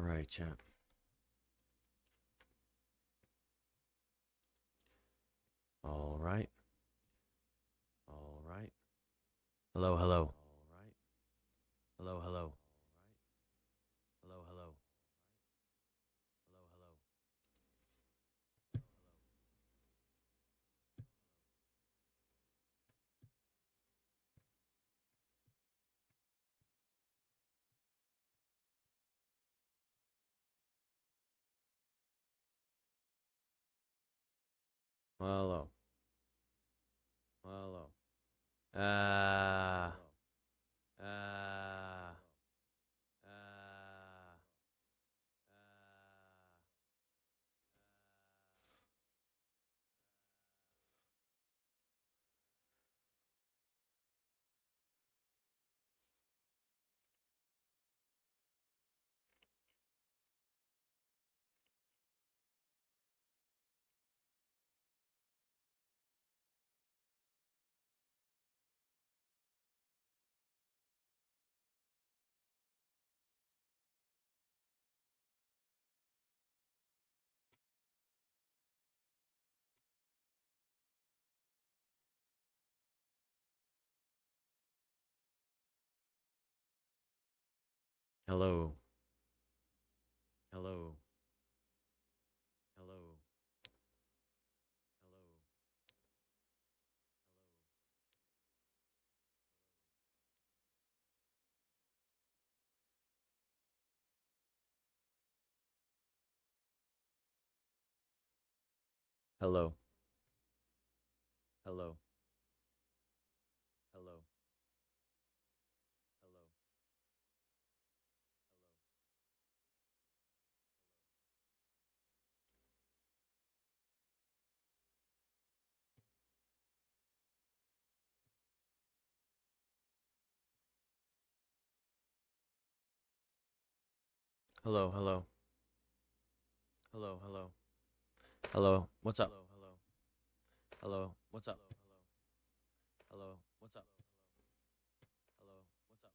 All right, chat. All right. All right. Hello, hello. All right. Hello, hello. Hello, hello. Hello, hello. Hello. Hello. Ah. Ah. Ah. Hello. Hello. Hello. Hello. Hello. Hello. Hello. Hello. Hello. Hello. Hello. Hello. Hello. What's up? Hello. Hello. What's up? Hello. What's up? Hello. What's up?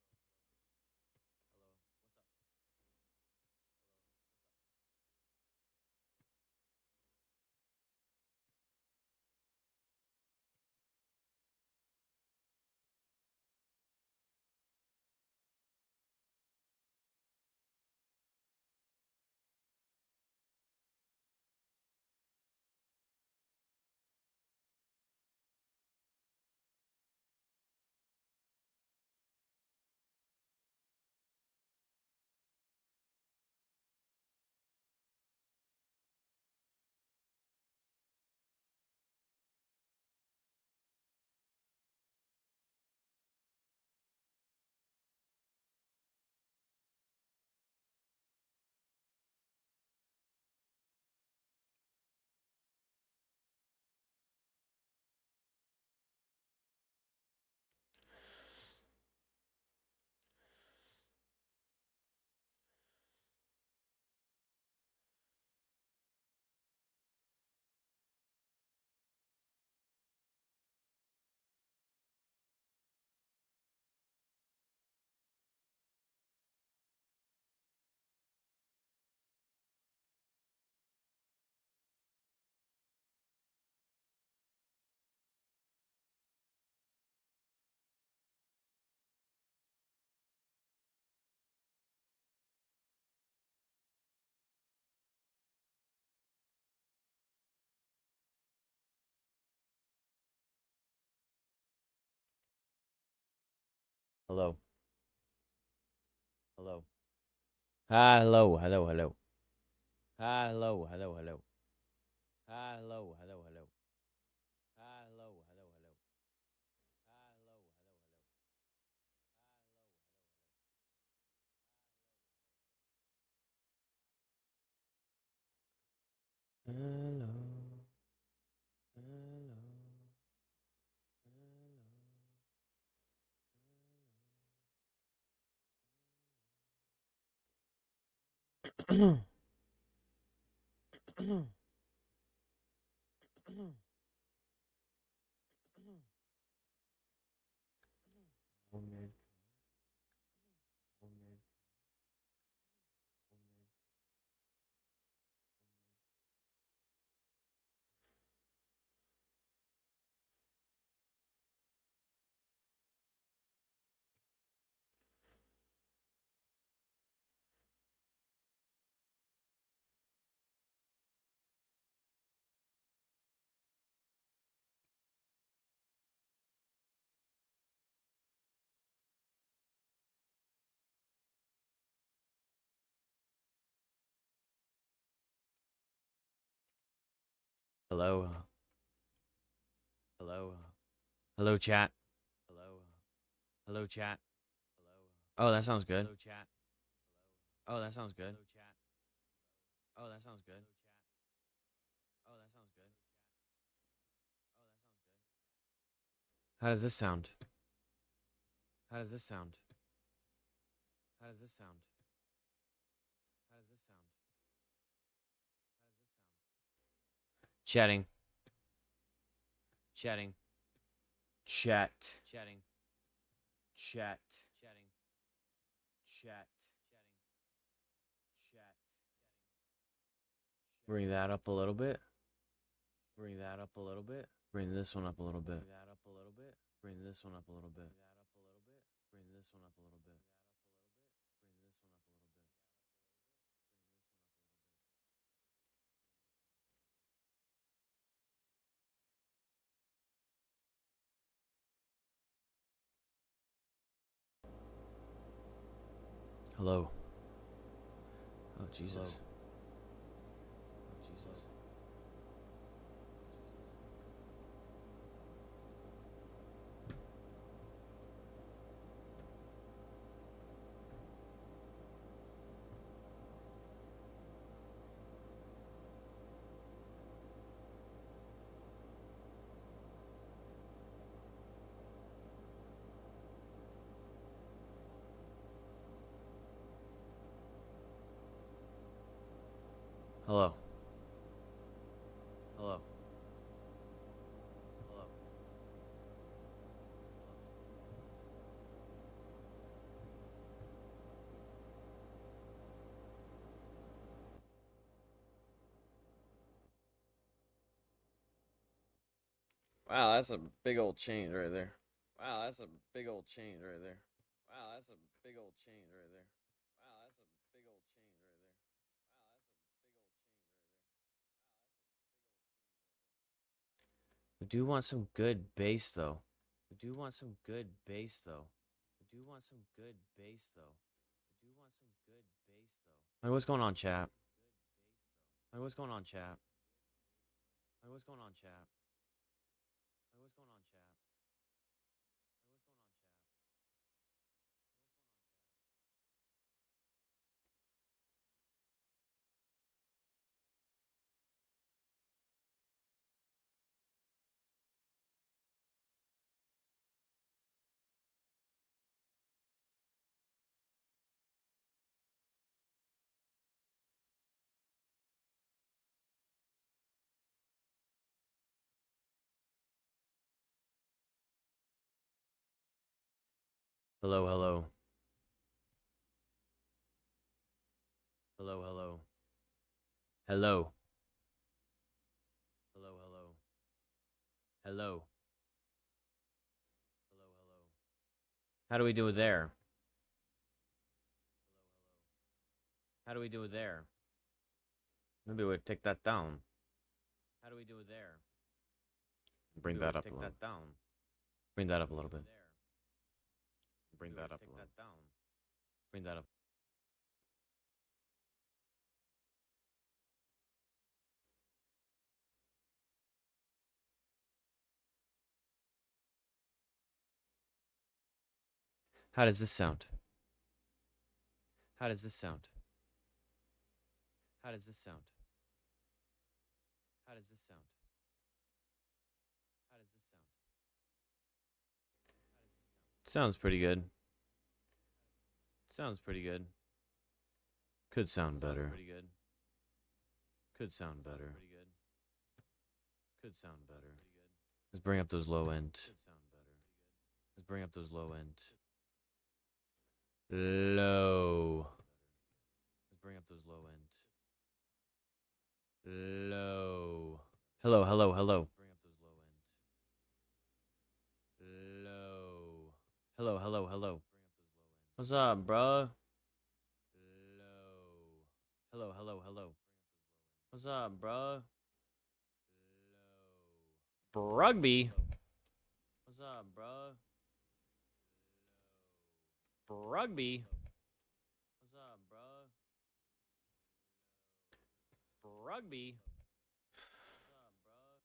Hello. Hello. Hello. Hello. Hello. Hello. Hello. Hello. Hello. Hello. Hello. Hello. Hello. Hello. Hello. Hello. Hello. Hello. Hello. Hello, chat. Hello. Hello, chat. Oh, that sounds good. Hello, chat. Oh, that sounds good. Oh, that sounds good. Oh, that sounds good. How does this sound? How does this sound? How does this sound? How does this sound? Chatting. Chatting. Chat. Chatting. Chat. Chatting. Chat. Chat. Bring that up a little bit. Bring that up a little bit. Bring this one up a little bit. Bring that up a little bit. Bring this one up a little bit. Bring this one up a little bit. Bring this one up a little bit. Hello. Oh, Jesus. Hello. Oh, Jesus. Hello. Hello. Hello. Wow, that's a big old change right there. Wow, that's a big old change right there. Wow, that's a big old change right there. Wow, that's a big old change right there. I do want some good bass though. I do want some good bass though. I do want some good bass though. I do want some good bass though. Hey, what's going on, chat? Hey, what's going on, chat? Hey, what's going on, chat? Hey, what's going on, chat? Hello, hello. Hello, hello. Hello. Hello, hello. Hello. Hello, hello. How do we do it there? How do we do it there? Maybe we'll take that down. How do we do it there? Bring that up a little. Take that down. Bring that up a little bit. Bring that up a little. Bring that up. How does this sound? How does this sound? How does this sound? How does this sound? How does this sound? Sounds pretty good. Sounds pretty good. Could sound better. Pretty good. Could sound better. Pretty good. Could sound better. Let's bring up those low end. Could sound better. Let's bring up those low end. Low. Let's bring up those low end. Low. Hello, hello, hello. Bring up those low end. Low. Hello, hello, hello. What's up, bruh? Low. Hello, hello, hello. What's up, bruh? Low. Rugby. What's up, bruh? Rugby. What's up, bruh? Rugby. What's up, bruh?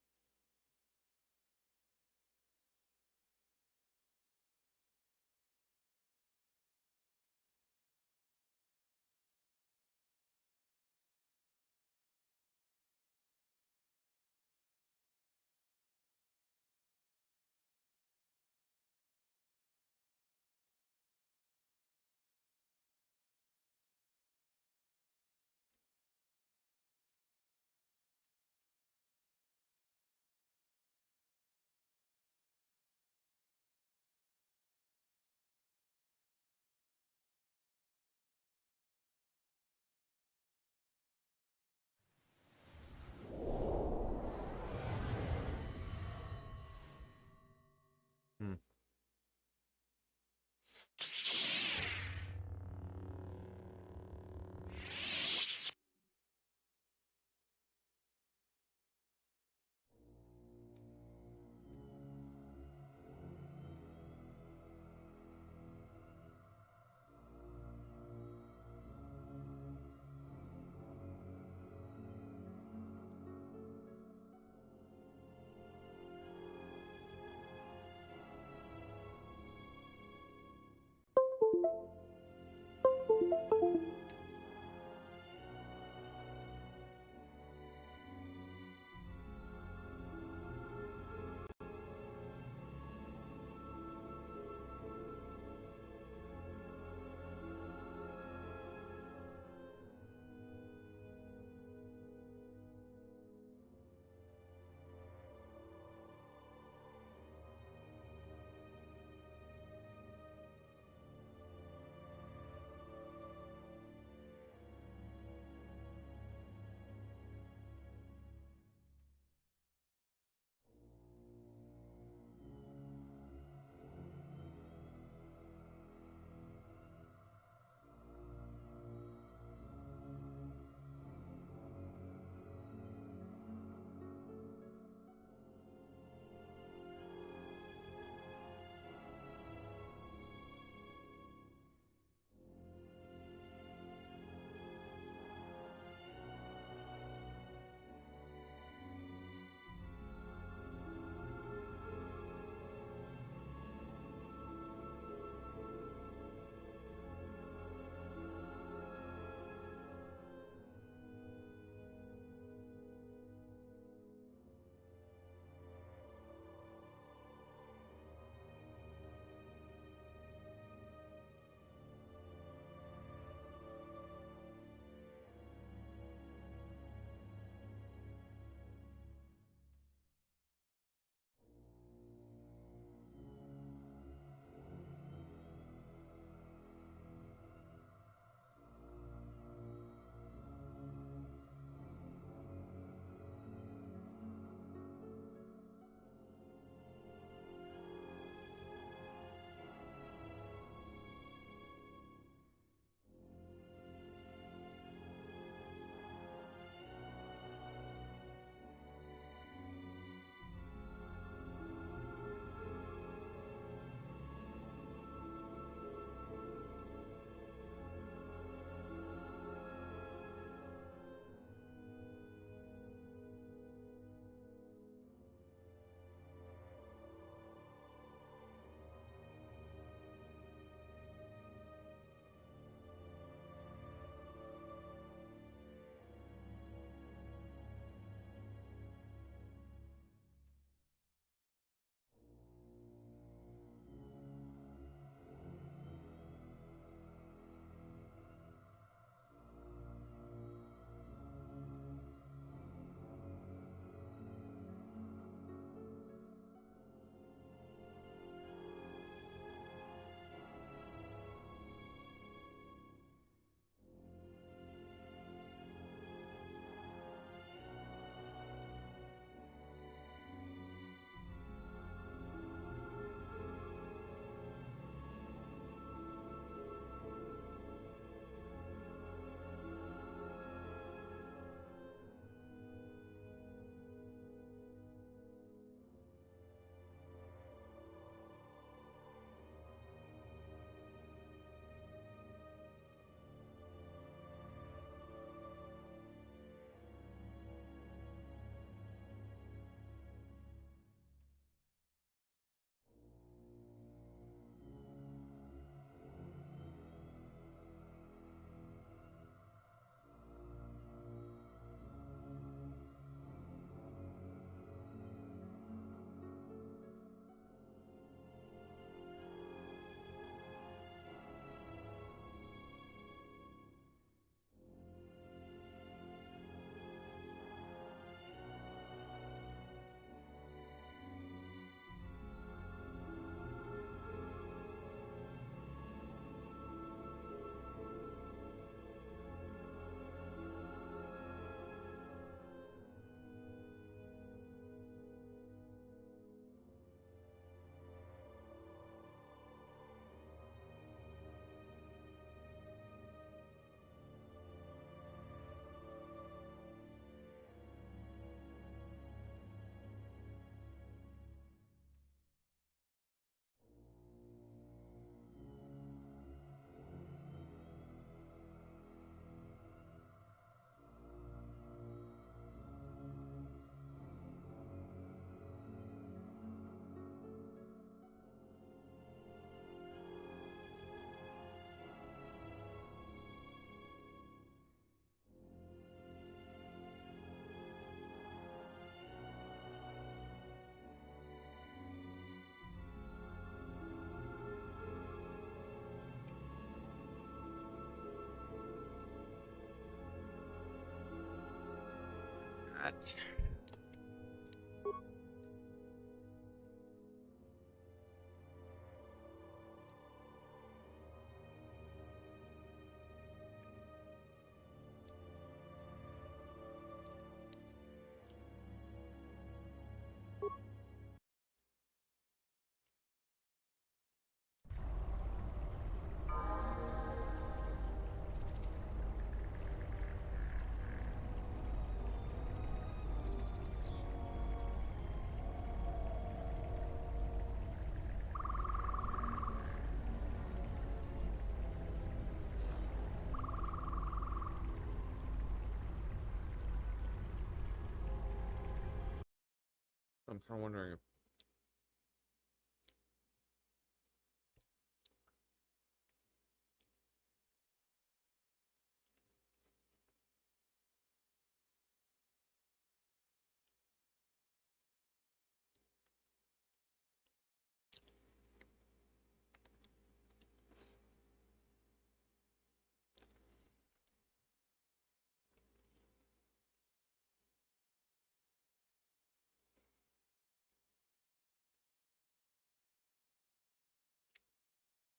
I'm kind of wondering.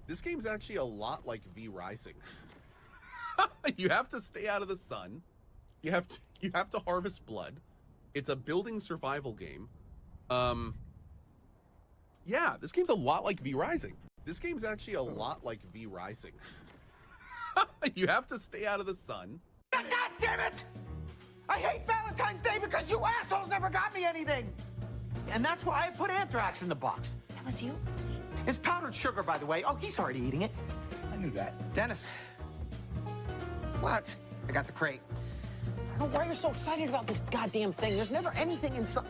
This game's actually a lot like V Rising. You have to stay out of the sun. You have to harvest blood. It's a building survival game. Yeah, this game's a lot like V Rising. This game's actually a lot like V Rising. You have to stay out of the sun. God damn it! I hate Valentine's Day because you assholes never got me anything! And that's why I put anthrax in the box. That was you? It's powdered sugar, by the way. Oh, he's already eating it. I knew that. Dennis. What? I got the crate. I don't know why you're so excited about this goddamn thing. There's never anything inside.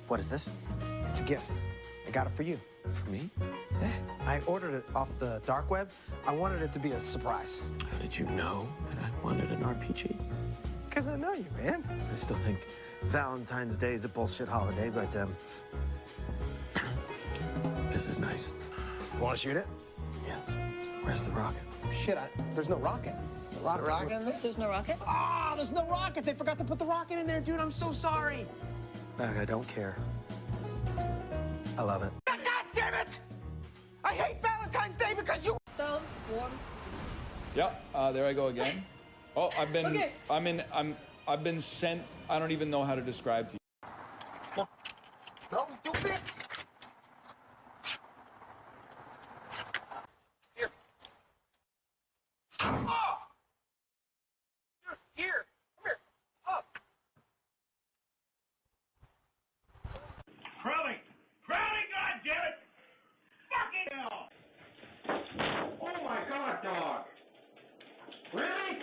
What is this? It's a gift. I got it for you. For me? Yeah. I ordered it off the dark web. I wanted it to be a surprise. How did you know that I wanted an RPG? Because I know you, man. I still think Valentine's Day is a bullshit holiday, but, this is nice. Want to shoot it? Yes. Where's the rocket? Shit, there's no rocket. Rocket in there? There's no rocket? Ah, there's no rocket. They forgot to put the rocket in there, dude. I'm so sorry. Mac, I don't care. I love it. God damn it! I hate Valentine's Day because you... Go, warm. Yep, there I go again. Oh, I've been sent, I don't even know how to describe to you. No, stupid! Here. Oh! Here. Come here. Up. Crowley! Crowley, goddammit! Fucking hell! Oh my god, dog! Really?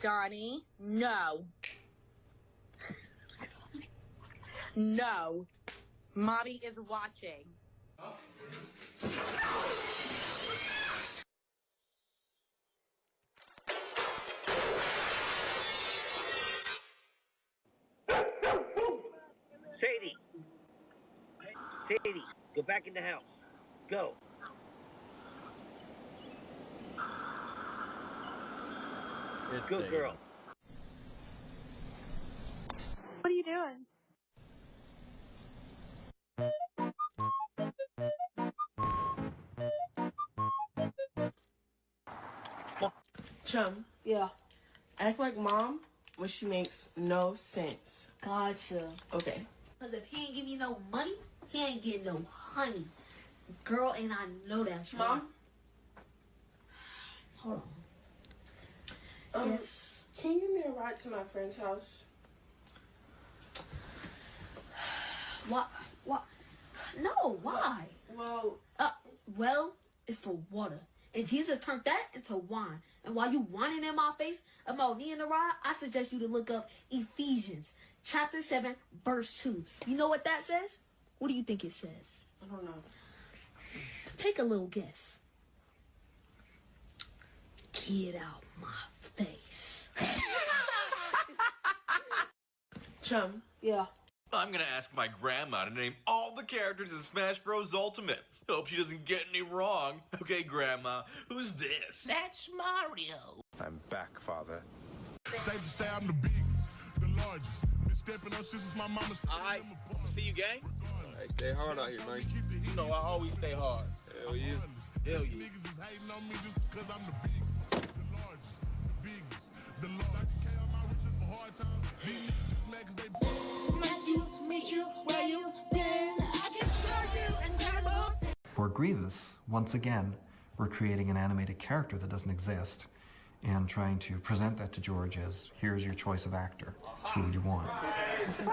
Donnie, no. No. Mommy is watching. Sadie. Sadie, go back in the house. Go. It's Good girl. What are you doing? Chum, Yeah. act like mom when she makes no sense. Gotcha. Okay. Because if he ain't give me no money, he ain't getting no honey. Girl, and I know that's right. Mom? Hold on. Yes. Can you give me a ride to my friend's house? What? What? No, why? Well, Well, it's for water. And Jesus turned that into wine. And while you whining in my face about me in the ride, I suggest you to look up Ephesians chapter 7, verse 2. You know what that says? What do you think it says? I don't know. Take a little guess. Get out my face. Chum, Yeah. I'm gonna ask my grandma to name all the characters in Smash Bros. Ultimate. Hope she doesn't get any wrong. Okay, Grandma, who's this? That's Mario. I'm back, father. Safe to say I'm the biggest, the largest. Been stepping up since my mama's. Alright, see you, gang. Hey, stay hard out here, man. You know I always stay hard. Hell yeah. Hell yeah. Niggas is hating on me just because I'm the biggest, the largest, the biggest, the largest. I can carry out my riches for hard times. These niggas just mad 'cause they. Nice to meet you, where you been? I can show you and grab off. For Grievous, once again, we're creating an animated character that doesn't exist and trying to present that to George as, here's your choice of actor. Who would you want? The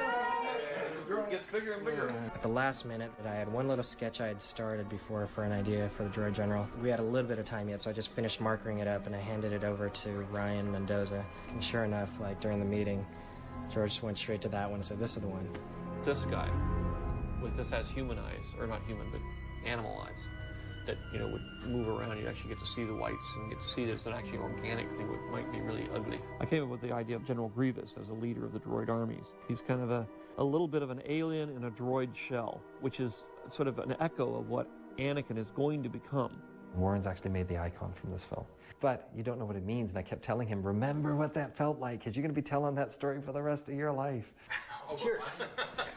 girl gets bigger and bigger. At the last minute, I had one little sketch I had started before for an idea for the Droid General. We had a little bit of time yet, so I just finished marking it up and I handed it over to Ryan Mendoza. And sure enough, like during the meeting, George went straight to that one and said, this is the one. This guy, with this has human eyes, or not human, but animal eyes, that, you know, would move around. You actually get to see the whites and get to see that it's an actually organic thing, which might be really ugly. I came up with the idea of General Grievous as a leader of the droid armies. He's kind of a little bit of an alien in a droid shell, which is sort of an echo of what Anakin is going to become. Warren's actually made the icon from this film. But you don't know what it means, and I kept telling him, remember what that felt like, because you're going to be telling that story for the rest of your life. Cheers.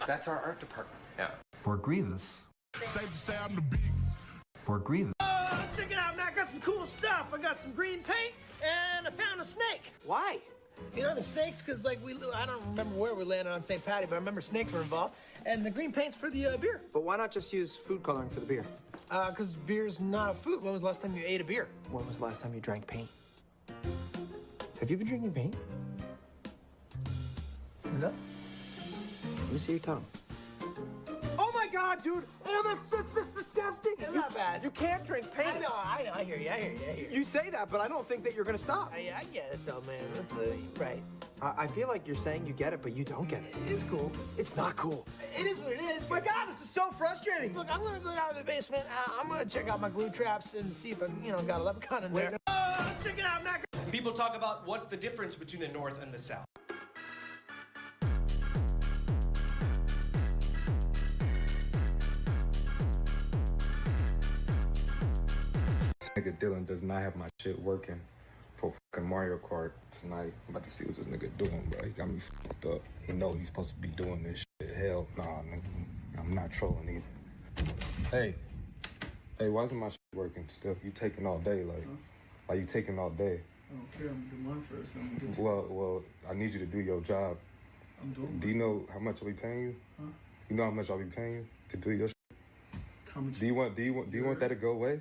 That's our art department. Yeah. For Grievous. Safe to say I'm the biggest. For Grievous. Check it out, man. I got some cool stuff. I got some green paint, and I found a snake. Why? You know the snakes, because like I don't remember where we landed on St. Patty, but I remember snakes were involved. And the green paint's for the beer. But why not just use food coloring for the beer? Because beer's not a food. When was the last time you ate a beer? When was the last time you drank paint? Have you been drinking paint? No. Let me see your tongue. Oh my God, dude! Oh, that's disgusting. It's not bad. You can't drink paint. I know. I hear you. You say that, but I don't think that you're gonna stop. I get it though, man. That's right. I feel like you're saying you get it, but you don't get it. It's cool. It's not cool. It is what it is. My God, this is so frustrating. Look, I'm gonna go down to the basement. I'm gonna check out my glue traps and see if I, got a leprechaun in there. Check it out, Mac. People talk about what's the difference between the North and the South. Nigga Dylan does not have my shit working for fucking Mario Kart tonight. I'm about to see what this nigga doing, bro. He got me fucked up. He know he's supposed to be doing this shit. Hell nah, nigga. I'm not trolling either. Hey, why isn't my shit working still? You taking all day, like you taking all day. I don't care, I'm gonna do mine first, then I'm gonna get to Well, I need you to do your job. I'm doing Do you know how much I'll be paying you? Huh? You know how much I'll be paying you to do your shit? How much Do you want that to go away?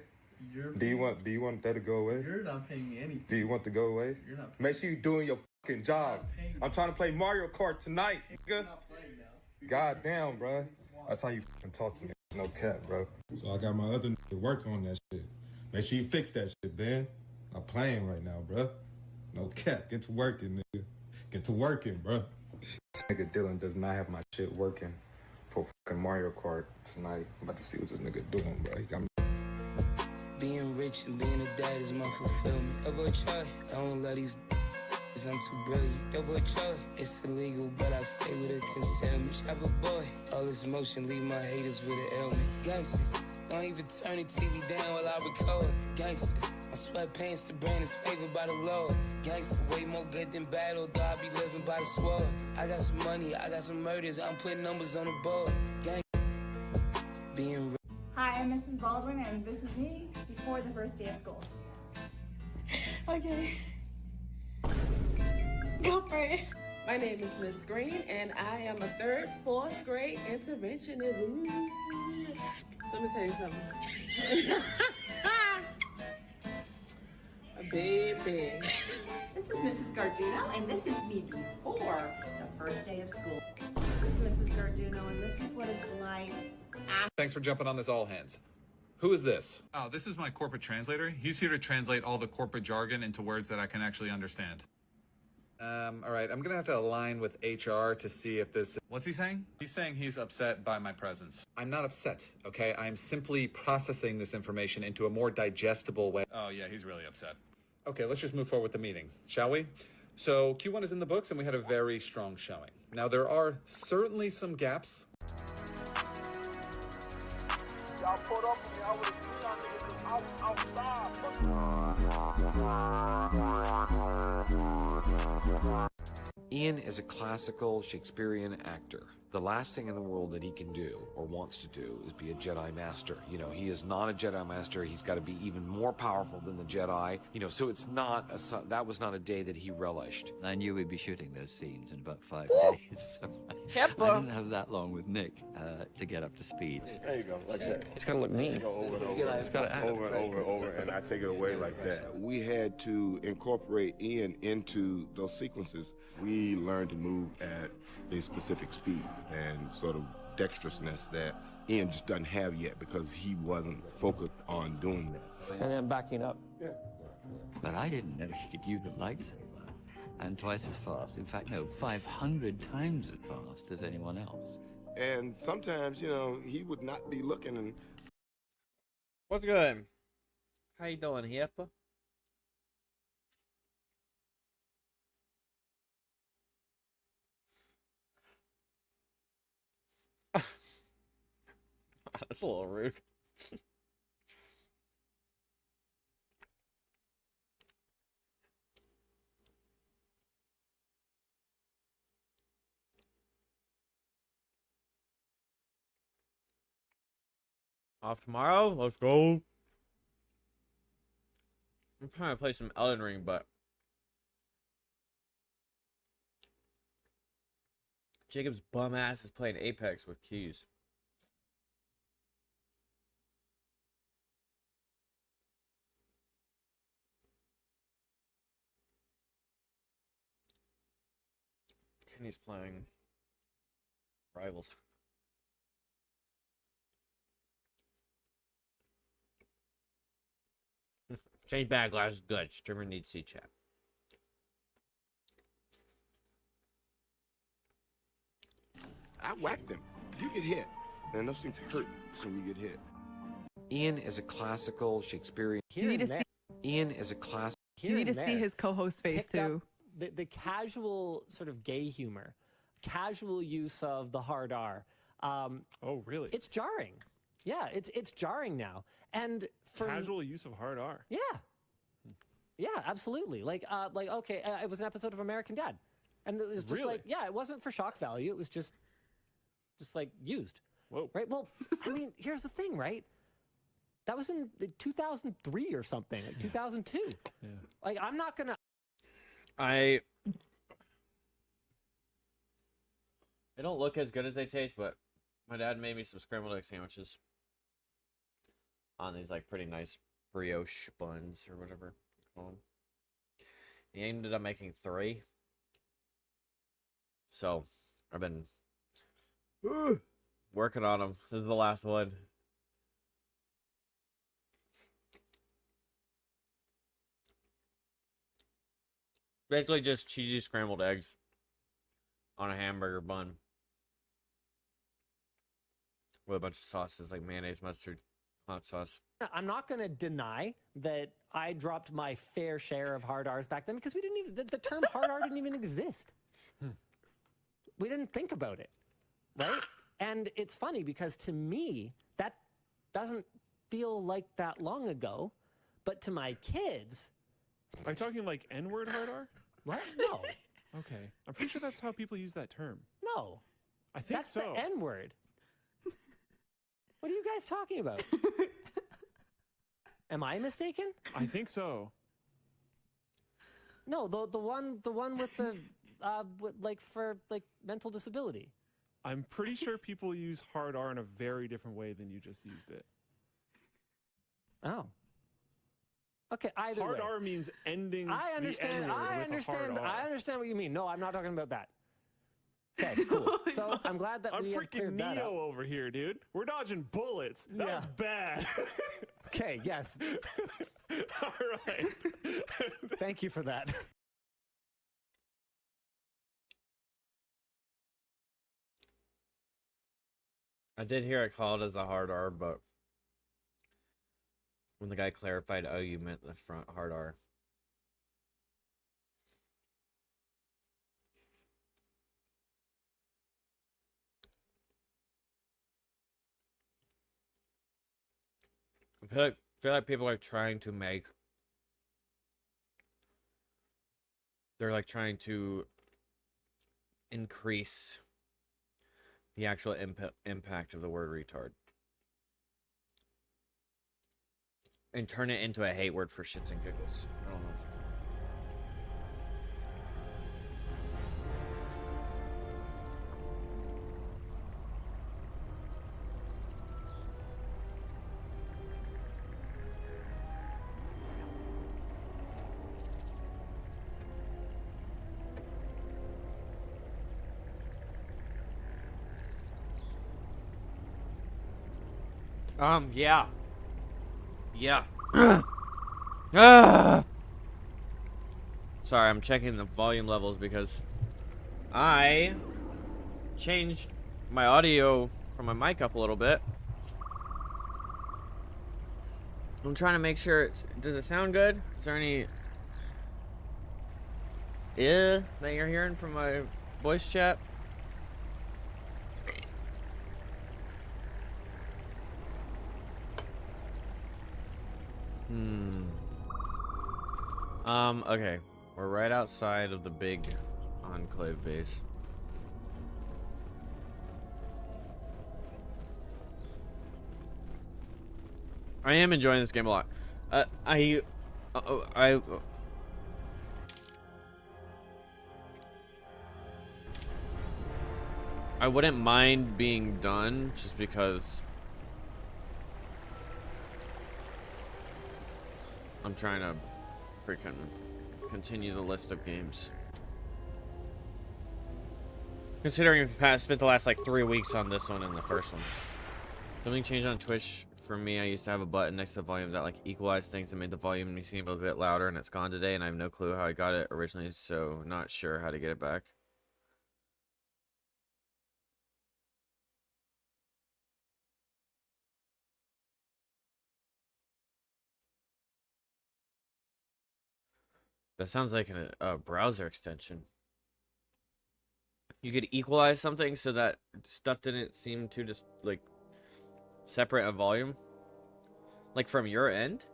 Do you want that to go away? You're not paying me anything. Do you want to go away? You're not Make sure you're doing your fucking job. I'm trying to play Mario Kart tonight, nigga. not playing now. God damn, bro. That's how you fucking talk to me. No cap, bro. So I got my other nigga working on that shit. Make sure you fix that shit, Ben. I'm playing right now, bro. No cap. Get to working, nigga. Get to working, bro. Nigga Dylan does not have my shit working for fucking Mario Kart tonight. I'm about to see what this nigga doing, bro. He got me. Being rich and being a dad is my fulfillment. Yo, boy, try. I don't let these I'm too brilliant. Yo, boy, try. It's illegal, but I stay with a concealment. Chopper boy, all this motion leave my haters with an ailment. Gangsta, don't even turn the TV down while I record. Gangsta, my sweatpants, the brand is favored by the Lord. Gangsta, way more good than bad, although I be living by the sword. I got some money, I got some murders, I'm putting numbers on the board. Gangsta, being rich. Hi, I'm Mrs. Baldwin, and this is me before the first day of school. Okay. Go for it. My name is Miss Green, and I am a 3rd, 4th grade interventionist. Ooh. Let me tell you something. Baby. This is Mrs. Garduno, and this is me before the first day of school. This is Mrs. Garduno, and this is what it's like. Thanks for jumping on this all hands. Who is this? Oh, this is my corporate translator. He's here to translate all the corporate jargon into words that I can actually understand. All right, I'm gonna have to align with HR to see if this... What's he saying? He's saying he's upset by my presence. I'm not upset, okay? I'm simply processing this information into a more digestible way. Oh yeah, he's really upset. Okay, let's just move forward with the meeting, shall we? So Q1 is in the books, and we had a very strong showing. Now, there are certainly some gaps. Y'all pulled up on me. I would have seen y'all niggas. I was outside. Ian is a classical Shakespearean actor. The last thing in the world that he can do or wants to do is be a Jedi Master. You know, he is not a Jedi Master. He's got to be even more powerful than the Jedi. You know, so it's not that was not a day that he relished. I knew we'd be shooting those scenes in about 5 days. So I didn't have that long with Nick to get up to speed. There you go, like that. It's gotta look neat. Go over and over, It's gotta act. over and over and over, and I take it away like that. We had to incorporate Ian into those sequences. We learned to move at a specific speed and sort of dexterousness that Ian just doesn't have yet because he wasn't focused on doing that. And then backing up. Yeah. But I didn't know he could use a lightsaber. And twice as fast. In fact, no, 500 times as fast as anyone else. And sometimes, you know, he would not be looking and... What's good? How you doing, Hippa? That's a little rude. Off tomorrow? Let's go. I'm trying to play some Elden Ring, but Jacob's bum ass is playing Apex with keys. Kenny's playing Rivals. Change backlash is good. Streamer needs C-chat. I whacked him. You get hit. And those things hurt when you get hit. Ian is a classical Shakespearean. You need to see. Ian is a classic. You need to see his co-host face too. The casual sort of gay humor, casual use of the hard R. Oh, really? It's jarring. Yeah, it's jarring now. And for Casual use of hard R. Yeah. Yeah, absolutely. Like okay, it was an episode of American Dad, and it was just Really? like, yeah, it wasn't for shock value. It was just like used. Whoa. Right. Well, I mean, here's the thing, right? That was in 2003 or something, like 2002. Yeah. Like, I'm not gonna. They don't look as good as they taste, but my dad made me some scrambled egg sandwiches on these like pretty nice brioche buns or whatever you call them. He ended up making 3. So I've been working on them. This is the last one. Basically just cheesy scrambled eggs on a hamburger bun with a bunch of sauces like mayonnaise, mustard, hot sauce. I'm not going to deny that I dropped my fair share of hard R's back then because we didn't even, the term hard R didn't even exist. We didn't think about it, right? And it's funny because to me, that doesn't feel like that long ago, but to my kids... Are you talking like N-word hard R? What? No. Okay. I'm pretty sure that's how people use that term. No. I think that's so. The N-word. What are you guys talking about? Am I mistaken? I think so. No, the one with the for mental disability. I'm pretty sure people use hard R in a very different way than you just used it. Oh. Okay, either hard way. R means ending I understand. the N-word I with understand. a hard R. I understand what you mean. No, I'm not talking about that. Okay, cool. So I'm glad that I'm we have freaking cleared that Neo up. over here, dude. We're dodging bullets. That was bad. Okay, yes. All right. Thank you for that. I did hear it called as a hard R, but when the guy clarified, oh, you meant the front hard R. feel like people are trying to make. They're like trying to increase the actual impact of the word retard and turn it into a hate word for shits and giggles. I don't know. Yeah. Yeah. Sorry, I'm checking the volume levels because I changed my audio from my mic up a little bit. I'm trying to make sure does it sound good? Is there any that you're hearing from my voice chat? Okay. We're right outside of the big enclave base. I am enjoying this game a lot. I wouldn't mind being done just because I'm trying to freaking continue the list of games. Considering I spent the last like 3 weeks on this one and the first one. Something changed on Twitch for me. I used to have a button next to the volume that like equalized things and made the volume seem a bit louder, and it's gone today, and I have no clue how I got it originally, so not sure how to get it back. That sounds like a browser extension. You could equalize something so that stuff didn't seem to just like separate a volume, like from your end.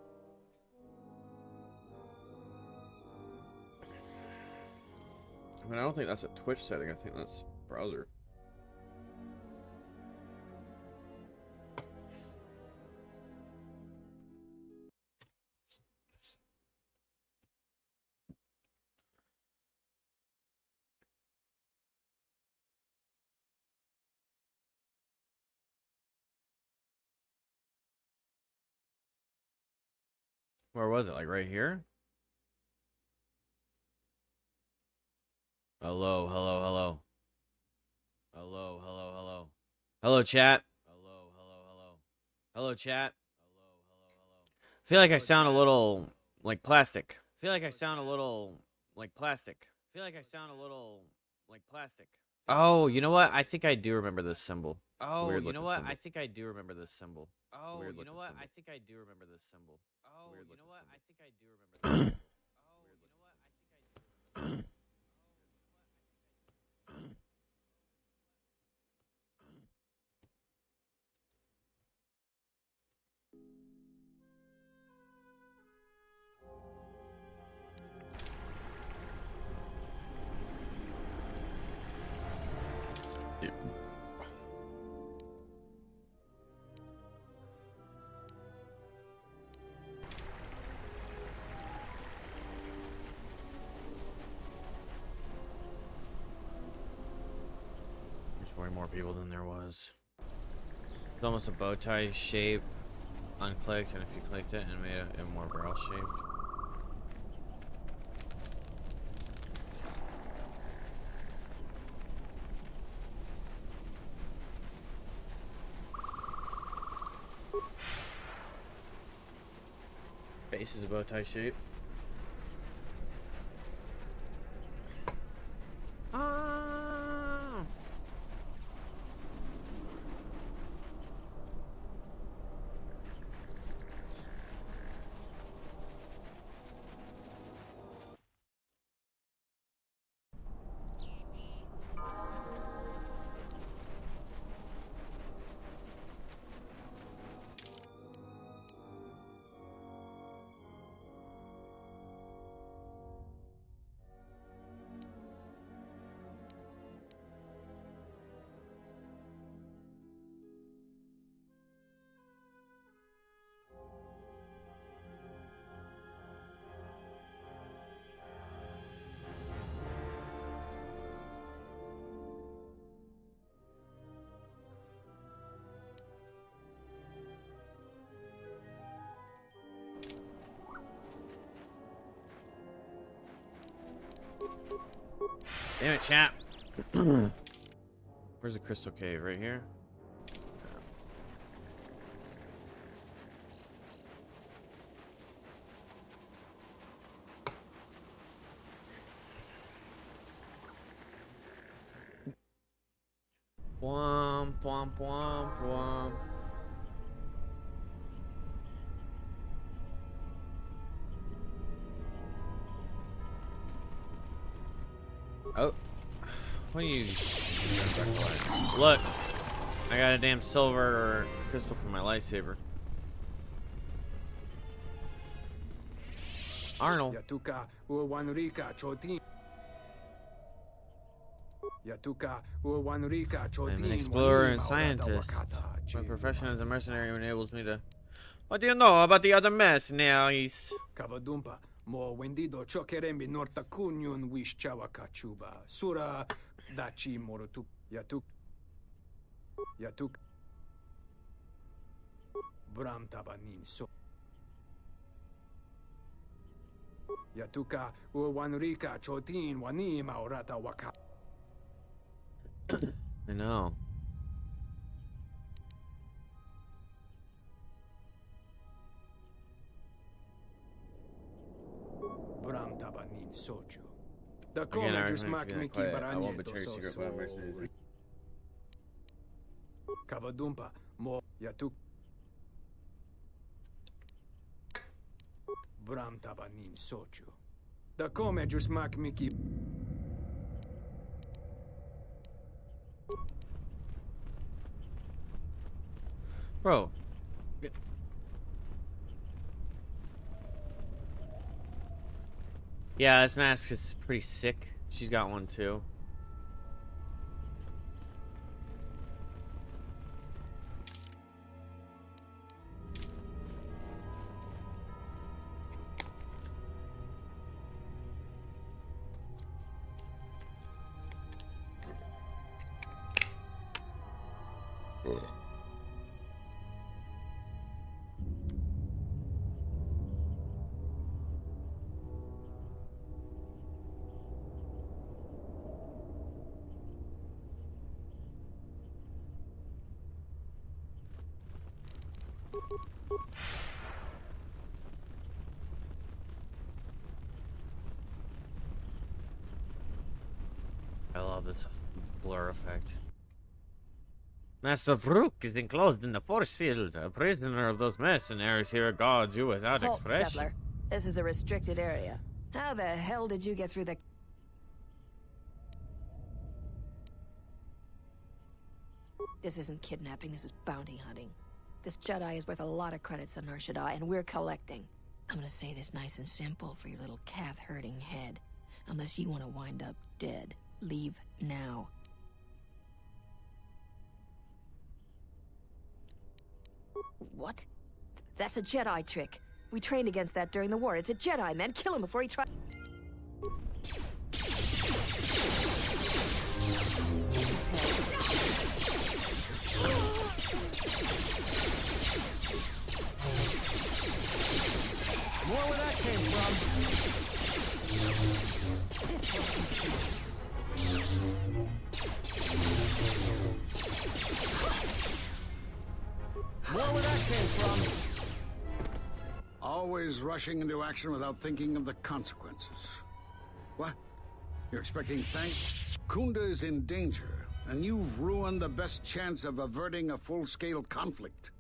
I mean, I don't think that's a Twitch setting. I think that's browser. Where was it? Like right here? Hello, hello, hello. Hello, hello, hello. Hello, chat. Hello, hello, hello. Hello, chat. Hello, hello, hello. I feel like I sound a little like plastic. I feel like I sound a little like plastic. I feel like I sound a little like plastic. Oh, you know what? I think I do remember this symbol. Oh, you know what? I think I do remember this symbol. Oh, you know what? I think I do remember this symbol. Oh, you know what? I think I do remember this symbol. There's way more people than there was. It's almost a bow tie shape. Unclicked, and if you clicked it and made it more barrel shaped. Base is a bow tie shape. Damn it, chap. Where's the crystal cave? Right here? Womp, womp, womp, womp. Oh. What are you... Look. I got a damn silver crystal for my lightsaber. Arnold. I'm an explorer and scientist. My profession as a mercenary enables me to... What do you know about the other mercenaries? Kavadumpa, mo wendido chokerembi norta kunyun wish chawa kachuba. Sura dachi morotu yatuk. Yatuk. Bram tabanin so. Yatuka uwanrika chotin wani maurata waka. I know. Bram tabanin soju. The Again, I just recommend mak keeping miki that quiet. I won't baranye betray your secret, but I'm mercenary. Kavadumpa mo yatuk. Bram tabanin soju. The come just mak miki. Bro. Yeah, this mask is pretty sick. She's got one too. I love this blur effect. Master Vrook is enclosed in the force field. A prisoner of those mercenaries here guards you without Halt, expression. Settler. This is a restricted area. How the hell did you get through the... This isn't kidnapping, this is bounty hunting. This Jedi is worth a lot of credits on Nar Shaddaa, and we're collecting. I'm gonna say this nice and simple for your little calf-hurting head. Unless you want to wind up dead. Leave now. What? That's a Jedi trick. We trained against that during the war. It's a Jedi, man. Kill him before he tries... More where that came from. This will teach you. More where that came from. Always rushing into action without thinking of the consequences. What? You're expecting thanks? Kunda is in danger, and you've ruined the best chance of averting a full-scale conflict.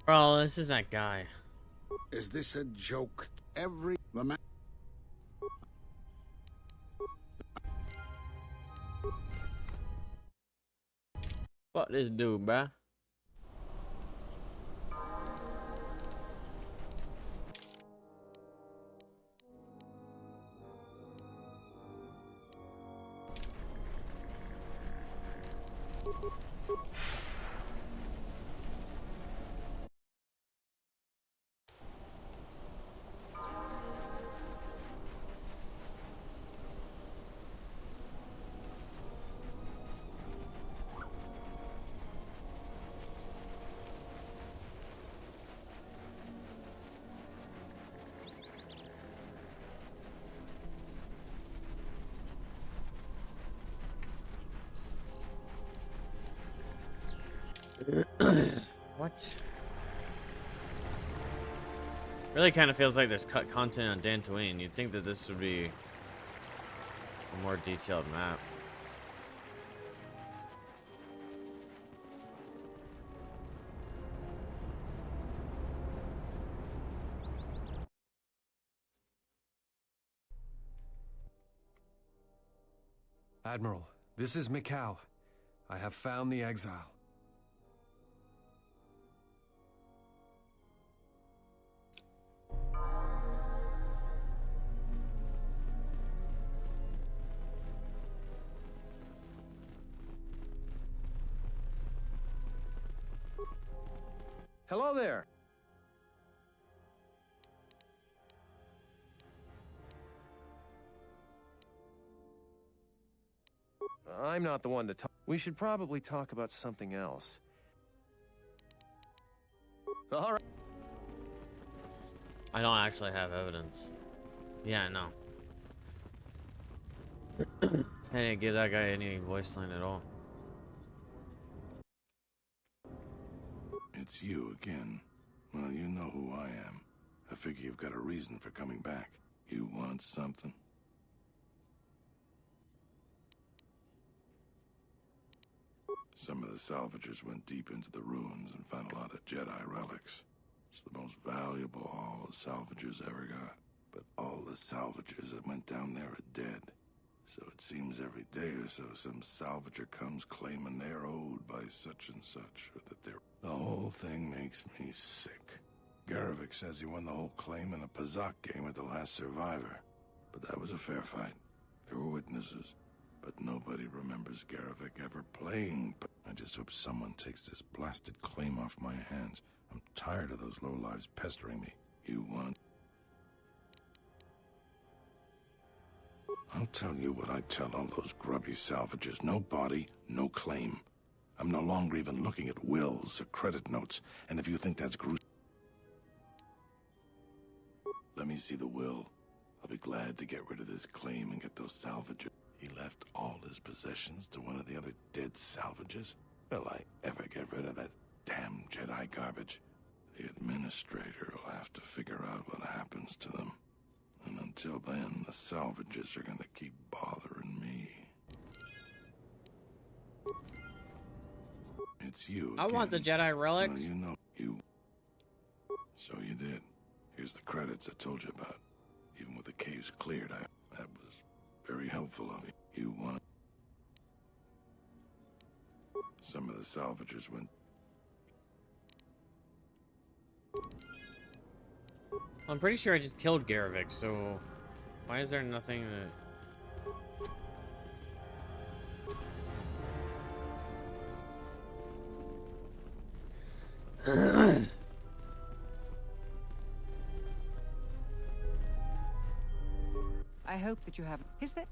Bro, this is that guy. Is this a joke? Fuck this dude, bruh. What? Really kind of feels like there's cut content on Dantooine. You'd think that this would be a more detailed map. Admiral, this is Mikal. I have found the exile. Hello there. I'm not the one to talk. We should probably talk about something else. All right. I don't actually have evidence. Yeah, I know. I didn't give that guy any voice line at all. It's you again. Well, you know who I am. I figure you've got a reason for coming back. You want something? Some of the salvagers went deep into the ruins and found a lot of Jedi relics. It's the most valuable haul the salvagers ever got. But all the salvagers that went down there are dead. So it seems every day or so some salvager comes claiming they're owed by such and such, or that they're... The whole thing makes me sick. Garvik says he won the whole claim in a Pazak game with the last survivor. But that was a fair fight. There were witnesses. But nobody remembers Garvik ever playing. But I just hope someone takes this blasted claim off my hands. I'm tired of those lowlives pestering me. You want... I'll tell you what I tell all those grubby salvagers. No body, no claim. I'm no longer even looking at wills or credit notes. And if you think that's gruesome... Let me see the will. I'll be glad to get rid of this claim and get those salvagers. He left all his possessions to one of the other dead salvagers. Will I ever get rid of that damn Jedi garbage? The administrator will have to figure out what happens to them. And until then, the salvagers are gonna keep bothering me. It's you again. I want the Jedi relics. Well, you know, you... So you did. Here's the credits I told you about. Even with the caves cleared, that was very helpful of you. You want... Some of the salvagers went... I'm pretty sure I just killed Garvik, so why is there nothing that... I hope that you have... Is there...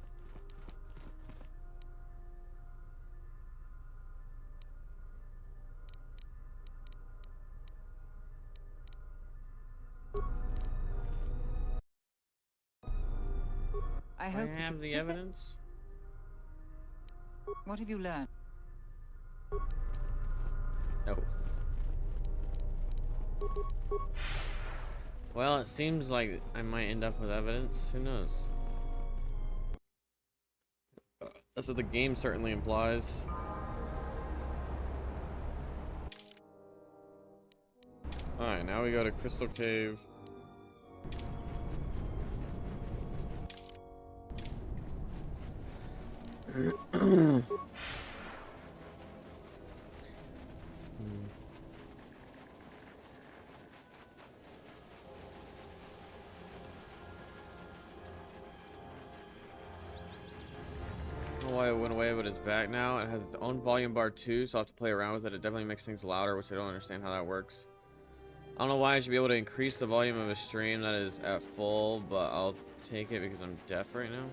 I hope I have the evidence. What have you learned? No. Well, it seems like I might end up with evidence. Who knows? That's what the game certainly implies. Alright, now we go to Crystal Cave. Why it went away, but it's back now. It has its own volume bar too, so I'll have to play around with it. It definitely makes things louder, which I don't understand how that works. I don't know why I should be able to increase the volume of a stream that is at full, but I'll take it because I'm deaf right now.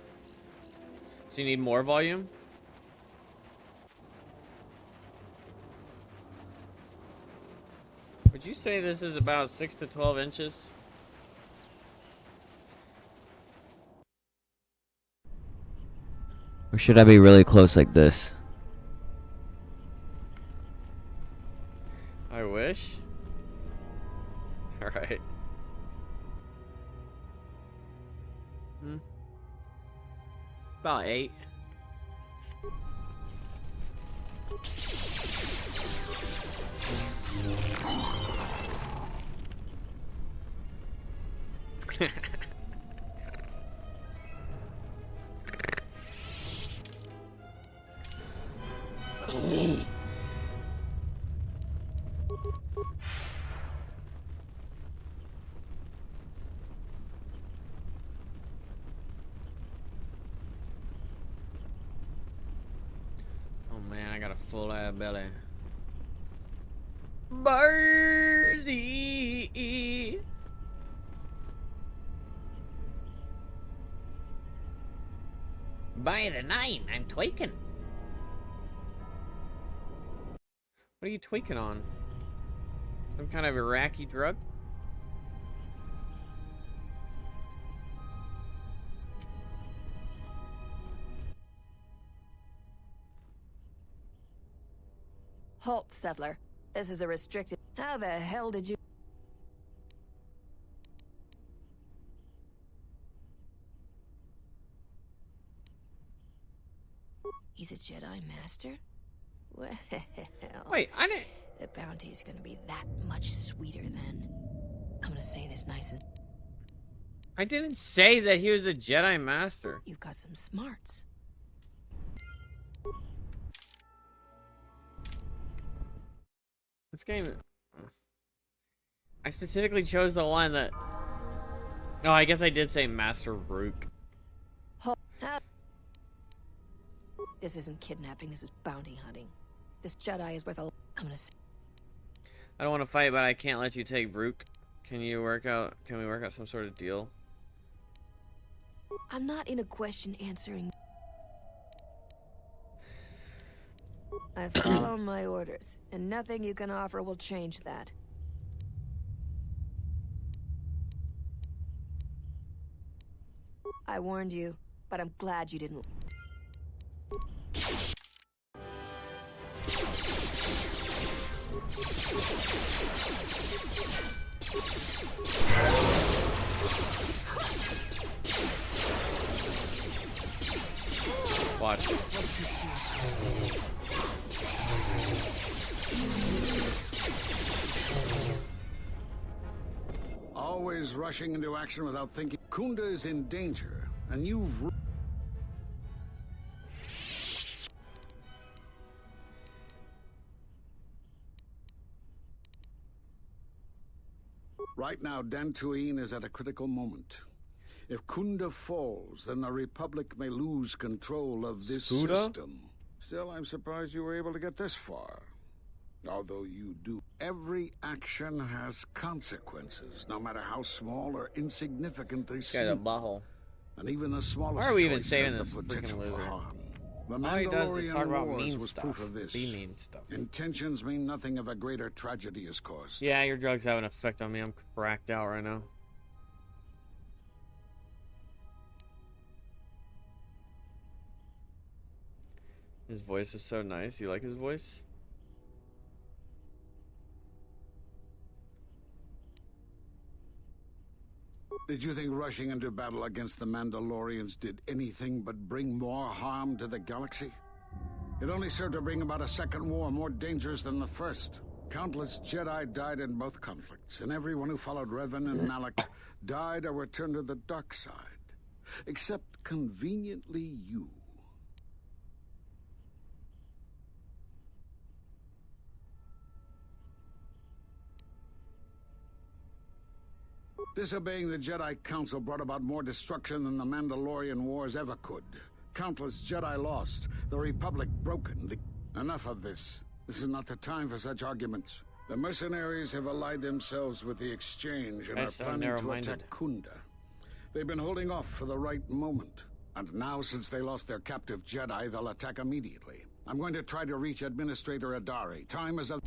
So you need more volume? Would you say this is about 6 to 12 inches? Or should I be really close like this? About 8. Oh man, I got a full ass belly. Birdie. By the 9, I'm tweaking. What are you tweaking on? Some kind of Iraqi drug? Halt, settler. This is a restricted... How the hell did you... He's a Jedi Master? Well... Wait, I didn't... The bounty is gonna be that much sweeter then. I'm gonna say this nice and... I didn't say that he was a Jedi Master. You've got some smarts. This game... I specifically chose the one that... Oh, I guess I did say Master Rook. This isn't kidnapping, this is bounty hunting. This Jedi is worth a... I'm gonna say... I don't want to fight, but I can't let you take Rook. Can we work out some sort of deal? I'm not in a question answering. I follow my orders, and nothing you can offer will change that. I warned you, but I'm glad you didn't. Watch. Always rushing into action without thinking. Kunda is in danger, and you've... Right now, Dantooine is at a critical moment. If Kunda falls, then the Republic may lose control of this system. Still, I'm surprised you were able to get this far. Although you do. Every action has consequences, no matter how small or insignificant they seem. Got a butthole. And even the smallest Why are we even choice saving has this the potential freaking for loser? harm. The All he does is Mandalorian talk about Wars mean was stuff. proof of this. Be mean stuff. Intentions mean nothing if a greater tragedy is caused. Yeah, your drugs have an effect on me. I'm cracked out right now. His voice is so nice. You like his voice? Did you think rushing into battle against the Mandalorians did anything but bring more harm to the galaxy? It only served to bring about a second war more dangerous than the first. Countless Jedi died in both conflicts, and everyone who followed Revan and Malak died or returned to the dark side. Except, conveniently, you. Disobeying the Jedi Council brought about more destruction than the Mandalorian Wars ever could. Countless Jedi lost, the Republic broken. Enough of this. This is not the time for such arguments. The mercenaries have allied themselves with the Exchange and are planning to attack Kunda. They've been holding off for the right moment. And now, since they lost their captive Jedi, they'll attack immediately. I'm going to try to reach Administrator Adari. Time is of...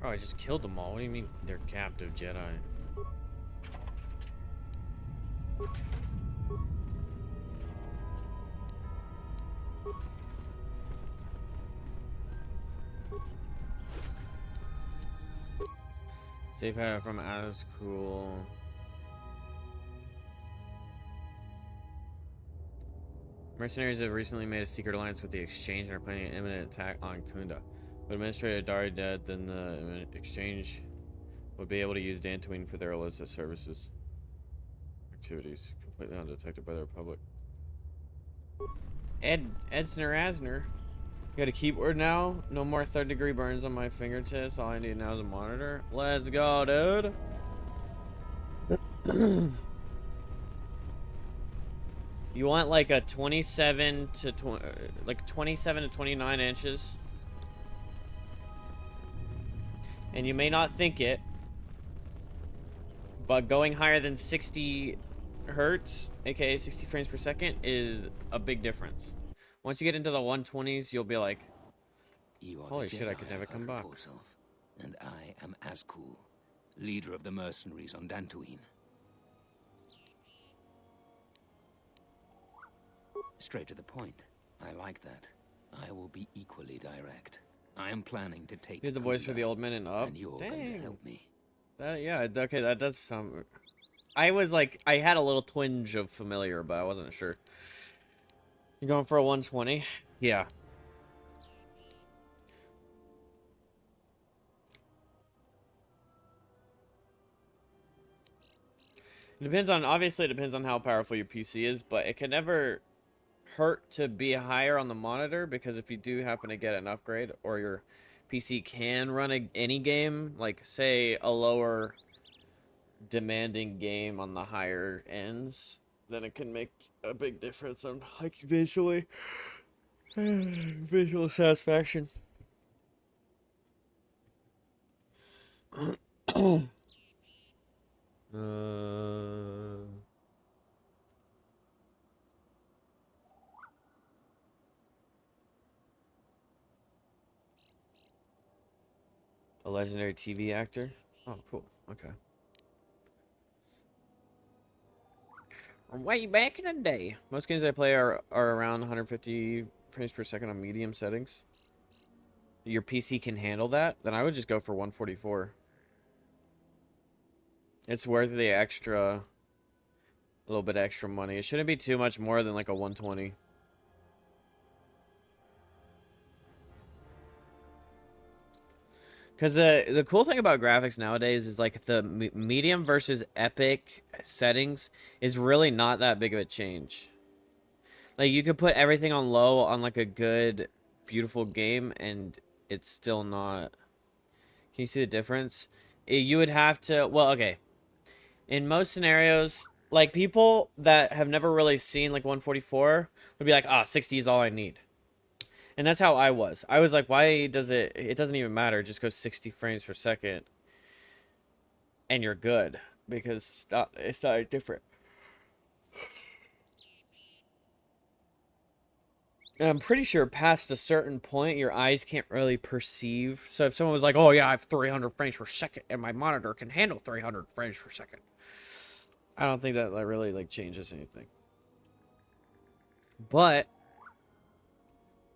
Oh, I just killed them all. What do you mean they're captive Jedi? Save power from as cool. Mercenaries have recently made a secret alliance with the Exchange and are planning an imminent attack on Kunda. With Administrator Dari dead, then the Exchange would be able to use Dantooine for their illicit services. Activities completely undetected by the Republic. Edsner Asner. Got a keyboard now. No more third-degree burns on my fingertips. All I need now is a monitor. Let's go, dude. You want like a 27 to 29 inches. And you may not think it, but going higher than 60 hertz, aka 60 frames per second, is a big difference. Once you get into the 120s, you'll be like, holy shit, I could never come back. And I am Azkul, leader of the mercenaries on Dantooine. Straight to the point. I like that. I will be equally direct. I am planning to take. You're the voice for the old men and up. And you're going to help me. That, yeah, okay, that does sound. I was like, I had a little twinge of familiar, but I wasn't sure. You going for a 120? Yeah. It depends on, obviously it depends on how powerful your PC is, but it can never hurt to be higher on the monitor, because if you do happen to get an upgrade, or your PC can run any game, like say a lower demanding game on the higher ends, then it can make a big difference on like visual satisfaction. A legendary TV actor? Oh, cool. Okay. Way back in the day. Most games I play are around 150 frames per second on medium settings. Your PC can handle that? Then I would just go for 144. It's worth the extra, a little bit extra money. It shouldn't be too much more than like a 120. Because the cool thing about graphics nowadays is like the medium versus epic settings is really not that big of a change. Like you could put everything on low on like a good, beautiful game and it's still not. Can you see the difference? You would have to, well, okay. In most scenarios, like people that have never really seen like 144 would be like, ah, 60 is all I need. And that's how I was. I was like, why does it doesn't even matter. Just go 60 frames per second. And you're good. Because it's not different. And I'm pretty sure past a certain point, your eyes can't really perceive. So if someone was like, oh yeah, I have 300 frames per second. And my monitor can handle 300 frames per second. I don't think that really like changes anything. But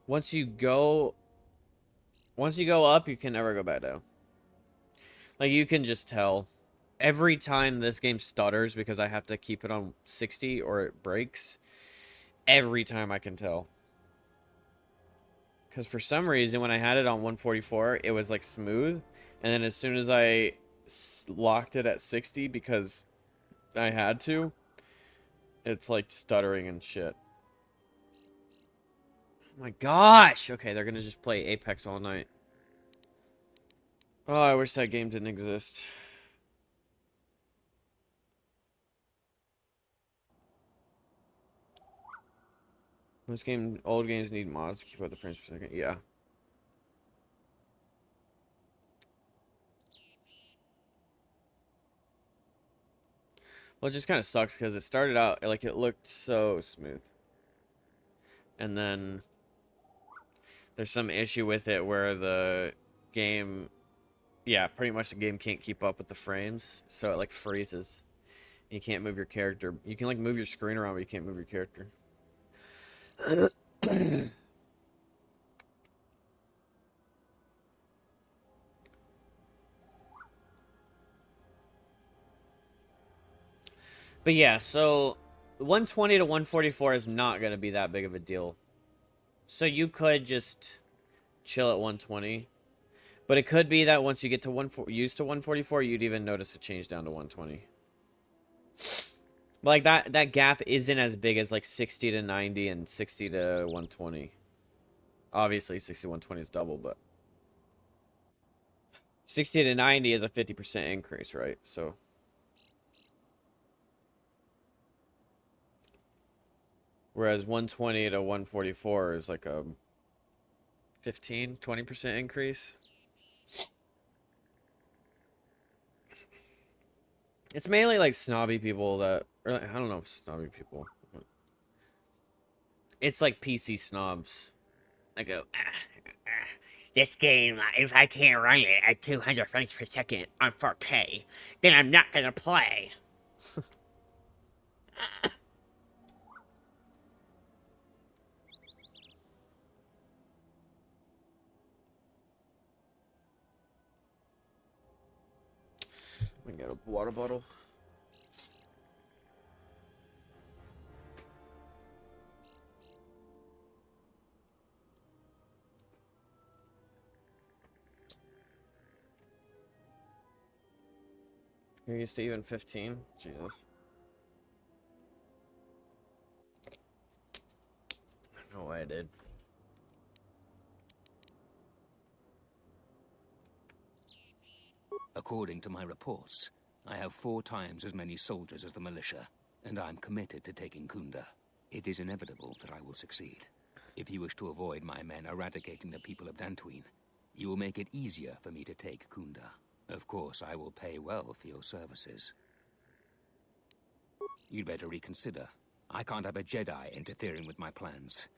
once you go up, you can never go back down. Like, you can just tell. Every time this game stutters because I have to keep it on 60 or it breaks. Every time I can tell. Because for some reason, when I had it on 144, it was, like, smooth. And then as soon as I locked it at 60 because I had to, it's, like, stuttering and shit. Oh my gosh! Okay, they're gonna just play Apex all night. Oh, I wish that game didn't exist. Old games need mods to keep up the frames per second. Yeah. Well, it just kind of sucks because it started out, like, it looked so smooth. And then there's some issue with it where the game, yeah, pretty much the game can't keep up with the frames, so it like freezes. You can't move your character. You can like move your screen around, but you can't move your character. But yeah, so 120 to 144 is not going to be that big of a deal. So you could just chill at 120. But it could be that once you get to used to 144, you'd even notice a change down to 120. Like that gap isn't as big as like 60 to 90 and 60 to 120. Obviously 60 to 120 is double, but 60 to 90 is a 50% increase, right? So whereas 120 to 144 is like a 20% increase. It's mainly like snobby people that, or like, I don't know, snobby people. It's like PC snobs. I go, this game, if I can't run it at 200 frames per second on 4K, then I'm not gonna play. I got a water bottle. You're used to even 15? Jesus. No way I did. According to my reports, I have 4 times as many soldiers as the militia, and I'm committed to taking Kunda. It is inevitable that I will succeed. If you wish to avoid my men eradicating the people of Dantooine, you will make it easier for me to take Kunda. Of course, I will pay well for your services. You'd better reconsider. I can't have a Jedi interfering with my plans.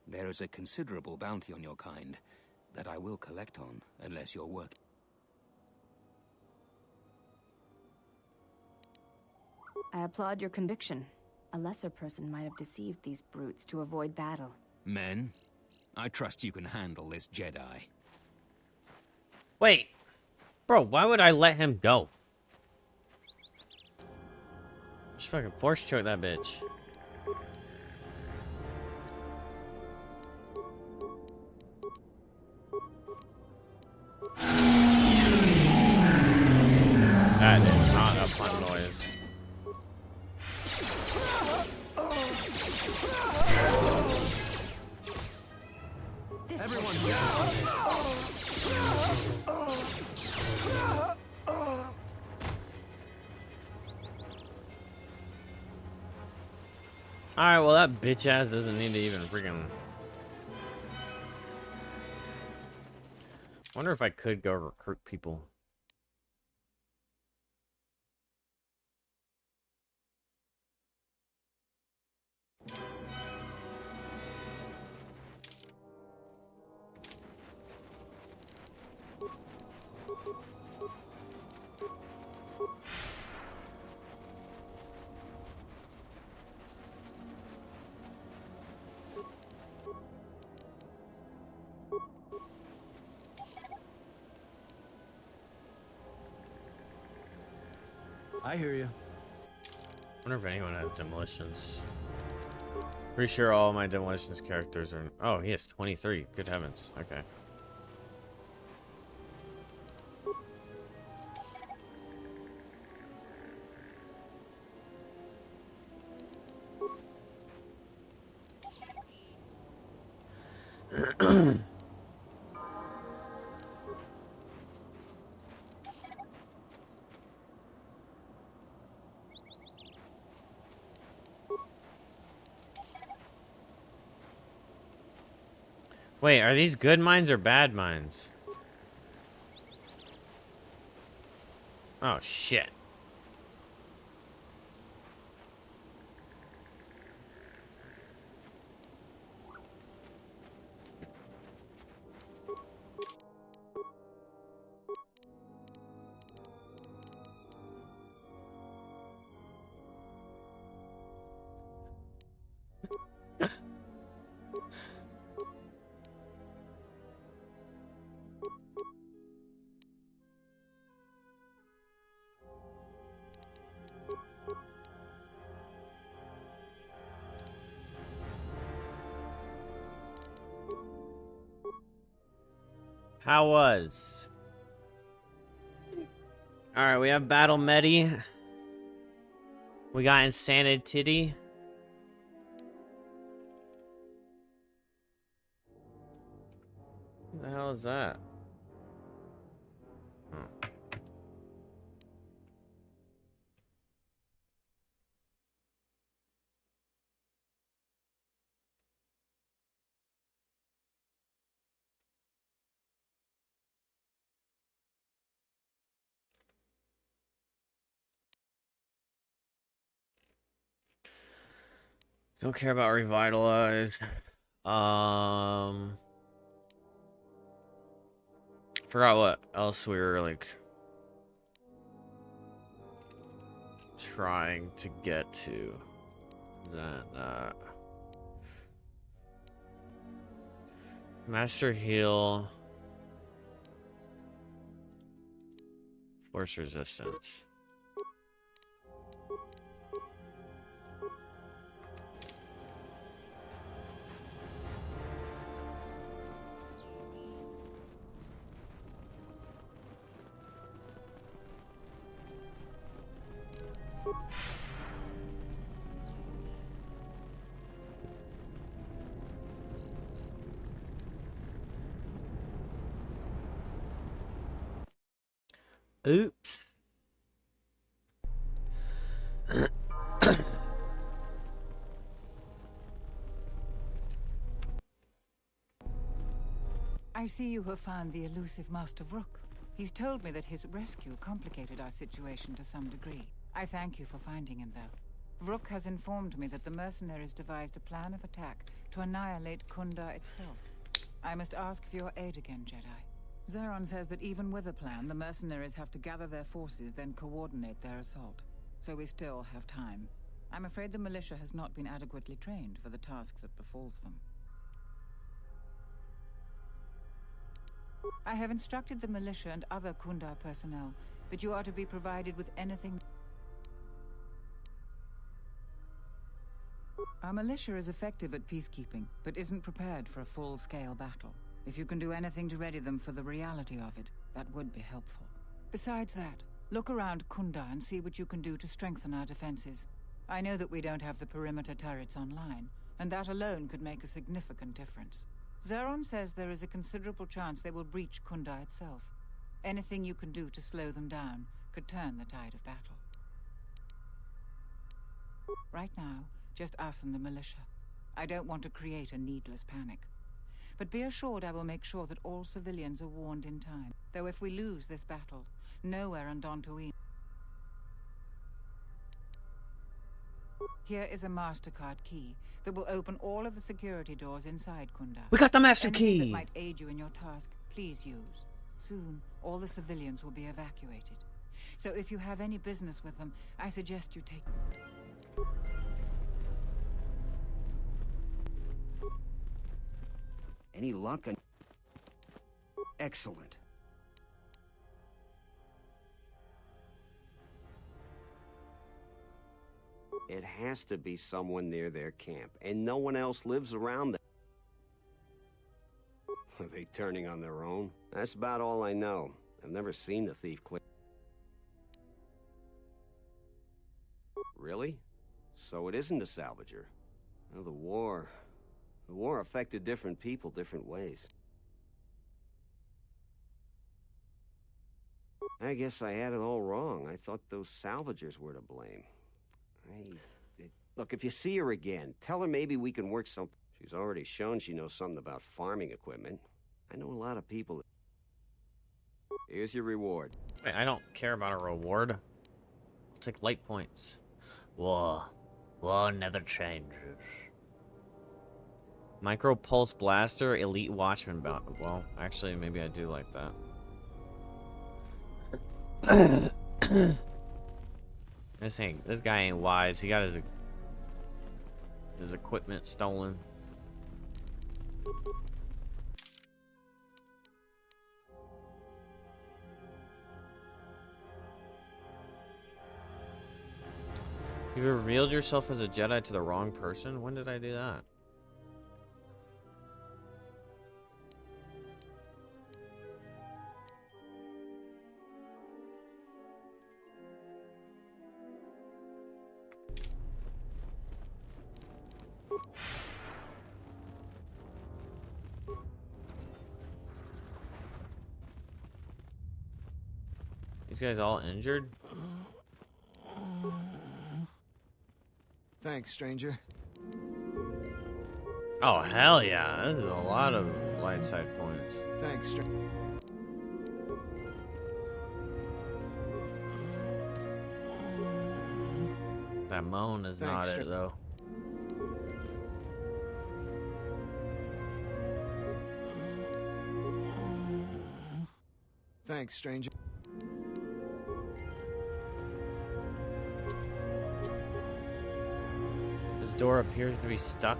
There is a considerable bounty on your kind that I will collect on unless you're working. I applaud your conviction. A lesser person might have deceived these brutes to avoid battle. Men, I trust you can handle this Jedi. Wait. Bro, why would I let him go? Just fucking force choke that bitch. That is not a fun noise. Everyone down! Alright, well that bitch ass doesn't need to even freaking... Wonder if I could go recruit people. I hear you. Wonder if anyone has demolitions. Pretty sure all my demolitions characters are... Oh, he has 23. Good heavens. Okay. Wait, are these good mines or bad mines? Oh, shit. How was? Alright, we have Battle Medi. We got Insanity. What the hell is that? Oh. Don't care about Revitalize. Forgot what else we were like trying to get to. That Master Heal. Force Resistance. Oops. I see you have found the elusive Master Rook. He's told me that his rescue complicated our situation to some degree. I thank you for finding him, though. Rook has informed me that the mercenaries devised a plan of attack to annihilate Kunda itself. I must ask for your aid again, Jedi. Zeron says that even with a plan, the mercenaries have to gather their forces, then coordinate their assault. So we still have time. I'm afraid the militia has not been adequately trained for the task that befalls them. I have instructed the militia and other Kunda personnel that you are to be provided with anything. Our militia is effective at peacekeeping, but isn't prepared for a full-scale battle. If you can do anything to ready them for the reality of it, that would be helpful. Besides that, look around Kunda and see what you can do to strengthen our defenses. I know that we don't have the perimeter turrets online, and that alone could make a significant difference. Zeron says there is a considerable chance they will breach Kunda itself. Anything you can do to slow them down could turn the tide of battle. Right now, just us and the militia. I don't want to create a needless panic. But be assured I will make sure that all civilians are warned in time. Though if we lose this battle, nowhere on Dantooine. Here is a MasterCard key that will open all of the security doors inside Kunda. We got the master Anything key! that might aid you in your task, please use. Soon, all the civilians will be evacuated. So if you have any business with them, I suggest you take... Any luck? Excellent. It has to be someone near their camp, and no one else lives around them. Are they turning on their own? That's about all I know. I've never seen the thief clear. Really? So it isn't a salvager? Well, the war affected different people different ways. I guess I had it all wrong. I thought those salvagers were to blame. Look, if you see her again, tell her maybe we can work something. She's already shown she knows something about farming equipment. I know a lot of people that... Here's your reward. Wait, I don't care about a reward. I'll take light points. War never changes. Micro Pulse Blaster, Elite Watchman bout. Well, actually, maybe I do like that. This guy ain't wise. He got his equipment stolen. You've revealed yourself as a Jedi to the wrong person? When did I do that? These guys all injured? Thanks, stranger. Oh, hell yeah. This is a lot of light side points. Thanks, stranger. That moan is not it, though. Thanks, stranger. This door appears to be stuck.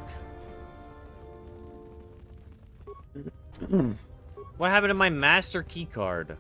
What happened to my master key card?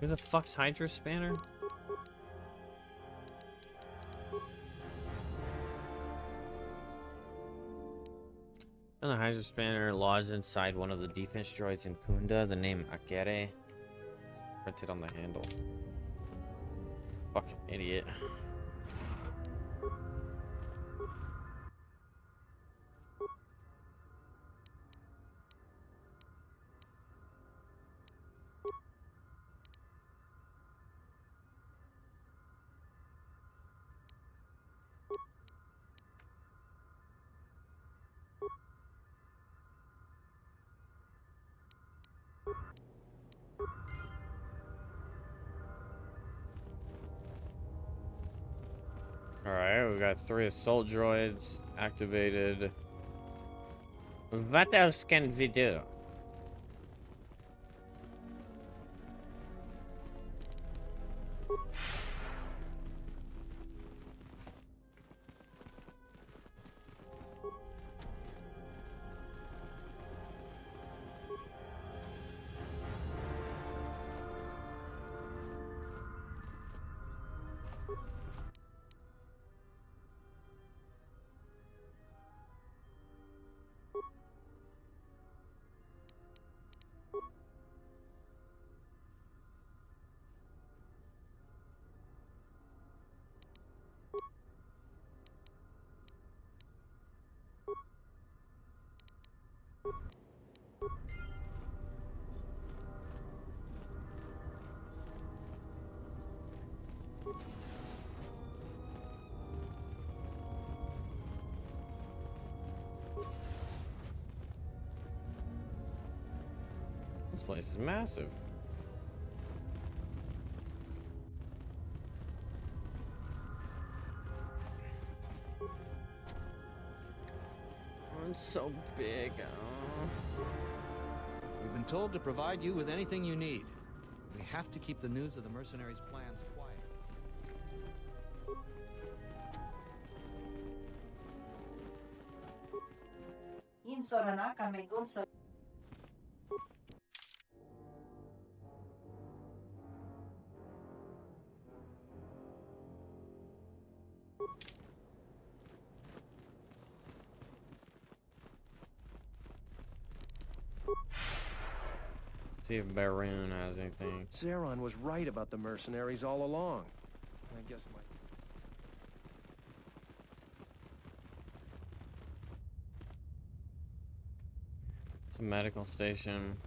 Who the fuck's Hydra Spanner? And the Hydra Spanner lodged inside one of the defense droids in Kunda. The name Akere printed on the handle. Fucking idiot. Alright, we got 3 assault droids activated. What else can we do? This place is massive. Oh, it's so big. Oh. We've been told to provide you with anything you need. We have to keep the news of the mercenaries' plans quiet. See if Baroon has anything. Zeron was right about the mercenaries all along. I guess my... It's a medical station.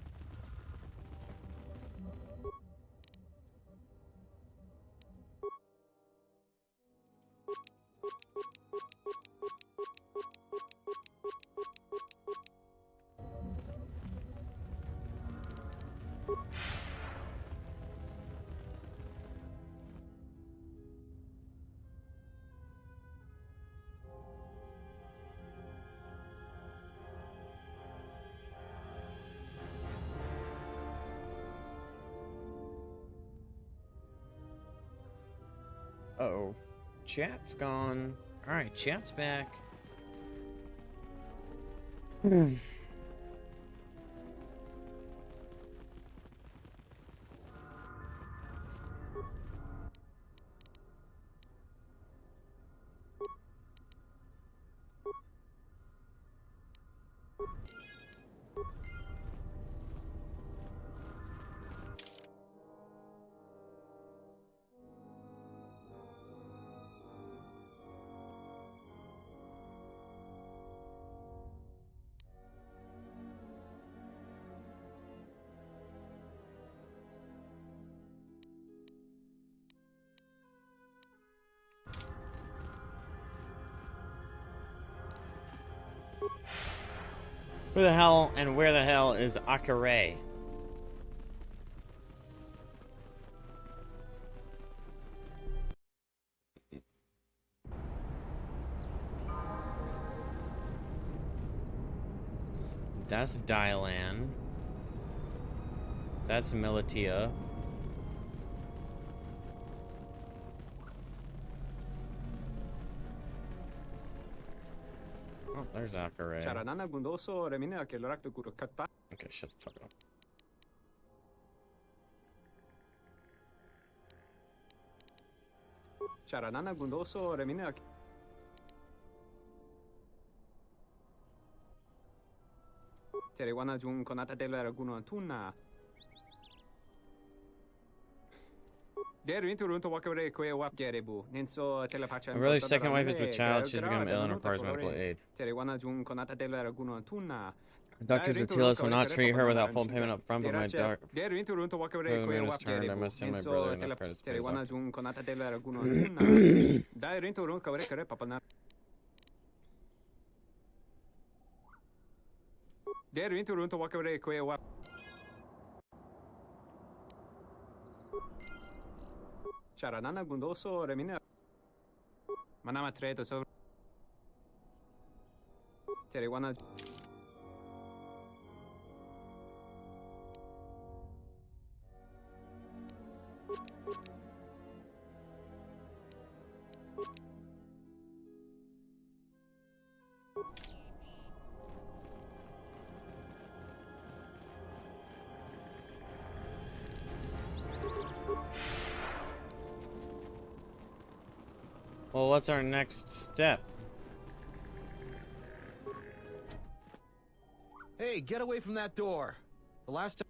Uh-oh. Chat's gone. Alright, chat's back. Who the hell and where the hell is Akare? That's Dylan. That's Militia. Oh, there's Akare. Okay, shut the fuck up. Charanana Gundoso Remina. Terewana Jun Konata della Raguno Tuna. My brother's second wife is with child. She's become ill and requires medical aid. Doctors would tell us will not treat her without full payment up front, but my man is turned. I must send my brother enough credits to pay the Charanana Gundoso Remina Manama Treto so Terewana. Well, what's our next step? Hey, get away from that door. The last time...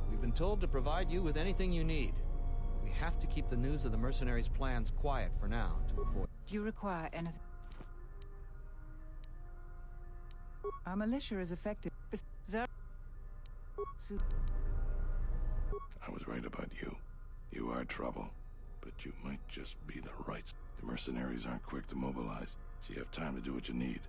We've been told to provide you with anything you need. We have to keep the news of the mercenaries' plans quiet for now to avoid... Do you require anything? Our militia is effective. I was right about you. You are trouble, but you might just be the right... The mercenaries aren't quick to mobilize, so you have time to do what you need.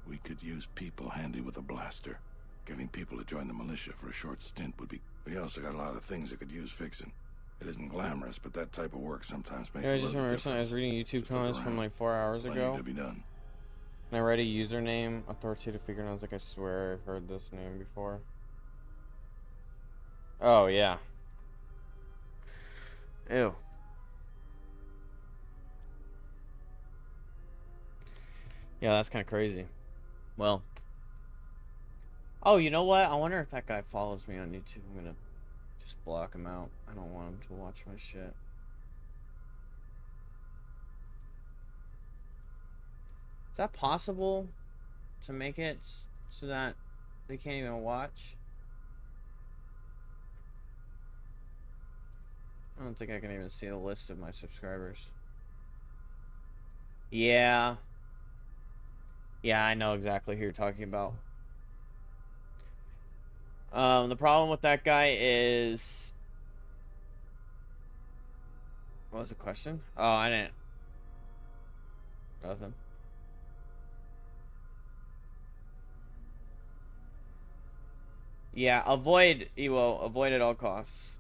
We could use people handy with a blaster. Getting people to join the militia for a short stint would be... We also got a lot of things that could use fixing. It isn't glamorous, but that type of work sometimes makes Yeah, I a just little remember difference. something. I was reading YouTube comments from like 4 hours Plenty ago. to be done. And I read a username, authoritative figure, and I was like, I swear I've heard this name before. Oh, yeah. Ew. Yeah, that's kind of crazy. Well. Oh, you know what? I wonder if that guy follows me on YouTube. I'm gonna just block him out. I don't want him to watch my shit. Is that possible to make it so that they can't even watch? I don't think I can even see the list of my subscribers. Yeah. Yeah, I know exactly who you're talking about. The problem with that guy is... What was the question? Oh, I didn't... Nothing. Yeah, avoid Ewo. Avoid at all costs.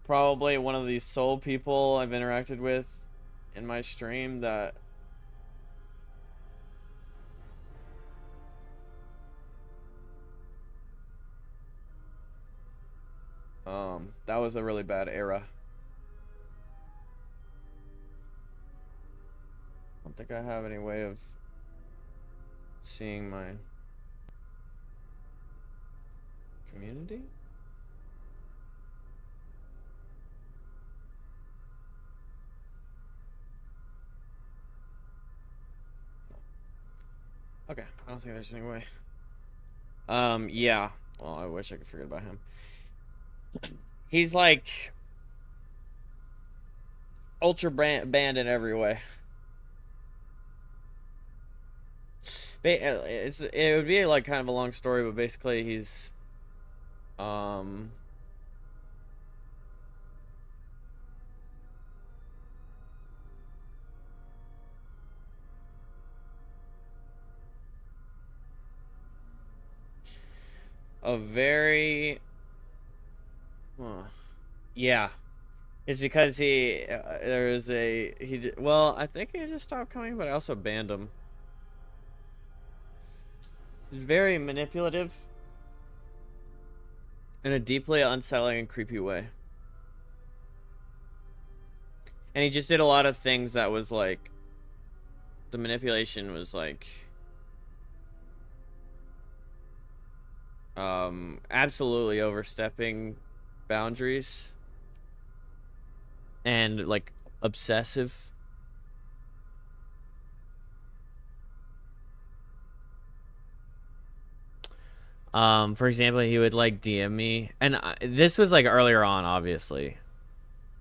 Probably one of these soul people I've interacted with in my stream that that was a really bad era. I don't think I have any way of seeing my community. Okay, I don't think there's any way. Yeah. Well, I wish I could forget about him. He's like ultra banned in every way. It would be like kind of a long story, but basically he's a very yeah. It's because well, I think he just stopped coming, but I also banned him. He's very manipulative in a deeply unsettling and creepy way. And he just did a lot of things that was like, the manipulation was like, absolutely overstepping boundaries. And like obsessive. For example, he would like DM me, and this was like earlier on, obviously.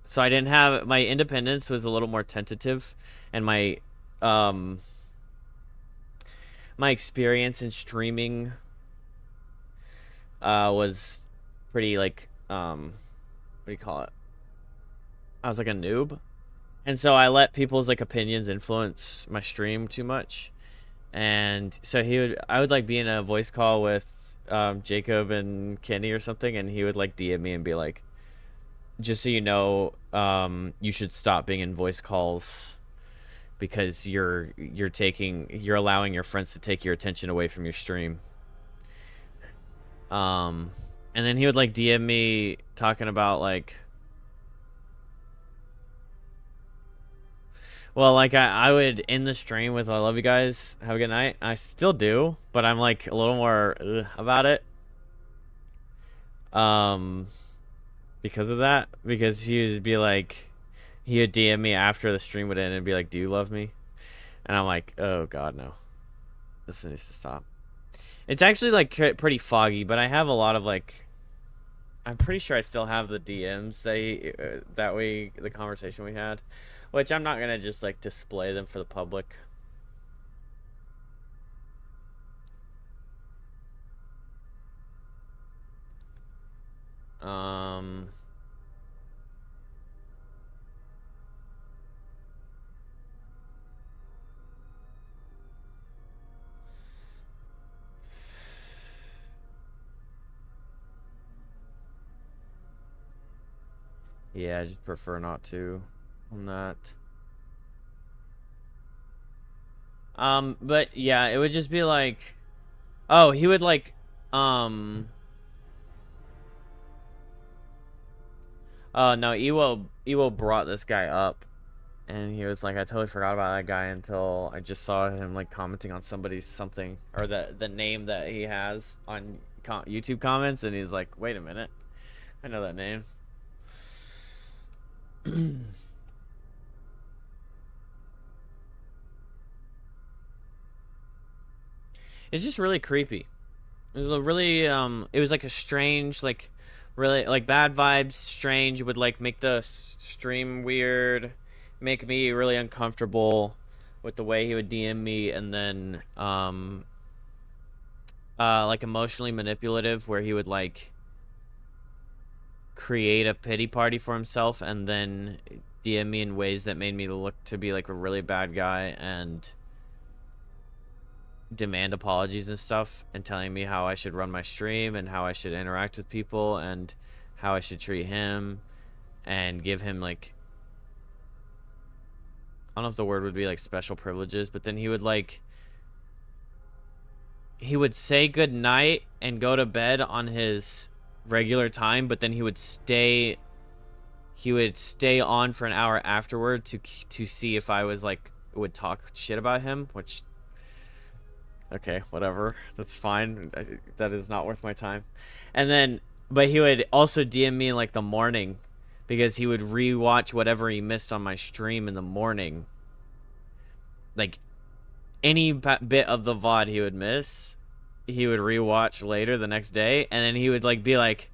So I didn't have, my independence was a little more tentative, and my experience in streaming was pretty like what do you call it? I was like a noob, and so I let people's like opinions influence my stream too much, and so I would like be in a voice call with Jacob and Kenny or something, and he would like DM me and be like, just so you know, you should stop being in voice calls because you're allowing your friends to take your attention away from your stream. And then he would like DM me talking about like, well, like I would end the stream with "I love you guys, have a good night." I still do, but I'm like a little more about it. Because of that, because he would be like, he would DM me after the stream would end and be like, "Do you love me?" And I'm like, "Oh God, no. This needs to stop." It's actually like pretty foggy, but I have a lot of like, I'm pretty sure I still have the DMs the conversation we had. Which I'm not gonna just like display them for the public. Yeah, I just prefer not to on that. But yeah, it would just be like, oh, he would like, no, Ewo brought this guy up, and he was like, I totally forgot about that guy until I just saw him like commenting on somebody's something, or the name that he has on YouTube comments, and he's like, wait a minute, I know that name. It's just really creepy. It was a really it was like a strange, like really like bad vibes, strange. It would like make the stream weird, make me really uncomfortable with the way he would DM me, and then like emotionally manipulative, where he would like create a pity party for himself and then DM me in ways that made me look to be like a really bad guy, and demand apologies and stuff, and telling me how I should run my stream and how I should interact with people and how I should treat him and give him like, I don't know if the word would be like special privileges, but then he would say good night and go to bed on his regular time, but then he would stay on for an hour afterward to see if I was like would talk shit about him, which, okay, whatever, that's fine. That is not worth my time. And then, but he would also DM me in like the morning, because he would rewatch whatever he missed on my stream in the morning. Like any bit of the VOD he would miss, he would rewatch later the next day, and then he would like be like,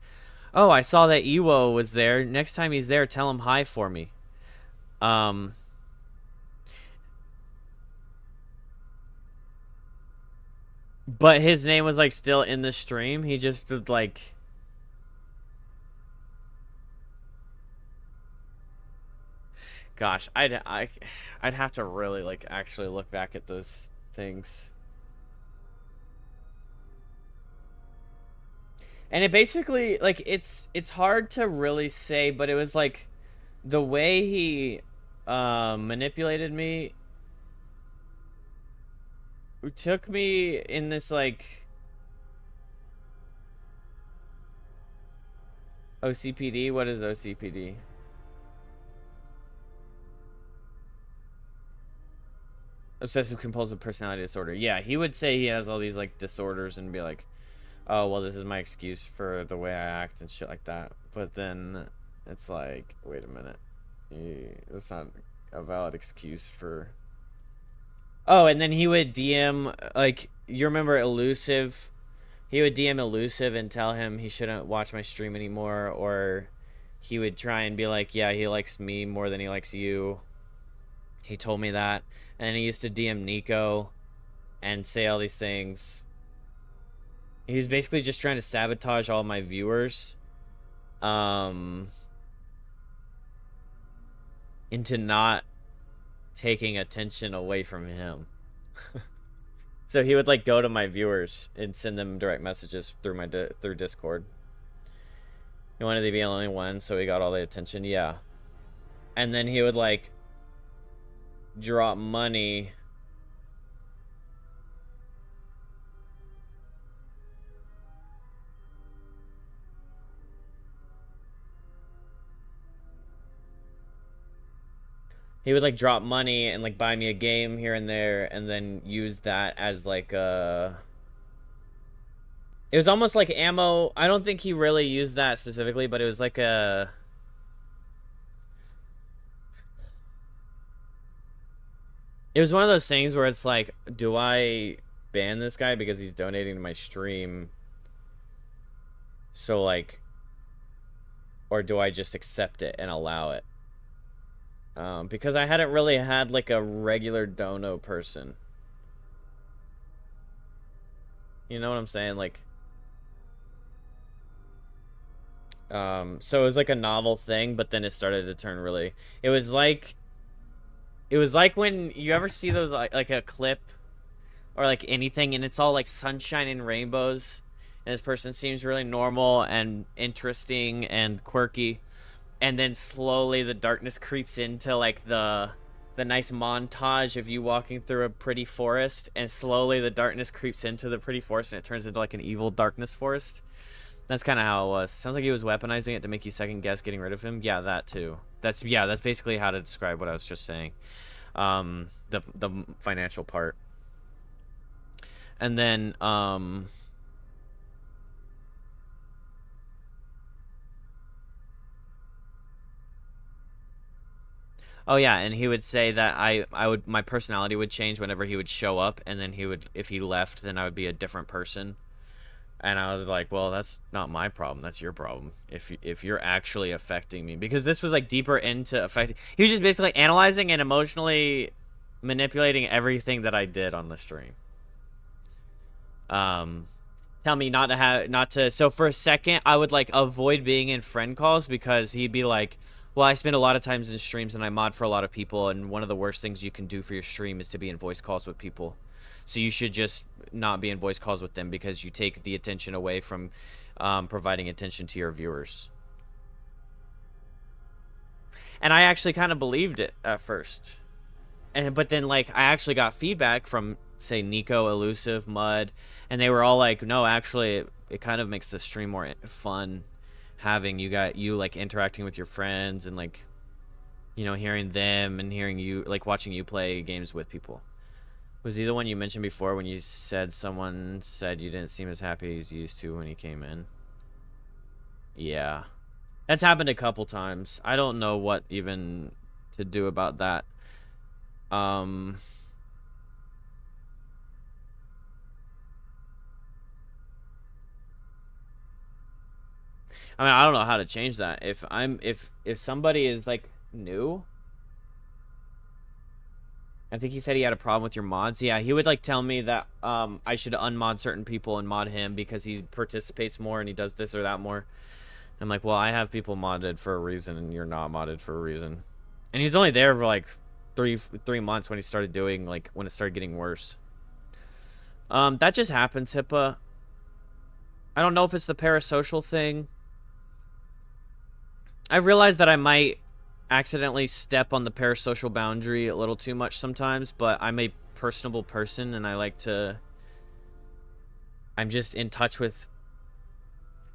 "Oh, I saw that Ewo was there. Next time he's there, tell him hi for me." But his name was like still in the stream. He just did like, gosh, I'd have to really like actually look back at those things. And it basically, like, it's hard to really say, but it was like the way he manipulated me took me in this like OCPD. What is OCPD? Obsessive compulsive personality disorder. Yeah, he would say he has all these like disorders and be like, "Oh, well, this is my excuse for the way I act and shit like that." But then it's like, wait a minute, that's not a valid excuse for. Oh, and then he would DM, like, you remember Elusive? He would DM Elusive and tell him he shouldn't watch my stream anymore, or he would try and be like, "Yeah, he likes me more than he likes you." He told me that. And he used to DM Nico and say all these things. He was basically just trying to sabotage all my viewers into not taking attention away from him. So he would like go to my viewers and send them direct messages through through Discord. He wanted to be the only one, so he got all the attention. Yeah. And then he would like drop money and like buy me a game here and there, and then use that as like it was almost like ammo. I don't think he really used that specifically, but it was like a, it was one of those things where it's like, do I ban this guy because he's donating to my stream? So like, or do I just accept it and allow it? Because I hadn't really had like a regular dono person. You know what I'm saying? Like, so it was like a novel thing, but then it started to turn really, it was like when you ever see those like a clip or like anything, and it's all like sunshine and rainbows, and this person seems really normal and interesting and quirky, and then slowly the darkness creeps into like the nice montage of you walking through a pretty forest, and slowly the darkness creeps into the pretty forest and it turns into like an evil darkness forest. That's kind of how it was. Sounds like he was weaponizing it to make you second guess getting rid of him. Yeah, that too. That's basically how to describe what I was just saying. The financial part. And then oh yeah, and he would say that my personality would change whenever he would show up, and then if he left, then I would be a different person. And I was like, well, that's not my problem. That's your problem. If you're actually affecting me, because this was like deeper into affecting. He was just basically analyzing and emotionally manipulating everything that I did on the stream. Tell me not to. So for a second, I would like avoid being in friend calls, because he'd be like, well, I spend a lot of times in streams and I mod for a lot of people, and one of the worst things you can do for your stream is to be in voice calls with people. So you should just not be in voice calls with them because you take the attention away from providing attention to your viewers. And I actually kind of believed it at first. But then, like, I actually got feedback from, say, Nico, Elusive, Mud, and they were all like, no, actually, it kind of makes the stream more fun having you like interacting with your friends and like, you know, hearing them and hearing you, like watching you play games with people. Was he the one you mentioned before when you said someone said you didn't seem as happy as you used to when you came in? Yeah. That's happened a couple times. I don't know what even to do about that. I mean, I don't know how to change that. If somebody is like new, I think he said he had a problem with your mods. Yeah, he would like tell me that I should unmod certain people and mod him because he participates more and he does this or that more. I'm like, well, I have people modded for a reason and you're not modded for a reason. And he's only there for like three months when he started doing, like, when it started getting worse. That just happens, HIPAA. I don't know if it's the parasocial thing. I realize that I might accidentally step on the parasocial boundary a little too much sometimes, but I'm a personable person and I like to... I'm just in touch with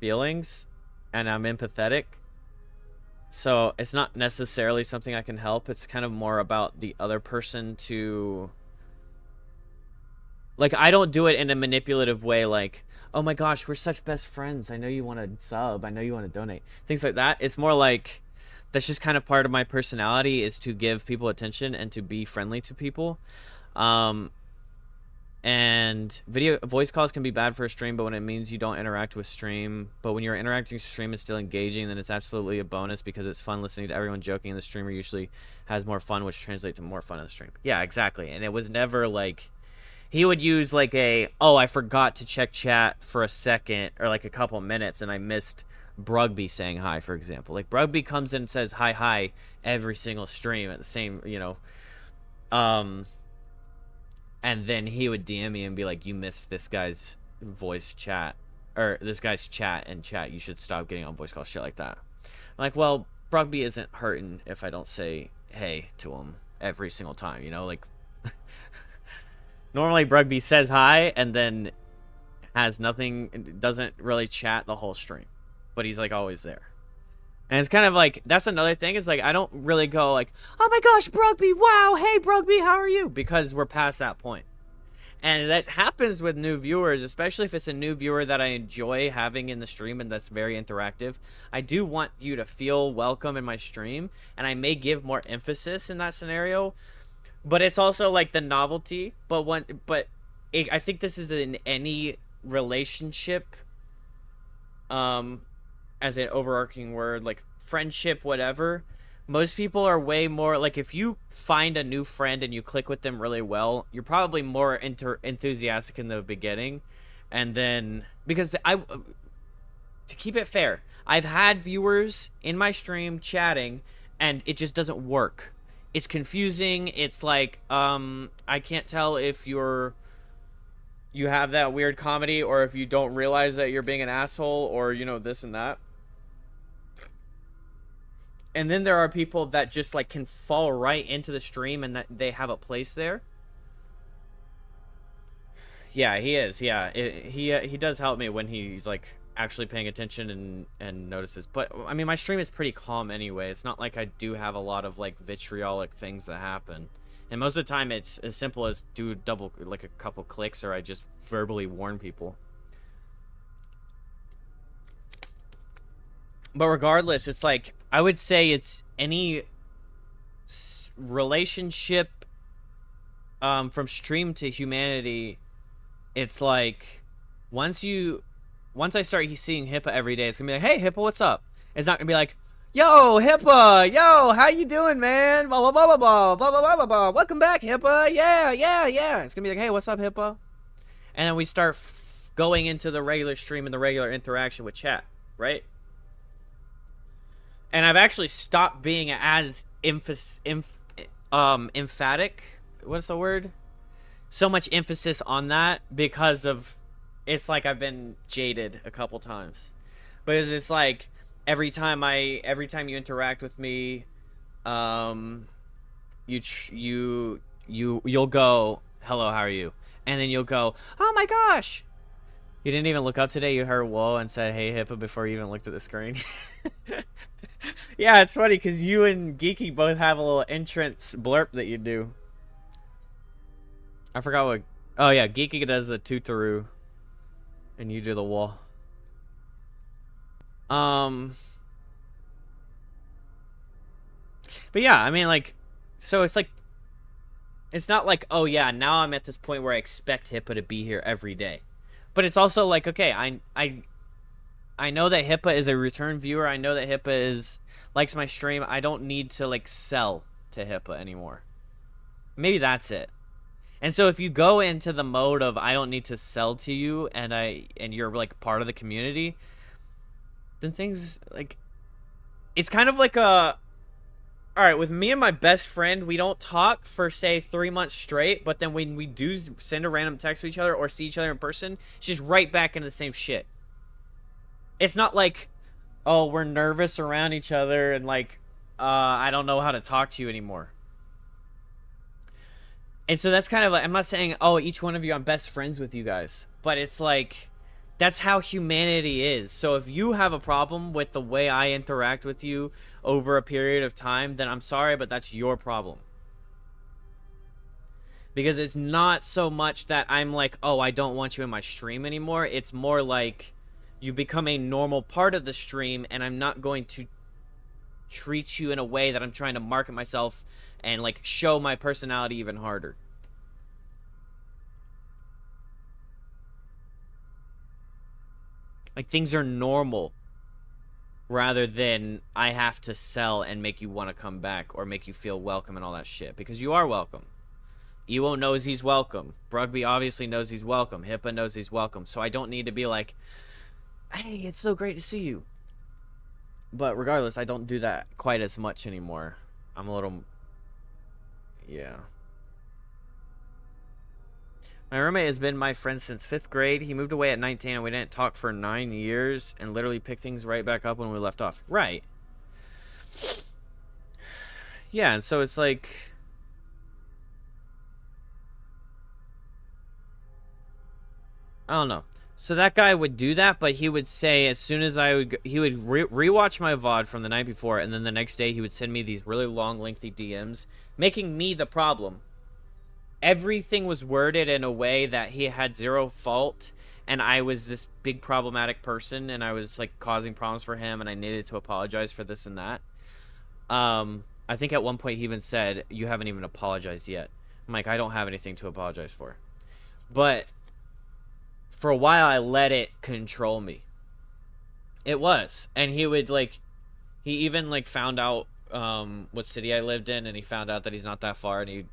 feelings and I'm empathetic. So it's not necessarily something I can help. It's kind of more about the other person to... Like, I don't do it in a manipulative way like, oh my gosh, we're such best friends. I know you want to sub. I know you want to donate. Things like that. It's more like, that's just kind of part of my personality is to give people attention and to be friendly to people. And voice calls can be bad for a stream, but when it means you don't interact with stream, but when you're interacting with stream, it's still engaging, then it's absolutely a bonus because it's fun listening to everyone joking, and the streamer usually has more fun, which translates to more fun in the stream. Yeah, exactly. And it was never like, he would use like oh, I forgot to check chat for a second or like a couple minutes and I missed Brugby saying hi, for example. Like, Brugby comes in and says hi every single stream at the same, you know, and then he would DM me and be like, you missed this guy's voice chat, or this guy's chat and chat. You should stop getting on voice calls, shit like that. I'm like, well, Brugby isn't hurting if I don't say hey to him every single time, you know? Like, normally Brugby says hi and then has nothing, doesn't really chat the whole stream. But he's, like, always there. And it's kind of like, that's another thing, is like, I don't really go like, oh my gosh, Brugby, wow, hey Brugby, how are you? Because we're past that point. And that happens with new viewers, especially if it's a new viewer that I enjoy having in the stream and that's very interactive. I do want you to feel welcome in my stream, and I may give more emphasis in that scenario. But it's also like the novelty. I think this is in any relationship, as an overarching word, like friendship, whatever. Most people are way more like, if you find a new friend and you click with them really well, you're probably more enthusiastic in the beginning, and then because to keep it fair, I've had viewers in my stream chatting and it just doesn't work. It's confusing. It's like, I can't tell if you have that weird comedy or if you don't realize that you're being an asshole or, you know, this and that. And then there are people that just like can fall right into the stream and that they have a place there. Yeah, he is. Yeah, he does help me when he's like actually paying attention and notices. But I mean, my stream is pretty calm anyway. It's not like I do have a lot of like vitriolic things that happen. And most of the time it's as simple as do like a couple clicks, or I just verbally warn people. But regardless, it's like, I would say it's any relationship from stream to humanity. It's like, once I start seeing HIPAA every day, it's gonna be like, hey HIPAA, what's up? It's not gonna be like, yo HIPAA, yo, how you doing, man? Blah blah blah blah blah blah blah blah blah. Welcome back, HIPAA. Yeah. It's gonna be like, hey, what's up, HIPAA? And then we start going into the regular stream and the regular interaction with chat, right? And I've actually stopped being as emphatic. What's the word? so much emphasis on that because of, it's like I've been jaded a couple times. Because it's like every time you interact with me, you'll go, hello, how are you? And then you'll go, oh my gosh. You didn't even look up today. You heard whoa and said, hey, Hippo, before you even looked at the screen. Yeah, it's funny because you and Geeky both have a little entrance blurb that you do. I forgot what... Oh, yeah, Geeky does the tutoroo. And you do the wall. But yeah, I mean, like... So it's like... It's not like, oh yeah, now I'm at this point where I expect Hippo to be here every day. But it's also like, okay, I know that Hippa is a return viewer. I know that Hippa likes my stream. I don't need to like sell to Hippa anymore. Maybe that's it. And so if you go into the mode of I don't need to sell to you and you're like part of the community, then things like, it's kind of like a, all right, with me and my best friend, we don't talk for say 3 months straight, but then when we do send a random text to each other or see each other in person, it's just right back into the same shit. It's not like, oh, we're nervous around each other and like, I don't know how to talk to you anymore. And so that's kind of like, I'm not saying, oh, each one of you, I'm best friends with you guys. But it's like, that's how humanity is. So if you have a problem with the way I interact with you over a period of time, then I'm sorry, but that's your problem. Because it's not so much that I'm like, oh, I don't want you in my stream anymore. It's more like you become a normal part of the stream, and I'm not going to treat you in a way that I'm trying to market myself and like show my personality even harder. Like things are normal rather than I have to sell and make you want to come back or make you feel welcome and all that shit, because you are welcome. Ewo knows he's welcome. Brugby obviously knows he's welcome. Hippa knows he's welcome. So I don't need to be like, hey, it's so great to see you. But regardless, I don't do that quite as much anymore. I'm a little... Yeah. My roommate has been my friend since 5th grade. He moved away at 19 and we didn't talk for 9 years and literally picked things right back up when we left off. Right. Yeah, and so it's like... I don't know. So that guy would do that, but he would say as soon as I would... He would rewatch my VOD from the night before, and then the next day he would send me these really long, lengthy DMs, making me the problem. Everything was worded in a way that he had zero fault, and I was this big problematic person, and I was like causing problems for him, and I needed to apologize for this and that. I think at one point he even said, you haven't even apologized yet. I'm like, I don't have anything to apologize for. But for a while I let it control me. It was. And he would like, he even like found out what city I lived in, and he found out that he's not that far, and he'd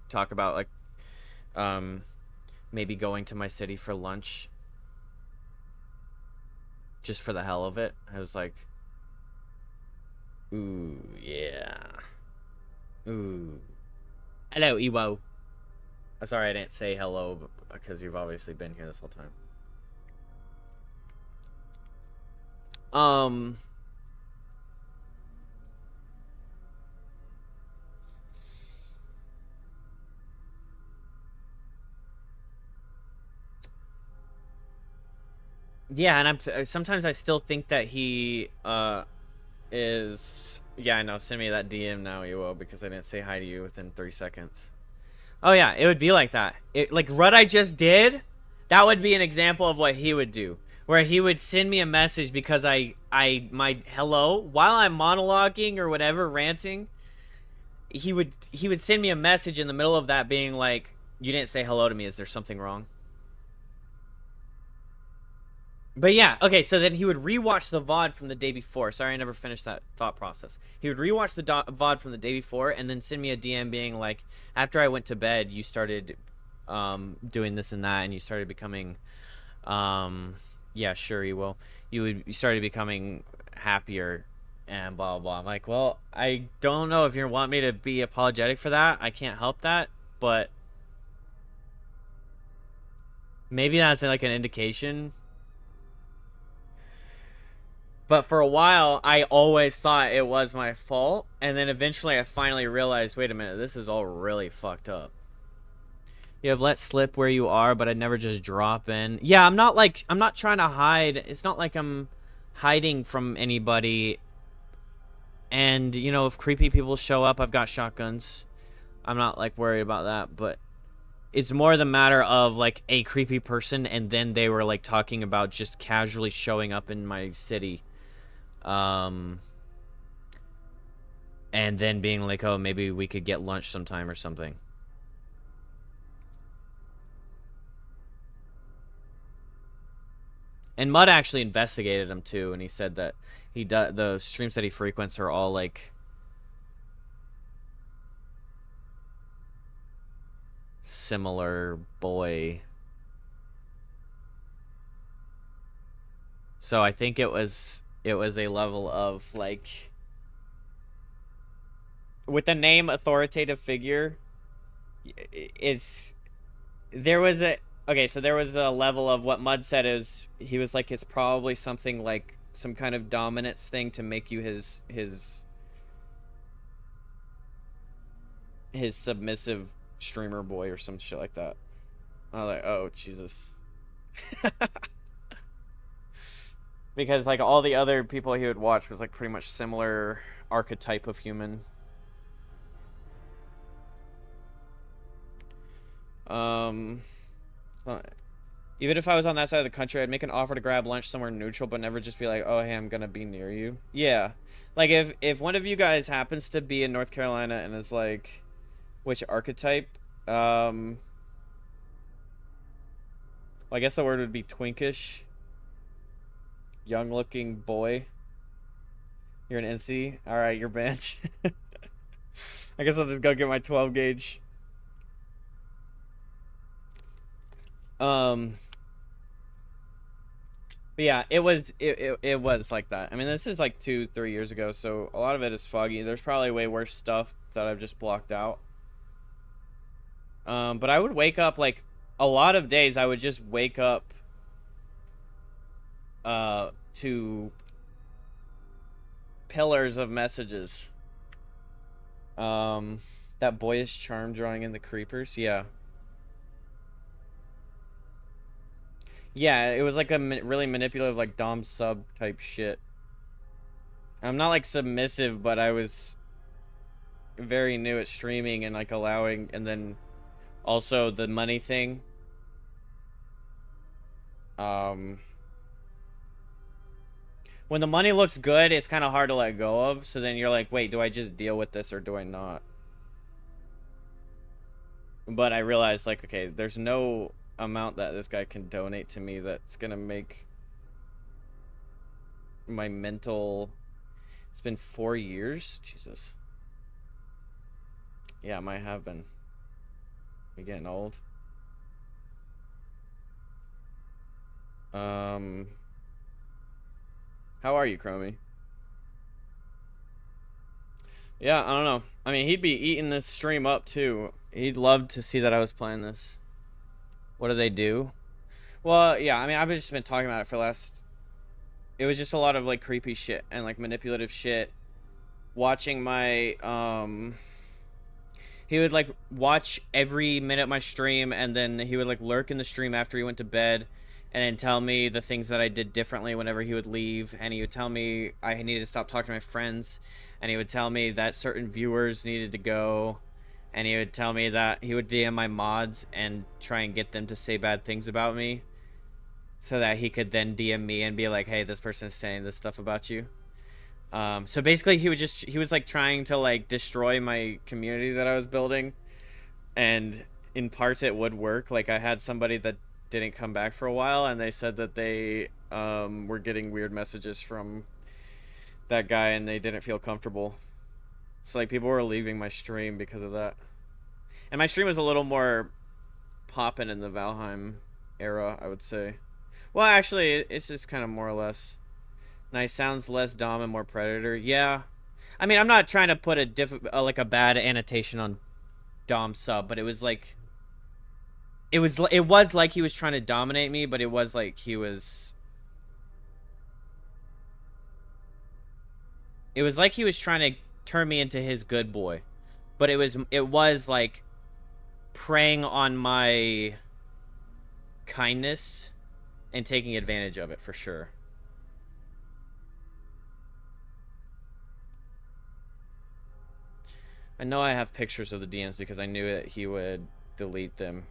talk about like maybe going to my city for lunch just for the hell of it. I was like, ooh, yeah. Ooh. Hello, Ewo. I'm sorry I didn't say hello because you've obviously been here this whole time. Yeah, and sometimes I still think that he is... Yeah, I know. Send me that DM now, you will, because I didn't say hi to you within 3 seconds. Oh yeah, it would be like that. Like what I just did, that would be an example of what he would do, where he would send me a message because my hello while I'm monologuing or whatever, ranting. He would send me a message in the middle of that, being like, "You didn't say hello to me. Is there something wrong?" But yeah, okay, so then he would rewatch the VOD from the day before. Sorry, I never finished that thought process. He would rewatch the VOD from the day before and then send me a DM being like, after I went to bed, you started doing this and that, and you started becoming, yeah, sure, you will. You started becoming happier and blah, blah, blah. I'm like, well, I don't know if you want me to be apologetic for that. I can't help that, but Maybe that's like an indication. But for a while, I always thought it was my fault. And then eventually I finally realized, wait a minute, this is all really fucked up. You have let slip where you are, but I'd never just drop in. Yeah, I'm not trying to hide. It's not like I'm hiding from anybody. And, you know, if creepy people show up, I've got shotguns. I'm not, like, worried about that. But it's more the matter of, like, a creepy person, and then they were, like, talking about just casually showing up in my city. And then being like, oh, maybe we could get lunch sometime or something. And Mud actually investigated him too, and he said that the streams that he frequents are all like similar boy. So I think it was a level of like, with the name authoritative figure, there was a level of what Mud said is he was like, it's probably something like some kind of dominance thing to make you his submissive streamer boy or some shit like that. I was like, oh Jesus. Because like all the other people he would watch was like pretty much similar archetype of human. Even if I was on that side of the country, I'd make an offer to grab lunch somewhere neutral, but never just be like, oh, hey, I'm gonna be near you. Yeah. Like, if one of you guys happens to be in North Carolina and is like, which archetype? Well, I guess the word would be twinkish. Young-looking boy. You're an NC? Alright, you're banned. I guess I'll just go get my 12 gauge. But yeah, it was like that. I mean, this is like 2-3 years ago, so a lot of it is foggy. There's probably way worse stuff that I've just blocked out. But I would wake up, like, a lot of days I would just wake up to pillars of messages. That boyish charm drawing in the creepers, yeah. Yeah, it was like a really manipulative, like, dom sub type shit. I'm not, like, submissive, but I was very new at streaming and, like, allowing, and then also the money thing. When the money looks good, it's kind of hard to let go of, so then you're like, wait, do I just deal with this or do I not? But I realized, like, okay, there's no amount that this guy can donate to me that's gonna make my mental... It's been 4 years? Jesus. Yeah, it might have been. You're getting old. How are you, Chromie? Yeah, I don't know. I mean, he'd be eating this stream up, too. He'd love to see that I was playing this. What do they do? Well, yeah, I mean, I've just been talking about it for the last... It was just a lot of, like, creepy shit and, like, manipulative shit. Watching my, He would, like, watch every minute of my stream, and then he would, like, lurk in the stream after he went to bed, and then tell me the things that I did differently whenever he would leave, and he would tell me I needed to stop talking to my friends, and he would tell me that certain viewers needed to go, and he would tell me that he would DM my mods and try and get them to say bad things about me so that he could then DM me and be like, hey, this person is saying this stuff about you. So basically he was like trying to like destroy my community that I was building, and in parts it would work. Like I had somebody that didn't come back for a while, and they said that they were getting weird messages from that guy and they didn't feel comfortable. So like people were leaving my stream because of that. And my stream was a little more poppin' in the Valheim era, I would say. Well, actually, it's just kind of more or less. Nice, sounds less Dom and more Predator. Yeah. I mean, I'm not trying to put like a bad annotation on Dom sub, but it was like... It was like he was trying to dominate me, but it was like he was... It was like he was trying to turn me into his good boy. But it was like preying on my kindness and taking advantage of it for sure. I know I have pictures of the DMs because I knew that he would delete them.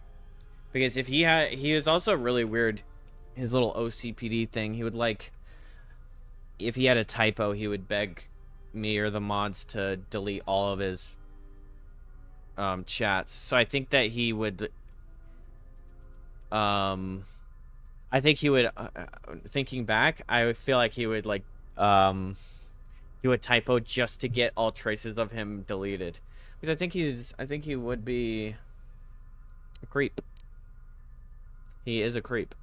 Because if he was also really weird, his little OCPD thing, he would like, if he had a typo, he would beg me or the mods to delete all of his chats. So I think that he would, I think he would, thinking back, I would feel like he would like, do a typo just to get all traces of him deleted. Because I think he would be a creep. He is a creep.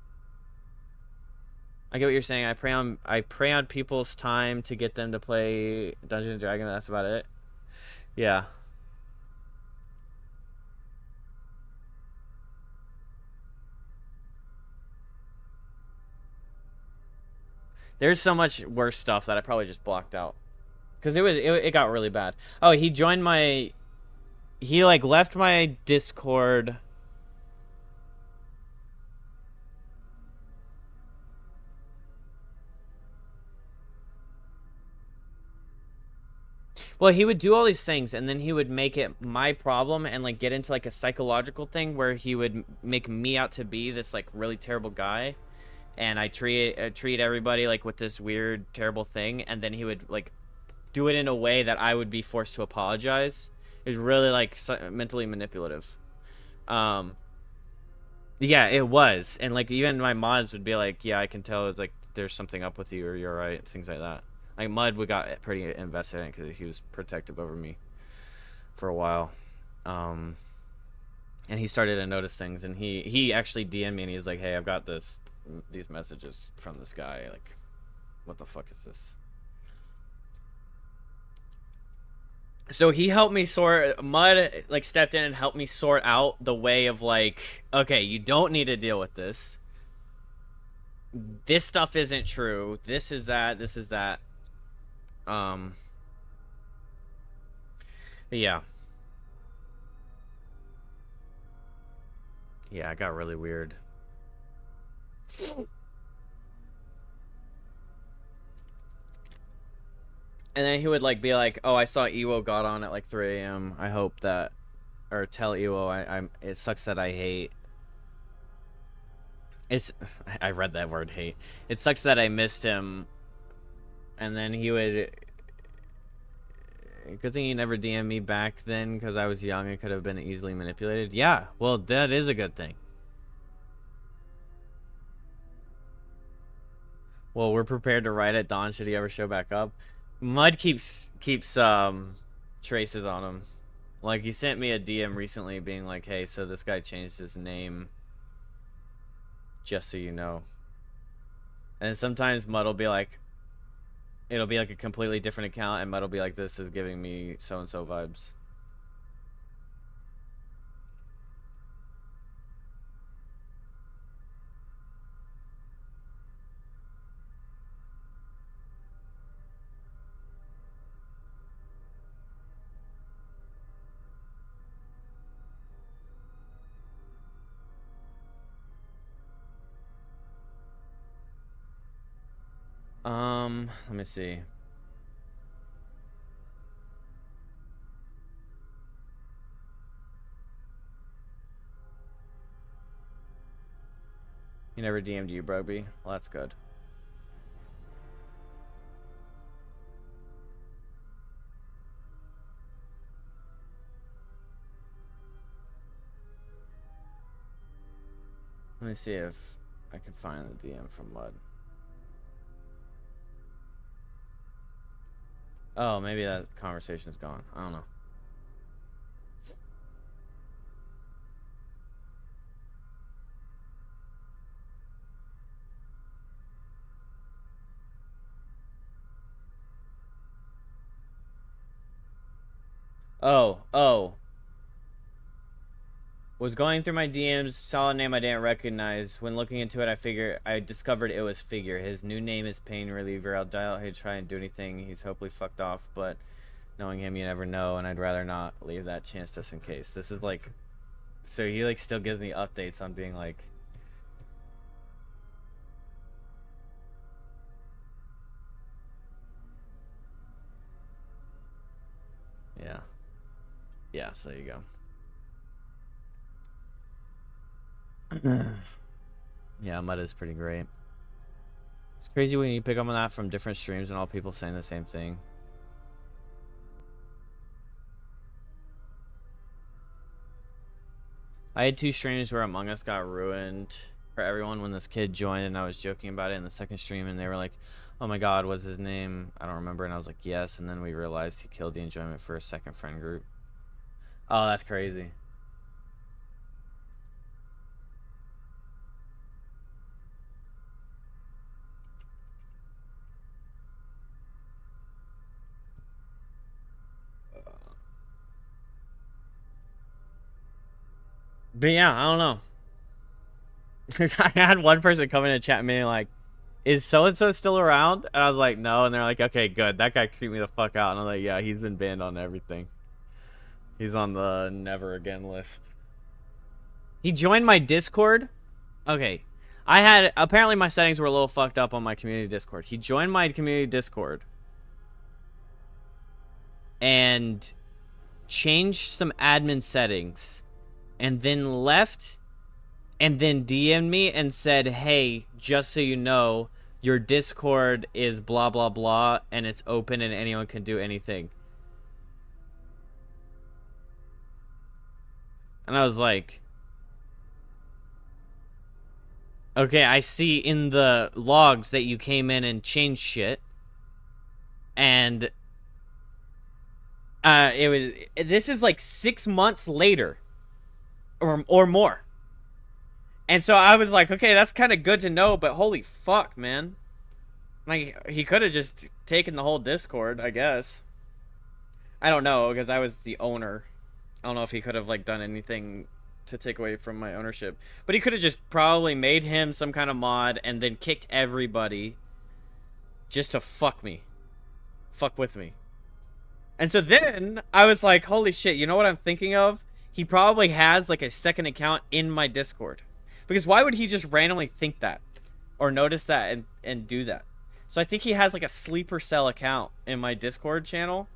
I get what you're saying. I prey on people's time to get them to play Dungeons & Dragons. That's about it. Yeah. There's so much worse stuff that I probably just blocked out. Because it got really bad. Oh, he joined my... He, like, left my Discord... Well, he would do all these things, and then he would make it my problem and, like, get into, like, a psychological thing where he would make me out to be this, like, really terrible guy. And I treat everybody, like, with this weird, terrible thing. And then he would, like, do it in a way that I would be forced to apologize. It was really, like, mentally manipulative. Yeah, it was. And, like, even my mods would be like, yeah, I can tell, like, there's something up with you or you're right. Things like that. Like, Mud, we got pretty invested in it because he was protective over me for a while. And he started to notice things. And he actually DM'd me and he was like, hey, I've got these messages from this guy. Like, what the fuck is this? So he helped me Mud, like, stepped in and helped me sort out the way of, like, okay, you don't need to deal with this. This stuff isn't true. This is that. This is that. But yeah. Yeah, it got really weird. And then he would, like, be like, oh, I saw Ewo got on at, like, 3 a.m. I hope that... Or tell Ewo it sucks that I hate... I read that word, hate. It sucks that I missed him. And then he would... Good thing he never DM'd me back then, because I was young and could have been easily manipulated. Yeah, well, that is a good thing. Well, we're prepared to ride at dawn should he ever show back up. Mud keeps traces on him. Like, he sent me a DM recently being like, hey, so this guy changed his name. Just so you know. And sometimes Mud will be like, it'll be like a completely different account, and Mud will be like, this is giving me so-and-so vibes. Let me see. He never DM'd you, Brogby? Well, that's good. Let me see if I can find the DM from Mud. Oh, maybe that conversation's gone. I don't know. Oh. Was going through my DMs, saw a name I didn't recognize. When looking into it, I discovered it was Figure. His new name is Pain Reliever. I'll dial he'd try and do anything. He's hopefully fucked off, but knowing him, you never know, and I'd rather not leave that chance just in case. This is like, so he like still gives me updates on being like, yeah. Yeah, so there you go. Yeah, Mud is pretty great. It's crazy when you pick up on that from different streams and all people saying the same thing. I had 2 streams where Among Us got ruined for everyone when this kid joined, and I was joking about it in the second stream, and they were like, oh my god, what's his name? I don't remember, and I was like, yes, and then we realized he killed the enjoyment for a second friend group. Oh, that's crazy. But yeah, I don't know. I had one person come in and chat me like, is so-and-so still around? And I was like, no. And they're like, okay, good. That guy creeped me the fuck out. And I'm like, yeah, he's been banned on everything. He's on the never again list. He joined my Discord. Okay. Apparently my settings were a little fucked up on my community Discord. He joined my community Discord and changed some admin settings and then left and then DM'd me and said, hey, just so you know, your Discord is blah, blah, blah, and it's open and anyone can do anything. And I was like, okay, I see in the logs that you came in and changed shit. And this is like 6 months later or more. And so I was like, okay, that's kind of good to know, but holy fuck, man. Like, he could have just taken the whole Discord, I guess. I don't know, because I was the owner. I don't know if he could have, like, done anything to take away from my ownership. But he could have just probably made him some kind of mod and then kicked everybody just to fuck me. Fuck with me. And so then I was like, holy shit, you know what I'm thinking of? He probably has, like, a second account in my Discord. Because why would he just randomly think that? Or notice that and do that? So I think he has like a sleeper cell account in my Discord channel.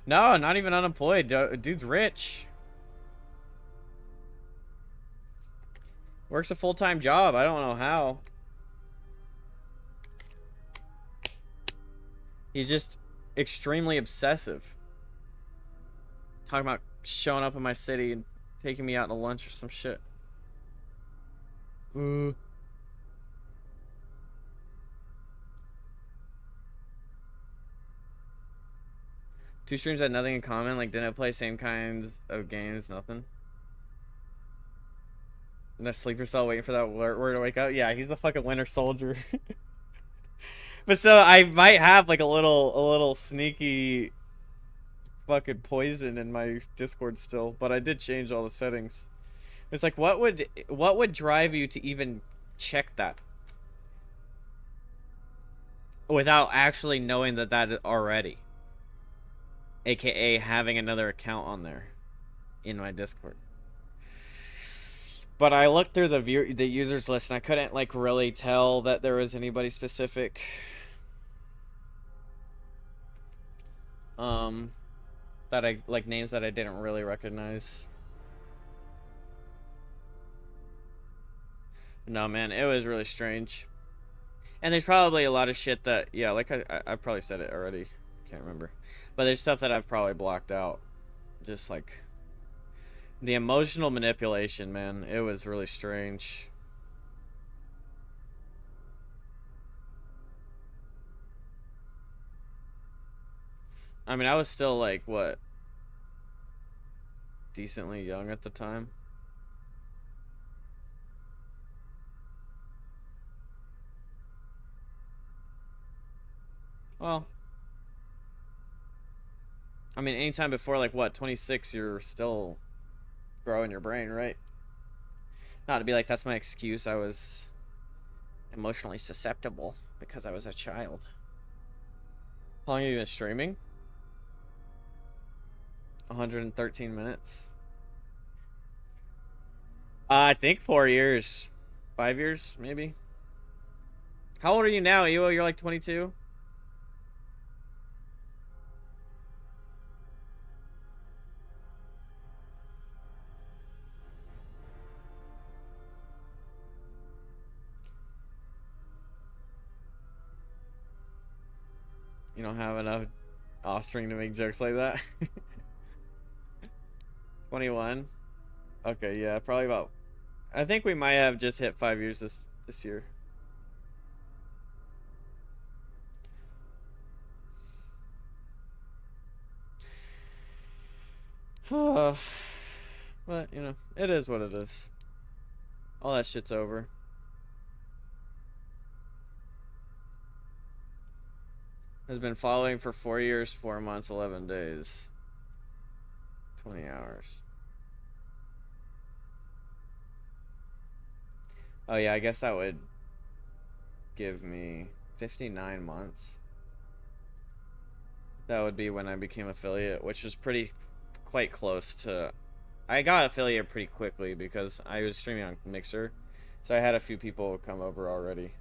No, not even unemployed. Dude's rich. Works a full-time job. I don't know how. He's just extremely obsessive. Talking about showing up in my city and taking me out to lunch or some shit. 2 streams had nothing in common, like didn't play same kinds of games, nothing. And the sleeper cell waiting for that word to wake up. Yeah, he's the fucking Winter Soldier. But so I might have like a little sneaky fucking poison in my Discord still, but I did change all the settings. It's like, what would drive you to even check that without actually knowing that already, aka having another account on there in my Discord? But I looked through the users list and I couldn't like really tell that there was anybody specific. That I like names that I didn't really recognize. No, man, it was really strange. And there's probably a lot of shit that, yeah, like I probably said it already. Can't remember. But there's stuff that I've probably blocked out. Just like the emotional manipulation, man. It was really strange. I mean, I was still like, what? Decently young at the time. Well, I mean, anytime before, like, what, 26, you're still grow in your brain, right? Not to be like, that's my excuse. I was emotionally susceptible because I was a child. How long have you been streaming? 113 minutes. I think 4 years. 5 years, maybe. How old are you now, Ewo? You're like 22? You don't have enough offspring to make jokes like that? 21? Okay, yeah, probably about... I think we might have just hit 5 years this year. But, you know, it is what it is. All that shit's over. Has been following for 4 years, 4 months, 11 days. 20 hours. Oh yeah, I guess that would give me 59 months. That would be when I became affiliate, which was quite close to... I got affiliate pretty quickly because I was streaming on Mixer. So I had a few people come over already.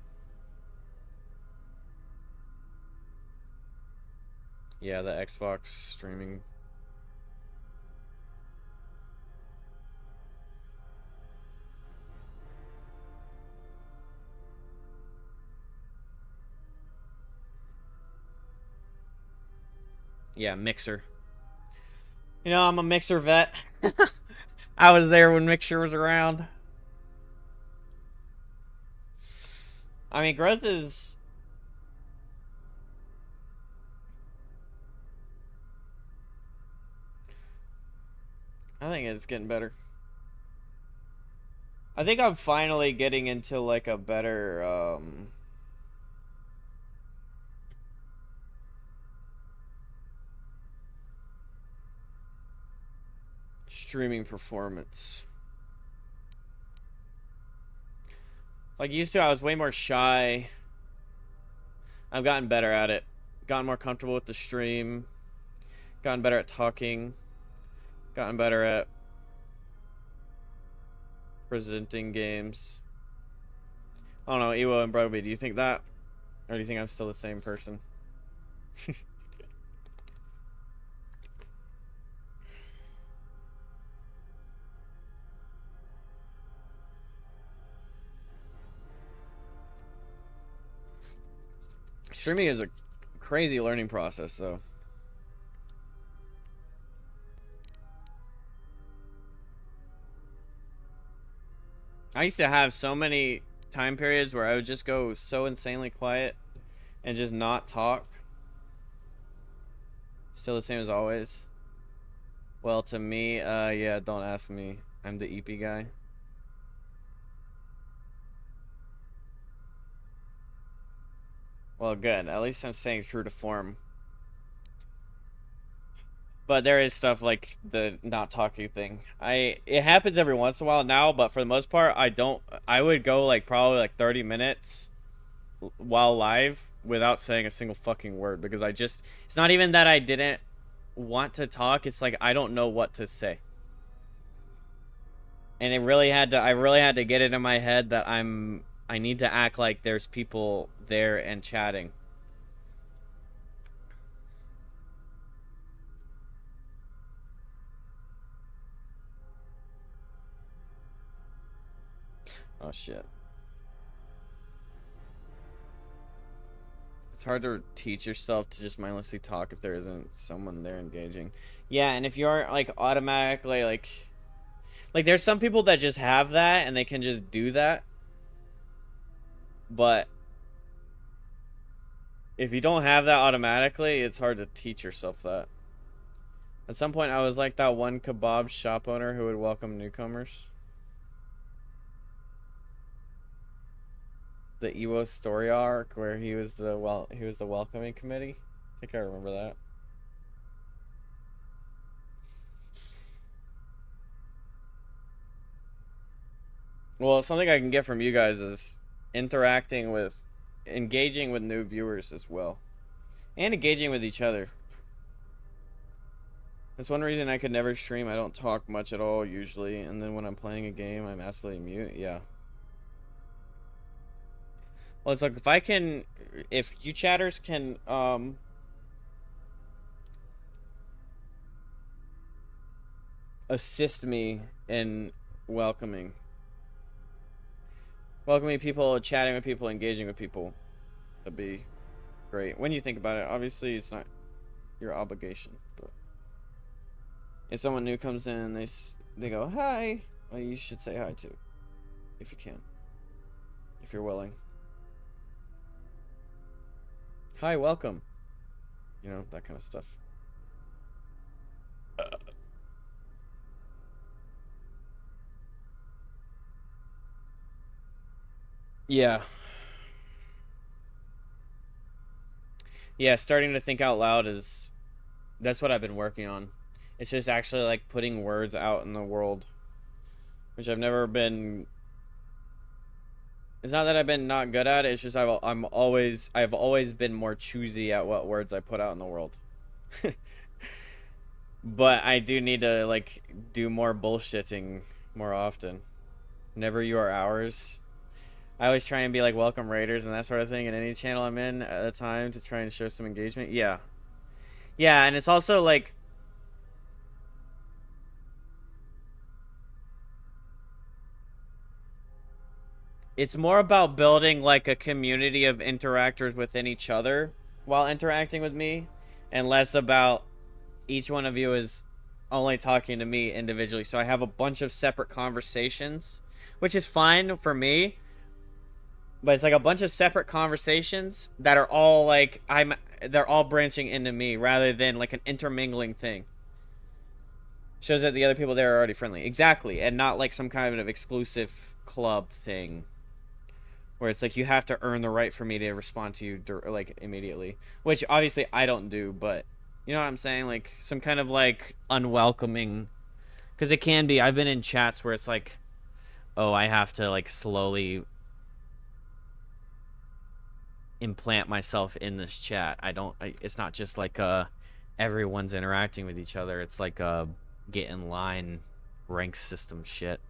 Yeah, the Xbox streaming. Yeah, Mixer. You know, I'm a Mixer vet. I was there when Mixer was around. I mean, growth is... I think it's getting better. I think I'm finally getting into, like, a better, streaming performance. Like used to, I was way more shy. I've gotten better at it. Gotten more comfortable with the stream. Gotten better at talking. Gotten better at presenting games. I don't know, Ewo and Broby, do you think that? Or do you think I'm still the same person? Streaming is a crazy learning process, though. I used to have so many time periods where I would just go so insanely quiet and just not talk. Still the same as always. Well, to me, yeah, don't ask me. I'm the EP guy. Well, good. At least I'm staying true to form. But there is stuff like the not talking thing. It happens every once in a while now, but for the most part, I would go like probably like 30 minutes while live without saying a single fucking word because it's not even that I didn't want to talk, it's like I don't know what to say. And I really had to get it in my head that I need to act like there's people there and chatting. Oh shit. It's hard to teach yourself to just mindlessly talk if there isn't someone there engaging. Yeah, and if you aren't like automatically like there's some people that just have that and they can just do that. But if you don't have that automatically, it's hard to teach yourself that. At some point I was like that one kebab shop owner who would welcome newcomers. The Ewo story arc where he was the welcoming committee. I think I remember that. Well, something I can get from you guys is engaging with new viewers as well, and engaging with each other. That's one reason I could never stream. I don't talk much at all usually, and then when I'm playing a game, I'm absolutely mute. Yeah. Well, it's like if you chatters can assist me in welcoming people, chatting with people, engaging with people, that'd be great. When you think about it, obviously it's not your obligation, but if someone new comes in and they go hi, well, you should say hi too, if you can, if you're willing. Hi, welcome. You know, that kind of stuff. Yeah. Yeah, starting to think out loud that's what I've been working on. It's just actually like putting words out in the world, which I've never been. It's not that I've been not good at it. It's just I've always been more choosy at what words I put out in the world. But I do need to like do more bullshitting more often. Never you are ours. I always try and be like welcome raiders and that sort of thing in any channel I'm in at a time to try and show some engagement. Yeah. Yeah, and it's also like it's more about building like a community of interactors within each other while interacting with me, and less about each one of you is only talking to me individually. So I have a bunch of separate conversations, which is fine for me, but it's like a bunch of separate conversations that are all like they're all branching into me rather than like an intermingling thing. Shows that the other people there are already friendly. Exactly, and not like some kind of exclusive club thing where it's like you have to earn the right for me to respond to you like immediately, which obviously I don't do, but you know what I'm saying, like some kind of like unwelcoming, because it can be. I've been in chats where it's like, oh, I have to like slowly implant myself in this chat. It's not just like everyone's interacting with each other. It's like get in line rank system shit.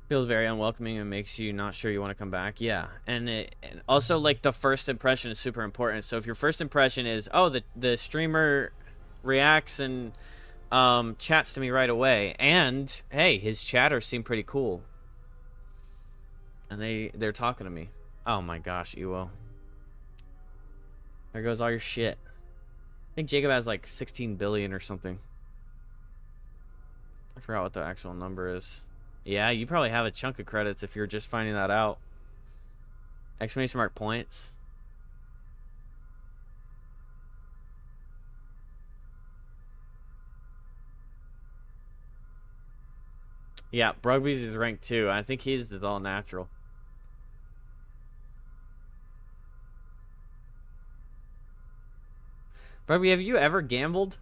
Feels very unwelcoming and makes you not sure you want to come back. Yeah, and also like the first impression is super important. So if your first impression is, oh, the streamer reacts and chats to me right away, and hey, his chatters seem pretty cool, and they're talking to me. Oh my gosh, Ewo. There goes all your shit. I think Jacob has like 16 billion or something. I forgot what the actual number is. Yeah, you probably have a chunk of credits if you're just finding that out. Exclamation mark points. Yeah, Brugby's is ranked 2. I think he's the all natural. Brugby, have you ever gambled?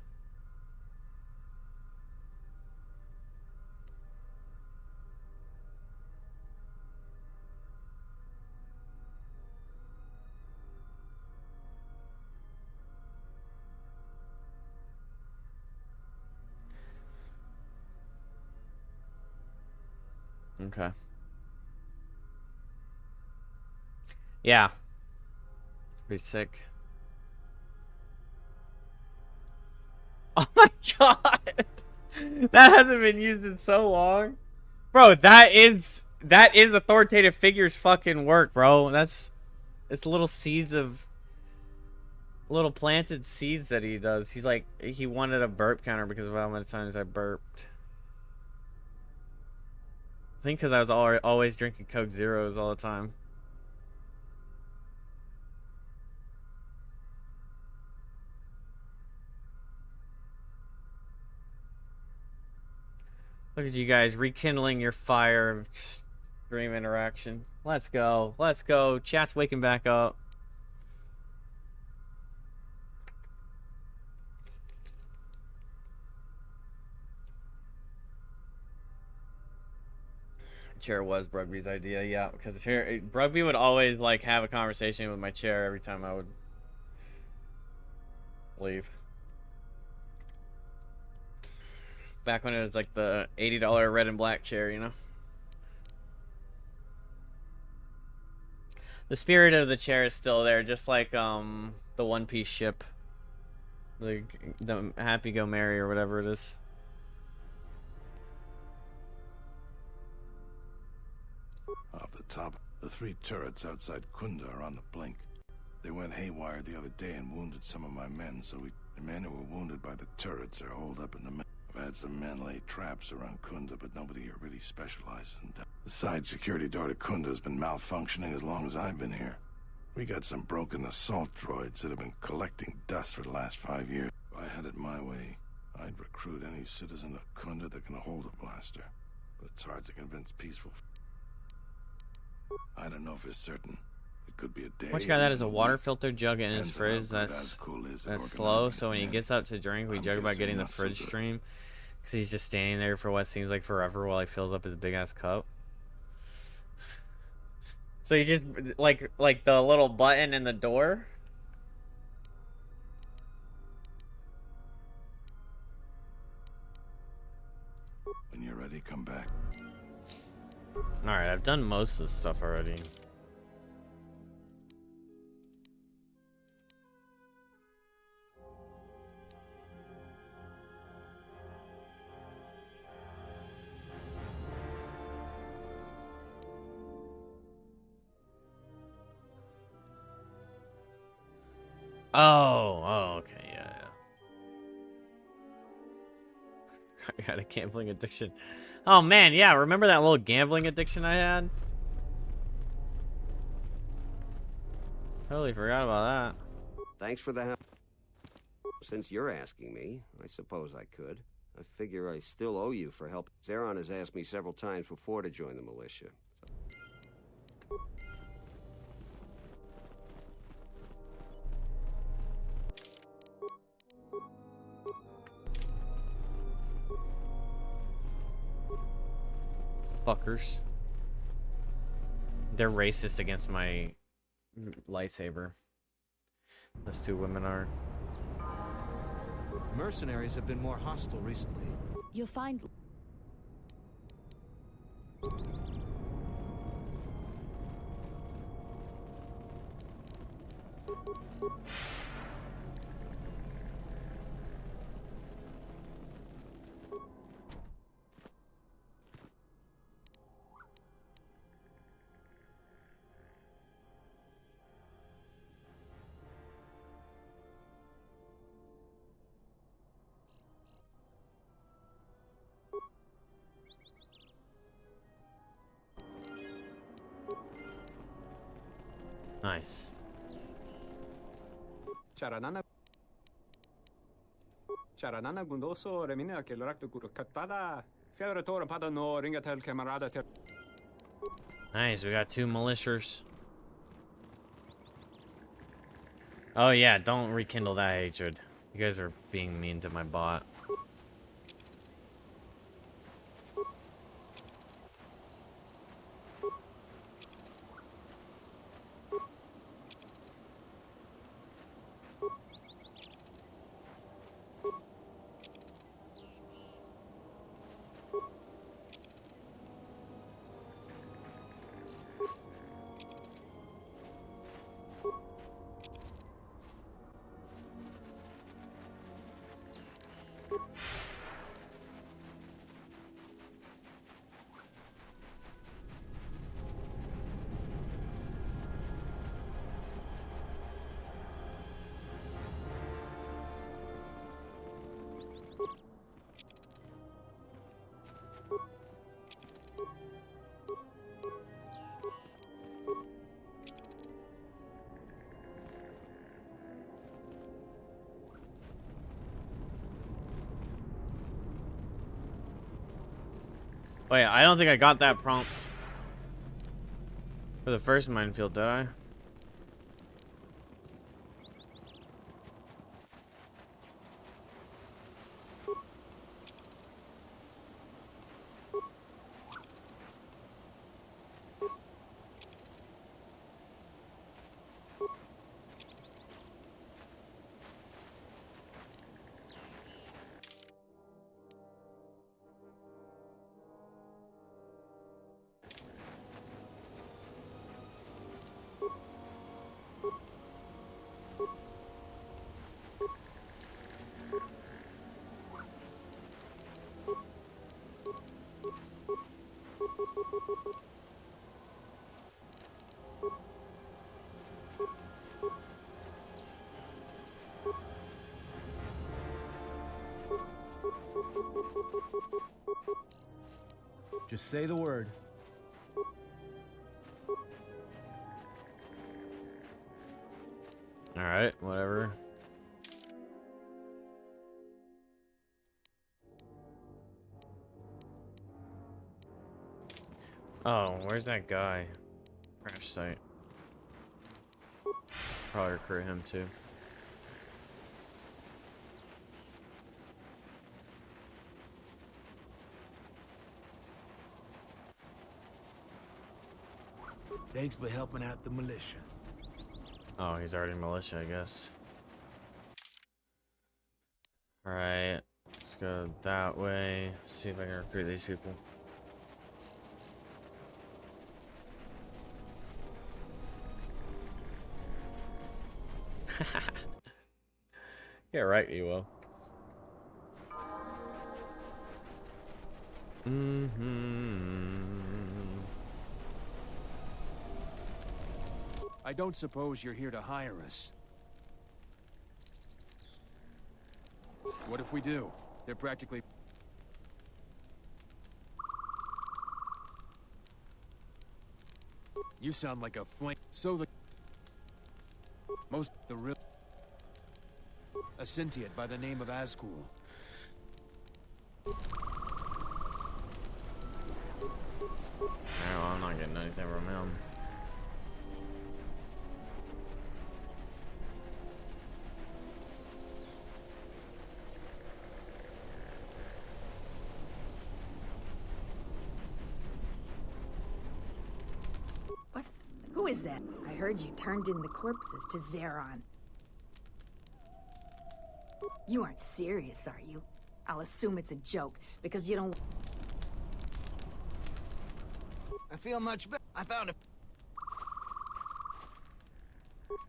Okay. Yeah. Pretty sick. Oh my god! That hasn't been used in so long. Bro, that is authoritative figures fucking work, bro. It's little seeds of little planted seeds that he does. He's like, he wanted a burp counter because of how many times I burped. I think because I was always drinking Coke Zeros all the time. Look at you guys rekindling your fire of Dream interaction. Let's go. Let's go. Chat's waking back up. Chair was Brugby's idea, yeah, because Brugby would always like have a conversation with my chair every time I would leave. Back when it was like the $80 red and black chair, you know. The spirit of the chair is still there, just like the One Piece ship, the Happy Go Merry or whatever it is. Off the top, the 3 turrets outside Kunda are on the blink. They went haywire the other day and wounded some of my men, so the men who were wounded by the turrets are holed up in the... I've had some men lay traps around Kunda, but nobody here really specializes in that. The side security door to Kunda has been malfunctioning as long as I've been here. We got some broken assault droids that have been collecting dust for the last 5 years. If I had it my way, I'd recruit any citizen of Kunda that can hold a blaster. But it's hard to convince peaceful... I don't know if it's certain. It could be a day. Which guy that is a water filter jug in his fridge? That's slow. So when he gets up to drink, we joke about getting the fridge stream, because he's just standing there for what seems like forever while he fills up his big ass cup. So he just like the little button in the door. When you're ready, come back. Alright, I've done most of the stuff already. Oh, okay, yeah. I got a gambling addiction. Oh man, yeah, remember that little gambling addiction I had? Totally forgot about that. Thanks for the help. Since you're asking me, I suppose I could. I figure I still owe you for help. Zeron has asked me several times before to join the militia. Fuckers. They're racist against my lightsaber. Those 2 women are. Mercenaries have been more hostile recently. You'll find... Nice. Charanana gundoso remina ke lorakto guru katada. Federator pada no ringatel camarada ter. Nice, we got 2 militias. Oh yeah, don't rekindle that hatred. You guys are being mean to my bot. Wait, I don't think I got that prompt. For the first minefield, did I? Just say the word. Alright, whatever. Oh, where's that guy? Crash site. Probably recruit him too. Thanks for helping out the militia. Oh, he's already militia, I guess. Alright, let's go that way. See if I can recruit these people. Yeah, right, you will. I don't suppose you're here to hire us. What if we do? They're practically... You sound like a flame. So the... Most... The real... A sentient by the name of Azkul. Well, I'm not getting anything from him. What? Who is that? I heard you turned in the corpses to Zeron. You aren't serious, are you? I'll assume it's a joke, because you don't... I feel much better. I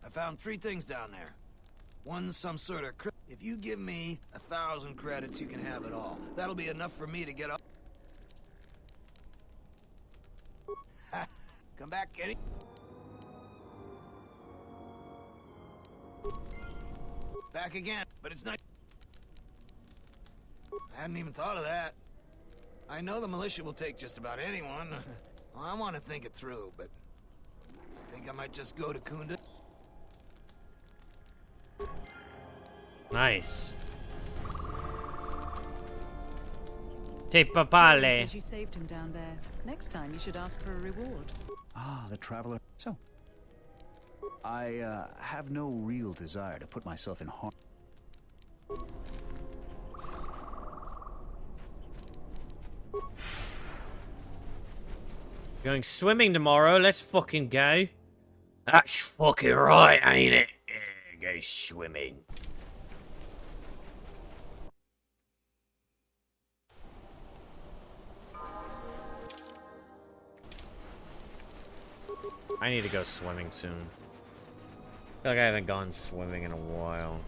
found 3 things down there. One's some sort of if you give me 1,000 credits, you can have it all. That'll be enough for me to get up. Come back, Kenny. Back again, but it's not... I hadn't even thought of that. I know the militia will take just about anyone. Well, I want to think it through, but I think I might just go to Kunda. Nice. Jordan Papale. says you saved him down there. Next time you should ask for a reward. Ah, the traveler. So, I have no real desire to put myself in harm. Going swimming tomorrow. Let's fucking go. That's fucking right, ain't it? Yeah, go swimming. I need to go swimming soon. I feel like I haven't gone swimming in a while.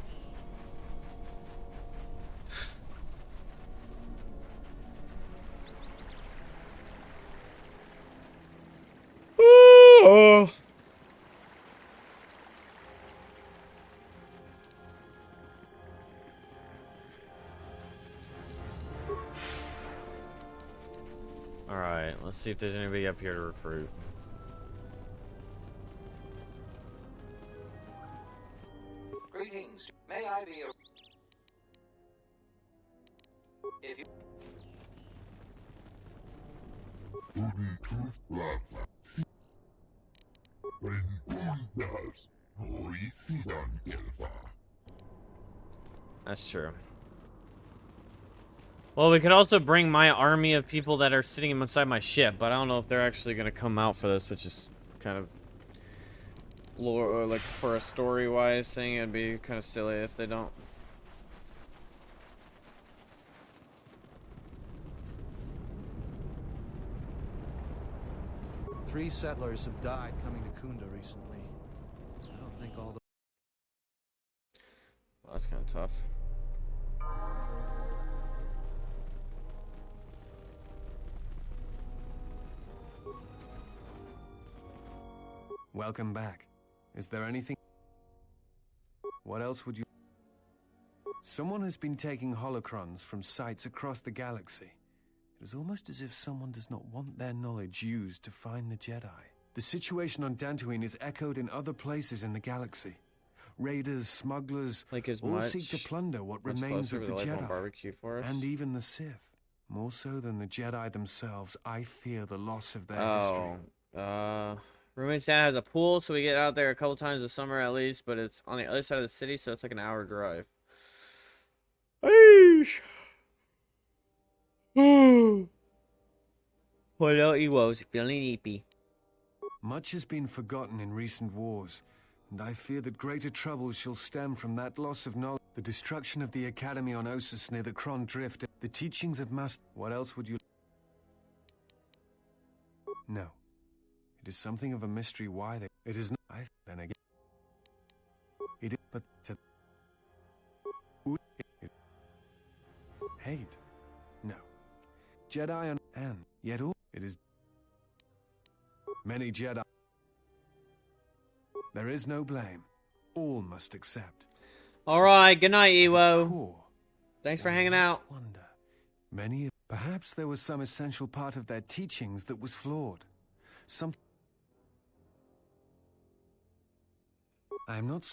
Oh. All right, let's see if there's anybody up here to recruit. Greetings. May I be a... If you... That's true. Well, we could also bring my army of people that are sitting inside my ship, but I don't know if they're actually going to come out for this, which is kind of lore, or like for a story-wise thing. It'd be kind of silly if they don't. Three settlers have died coming to Kunda recently. I don't think all the... Well, that's kind of tough. Welcome back. Is there anything... What else would you... Someone has been taking holocrons from sites across the galaxy. It is almost as if someone does not want their knowledge used to find the Jedi. The situation on Dantooine is echoed in other places in the galaxy. Raiders, smugglers, all seek to plunder what remains of the Jedi, barbecue for us. and even the Sith. More so than the Jedi themselves, I fear the loss of their history. Roommate's dad has a pool, so we get out there a couple times a summer at least, but it's on the other side of the city, so it's like an hour drive. Eesh. Hello, Ewos. Feeling eepy. Much has been forgotten in recent wars, and I fear that greater troubles shall stem from that loss of knowledge. The destruction of the Academy on Ossus near the Kron Drift, the teachings of Master... What else would you... No. It is something of a mystery why they... It is not... Then again... It is... But... Hate? No. Jedi and yet all... It is... Many Jedi... There is no blame. All must accept. Alright, good night, Ewo. Thanks for hanging out. Many... Perhaps there was some essential part of their teachings that was flawed. Some... I am not...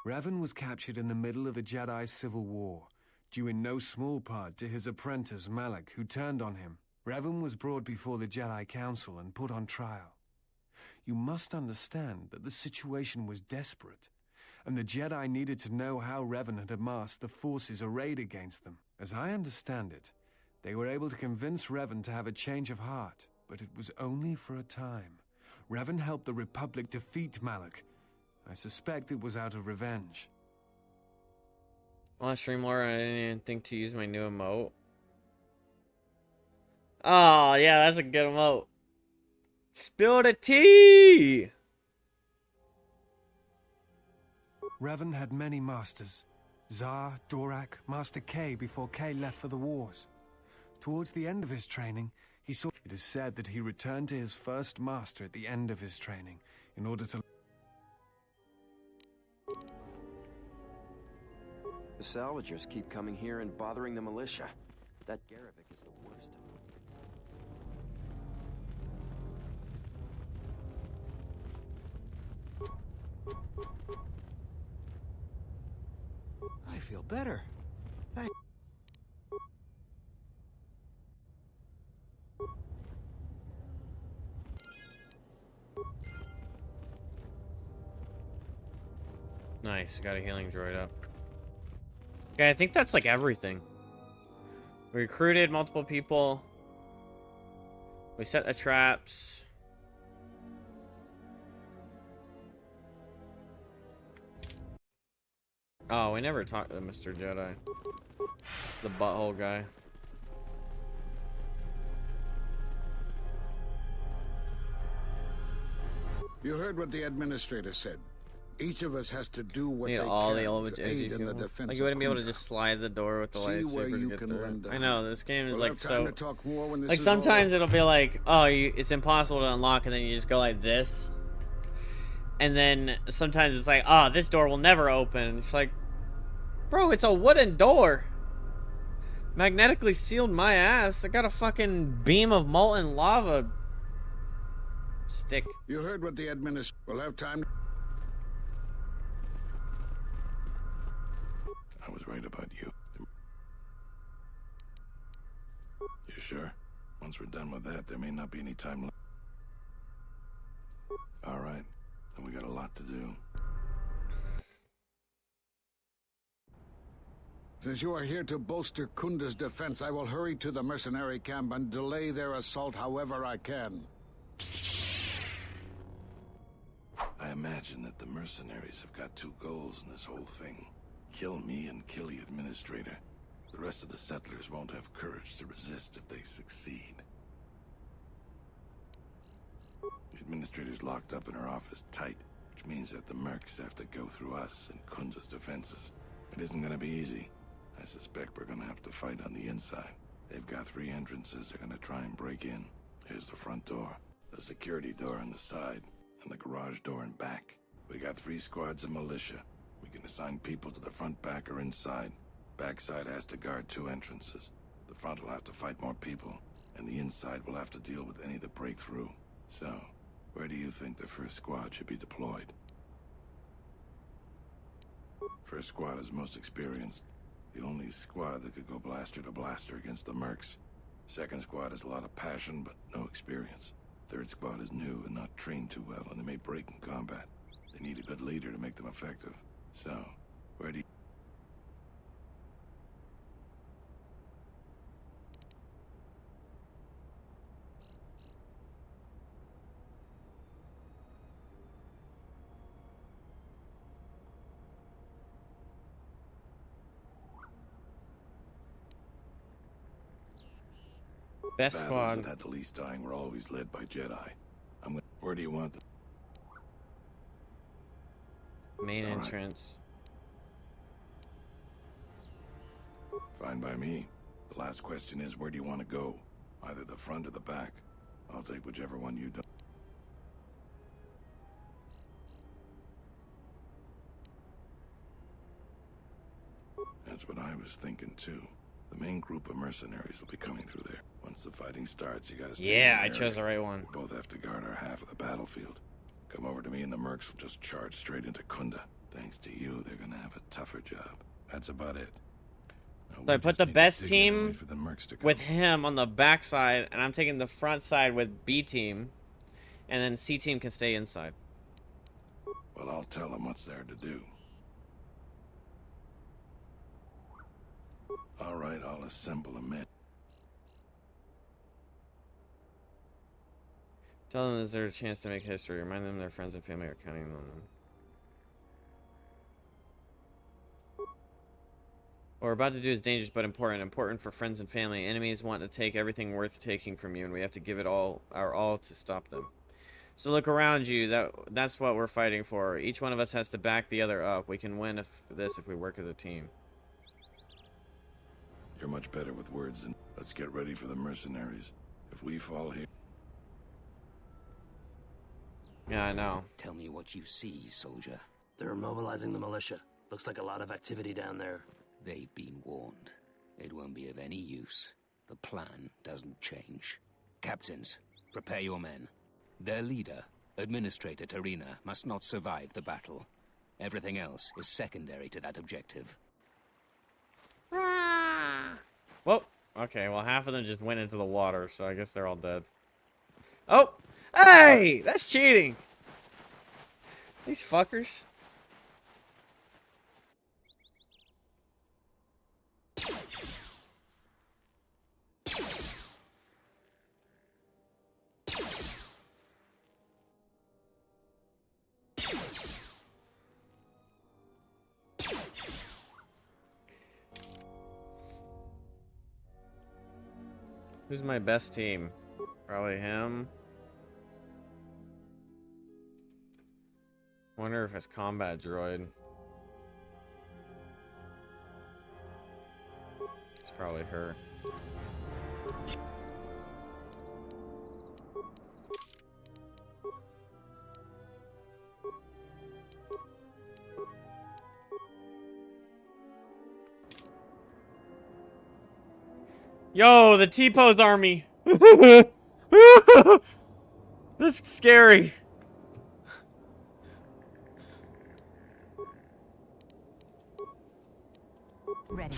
Revan was captured in the middle of the Jedi Civil War, due in no small part to his apprentice Malak, who turned on him. Revan was brought before the Jedi Council and put on trial. You must understand that the situation was desperate, and the Jedi needed to know how Revan had amassed the forces arrayed against them. As I understand it, they were able to convince Revan to have a change of heart, but it was only for a time. Revan helped the Republic defeat Malak. I suspect it was out of revenge. I want to stream more. I didn't even think to use my new emote. Oh, yeah, that's a good emote. Spill the tea! Revan had many masters. Zar, Dorak, Master K before K left for the wars. Towards the end of his training, he saw... It is said that he returned to his first master at the end of his training in order to... The salvagers keep coming here and bothering the militia. That Garevik is the worst of them. I feel better. Thank. Nice, got a healing droid up. Okay, I think that's like everything. We recruited multiple people. We set the traps. Oh, we never talked to Mr. Jedi. The butthole guy. You heard what the administrator said. Each of us has to do what Need they all the can elements to aid in the defense like you wouldn't be able to Kunda. just slide the door with the See where lightsaber you to get can through. lend a I know hand. this game is We'll like have time so. to talk more when this Like is sometimes over. it'll be like, oh, it's impossible to unlock, and then you just go like this. And then sometimes it's like, oh, this door will never open. It's like, bro, it's a wooden door. Magnetically sealed my ass. I got a fucking beam of molten lava stick. You heard what the administrator... We'll have time... I was right about you. You sure? Once we're done with that, there may not be any time left. Since you are here to bolster Kunda's defense, I will hurry to the mercenary camp and delay their assault however I can. I imagine that the mercenaries have got two goals in this whole thing. Kill me and kill the administrator. The rest of the settlers won't have courage to resist if they succeed. The administrator's locked up in her office tight, which means that the mercs have to go through us and Kunda's defenses. It isn't gonna be easy. I suspect we're gonna have to fight on the inside. They've got 3 entrances they're gonna try and break in. Here's the front door, the security door on the side, and the garage door in back. We got 3 squads of militia. We can assign people to the front, back, or inside. Backside has to guard 2 entrances. The front will have to fight more people, and the inside will have to deal with any that break through. So, where do you think the first squad should be deployed? First squad is most experienced. The only squad that could go blaster to blaster against the mercs. Second squad has a lot of passion, but no experience. Third squad is new and not trained too well, and they may break in combat. They need a good leader to make them effective. So, where do you... Best Battles squad. that had the least dying were always led by Jedi. Where do you want them? Main All right. entrance. Fine by me. The last question is, where do you want to go? Either the front or the back. I'll take whichever one you don't. That's what I was thinking too. The main group of mercenaries will be coming through there. Once the fighting starts, you gotta stay Yeah, in I the chose area. the right one. We both have to guard our half of the battlefield. Come over to me and the mercs will just charge straight into Kunda. Thanks to you, they're gonna have a tougher job. That's about it. Now, So we I put just the need to best dig in and team wait for the mercs to come. with him on the back side, and I'm taking the front side with B team, and then C team can stay inside. Well, I'll tell them what's there to do. All right, I'll assemble a men. Tell them is there a chance to make history. Remind them their friends and family are counting on them. What we're about to do is dangerous but important. Important for friends and family. Enemies want to take everything worth taking from you, and we have to give it our all to stop them. So look around you. That's what we're fighting for. Each one of us has to back the other up. We can win if we work as a team. You're much better with words than... Let's get ready for the mercenaries. If we fall here... Yeah, I know. Tell me what you see, soldier. They're mobilizing the militia. Looks like a lot of activity down there. They've been warned. It won't be of any use. The plan doesn't change. Captains, prepare your men. Their leader, Administrator Tarina, must not survive the battle. Everything else is secondary to that objective. Well, okay, well, half of them just went into the water, so I guess they're all dead. Oh! Hey! That's cheating! These fuckers. Who's my best team? Probably him. Wonder if it's combat droid. It's probably her. Yo, the T-Pose army. This is scary. Ready.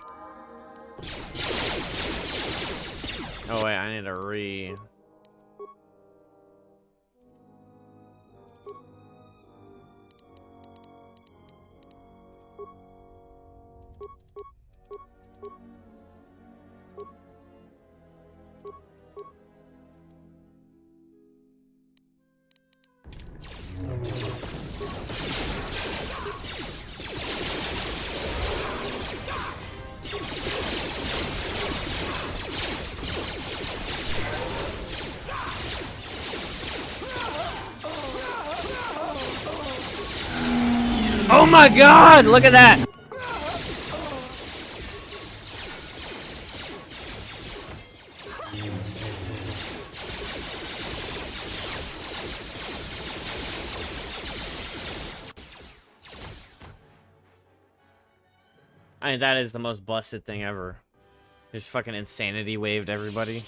Oh wait, I need to re. Oh my god, look at that! I mean, that is the most busted thing ever. Just fucking insanity waved everybody.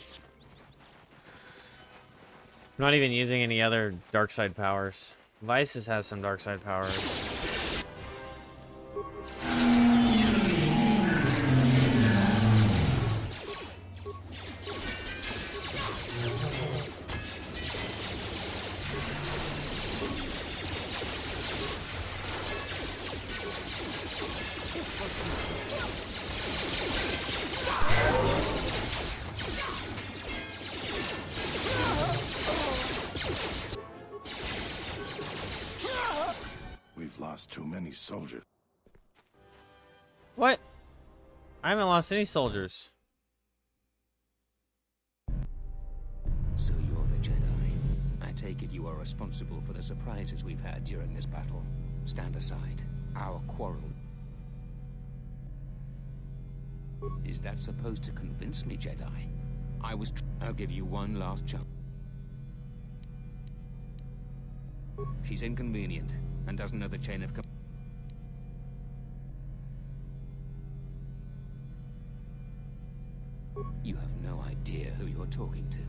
I'm not even using any other dark side powers. Vices has some dark side powers. We've lost too many soldiers. What? I haven't lost any soldiers. So you're the Jedi. I take it you are responsible for the surprises we've had during this battle. Stand aside. Our quarrel. Is that supposed to convince me, Jedi? I'll give you one last chance. She's inconvenient and doesn't know the chain of command. You have no idea who you're talking to.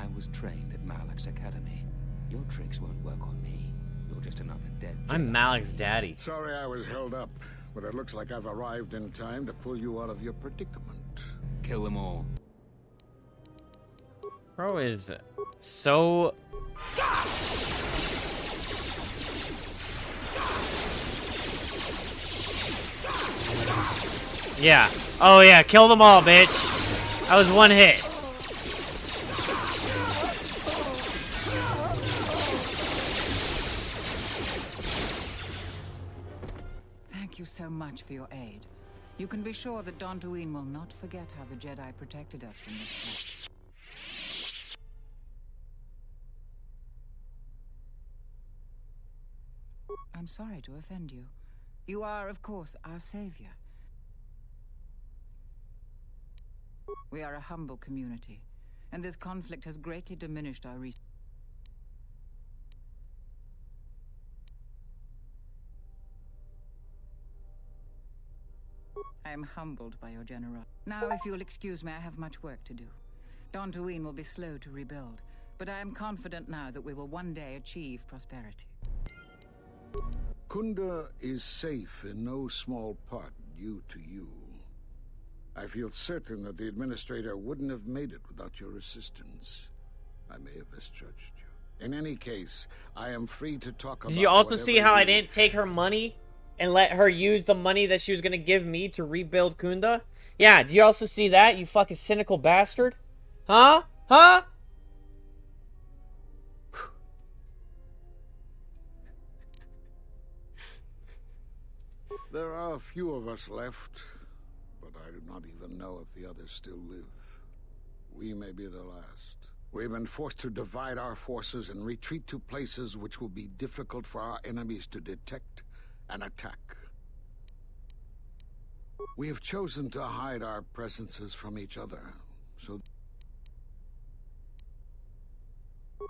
I was trained at Malak's academy. Your tricks won't work on me. You're just another dead Jedi. I'm Malak's daddy. Sorry I was held up, but it looks like I've arrived in time to pull you out of your predicament. Kill them all. Bro is so... Yeah. Oh yeah, kill them all, bitch. That was one hit. Thank you so much for your aid. You can be sure that Dantooine will not forget how the Jedi protected us from this place. I'm sorry to offend you. You are, of course, our savior. We are a humble community, and this conflict has greatly diminished our resources. I am humbled by your generosity. Now, if you'll excuse me, I have much work to do. Dantooine will be slow to rebuild, but I am confident now that we will one day achieve prosperity. Kunda is safe in no small part due to you. I feel certain that the Administrator wouldn't have made it without your assistance. I may have misjudged you. In any case, I am free to talk about... Did you also see how I didn't take her money and let her use the money that she was going to give me to rebuild Kunda? Yeah, did you also see that, you fucking cynical bastard? Huh? Huh? There are a few of us left, but I do not even know if the others still live. We may be the last. We've been forced to divide our forces and retreat to places which will be difficult for our enemies to detect and attack. We have chosen to hide our presences from each other, so...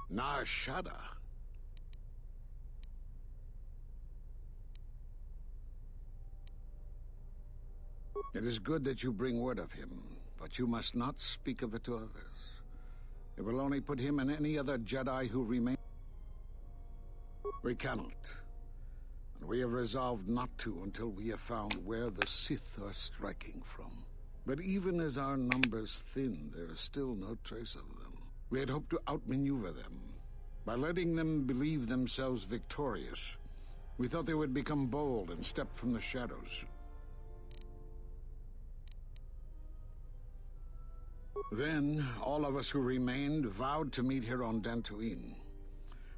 Nar Shaddaa. It is good that you bring word of him, but you must not speak of it to others. It will only put him and any other Jedi who remain... We cannot. And we have resolved not to until we have found where the Sith are striking from. But even as our numbers thin, there is still no trace of them. We had hoped to outmaneuver them. By letting them believe themselves victorious, we thought they would become bold and step from the shadows. Then, all of us who remained vowed to meet here on Dantooine.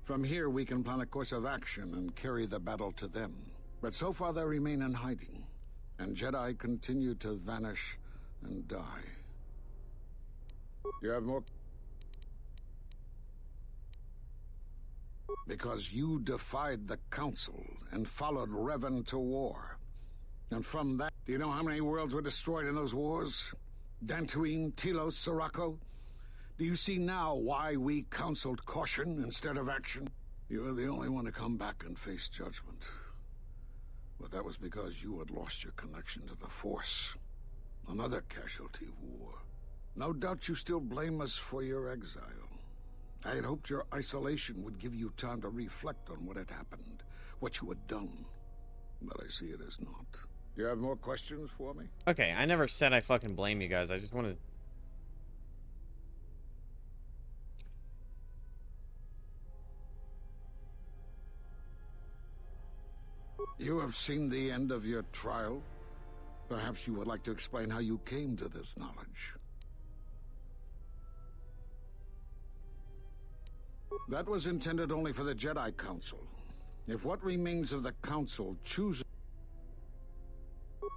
From here, we can plan a course of action and carry the battle to them. But so far, they remain in hiding, and Jedi continue to vanish and die. You have more... Because you defied the Council and followed Revan to war. And from that, do you know how many worlds were destroyed in those wars? Dantooine, Telos, Sirocco? Do you see now why we counseled caution instead of action? You were the only one to come back and face judgment. But that was because you had lost your connection to the Force. Another casualty of war. No doubt you still blame us for your exile. I had hoped your isolation would give you time to reflect on what had happened, what you had done. But I see it as not. You have more questions for me? Okay, I never said I fucking blame you guys. I just wanted... You have seen the end of your trial. Perhaps you would like to explain how you came to this knowledge. That was intended only for the Jedi Council. If what remains of the Council chooses...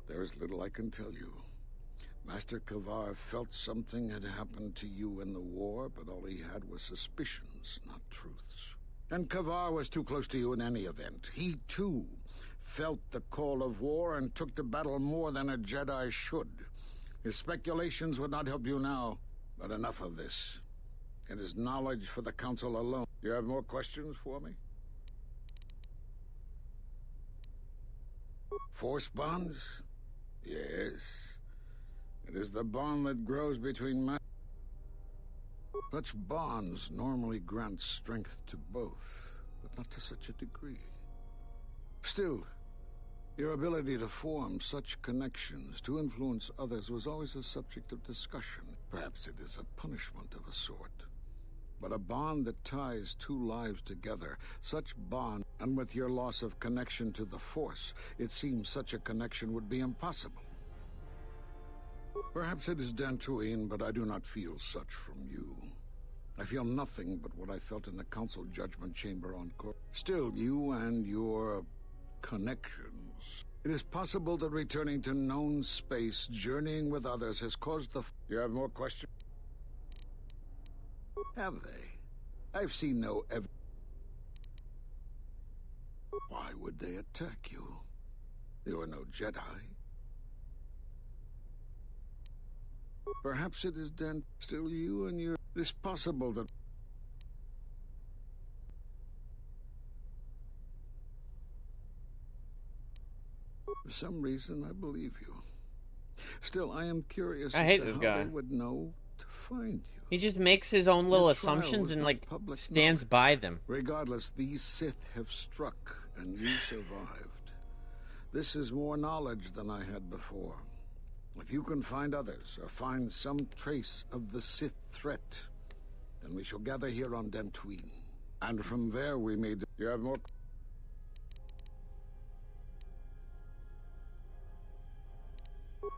There is little I can tell you. Master Kavar felt something had happened to you in the war, but all he had was suspicions, not truths. And Kavar was too close to you in any event. He, too, felt the call of war and took to battle more than a Jedi should. His speculations would not help you now, but enough of this. It is knowledge for the Council alone. You have more questions for me? Force bonds? Yes. It is the bond that grows between man. Such bonds normally grant strength to both, but not to such a degree. Still, your ability to form such connections, to influence others, was always a subject of discussion. Perhaps it is a punishment of a sort. But a bond that ties two lives together, such bond, and with your loss of connection to the Force, it seems such a connection would be impossible. Perhaps it is Dantooine, but I do not feel such from you. I feel nothing but what I felt in the Council Judgment Chamber on Kotor. Still, you and your connections. It is possible that returning to known space, journeying with others, has caused the... You have more questions? Have they? I've seen no evidence. Why would they attack you? There were no Jedi. Perhaps it is then still you and your... It is possible that... For some reason, I believe you. Still, I am curious I as hate to this how guy. they would know to find you. He just makes his own little Your trial assumptions was and, not like, public stands knowledge. by them. Regardless, these Sith have struck, and you survived. This is more knowledge than I had before. If you can find others, or find some trace of the Sith threat, then we shall gather here on Dantooine. And from there we may... You have more...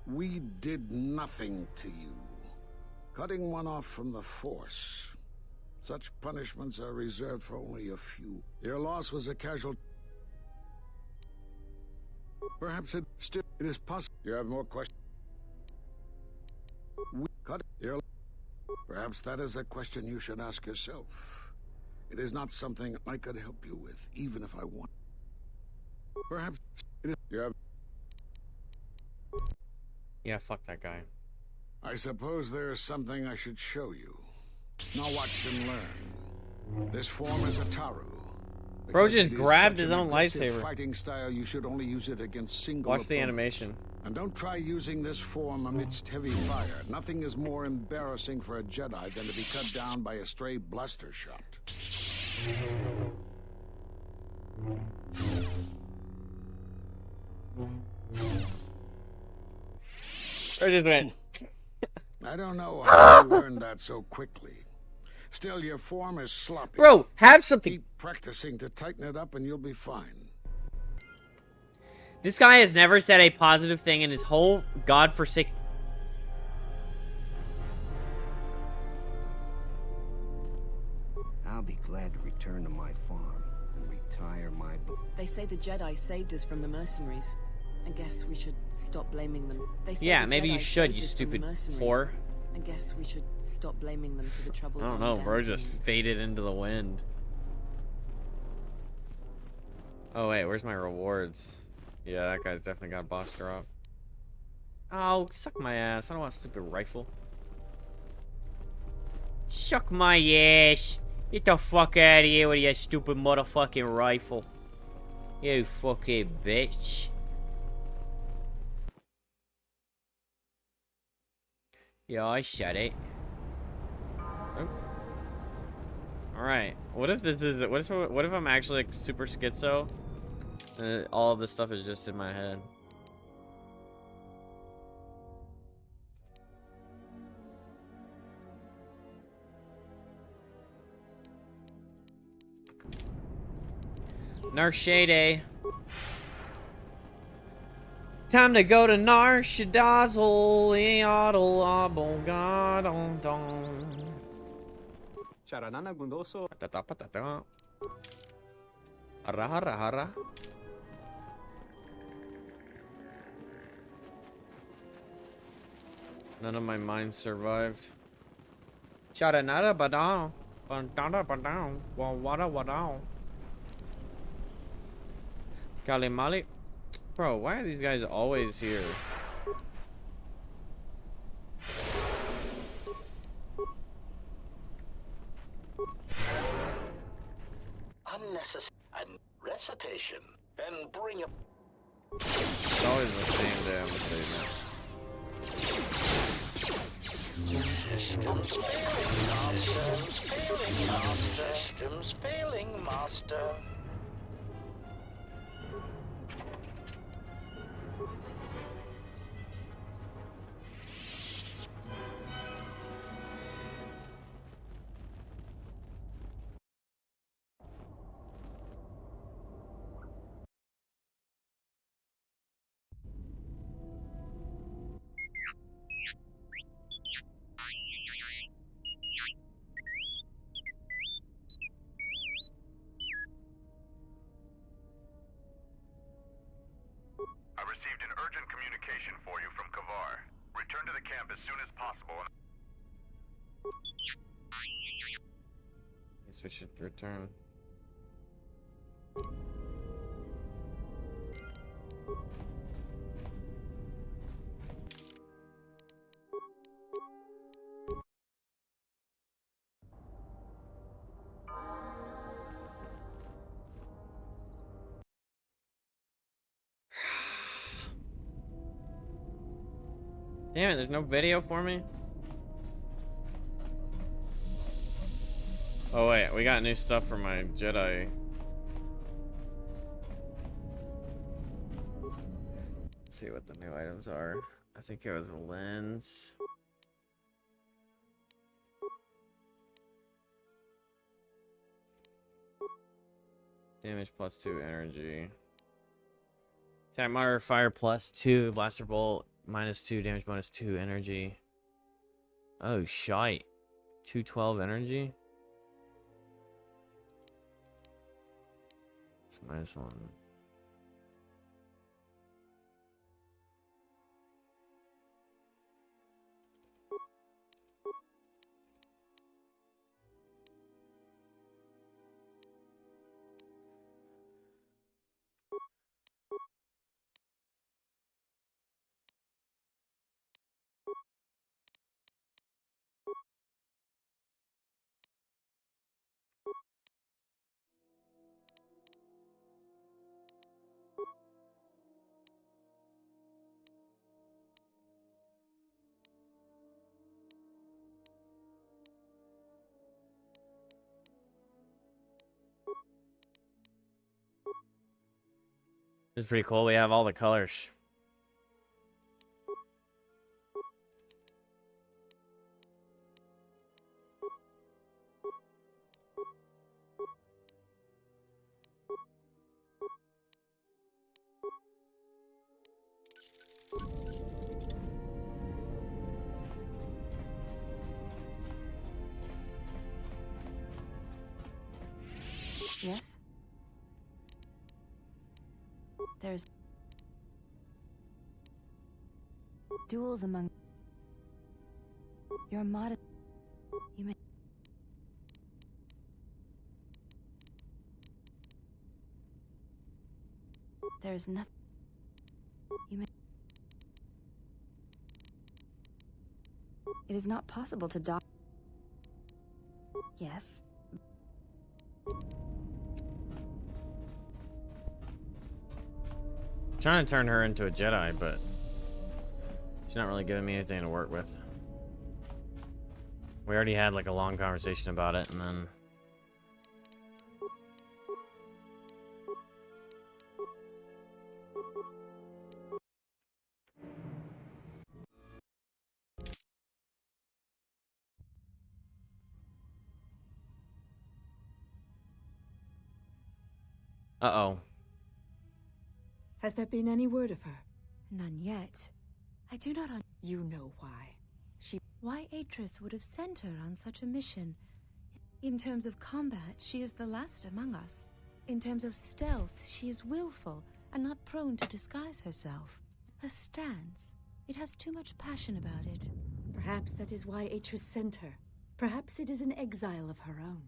We did nothing to you. Cutting one off from the Force. Such punishments are reserved for only a few. Your loss was a casual... Perhaps it still... It is possible... You have more questions? We cut your... Perhaps that is a question you should ask yourself. It is not something I could help you with, even if I want. Perhaps it is... You have... Yeah, fuck that guy. I suppose there is something I should show you. Now watch and learn. This form is a Taru. Bro Because just it is grabbed such his an own aggressive lightsaber. Fighting style, you should only use it against single Watch the opponents. animation. And don't try using this form amidst heavy fire. Nothing is more embarrassing for a Jedi than to be cut down by a stray blaster shot. I just went. I don't know how you learned that so quickly. Still, your form is sloppy. Bro, have something. Keep practicing to tighten it up and you'll be fine. This guy has never said a positive thing in his whole godforsaken... I'll be glad to return to my farm and retire my... They say the Jedi saved us from the mercenaries. I guess we should stop blaming them. They say Yeah, the maybe Jedi you should, saved you us from stupid the mercenaries. whore. I guess we should stop blaming them for the troubles I don't on know, bro. Dantooine. Just faded into the wind. Oh wait, where's my rewards? Yeah, that guy's definitely got a boss drop. Oh, suck my ass. I don't want a stupid rifle. Suck my ass. Get the fuck out of here with your stupid motherfucking rifle. You fucking bitch. Yeah, I said it. Oh. Alright. What if this is... What if I'm actually like super schizo? And all of this stuff is just in my head. Narshade. Time to go to Narshadazzle. Eodle Abongadon Don. Charanana Gundoso. Hara. None of my mines survived. Charanada badao. Bandada badao. Wada wadao. Kalimali. Bro, why are these guys always here? Unnecessary recitation. Then bring up. It's always the same damn statement. Systems failing, master. Failing, master. Systems failing, master. I received an urgent communication for you from Kavar. Return to the camp as soon as possible. Guess we should return. Damn it, there's no video for me? Oh wait, we got new stuff for my Jedi. Let's see what the new items are. I think it was a lens. Damage +2 energy. Attack modifier +2, blaster bolt -2, damage -2 energy. Oh shite. 212 energy? It's -1. It's pretty cool. We have all the colors. Yes? There's duels among your modest. You may. There is nothing. You may. It is not possible to die. Yes. Trying to turn her into a Jedi, but she's not really giving me anything to work with. We already had like a long conversation about it, and then uh-oh. Has there been any word of her? None yet. I do not You know why. Why Atris would have sent her on such a mission. In terms of combat, she is the last among us. In terms of stealth, she is willful and not prone to disguise herself. Her stance, it has too much passion about it. Perhaps that is why Atris sent her. Perhaps it is an exile of her own.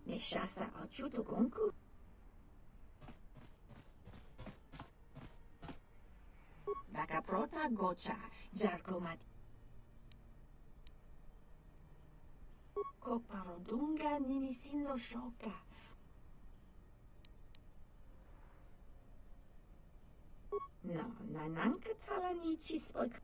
Neshasa achuto gonku. Bakaprota gocha, jarkomat. Kokparodunga ninisindo shoka. No, nananka talanichi spoik.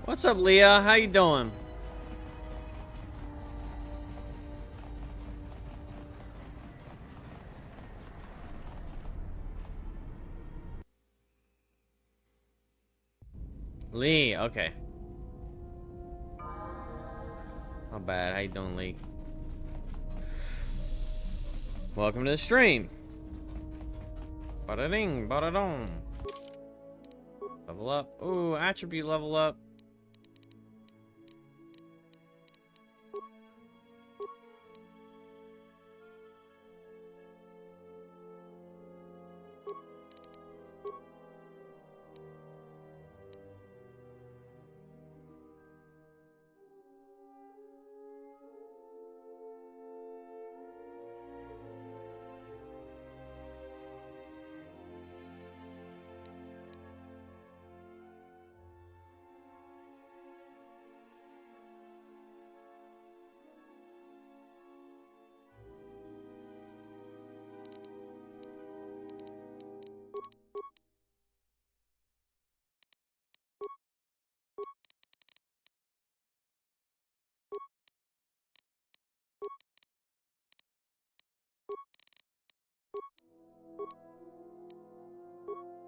What's up, Leah? How you doing? Lee, okay. Not bad. How you doing, Lee? Welcome to the stream. Bada-ding, bada-dong. Level up. Ooh, attribute level up.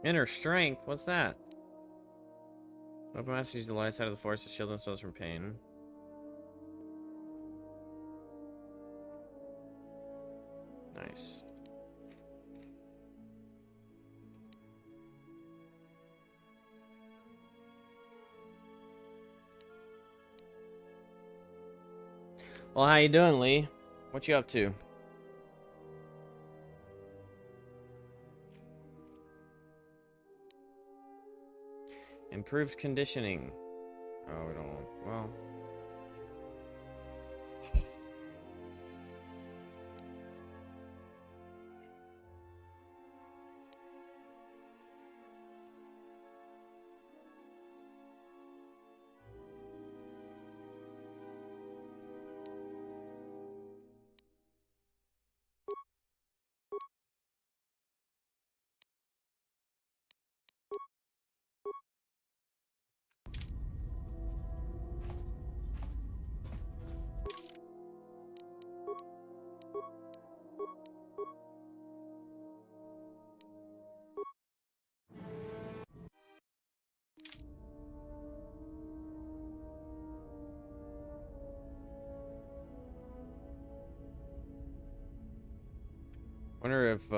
Inner strength? What's that? Weapon masters use the light side of the force to shield themselves from pain. Nice. Well, how you doing, Lee? What you up to? Improved conditioning. Oh, we don't. Well. Wonder if,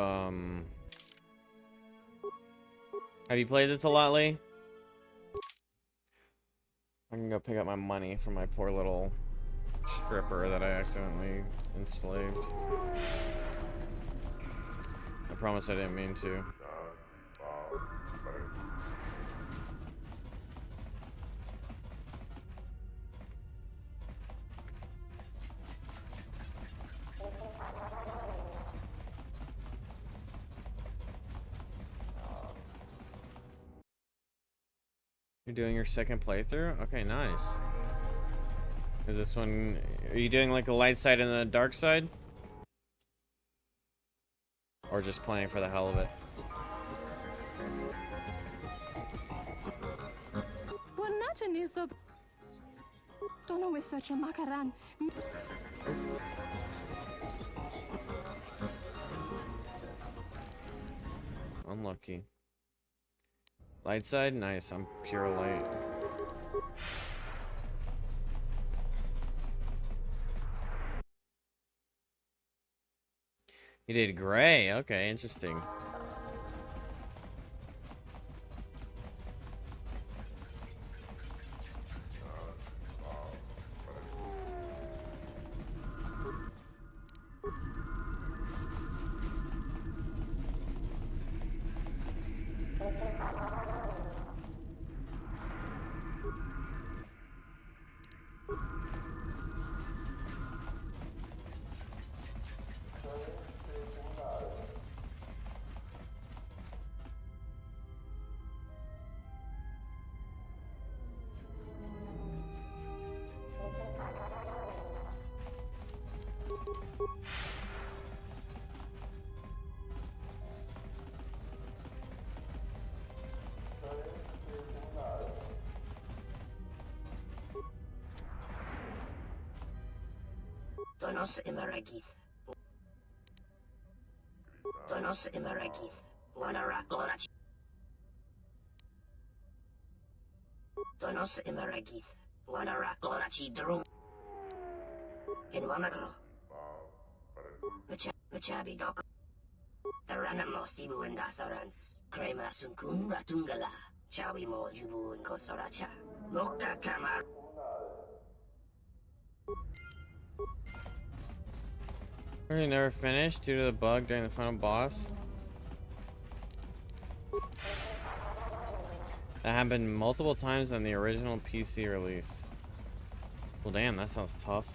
have you played this a lot, Lee? I can go pick up my money from my poor little stripper that I accidentally enslaved. I promise I didn't mean to. You're doing your second playthrough? Okay, nice. Is this one... Are you doing like the light side and the dark side? Or just playing for the hell of it? Unlucky. Light side? Nice, I'm pure light. You did gray. Okay, interesting. Donos Imaragith. Donos Imaragith. Wanarakorachi. Donos Imaragith. Wanarakorachi Drum. In Wamagro. Machabi Dok. Taranamo Sibu and Dasarans. Krema Sunkun Ratungala. Chawi Mo Jubu and Kosoracha. Moka Kamar. Really never finished due to the bug during the final boss. That happened multiple times on the original PC release. Well, damn, that sounds tough.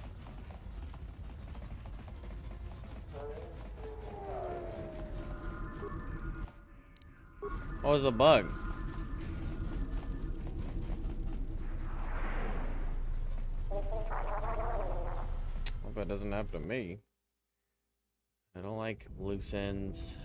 What was the bug? Hope that doesn't happen to me. I don't like loose ends.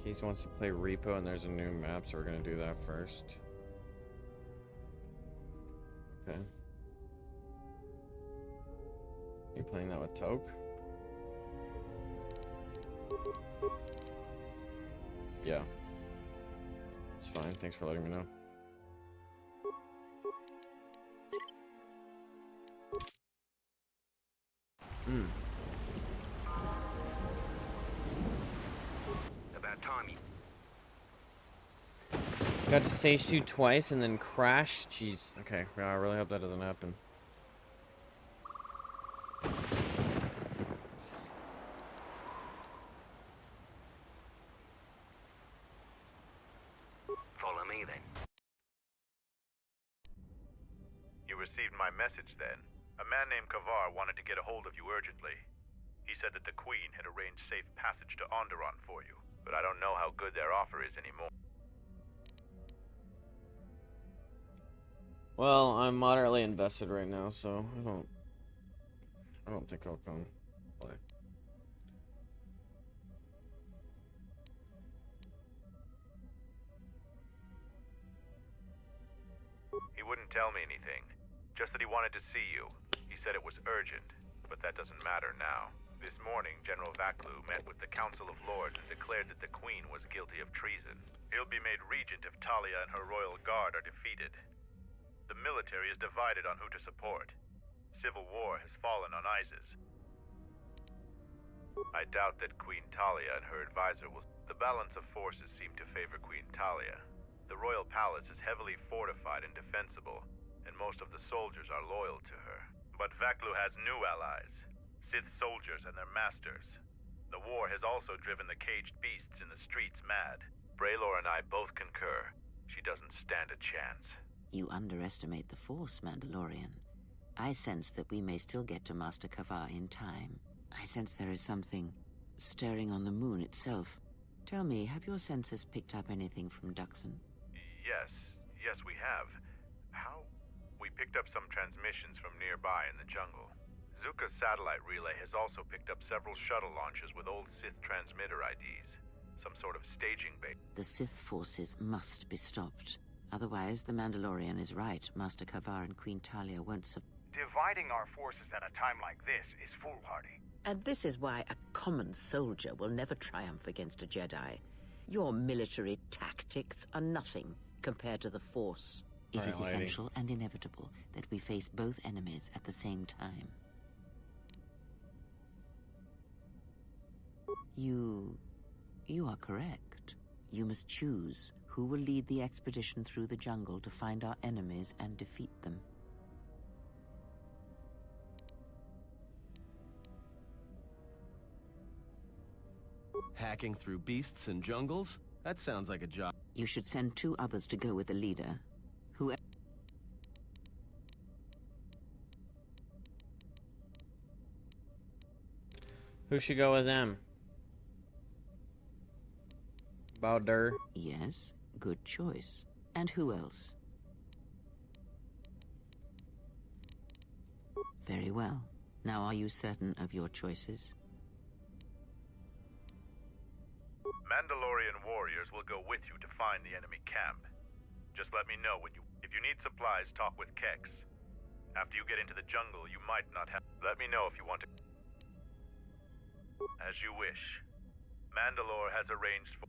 Case wants to play Repo, and there's a new map, so we're gonna do that first. Okay. You playing that with Toke? Yeah. It's fine. Thanks for letting me know. Hmm. About time you... Got to stage 2 twice and then crashed. Jeez. Okay. Yeah, I really hope that doesn't happen. Follow me, then. You received my message, then. A man named Kavar wanted to get a hold of you urgently. He said that the Queen had arranged safe passage to Onderon for you, but I don't know how good their offer is anymore. Well, I'm moderately invested right now, so I don't think I'll come play. He wouldn't tell me anything, just that he wanted to see you. He said it was urgent, but that doesn't matter now. This morning, General Vaklu met with the Council of Lords and declared that the Queen was guilty of treason. He'll be made regent if Talia and her royal guard are defeated. The military is divided on who to support. Civil war has fallen on Isis. I doubt that Queen Talia and her advisor will... The balance of forces seem to favor Queen Talia. The royal palace is heavily fortified and defensible, and most of the soldiers are loyal to her. But Vaklu has new allies, Sith soldiers and their masters. The war has also driven the caged beasts in the streets mad. Braylor and I both concur. She doesn't stand a chance. You underestimate the Force, Mandalorian. I sense that we may still get to Master Kavar in time. I sense there is something stirring on the moon itself. Tell me, have your senses picked up anything from Duxon? Yes, we have. How? We picked up some transmissions from nearby in the jungle. Zuka's satellite relay has also picked up several shuttle launches with old Sith transmitter IDs. Some sort of staging base. The Sith forces must be stopped. Otherwise, the Mandalorian is right. Master Kavar and Queen Talia won't Dividing our forces at a time like this is foolhardy. And this is why a common soldier will never triumph against a Jedi. Your military tactics are nothing compared to the Force. It is essential and inevitable that we face both enemies at the same time. You are correct. You must choose who will lead the expedition through the jungle to find our enemies and defeat them. Hacking through beasts and jungles? That sounds like a job. You should send 2 others to go with the leader. Who should go with them? Bowder. Yes, good choice. And who else? Very well. Now are you certain of your choices? Mandalorian warriors will go with you to find the enemy camp. Just let me know if you need supplies, talk with Kex. After you get into the jungle, you might not have... Let me know if you want to... As you wish. Mandalore has arranged for...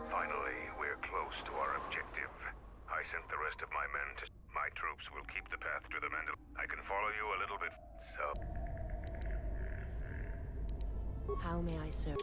Finally, we're close to our objective. I sent the rest of my men to... My troops will keep the path to the Mandalore. I can follow you a little bit, so... How may I serve?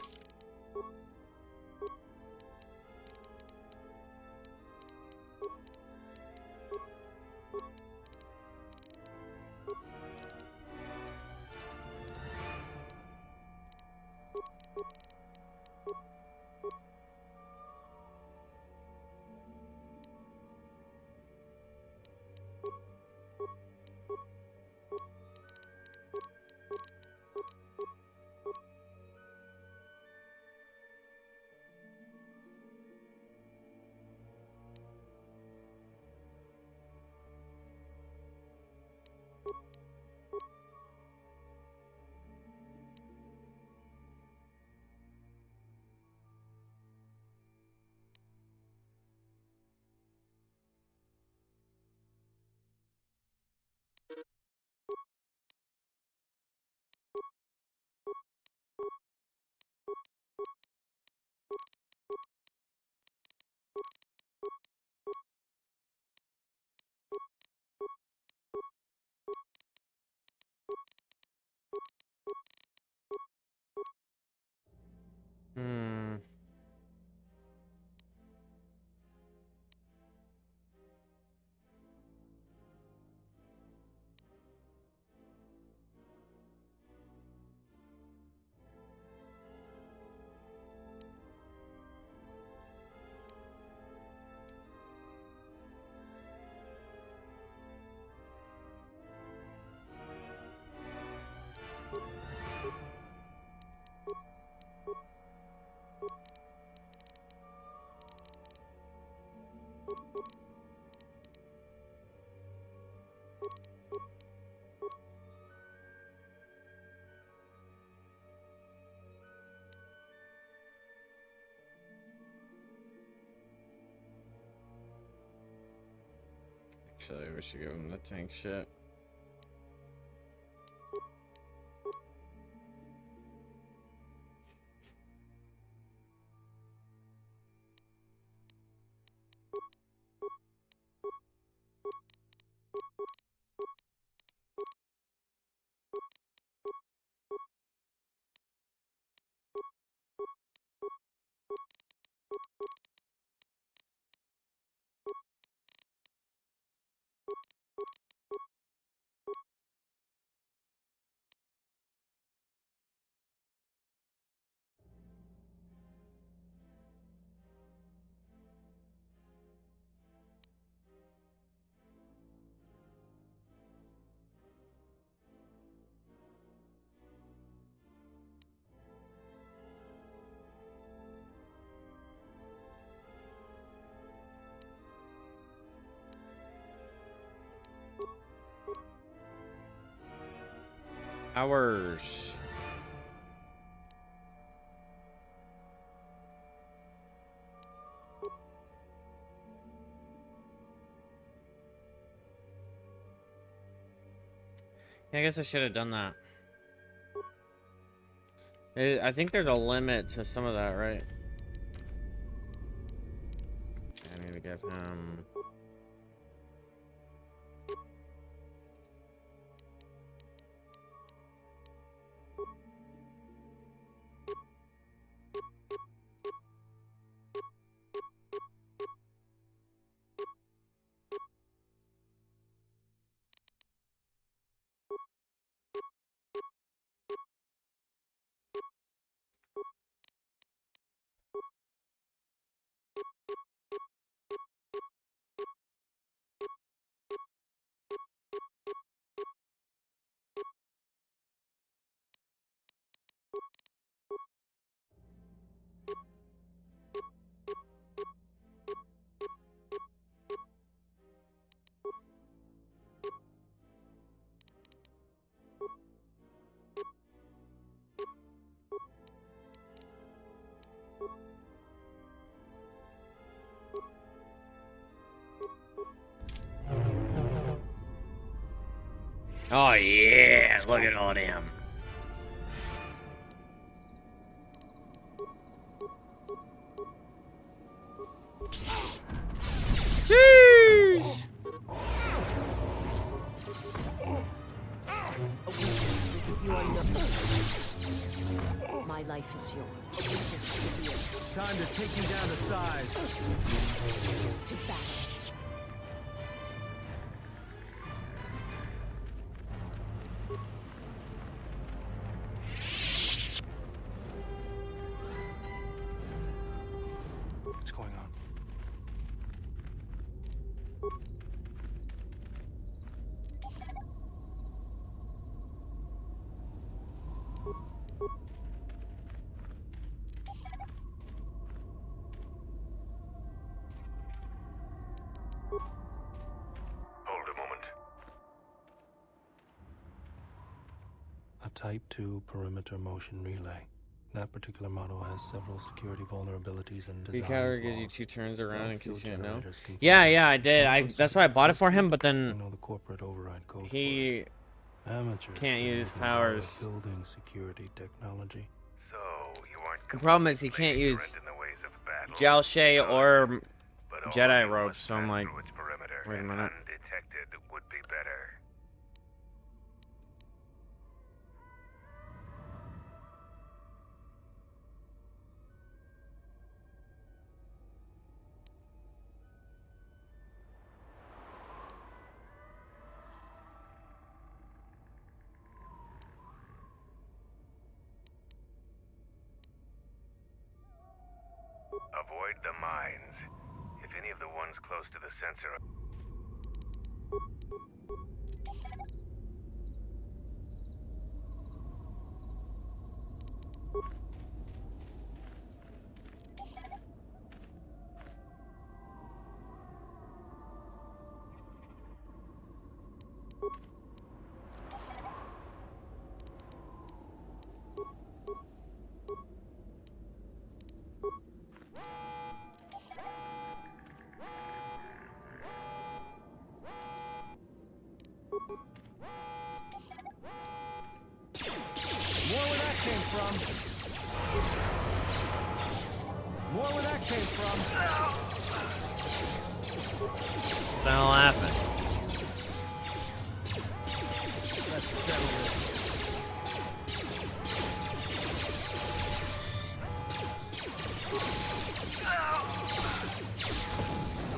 Hmm. Actually, we should give him the tank shit. Hours. Yeah, I guess I should have done that. I think there's a limit to some of that, right? I need to give him... Oh yeah, look at all them. Sheesh! My life is yours. Time to take you down to size. To battle. What's going on? Hold a moment. A Type 2 perimeter motion relay. That particular model has several security vulnerabilities and design Recaller gives you flaws. 2 turns around in Stealth case you didn't know. generators can Yeah, I did. That's why I bought it for him, but then know the corporate override code he Amateurs can't use shouldn't even bother powers. building security technology. So, you aren't The problem is he can't use ignorant in the ways of battle, Jalshay or but all Jedi you ropes, must so I'm pass like, through its perimeter, wait a and minute. undetected would be better. from. More where that came from. What the hell happened? Let's settle this.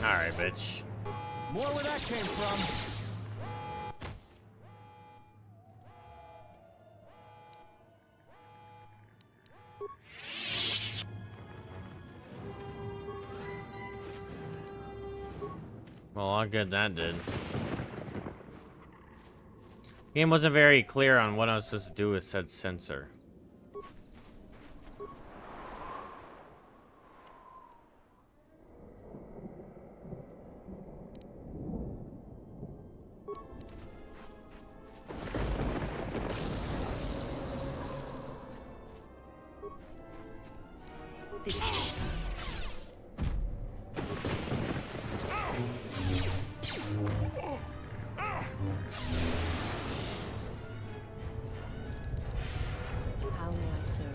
Alright, bitch. More where that came from. Well, how good that did. Game wasn't very clear on what I was supposed to do with said sensor. How may I serve?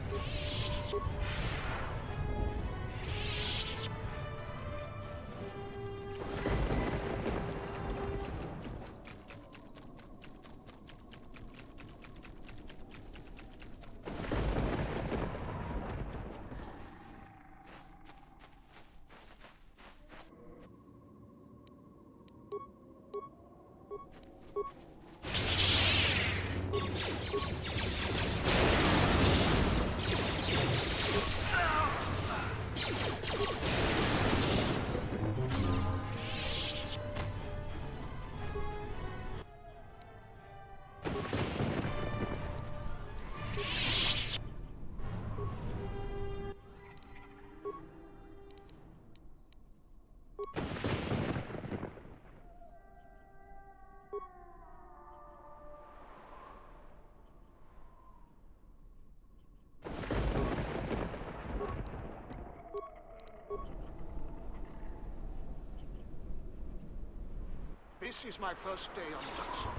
This is my first day on Tucson.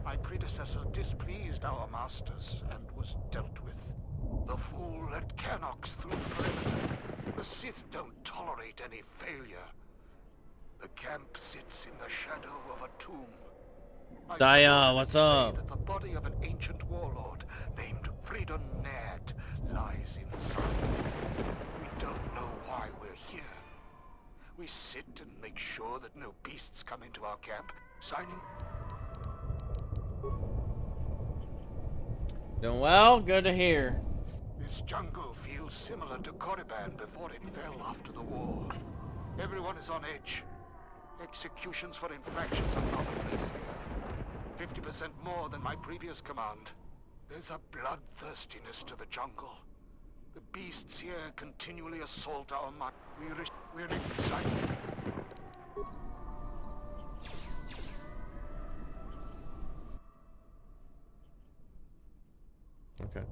My predecessor displeased our masters and was dealt with. The fool led Canox through the perimeter. The Sith don't tolerate any failure. The camp sits in the shadow of a tomb. Daya, what's up? That the body of an ancient warlord named Freedom Ned lies inside. We don't know why we're here. We sit and make sure that no beasts come into our camp, signing... Doing well? Good to hear. This jungle feels similar to Korriban before it fell after the war. Everyone is on edge. Executions for infractions are commonplace here. 50% more than my previous command. There's a bloodthirstiness to the jungle. The beasts here continually assault our mind. We're excited. Okay.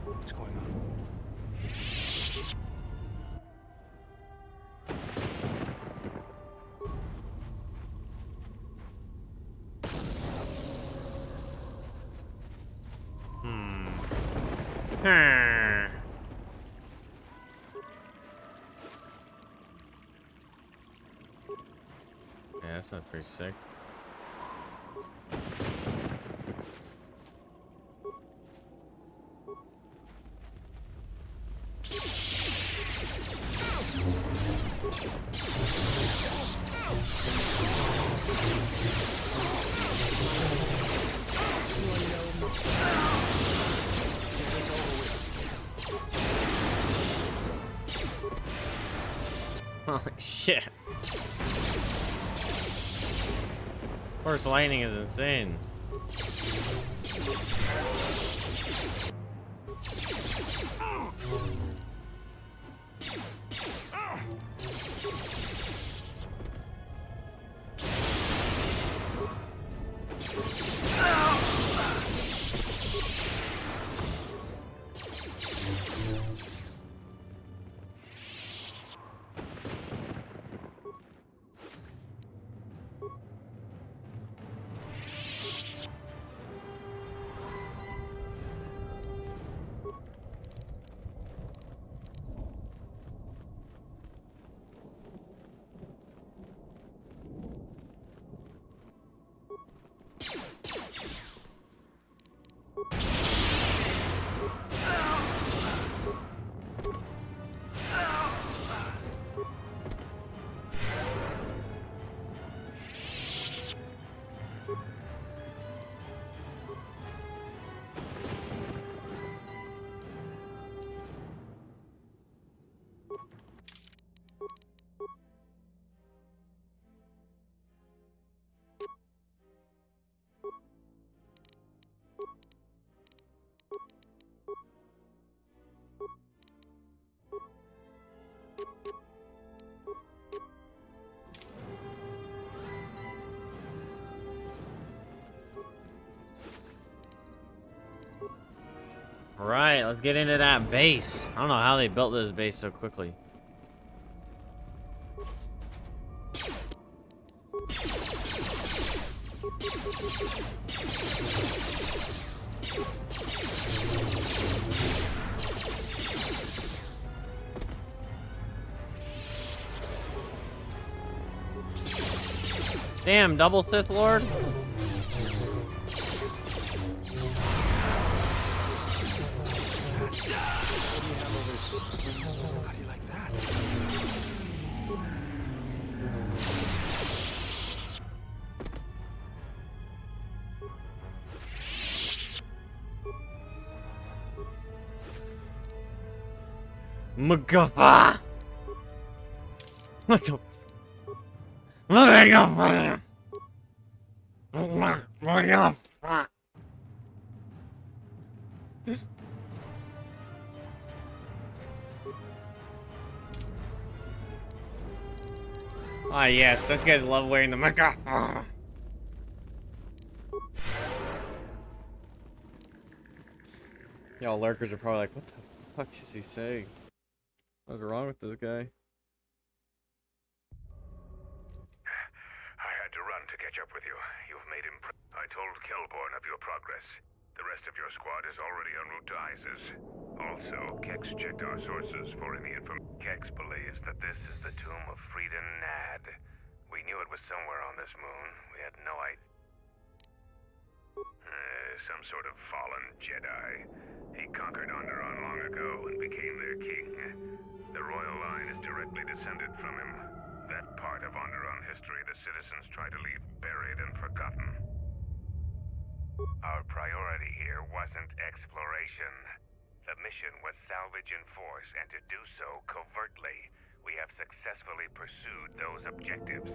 What's going on? Yeah, that's not pretty sick. Oh shit. Force lightning is insane. Alright, let's get into that base. I don't know how they built this base so quickly. Damn, double Sith Lord? How do you like that? MacGuffin! What the? MacGuffin! MacGuffin! Ah, yes, those guys love wearing the MacGuffin. Y'all lurkers are probably like, what the fuck is he saying? What's wrong with this guy? I had to run to catch up with you. You've made I told Kelborn of your progress. The rest of your squad is already en route to ISIS. Also, Kex checked our sources for any information. Kex believes that this is the tomb of Frida Nad. We knew it was somewhere on this moon. We had no idea. Some sort of fallen Jedi. He conquered Onderon long ago and became their king. The royal line is directly descended from him. That part of Onderon history the citizens try to leave buried and forgotten. Our priority here wasn't exploration. The mission was salvage in force, and to do so covertly. We have successfully pursued those objectives.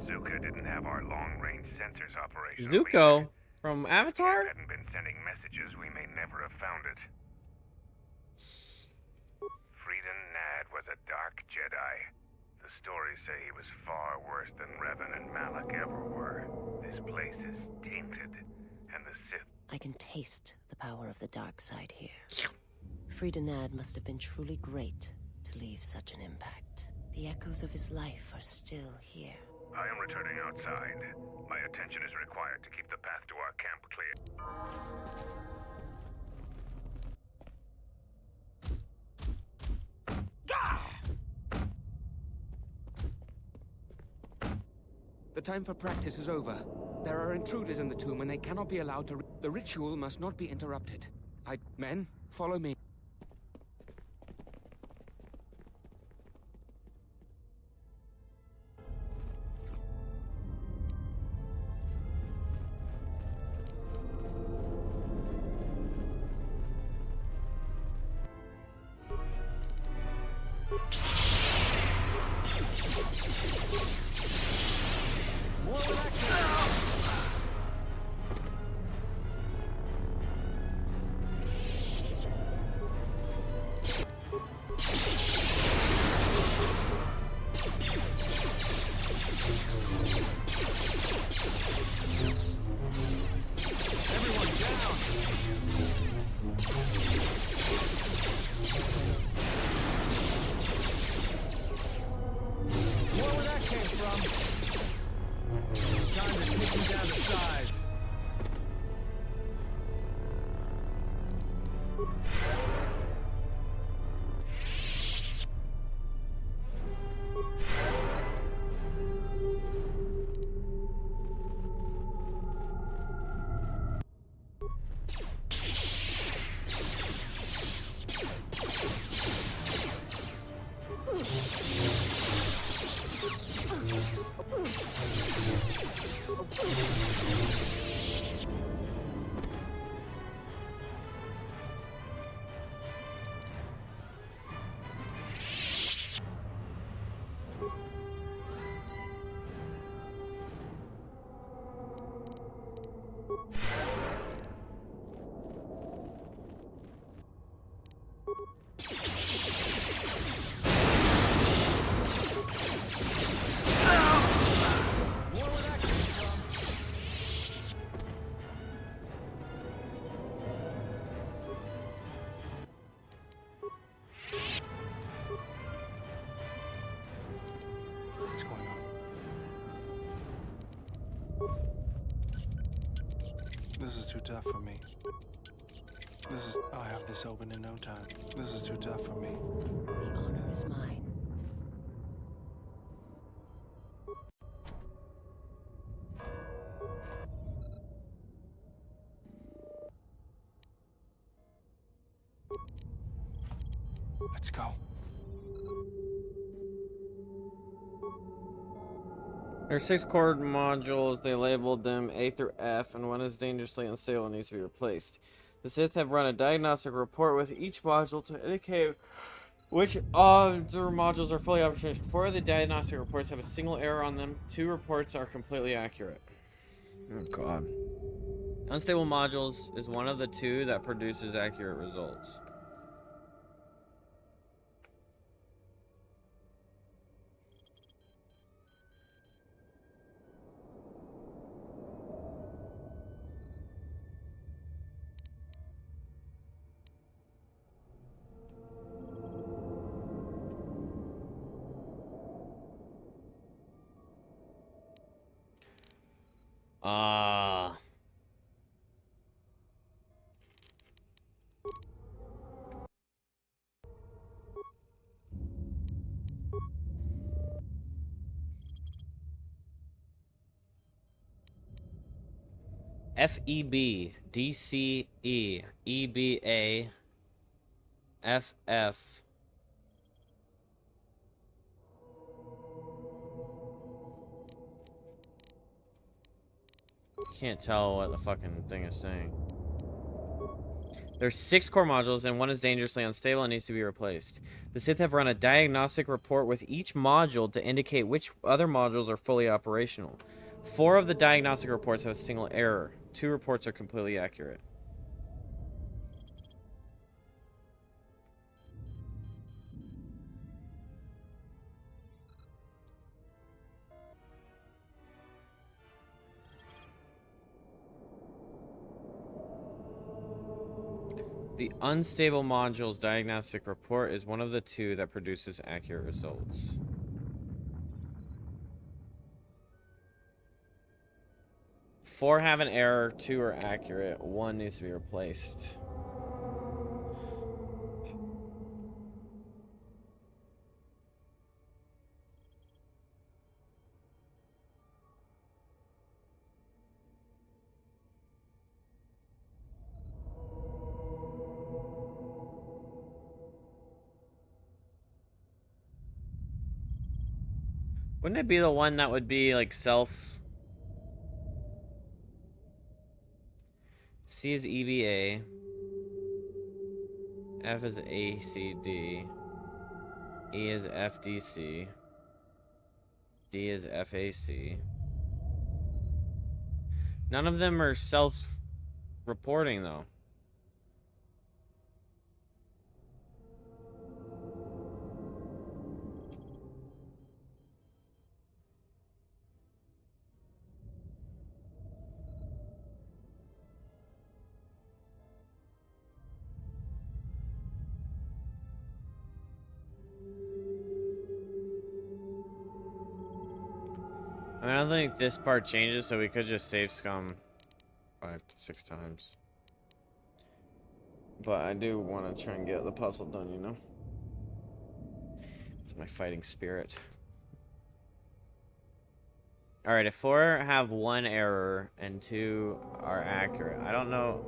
Zuka didn't have our long-range sensors operational. Zuko from Avatar? If we hadn't been sending messages, we may never have found it. Frida Nad was a dark Jedi. The stories say he was far worse than Revan and Malak ever were. This place is tainted, and the Sith... I can taste the power of the dark side here. Frida Nad must have been truly great to leave such an impact. The echoes of his life are still here. I am returning outside. My attention is required to keep the path to our camp clear. The time for practice is over. There are intruders in the tomb and they cannot be allowed to... The ritual must not be interrupted. Men, follow me. More where that came from. Everyone down. More where that came from. Time to kick you down the side. What's going on? This is too tough for me. I'll have this open in no time. This is too tough for me. The honor is mine. Let's go. There are 6 core modules. They labeled them A through F, and one is dangerously unstable and needs to be replaced. The Sith have run a diagnostic report with each module to indicate which other modules are fully operational. 4 of the diagnostic reports have a single error on them. 2 reports are completely accurate. Oh god. Unstable modules is one of the 2 that produces accurate results. FEB, DCE, EBA, FF. Can't tell what the fucking thing is saying. There's 6 core modules, and one is dangerously unstable and needs to be replaced. The Sith have run a diagnostic report with each module to indicate which other modules are fully operational. 4 of the diagnostic reports have a single error. 2 reports are completely accurate. The unstable module's diagnostic report is one of the 2 that produces accurate results. Four have an error, 2 are accurate, 1 needs to be replaced. Wouldn't it be the one that would be like self? C is EBA. F is ACD. E is FDC. D is FAC. None of them are self-reporting, though. I mean, I don't think this part changes, so we could just save scum 5 to 6 times. But I do want to try and get the puzzle done, you know? It's my fighting spirit. Alright, if 4 have 1 error and 2 are accurate, I don't know.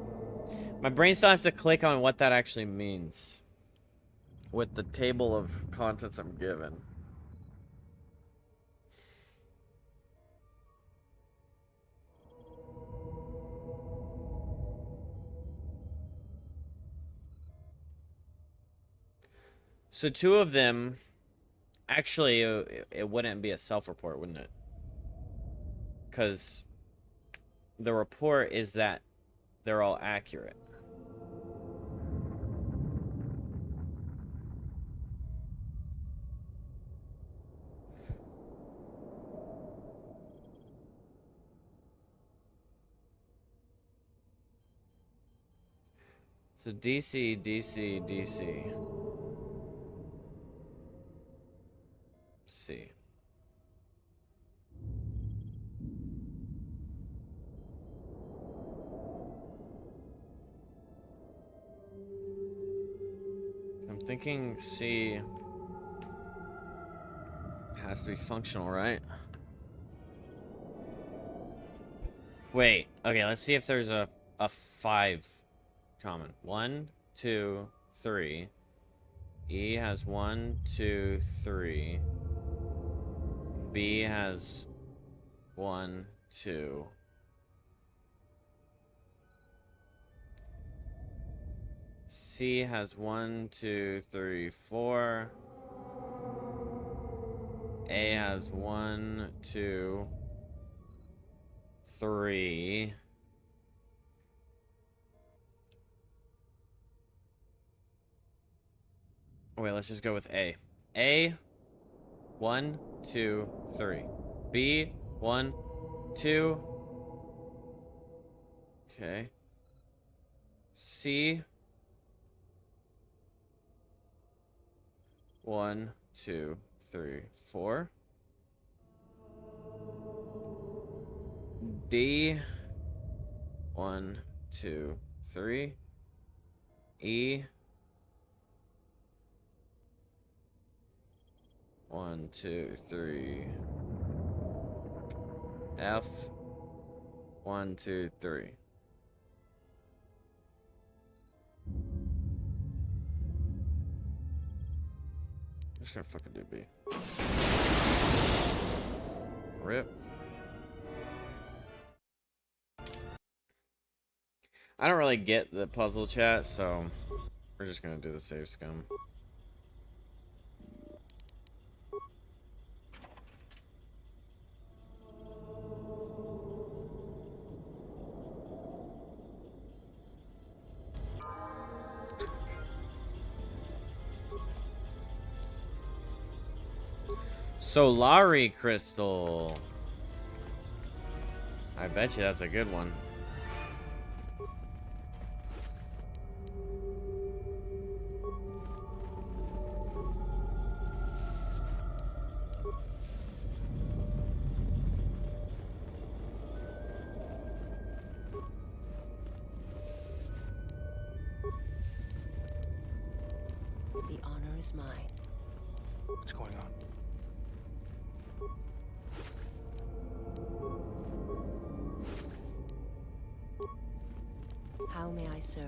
My brain still has to click on what that actually means with the table of contents I'm given. So 2 of them, actually, it wouldn't be a self-report, wouldn't it? Because the report is that they're all accurate. So DC, DC, DC. C. I'm thinking C has to be functional, right? Wait, okay, let's see if there's a 5 common. 1, 2, 3. E has 1, 2, 3. B has 1, 2. C has 1, 2, 3, 4. A has 1, 2, 3. Wait, let's just go with A. A, 1, 2, 3. B, 1, 2. Okay. C, 1, 2, 3, 4. D, 1, 2, 3. E, 1, 2, 3. F, 1, 2, 3. I'm just gonna fucking do B. Rip. I don't really get the puzzle chat, so we're just gonna do the save scum. Solari crystal. I bet you that's a good one. The honor is mine. What's going on? How may I serve?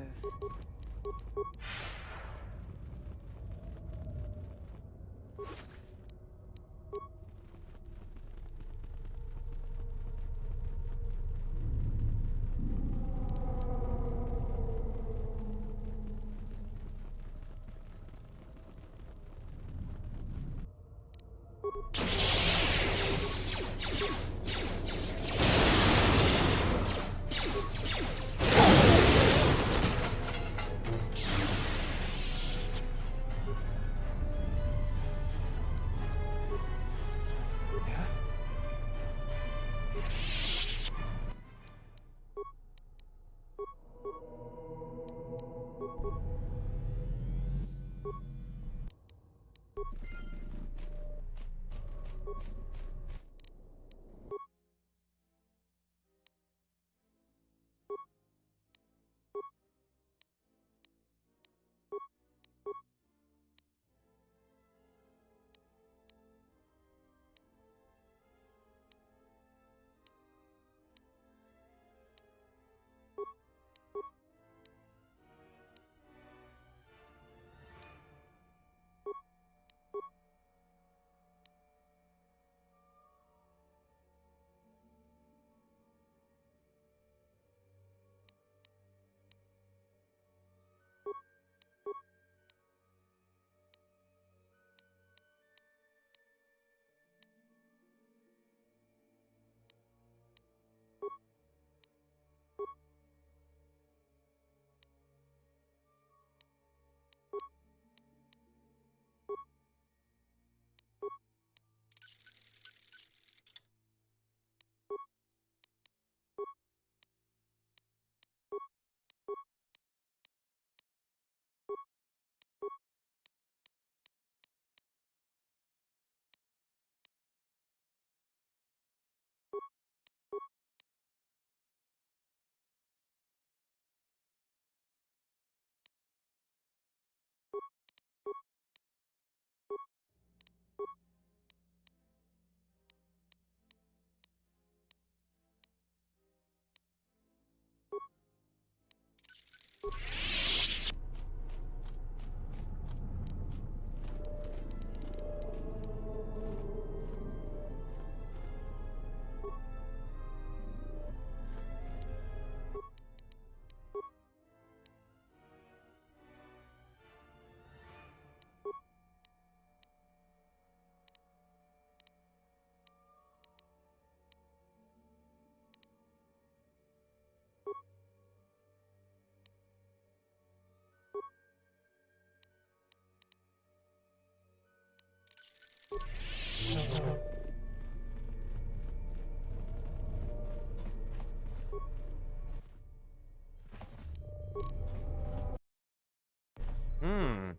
Hmm.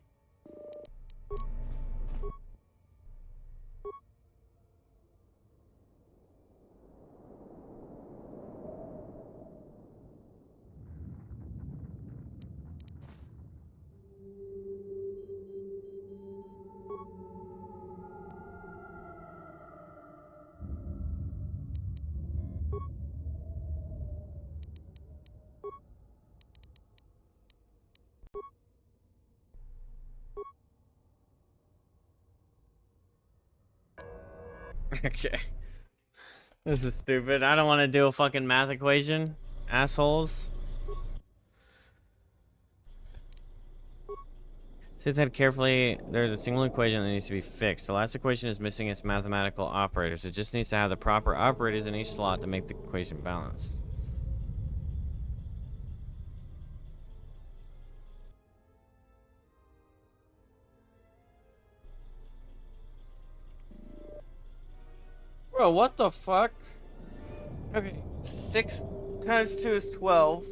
Okay. This is stupid. I don't want to do a fucking math equation. Assholes. See that carefully. There's a single equation that needs to be fixed. The last equation is missing its mathematical operators. It just needs to have the proper operators in each slot to make the equation balanced. Bro, what the fuck? Okay, 6 times 2 is 12.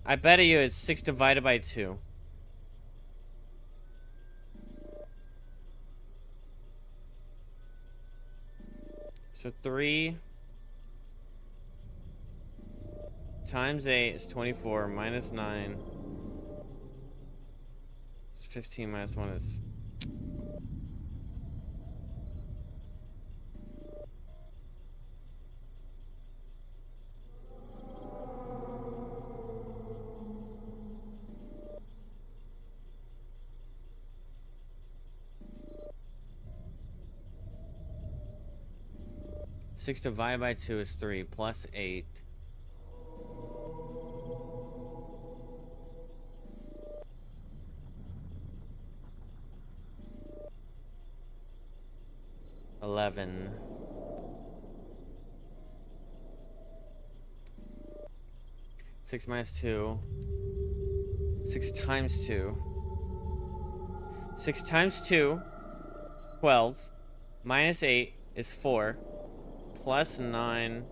I bet you it's 6 divided by 2. So 3 times 8 is 24, minus 9 is 15, minus 1 is... Six divided by 2 is 3, plus 8. $11. 6 minus 2. 6 times 2. 6 times 2 is 12. Minus 8 is 4. Plus 9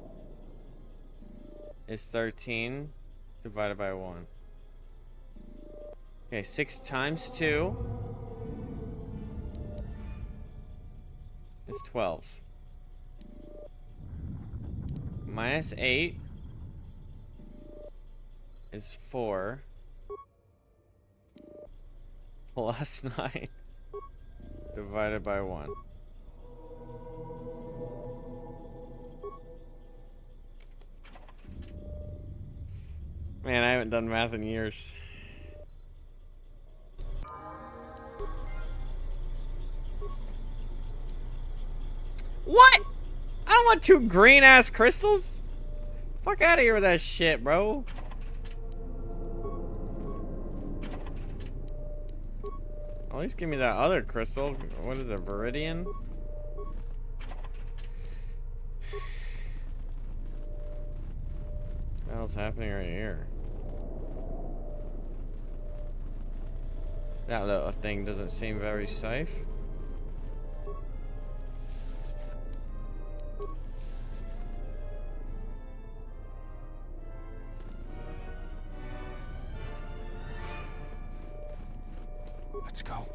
is 13. Divided by 1. Okay, 6 times 2 is 12. Minus 8 is 4. Plus 9 divided by 1. Man, I haven't done math in years. What? I don't want 2 green ass crystals. Fuck out of here with that shit, bro. At least give me that other crystal. What is it, Viridian? What the hell's happening right here? That little thing doesn't seem very safe. Let's go.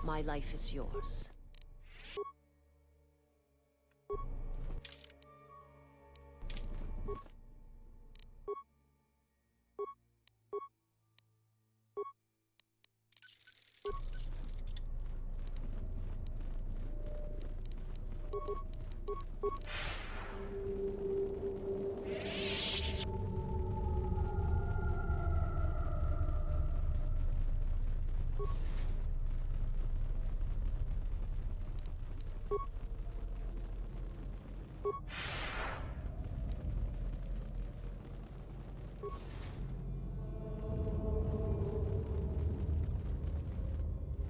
My life is yours.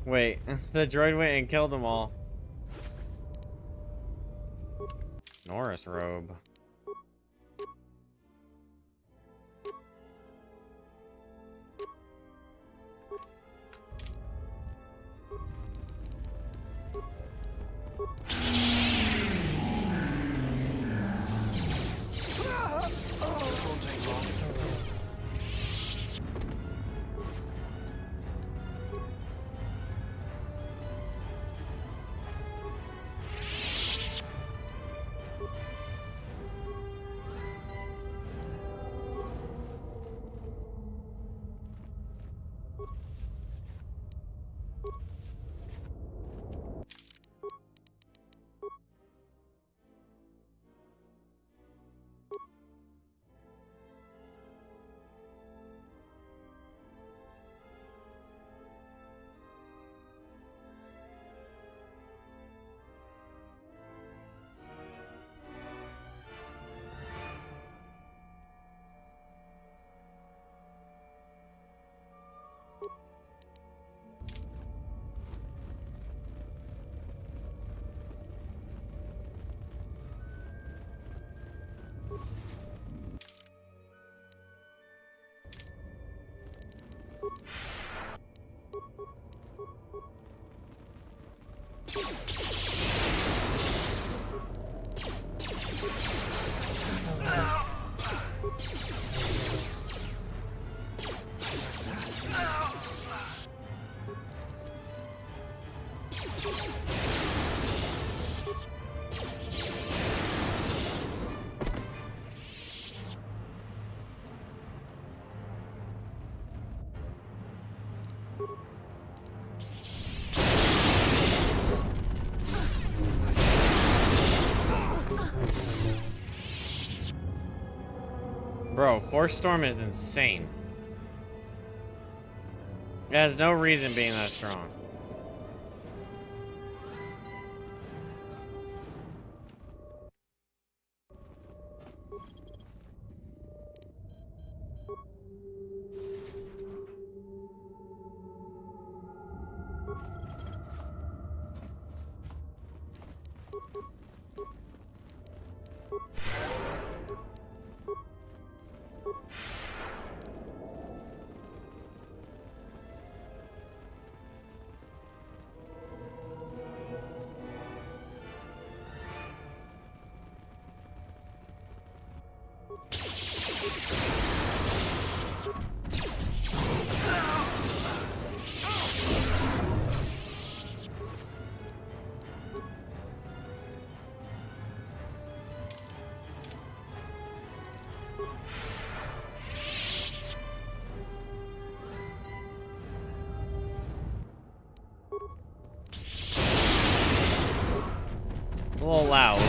Wait, the droid went and killed them all. Norris robe. Bro, Force Storm is insane. It has no reason being that strong. little loud.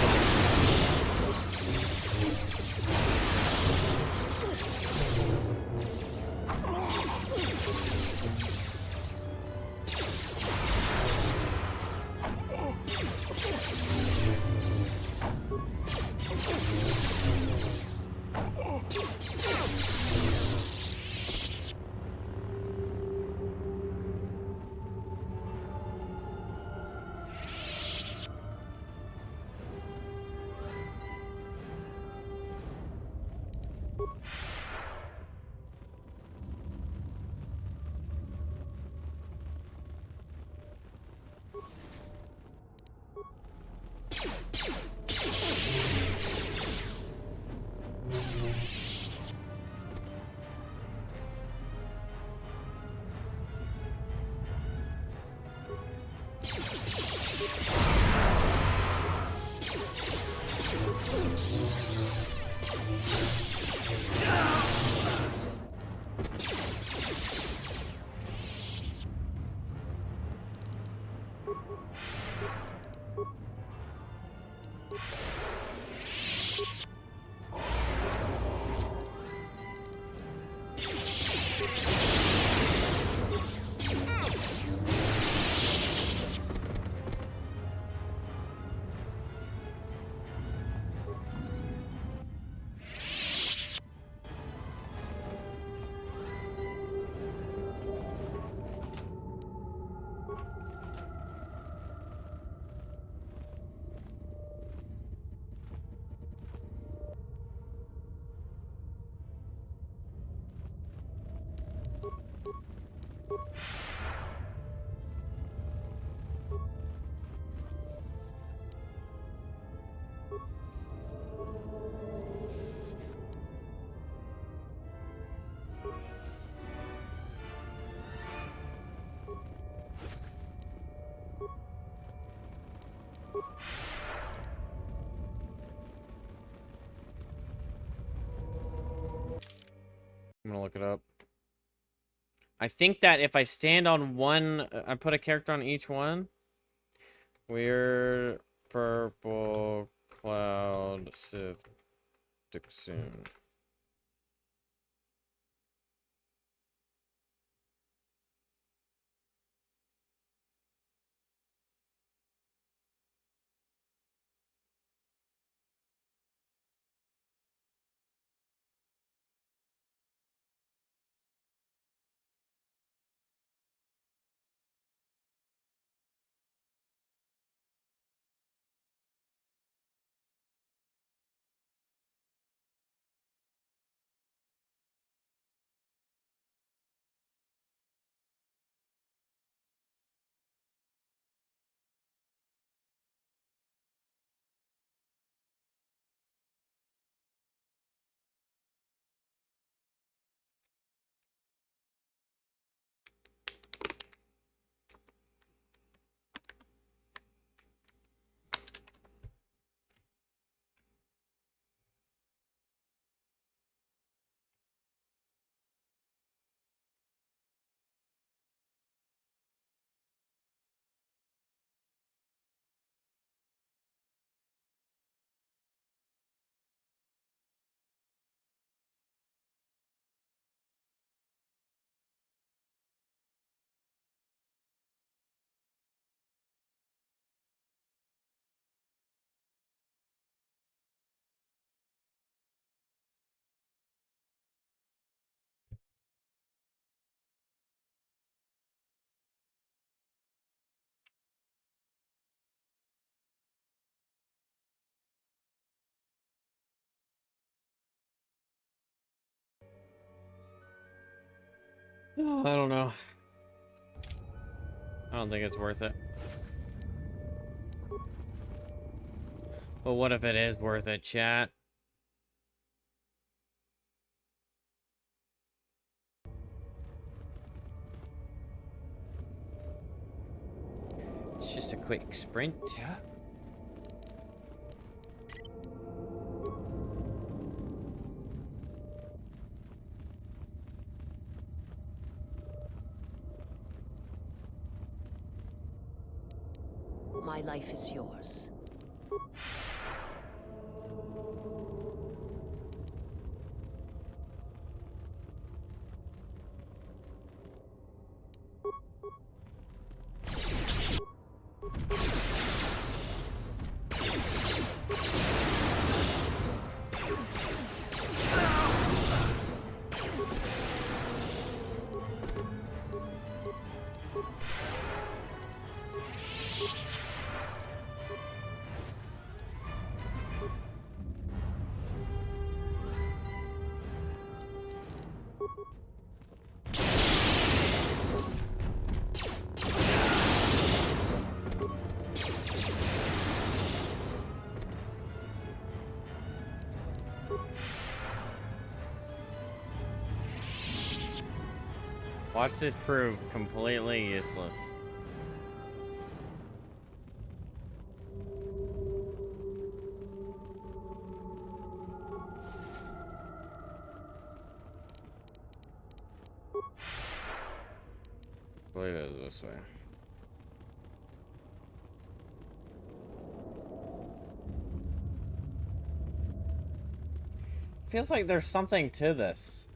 I'm gonna look it up. I think that if I stand on one, I put a character on each one. Weird purple cloud Sith Dixon. I don't know. I don't think it's worth it. But what if it is worth it, chat? It's just a quick sprint. Yeah. My life is yours. Watch this prove completely useless. I believe it was this way. Feels like there's something to this.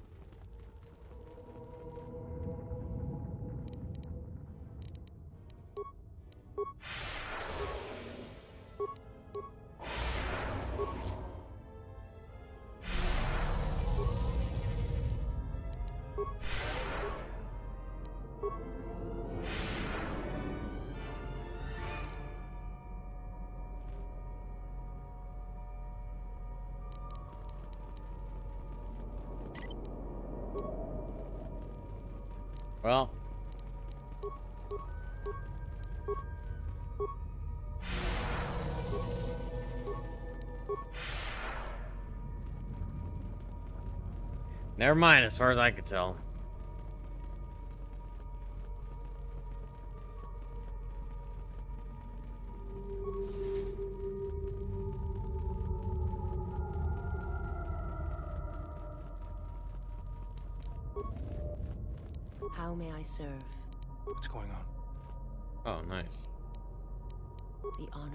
Well. Never mind, as far as I could tell. How may I serve? What's going on? Oh, nice. The honor.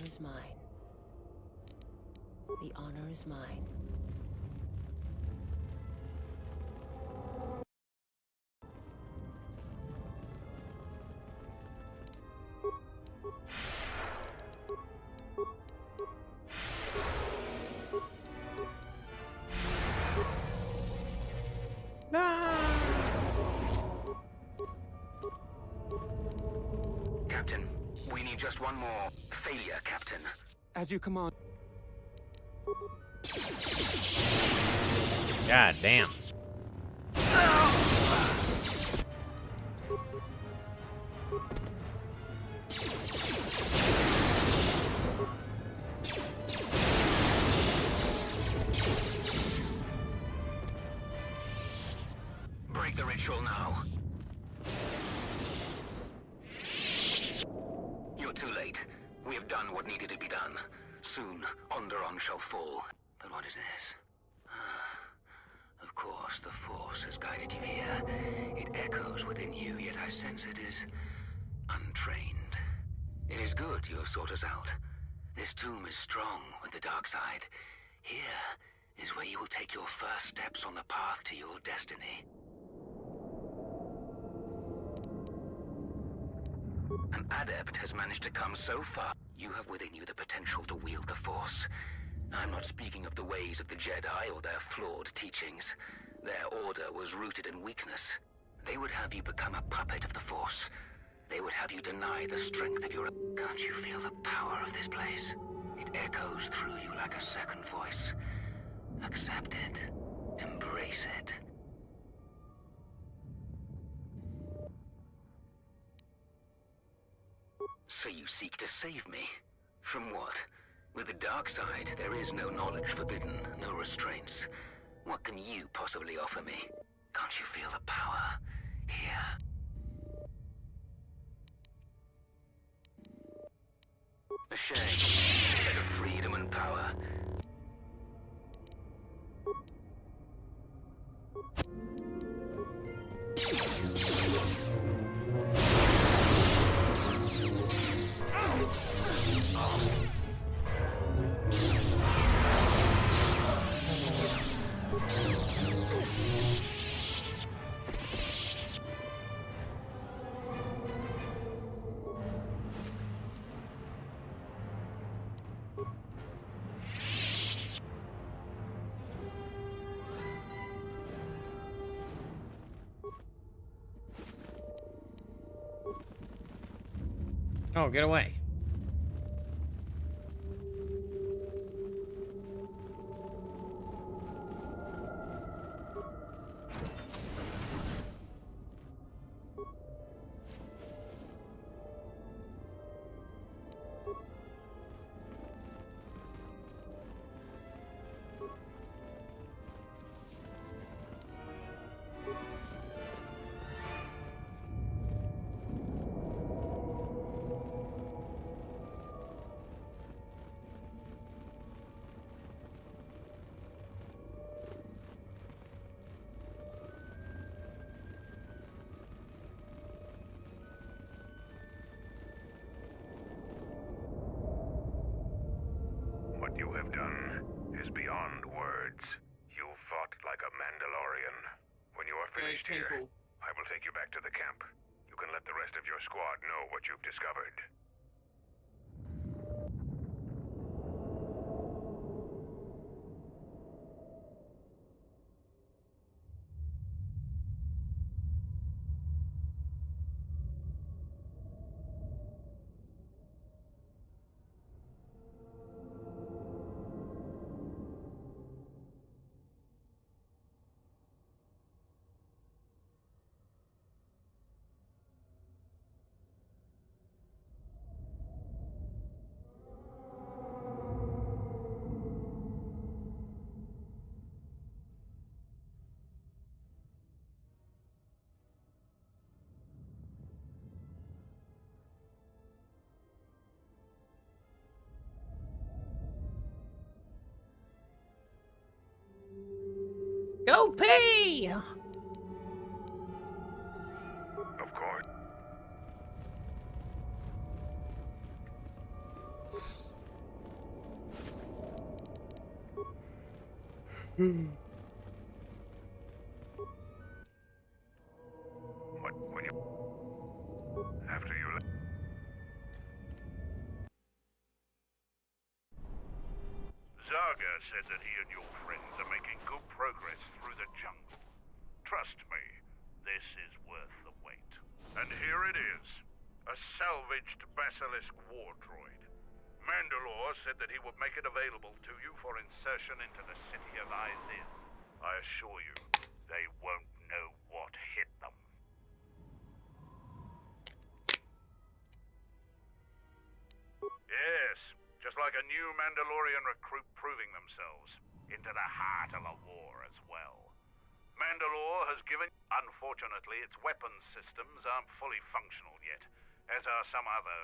is mine. The honor is mine. Captain, we need just one more failure, Captain. As you command. God damn. Break the ritual now. You're too late. We have done what needed to be done. Soon, Onderon shall fall. But what is this? Of course, the Force has guided you here. It echoes within you, yet I sense it is untrained. It is good you have sought us out. This tomb is strong with the dark side. Here is where you will take your first steps on the path to your destiny. An adept has managed to come so far. You have within you the potential to wield the Force. I'm not speaking of the ways of the Jedi or their flawed teachings. Their order was rooted in weakness. They would have you become a puppet of the Force. They would have you deny the strength of your... Can't you feel the power of this place? It echoes through you like a second voice. Accept it. Embrace it. So you seek to save me? From what? With the dark side, there is no knowledge forbidden, no restraints. What can you possibly offer me? Can't you feel the power here? A shame, instead of freedom and power. Oh, get away. What you have done is beyond words. You fought like a Mandalorian. When you are finished here, I will take you back to the camp. You can let the rest of your squad know what you've discovered. Go pee! Of course. When you... After you... Zaga said that he and your friends are making good progress through the jungle. Trust me, this is worth the wait. And here it is. A salvaged Basilisk war droid. Mandalore said that he would make it available to you for insertion into the city of Iziz. I assure you, they won't know what hit them. Yes, just like a new Mandalorian recruit proving themselves. Into the heart of a war as well. Mandalore has given... Unfortunately, its weapons systems aren't fully functional yet, as are some other...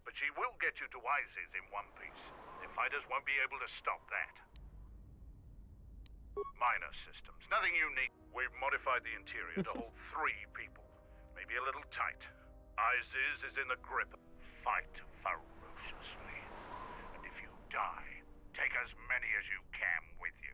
But she will get you to Iziz in one piece. The fighters won't be able to stop that. Minor systems, nothing unique. We've modified the interior to hold 3 people. Maybe a little tight. Iziz is in the grip. Fight ferociously. And if you die, take as many as you can with you.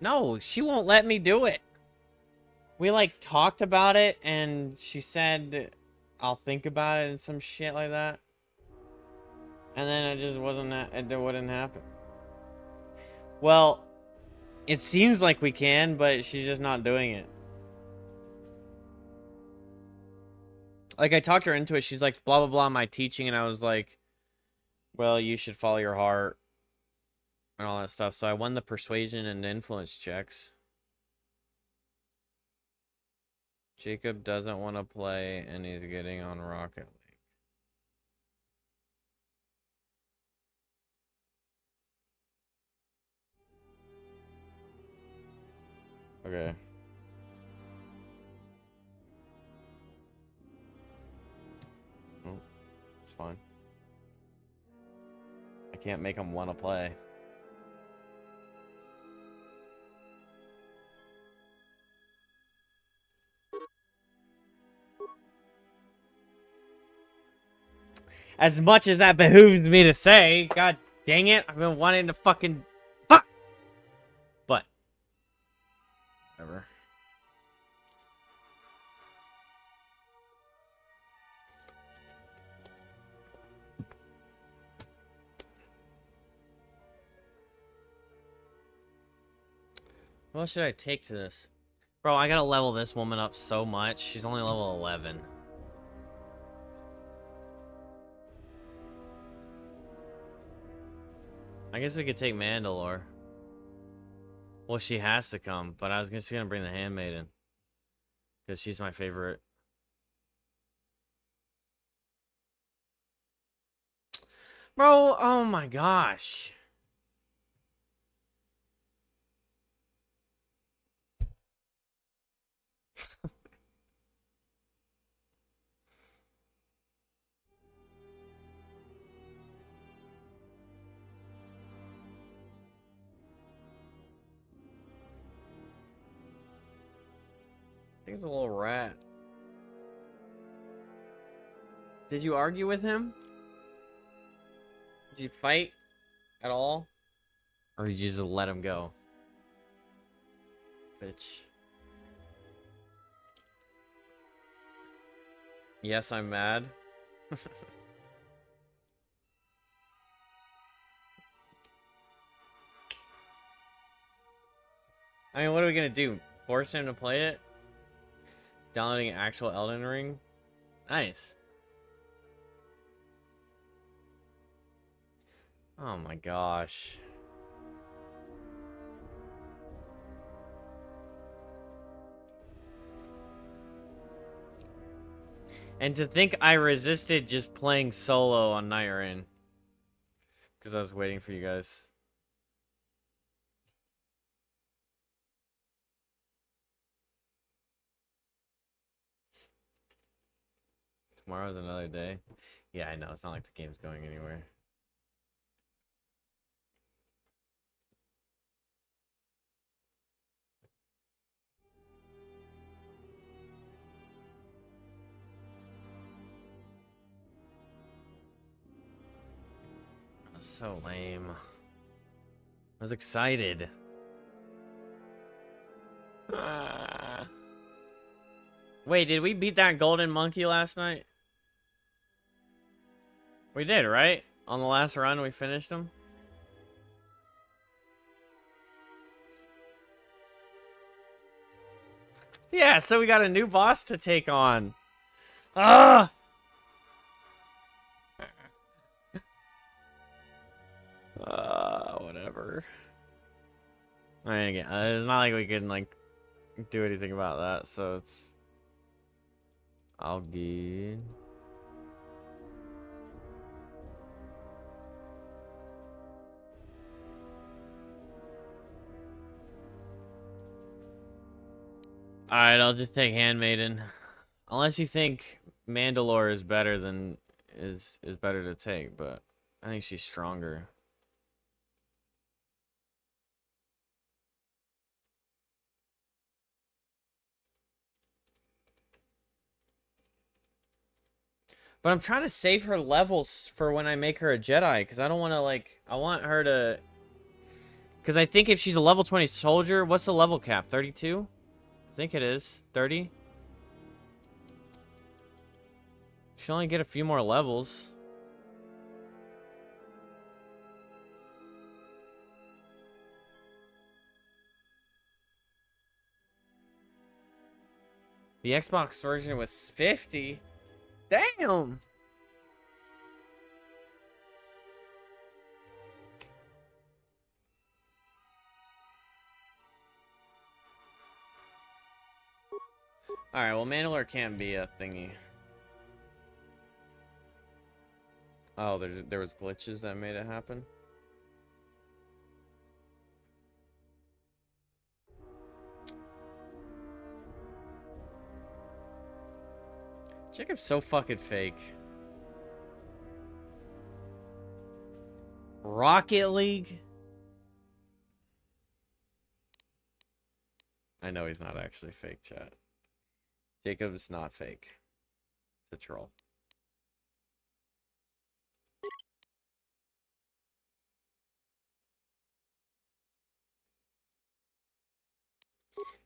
No, she won't let me do it. We like talked about it and she said I'll think about it and some shit like that. And then it just wasn't, it wouldn't happen. Well, it seems like we can, but she's just not doing it. Like I talked her into it. She's like, blah, blah, blah, my teaching. And I was like, well, you should follow your heart and all that stuff. So I won the persuasion and influence checks. Jacob doesn't want to play and he's getting on Rocket League. Okay. Oh, it's fine. I can't make him want to play. As much as that behooves me to say, god dang it, I've been wanting to fucking... Fuck! But... whatever. What should I take to this? Bro, I gotta level this woman up so much. She's only level 11. I guess we could take Mandalore. Well, she has to come, but I was just gonna bring the Handmaiden. Because she's my favorite. Bro, oh my gosh. I think it's a little rat. Did you argue with him? Did you fight at all? Or did you just let him go? Bitch. Yes, I'm mad. I mean, what are we gonna do? Force him to play it? Downloading actual Elden Ring? Nice. Oh my gosh. And to think I resisted just playing solo on Night Rain. Because I was waiting for you guys. Tomorrow's another day. Yeah, I know. It's not like the game's going anywhere. That's so lame. I was excited. Wait, did we beat that golden monkey last night? We did, right? On the last run, we finished him. Yeah, so we got a new boss to take on. Ah! Whatever. I mean, again, it's not like we can, like, do anything about that, so it's all good. Alright, I'll just take Handmaiden. Unless you think Mandalore is better than is better to take, but I think she's stronger. But I'm trying to save her levels for when I make her a Jedi, because I don't want to, like, I want her to... Because I think if she's a level 20 soldier, what's the level cap? 32? I think it is. 30? She'll only get a few more levels. The Xbox version was 50? Damn! Alright, well, Mandalore can't be a thingy. Oh, there was glitches that made it happen? Jacob's so fucking fake. Rocket League? I know he's not actually fake, chat. Jacob is not fake. It's a troll.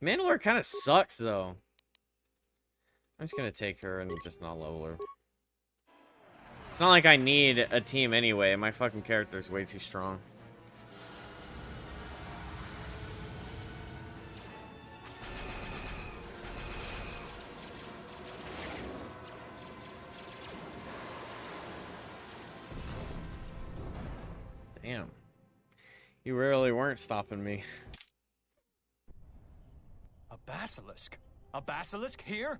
Mandalore kind of sucks, though. I'm just gonna take her and just not level her. It's not like I need a team anyway. My fucking character's way too strong. Damn. You really weren't stopping me. A basilisk? A basilisk here?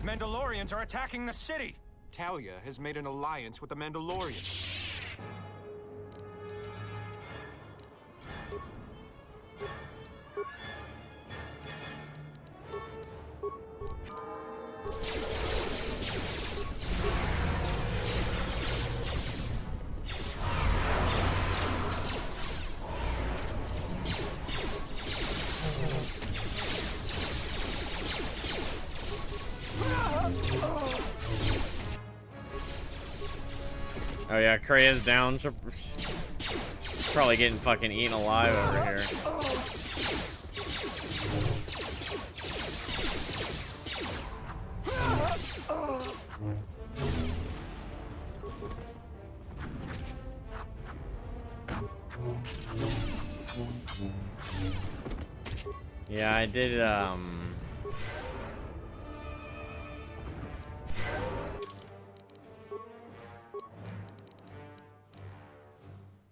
Mandalorians are attacking the city! Talia has made an alliance with the Mandalorians. Oh yeah, Krea's down, so probably getting fucking eaten alive over here. Yeah, I did,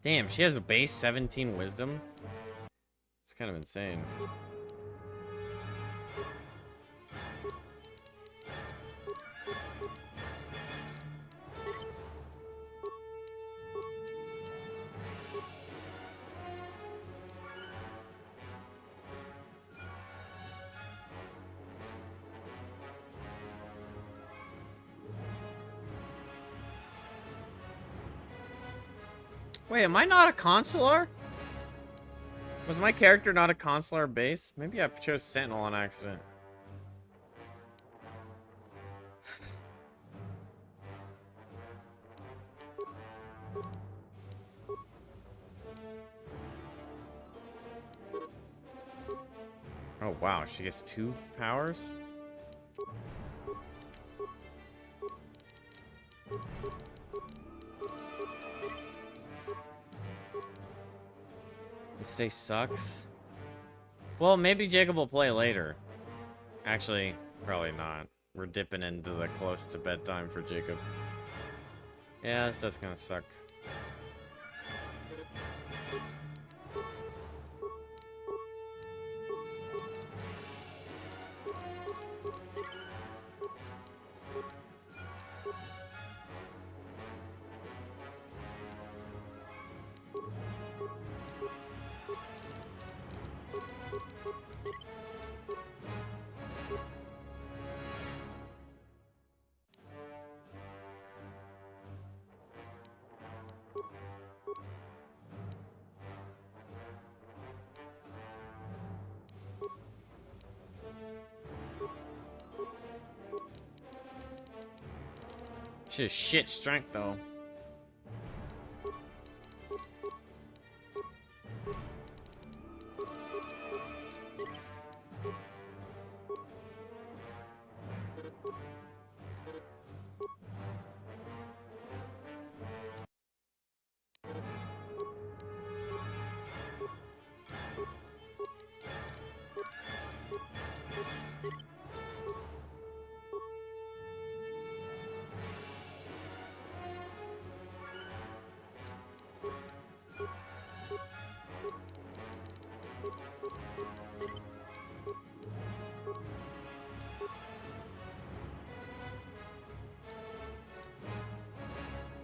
Damn, she has a base 17 wisdom? It's kind of insane. Wait, am I not a consular? Was my character not a consular base? Maybe I chose Sentinel on accident. Oh wow, she gets 2 powers? This day sucks. Well, maybe Jacob will play later. Actually, probably not. We're dipping into the close to bedtime for Jacob. Yeah, this does kind of suck. She has shit strength, though.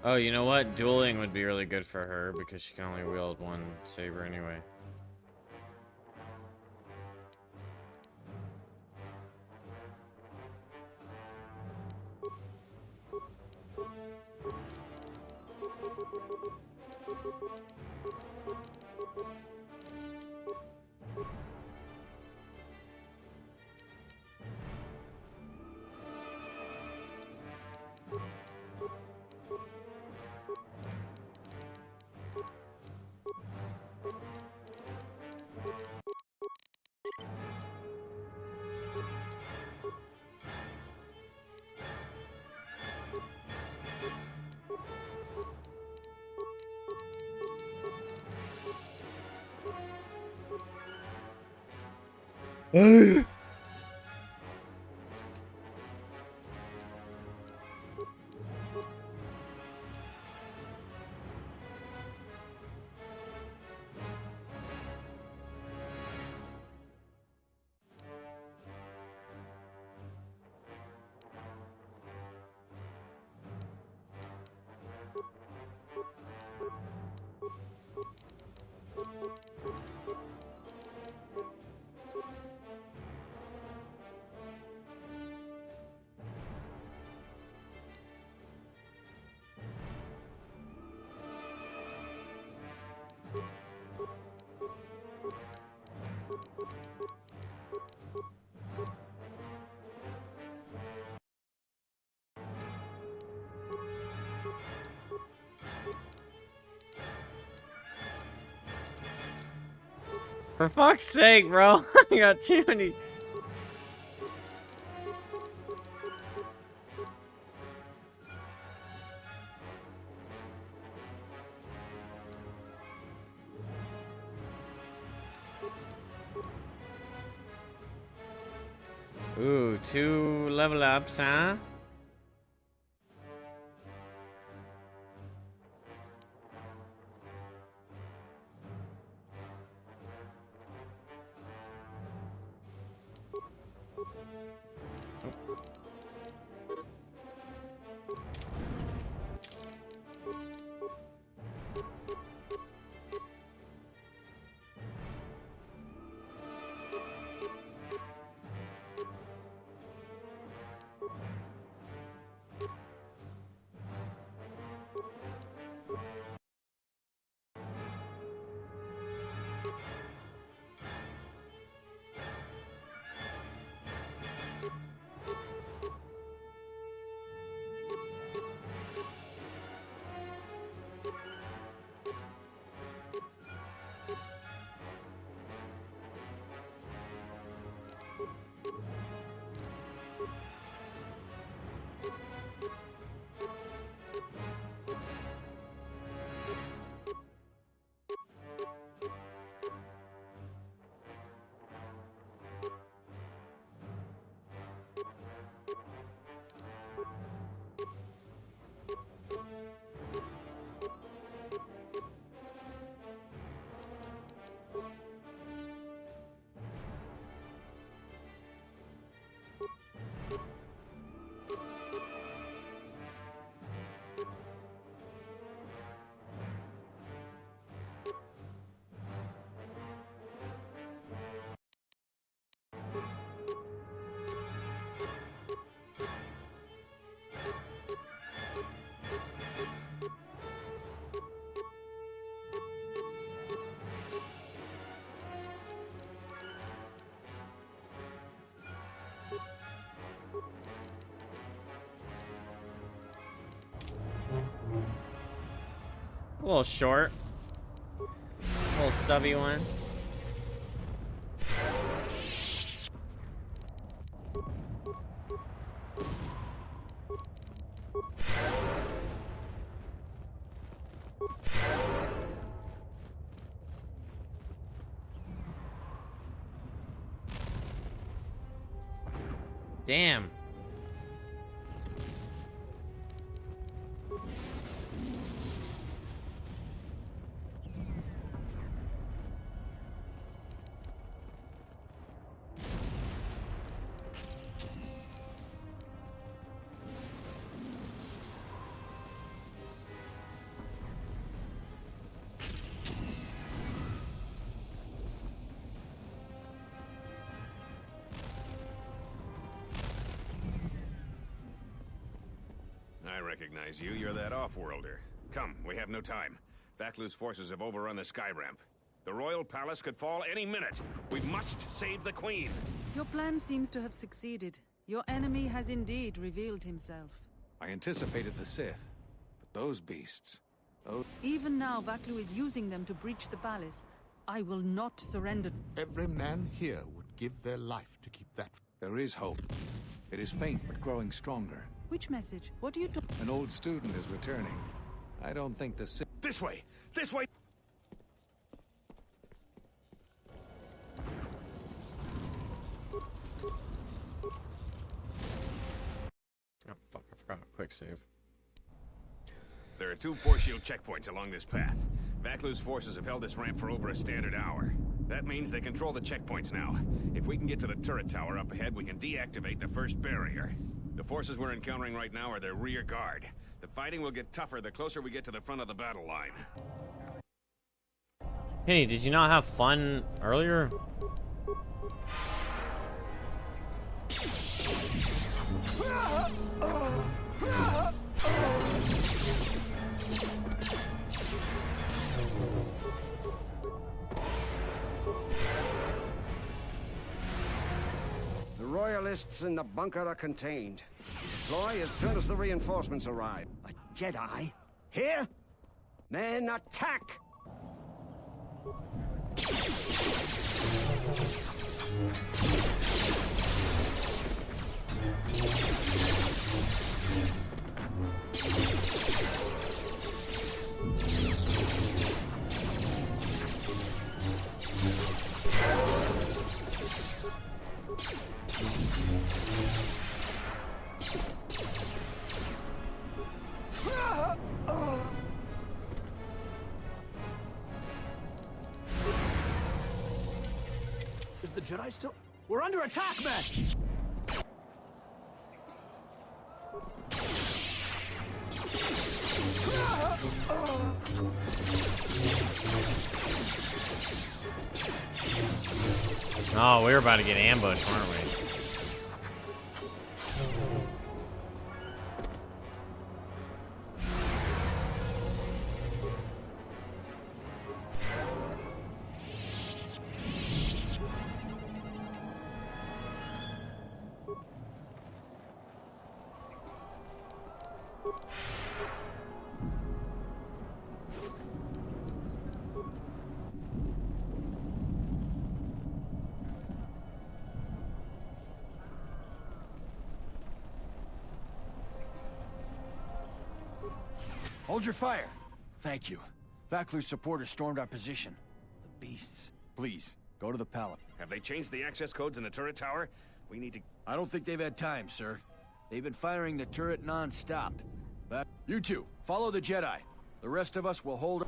Oh, you know what? Dueling would be really good for her because she can only wield one saber anyway. For fuck's sake, bro. I got too many. Ooh, 2 level ups, huh? A little short. A little stubby one. Damn. I recognize you. You're that off-worlder. Come, we have no time. Vaklu's forces have overrun the sky ramp. The royal palace could fall any minute. We must save the queen. Your plan seems to have succeeded. Your enemy has indeed revealed himself. I anticipated the Sith, but those beasts... Even now, Vaklu is using them to breach the palace. I will not surrender. Every man here would give their life to keep that... There is hope. It is faint, but growing stronger. Which message? What do you do? An old student is returning. I don't think the Sith... This way! This way! Oh, fuck, I forgot. Quick save. There are 2 force shield checkpoints along this path. Vaklu's forces have held this ramp for over a standard hour. That means they control the checkpoints now. If we can get to the turret tower up ahead, we can deactivate the first barrier. The forces we're encountering right now are their rear guard. The fighting will get tougher the closer we get to the front of the battle line. Penny, did you not have fun earlier? The Royalists in the bunker are contained. Deploy as soon as the reinforcements arrive. A Jedi? Here? Men, attack! Jedi still... We're under attack, man! Oh, we were about to get ambushed, weren't we? Hold your fire. Thank you. Vaklu's supporters stormed our position. The beasts. Please, go to the palace. Have they changed the access codes in the turret tower? We need to... I don't think they've had time, sir. They've been firing the turret non-stop. You two, follow the Jedi. The rest of us will hold...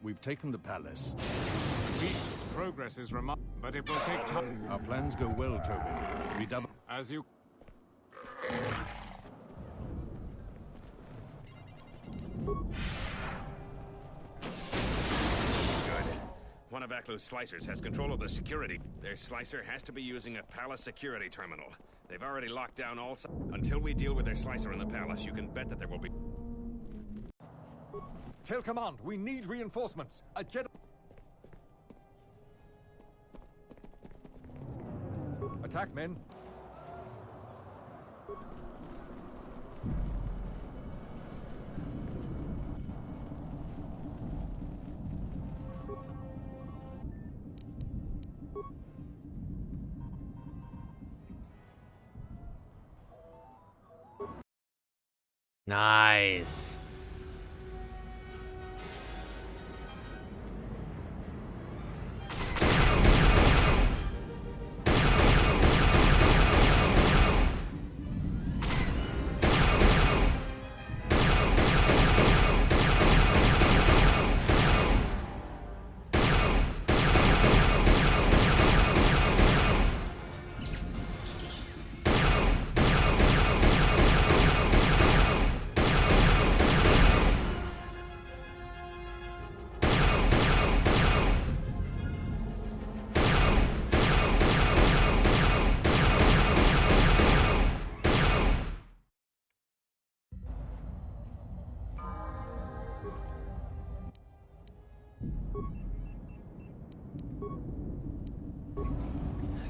We've taken the palace. Beast's progress is remarkable, but it will take time. Our plans go well, Tobin. Redouble. As you... Good. One of Vaklu's slicers has control of the security. Their slicer has to be using a palace security terminal. They've already locked down all... Until we deal with their slicer in the palace, you can bet that there will be... Tell command, we need reinforcements. A Jedi... Attack, men. Nice.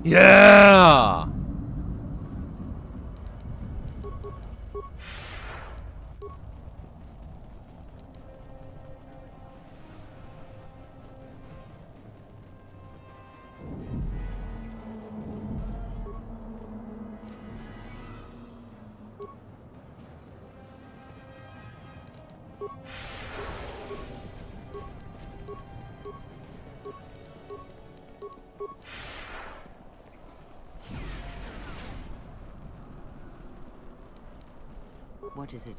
Yeah! What is it?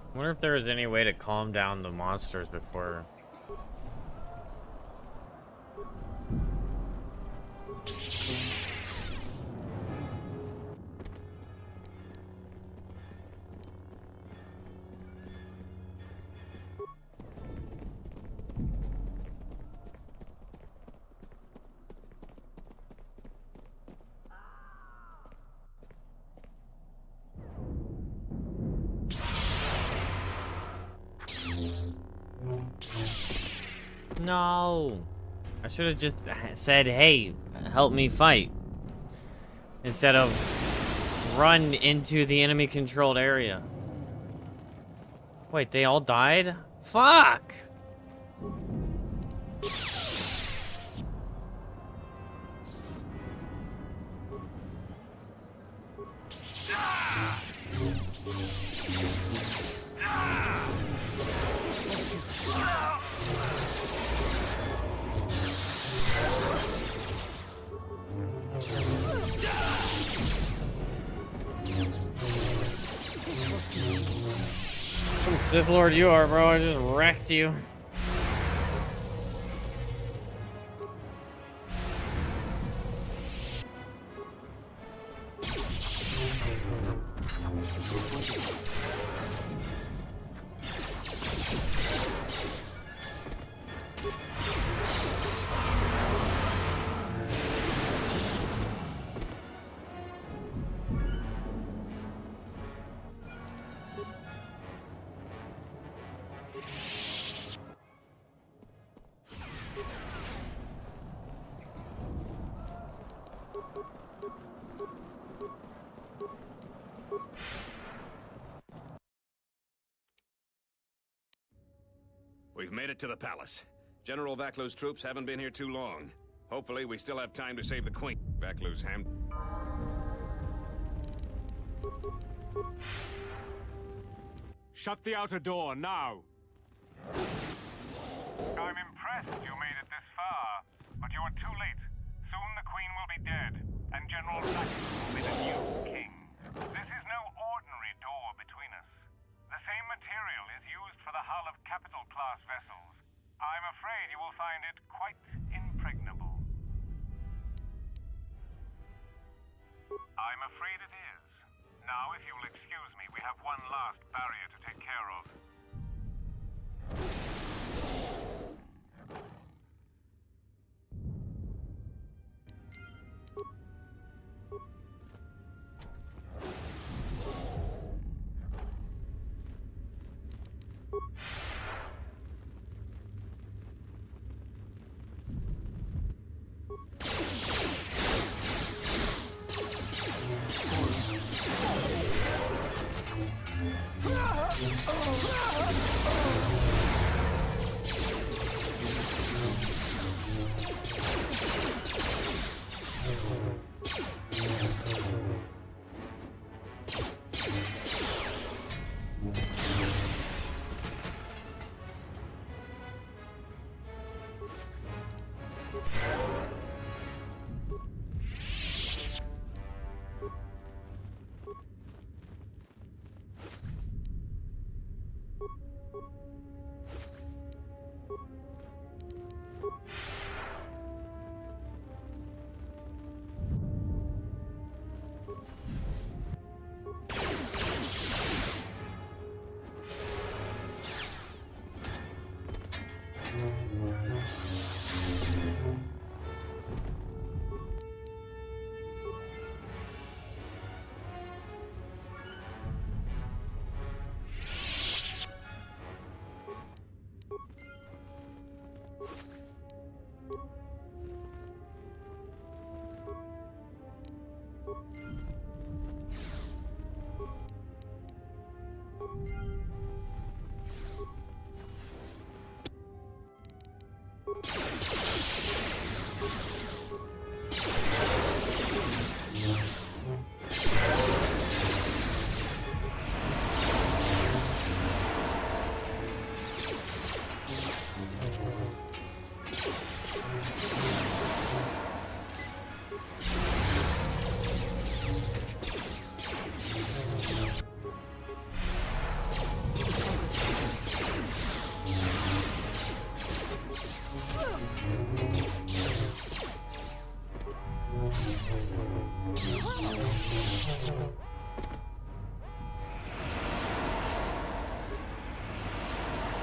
I wonder if there was any way to calm down the monsters before. No, I should have just said, hey, help me fight, instead of run into the enemy controlled area. Wait, they all died? Fuck! Some Sith Lord you are, bro. I just wrecked you. We've made it to the palace. General Vaklow's troops haven't been here too long. Hopefully, we still have time to save the Queen. Vaklow's ham... Shut the outer door, now! I'm impressed you made it this far, but you are too late. Soon the Queen will be dead, and General Vaklov will be the new king. This is no ordinary door between us. The same material is used for the hull of capital-class vessels. I'm afraid you will find it quite impregnable. I'm afraid it is. Now, if you will excuse me, we have one last barrier to take care of.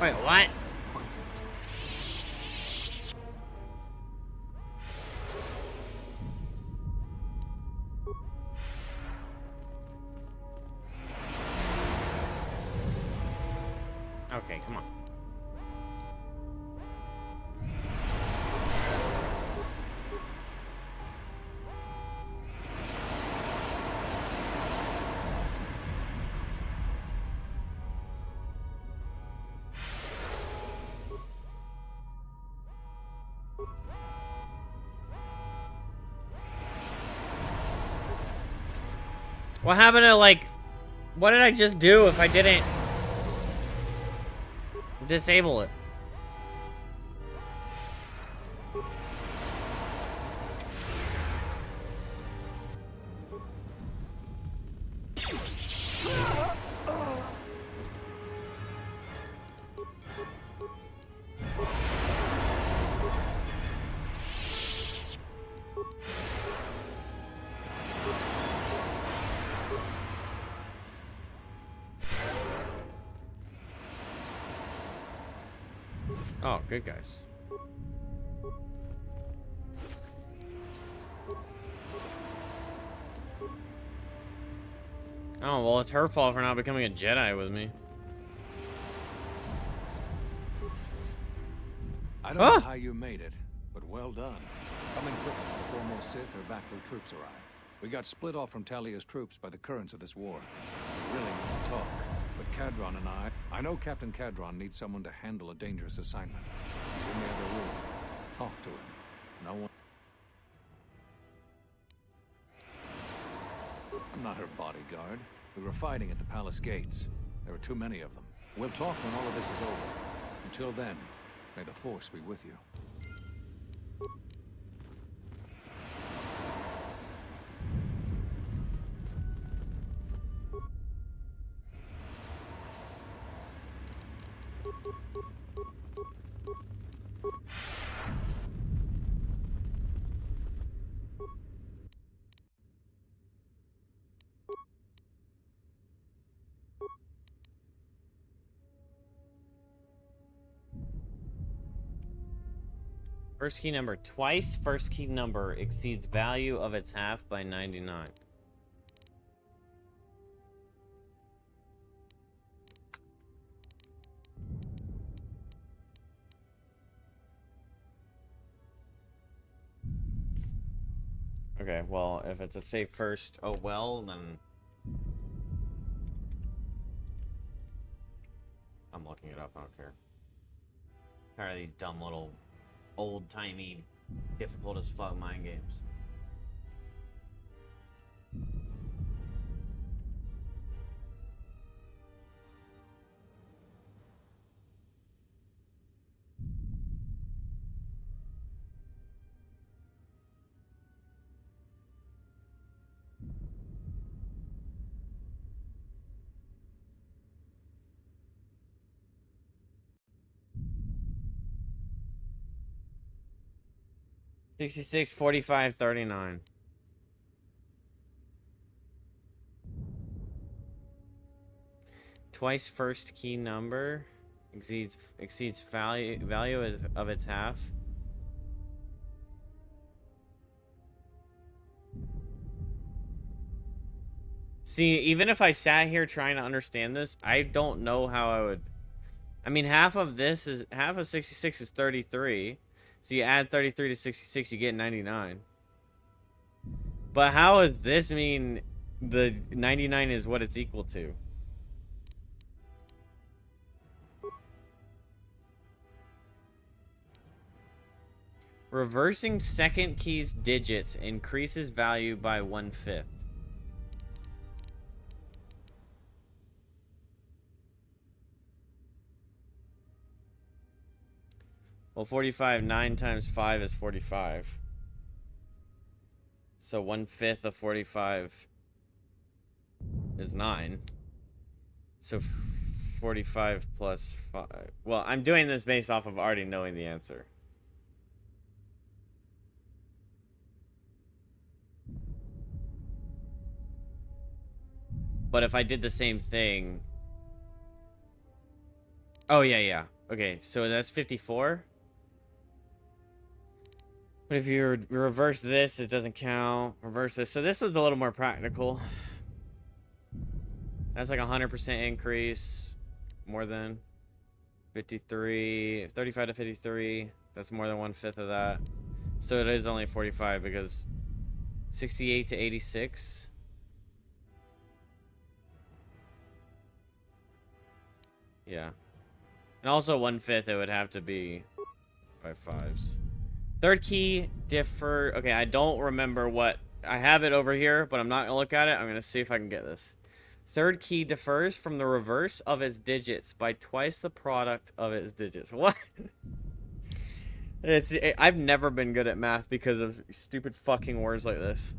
Wait, what? Okay, come on. What happened to, like, what did I just do if I didn't disable it? Oh, good guys. Oh, well, it's her fault for not becoming a Jedi with me. I don't know how you made it, but well done. Coming quickly before more Sith or Vaklu troops arrive. We got split off from Talia's troops by the currents of this war. We really need to talk, but Cadron and I know Captain Cadron needs someone to handle a dangerous assignment. He's in the other room. Talk to him. No one... I'm not her bodyguard. We were fighting at the palace gates. There were too many of them. We'll talk when all of this is over. Until then, may the Force be with you. First key number twice. First key number exceeds value of its half by 99. Okay, well, if it's a say first, oh well, then I'm looking it up. I don't care. Tired of these dumb little old-timey, difficult as fuck mind games. $66, $45, $39. Twice first key number exceeds value of its half. See, even if I sat here trying to understand this, I don't know how I would. I mean, half of 66 is 33. So you add 33 to 66, you get 99. But how does this mean the 99 is what it's equal to? Reversing second key's digits increases value by 1/5. Well, 45, 9 times 5 is 45. So 1/5 of 45 is 9. So 45 plus 5. Well, I'm doing this based off of already knowing the answer. But if I did the same thing... Oh, yeah. Okay, so that's 54. But if you reverse this, it doesn't count. Reverse this. So this was a little more practical. That's like 100% increase. More than 53. 35 to 53. That's more than 1/5 of that. So it is only 45 because 68 to 86. Yeah. And also 1/5 it would have to be by 5s. Third key differ. Okay, I don't remember what. I have it over here, but I'm not gonna look at it. I'm gonna see if I can get this. Third key differs from the reverse of its digits by twice the product of its digits. What? I've never been good at math because of stupid fucking words like this.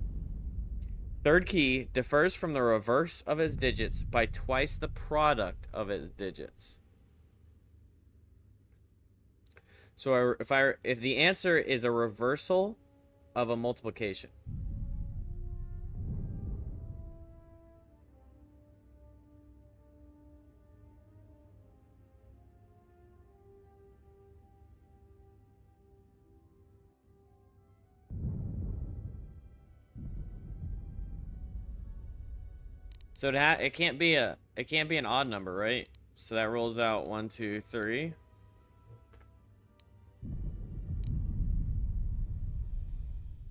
Third key differs from the reverse of its digits by twice the product of its digits. So if the answer is a reversal of a multiplication. So it can't be an odd number, right? So that rolls out 1, 2, 3.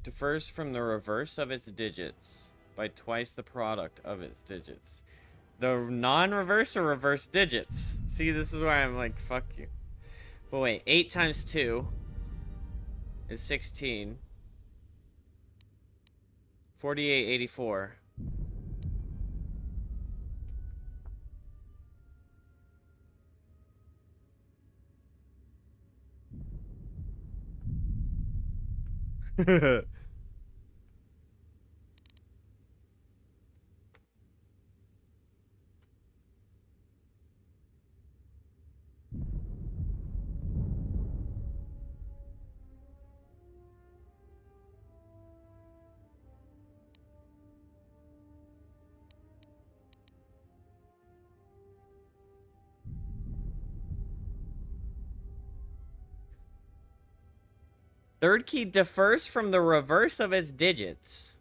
Differs from the reverse of its digits by twice the product of its digits. The non-reverse or reverse digits. See, this is why I'm like, fuck you. But wait, 8 times 2 is 16. 48, 84. Third key differs from the reverse of its digits.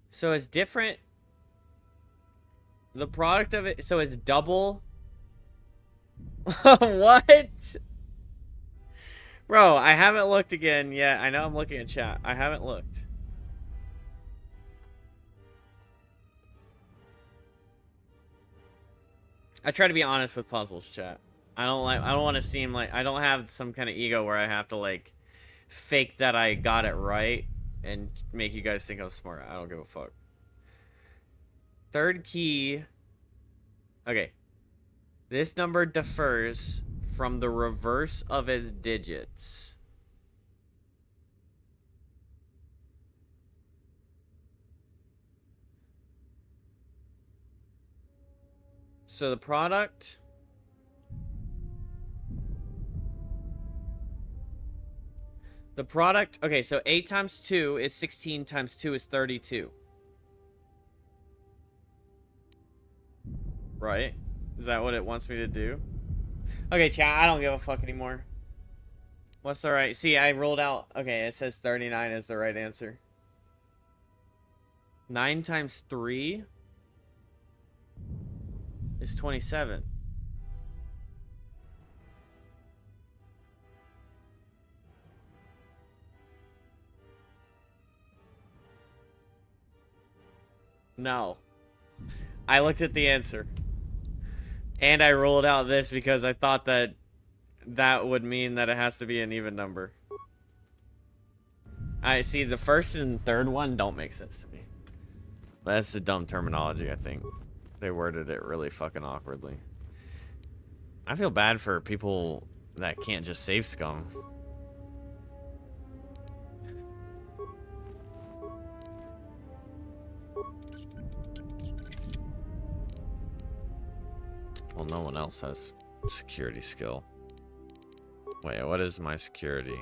So it's different. The product of it, so it's double. What? Bro, I haven't looked again yet. I know I'm looking at chat. I haven't looked. I try to be honest with puzzles, chat. I don't want to seem like I don't have some kind of ego where I have to like fake that I got it right and make you guys think I'm smart. I don't give a fuck. Third key. Okay. This number differs from the reverse of its digits. So the product. The product, okay, so 8 times 2 is 16 times 2 is 32. Right? Is that what it wants me to do? Okay, chat, I don't give a fuck anymore. What's the right? See, I rolled out. Okay, it says 39 is the right answer. 9 times 3 is 27. No. I looked at the answer. And I rolled out this because I thought that that would mean that it has to be an even number. I see the first and third one don't make sense to me. But that's the dumb terminology, I think. They worded it really fucking awkwardly. I feel bad for people that can't just save scum. Well, no one else has security skill. Wait, what is my security?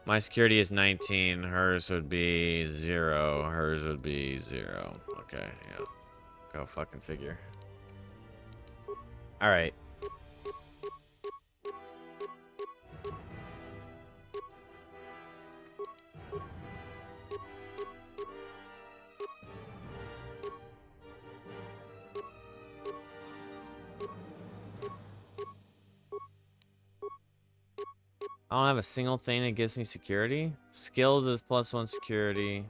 My security is 19. Hers would be 0. Hers would be 0. Okay, yeah. Go fucking figure. All right. I don't have a single thing that gives me security. Skills is +1 security.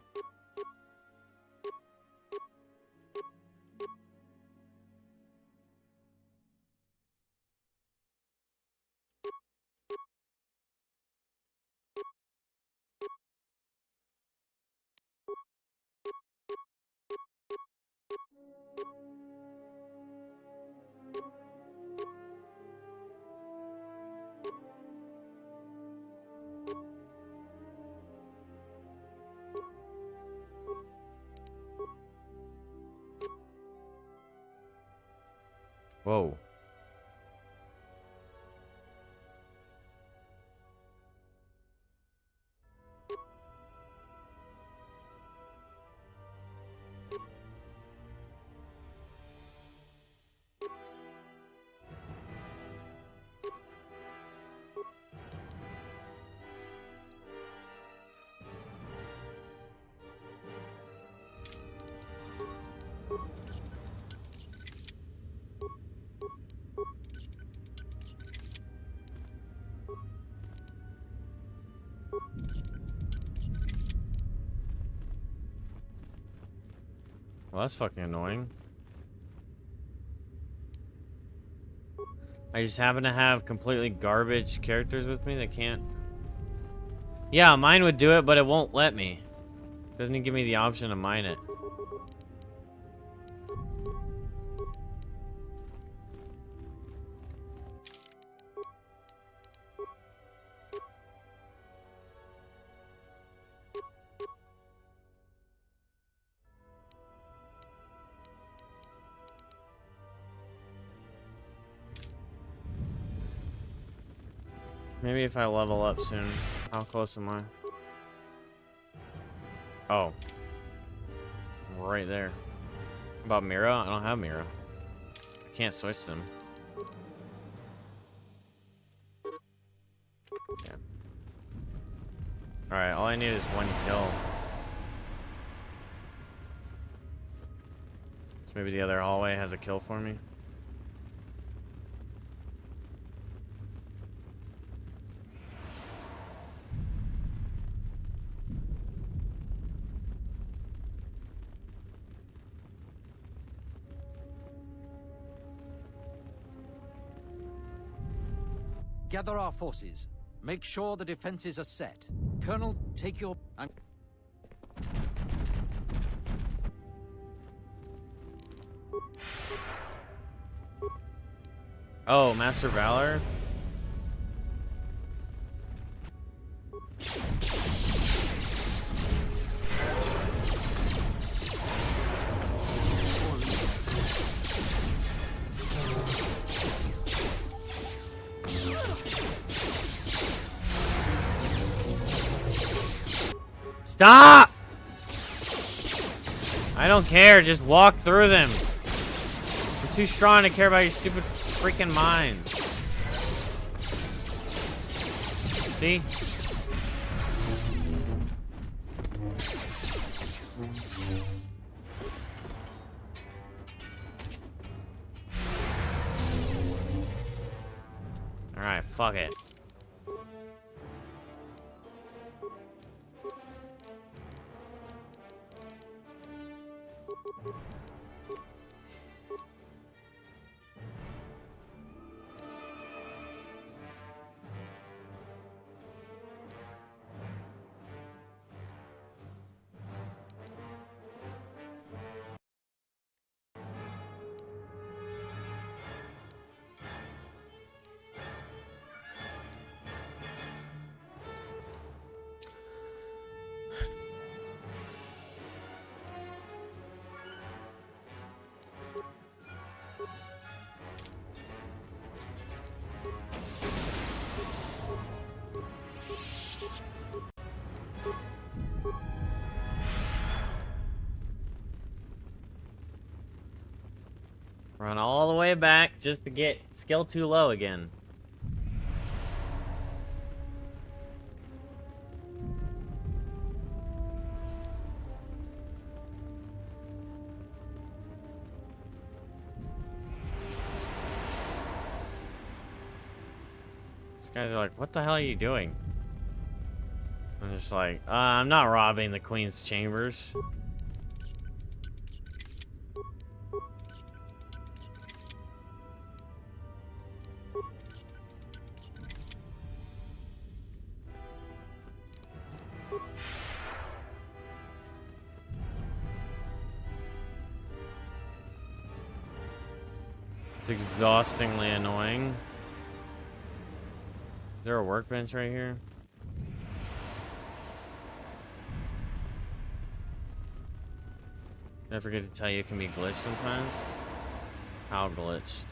Whoa. Well, that's fucking annoying. I just happen to have completely garbage characters with me that can't... Yeah, mine would do it, but it won't let me. Doesn't even give me the option to mine it. Maybe if I level up soon. How close am I? Oh. Right there. About Mira? I don't have Mira. I can't switch them. Yeah. Alright, all I need is 1 kill. So maybe the other hallway has a kill for me. Gather our forces. Make sure the defenses are set. Colonel, take your... Oh, Master Valor? Stop! I don't care, just walk through them. I'm too strong to care about your stupid freaking mind. See? Alright, fuck it. Run all the way back just to get skill too low again. These guys are like, what the hell are you doing? I'm just like, I'm not robbing the Queen's chambers. It's exhaustingly annoying. Is there a workbench right here? Did I forget to tell you it can be glitched sometimes? How glitched?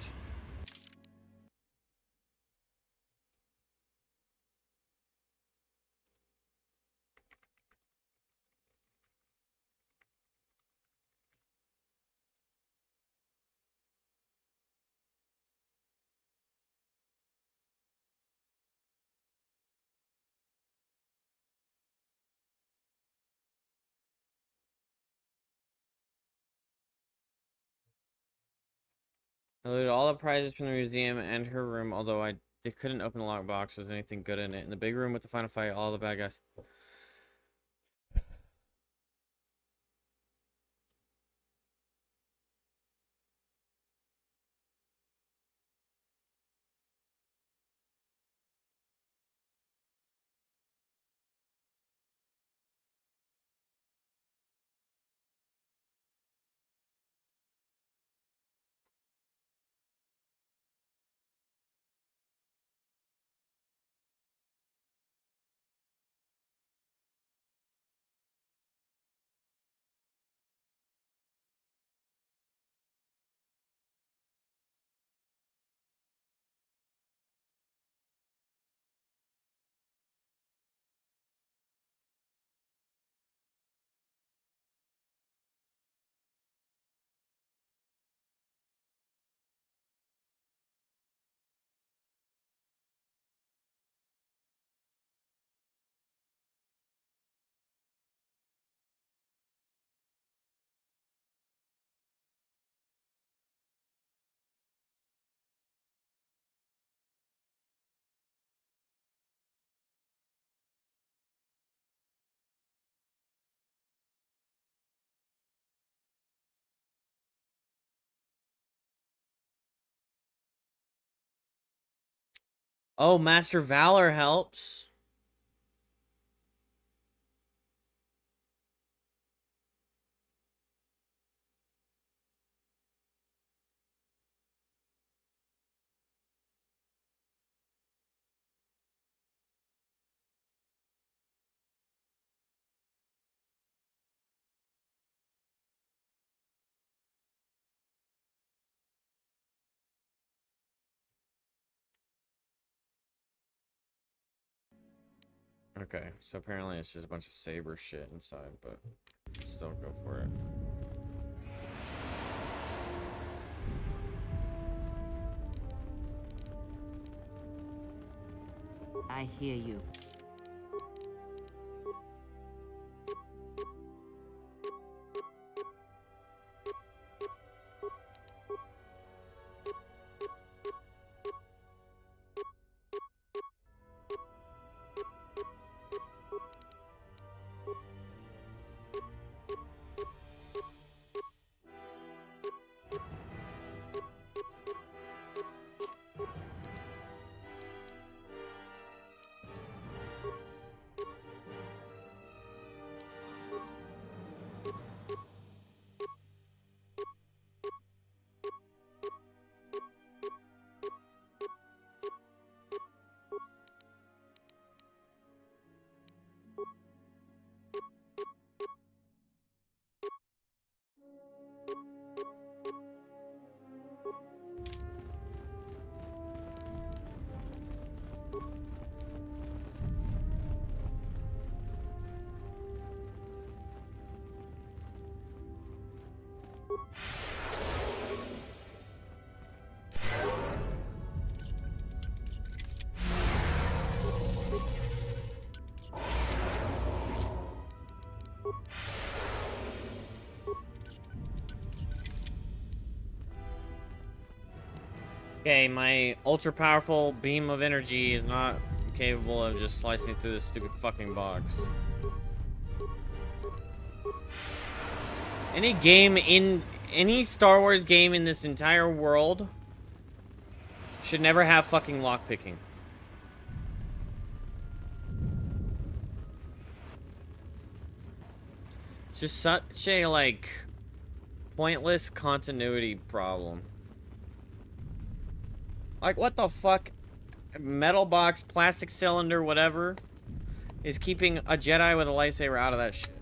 I looted all the prizes from the museum and her room, although they couldn't open the lockbox. Was anything good in it? In the big room with the final fight, all the bad guys. Oh, Master Valor helps. Okay, so apparently it's just a bunch of saber shit inside, but still go for it. I hear you. Okay, my ultra powerful beam of energy is not capable of just slicing through this stupid fucking box. Any Star Wars game in this entire world should never have fucking lockpicking. It's just such a, like, pointless continuity problem. Like, what the fuck? Metal box, plastic cylinder, whatever, is keeping a Jedi with a lightsaber out of that shit.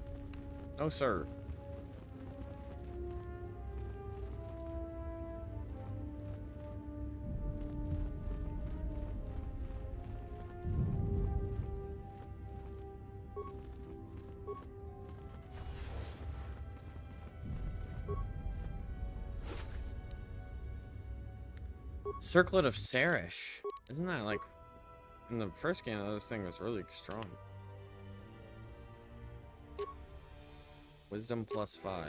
No, sir. Circlet of Sarish. Isn't that like in the first game? This thing was really strong. Wisdom +5.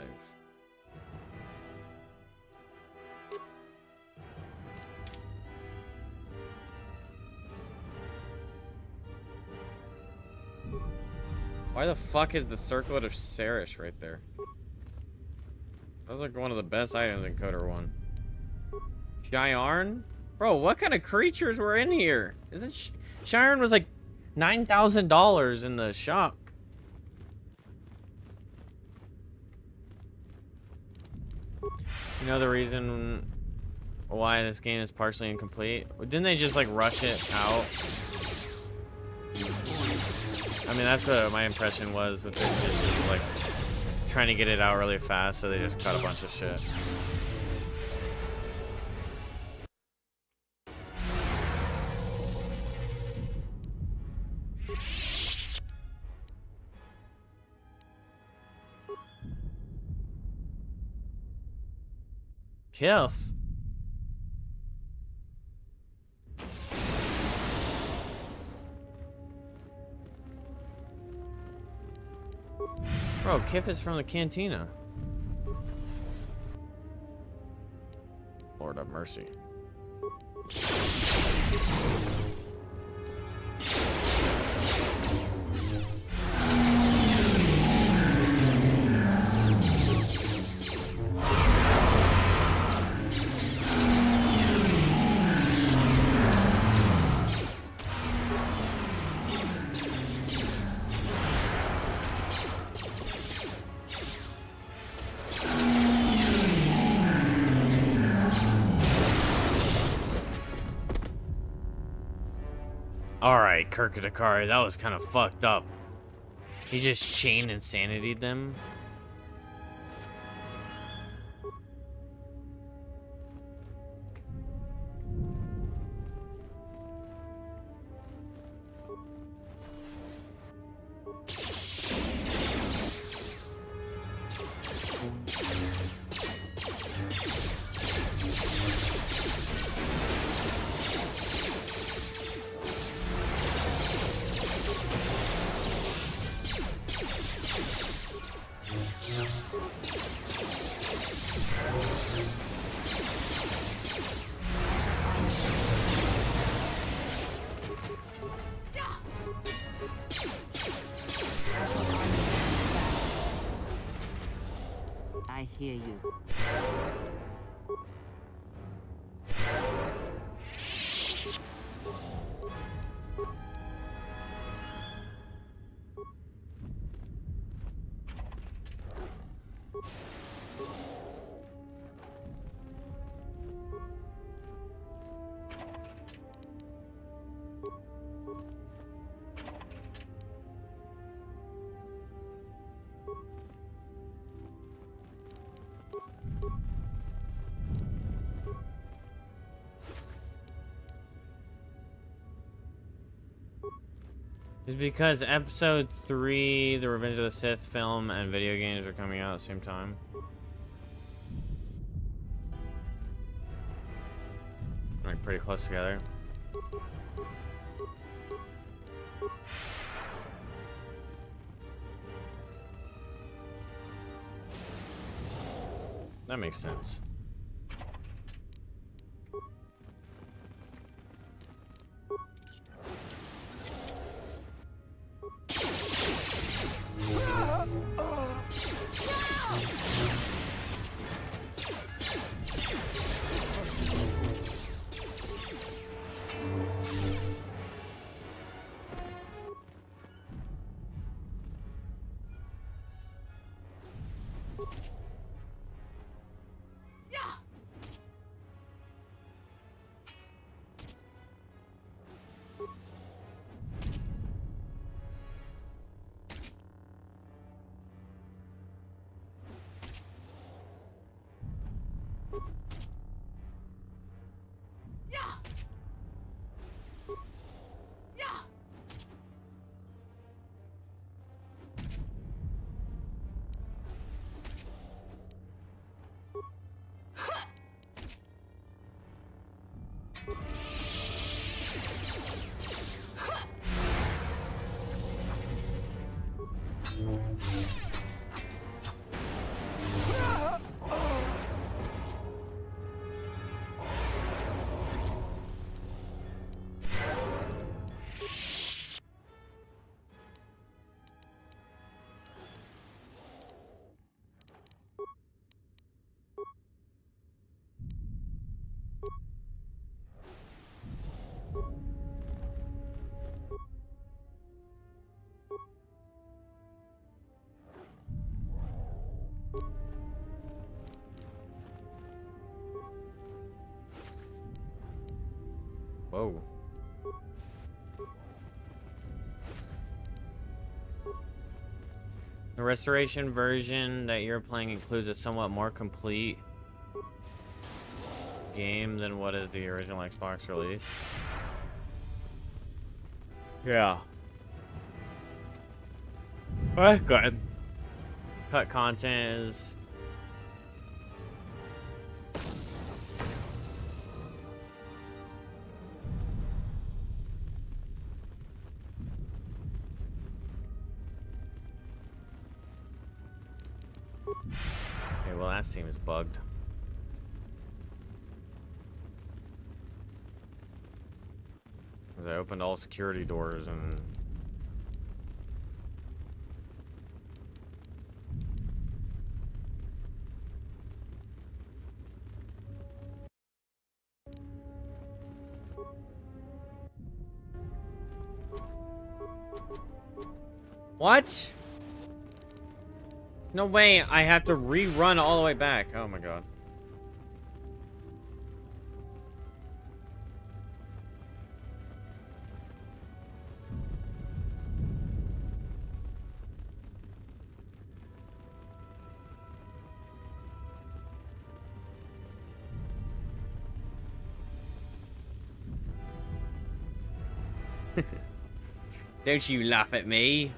Why the fuck is the Circlet of Sarish right there? That was like one of the best items in Kotor 1. Shiarn? Bro, what kind of creatures were in here? Isn't Shiarn was like $9,000 in the shop. You know the reason why this game is partially incomplete? Didn't they just like rush it out? I mean, that's what my impression was with this, just like trying to get it out really fast, so they just cut a bunch of shit. Kiff? Bro, Kiff is from the cantina. Lord have mercy. Alright, Kirkadakari, that was kind of fucked up. He just chain insanitied them. I hear you. It's because episode 3, the Revenge of the Sith film and video games are coming out at the same time. Like pretty close together. That makes sense. Whoa. The restoration version that you're playing includes a somewhat more complete game than what is the original Xbox release. Yeah. That's good. Cut content is... Okay, well that seems bugged. Because I opened all security doors and... What? No way, I have to rerun all the way back. Oh my god. Don't you laugh at me.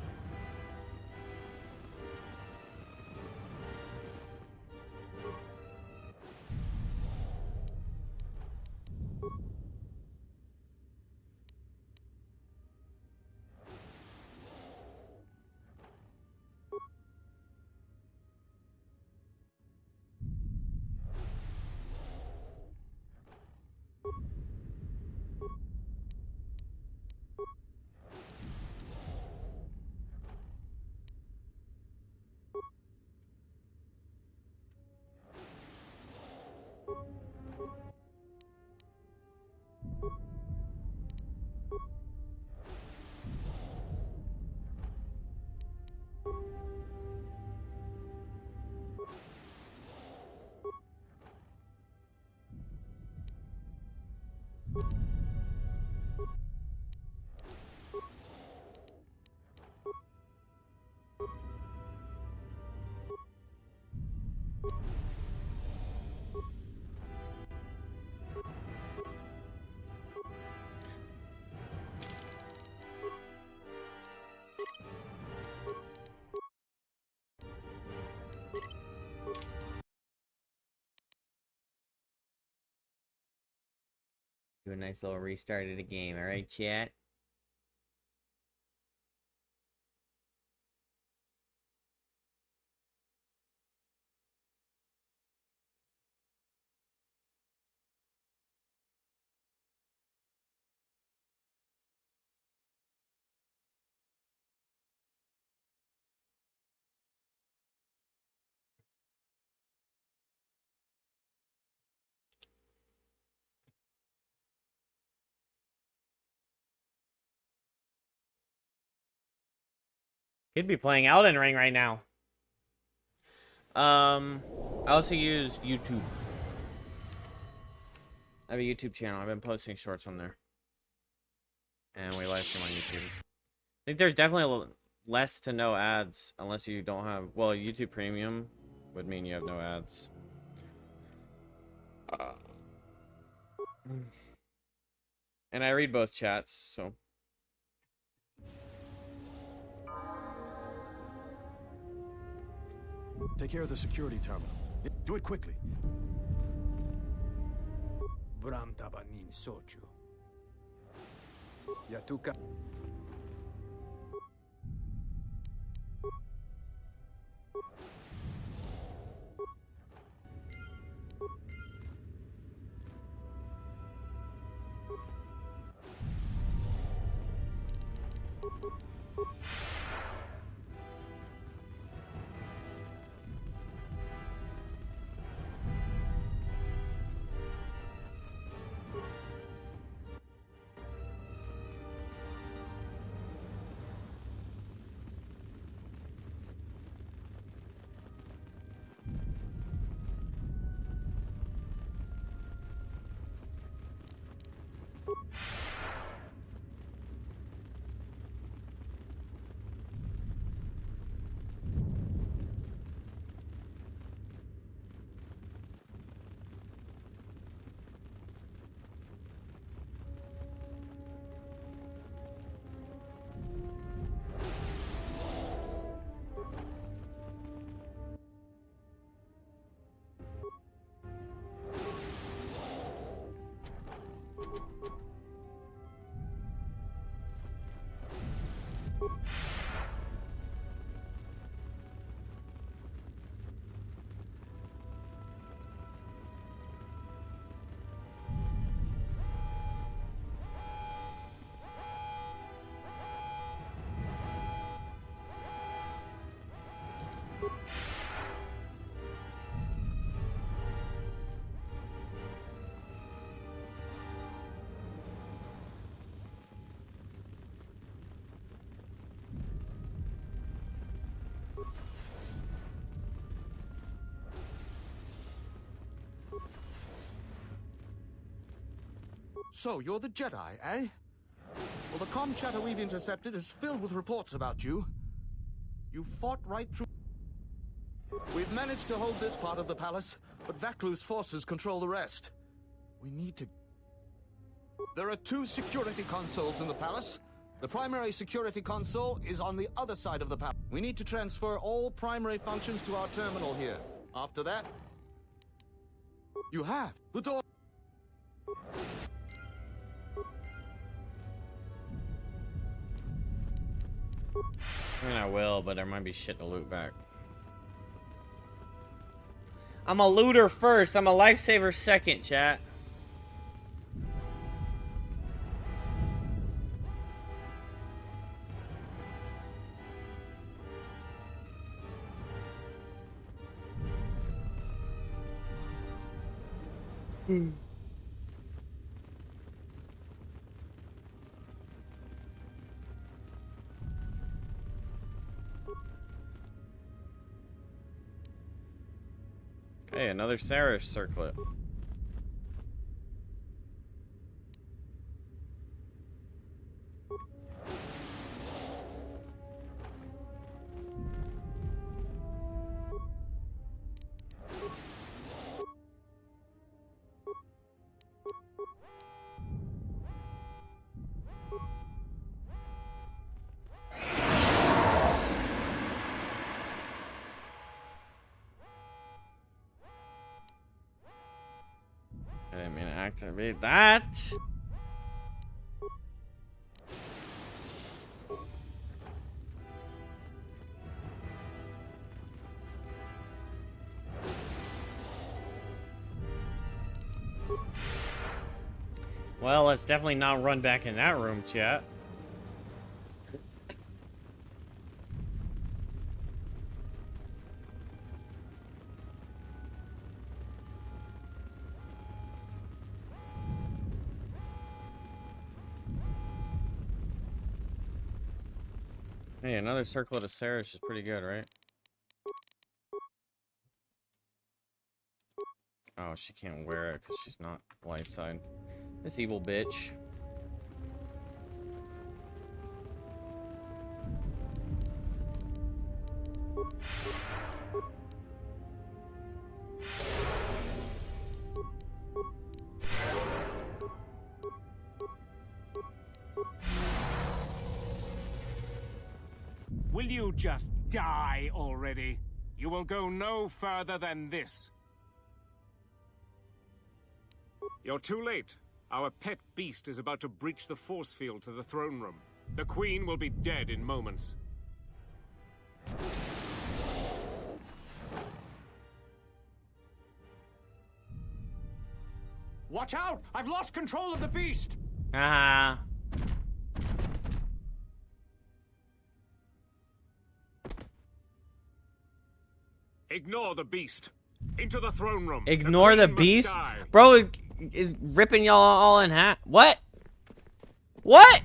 Do a nice little restart of the game, alright, chat? He'd be playing Elden Ring right now. I also use YouTube. I have a YouTube channel. I've been posting shorts on there. And we live stream on YouTube. I think there's definitely less to no ads unless you don't have... Well, YouTube Premium would mean you have no ads. And I read both chats, so... Take care of the security terminal. Do it quickly. Bram tabanin sochu. Yatuka. So, you're the Jedi, eh? Well, the comm chatter we've intercepted is filled with reports about you. You fought right through... We've managed to hold this part of the palace, but Vaklu's forces control the rest. We need to... There are 2 security consoles in the palace. The primary security console is on the other side of the palace. We need to transfer all primary functions to our terminal here. After that... You have. The door... I mean, I will, but there might be shit to loot back. I'm a looter first. I'm a lifesaver second, chat. Hey, another Sarish circlet. I didn't mean to activate that. Well, let's definitely not run back in that room, chat. Hey, another circlet of Sarish is pretty good, right? Oh, she can't wear it because she's not light side. This evil bitch. Will you just die already? You will go no further than this. You're too late. Our pet beast is about to breach the force field to the throne room. The Queen will be dead in moments. Watch out! I've lost control of the beast! Ah. Ignore the beast. Into the throne room. Ignore the Queen must beast? die. Bro is ripping y'all all in half. What? What?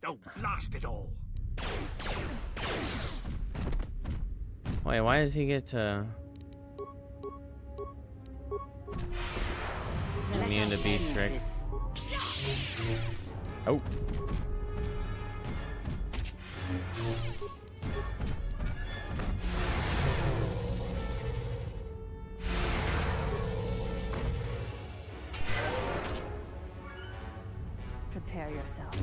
Oh, blast it all. Wait, why does he get to... immune to beast tricks? Oh. Prepare yourself.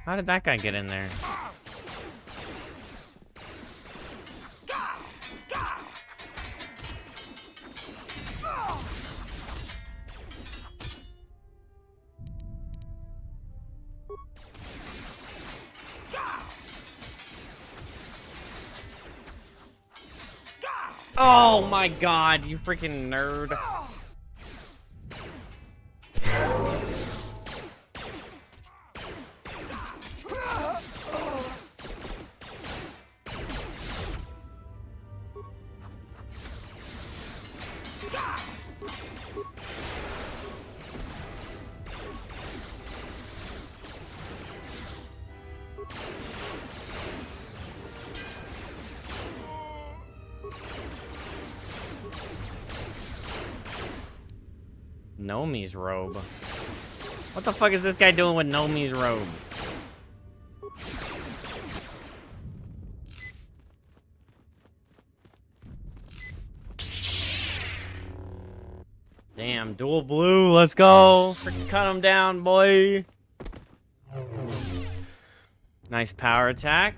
How did that guy get in there? Oh my god, you freaking nerd. Nomi's robe. What the fuck is this guy doing with Nomi's robe? Damn, dual blue, let's go. Freaking cut him down, boy. Nice power attack.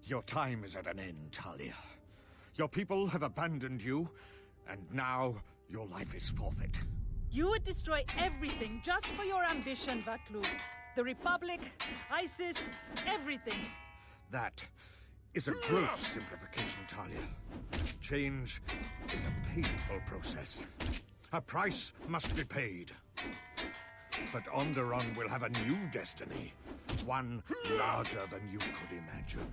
Your time is at an end, Talia. Your people have abandoned you, and now your life is forfeit. You would destroy everything just for your ambition, Vaklu. The Republic, ISIS, everything. That is a gross simplification, Talia. Change is a painful process. A price must be paid. But Onderon will have a new destiny. One larger than you could imagine.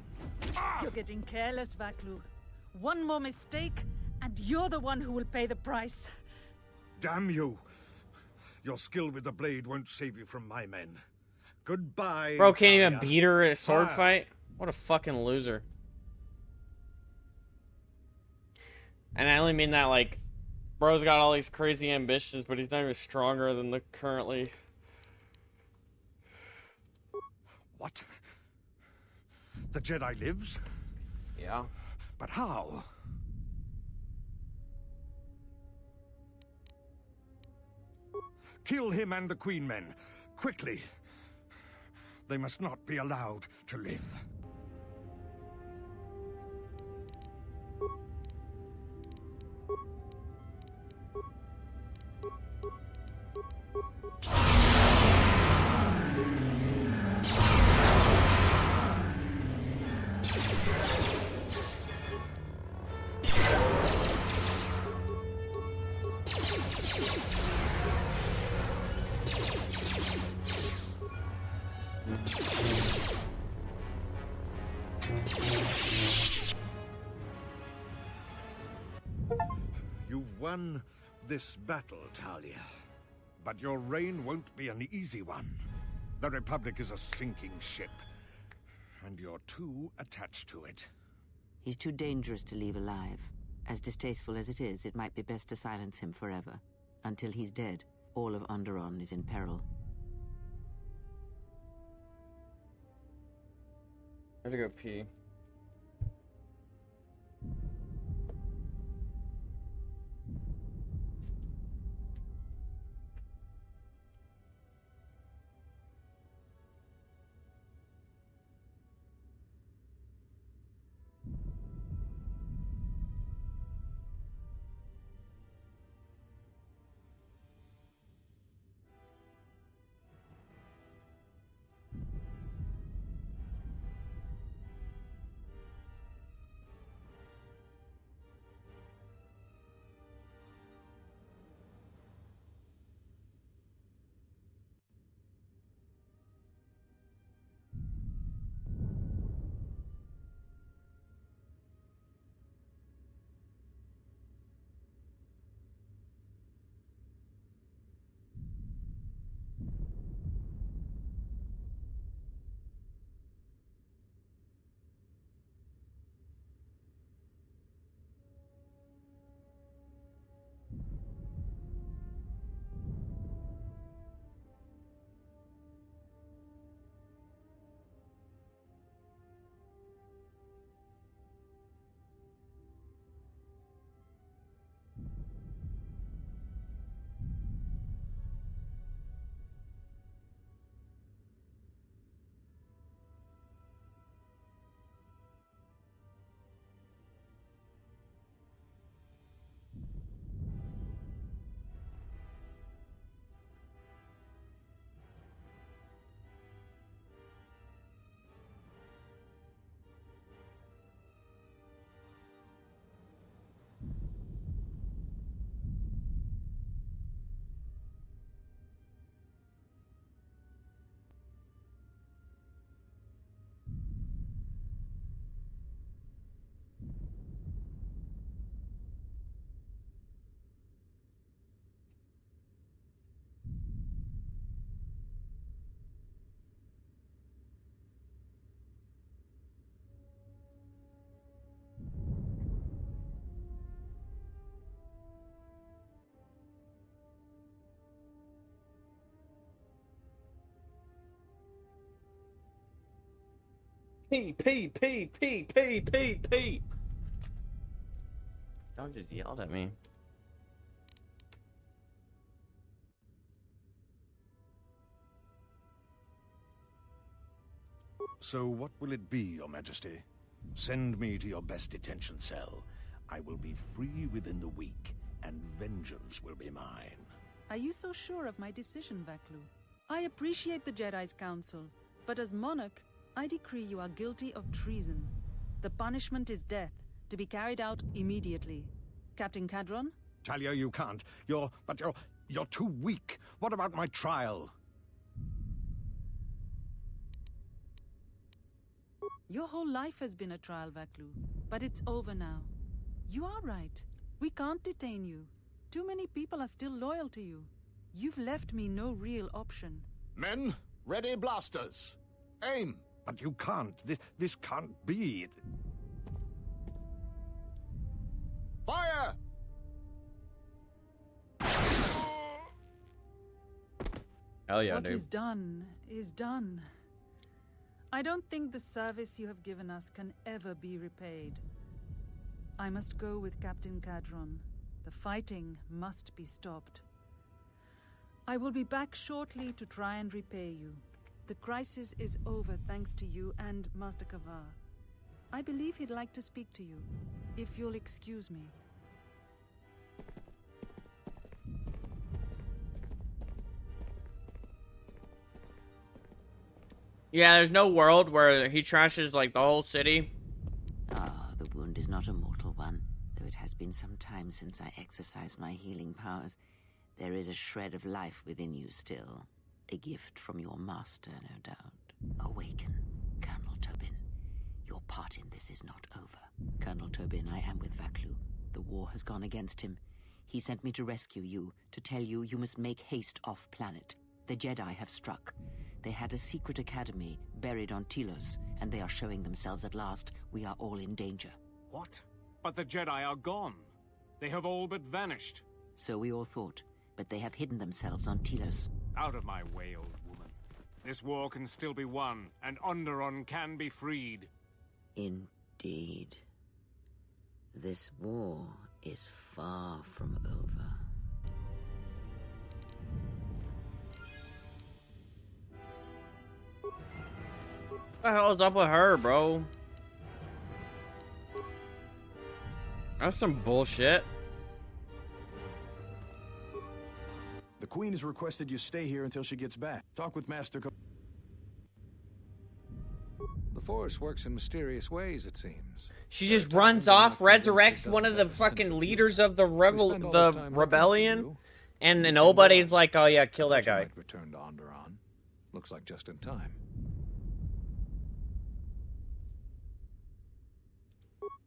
You're getting careless, Vaklu. One more mistake, and you're the one who will pay the price. Damn you! Your skill with the blade won't save you from my men. Goodbye. Bro can't even Talia. beat her at a sword Fire. fight? What a fucking loser. And I only mean that, like, bro's got all these crazy ambitions, but he's not even stronger than the currently... What? The Jedi lives? Yeah. But how? Kill him and the Queen Men. Quickly. They must not be allowed to live. You've won this battle, Talia. But your reign won't be an easy one. The Republic is a sinking ship, and you're too attached to it. He's too dangerous to leave alive. As distasteful as it is, it might be best to silence him forever. Until he's dead, all of Onderon is in peril. have to go pee. P. Dog just yelled at me. So what will it be, Your Majesty? Send me to your best detention cell. I will be free within the week, and vengeance will be mine. Are you so sure of my decision, Vaklu? I appreciate the Jedi's counsel, but as monarch, I decree you are guilty of treason. The punishment is death, to be carried out immediately. Captain Cadron? Talia, you can't. You're too weak. What about my trial? Your whole life has been a trial, Vaklu, but it's over now. You are right. We can't detain you. Too many people are still loyal to you. You've left me no real option. Men, ready blasters. Aim! But you can't. This can't be. Fire! Hell yeah, What dude. is done is done. I don't think the service you have given us can ever be repaid. I must go with Captain Cadron. The fighting must be stopped. I will be back shortly to try and repay you. The crisis is over thanks to you and Master Kavar. I believe he'd like to speak to you, if you'll excuse me. Yeah, there's no world where he trashes like the whole city. Ah, the wound is not a mortal one, though it has been some time since I exercised my healing powers. There is a shred of life within you still. A gift from your master, no doubt. Awaken, Colonel Tobin. Your part in this is not over. Colonel Tobin, I am with Vaklu. The war has gone against him. He sent me to rescue you, to tell you you must make haste off-planet. The Jedi have struck. They had a secret academy buried on Telos, and they are showing themselves at last. We are all in danger. What? But the Jedi are gone. They have all but vanished. So we all thought, but they have hidden themselves on Telos. Out of my way, old woman. This war can still be won, and Onderon can be freed. Indeed. This war is far from over. What the hell is up with her, bro? That's some bullshit. The Queen has requested you stay here until she gets back. Talk with Master The Force works in mysterious ways, it seems. She just runs off, resurrects one of the fucking leaders of the rebellion, and then nobody's like, "Oh yeah, kill that guy." Return to Onderon. Looks like just in time.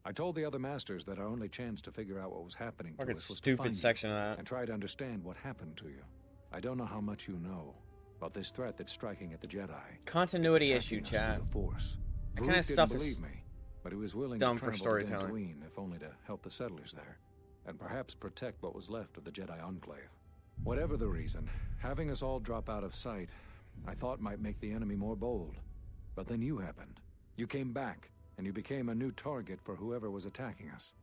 I told the other masters that our only chance to figure out what was happening to Fucking us was to stupid find section you of that. and try to understand what happened to you. I don't know how much you know about this threat that's striking at the Jedi. Continuity It's issue, attacking us chat. through the Force. That Vrook kind of didn't stuff is believe me, but he was willing dumb to for travel to storytelling. Dantooine, if only to help the settlers there, and perhaps protect what was left of the Jedi Enclave. Whatever the reason, having us all drop out of sight, I thought might make the enemy more bold. But then you happened. You came back, and you became a new target for whoever was attacking us.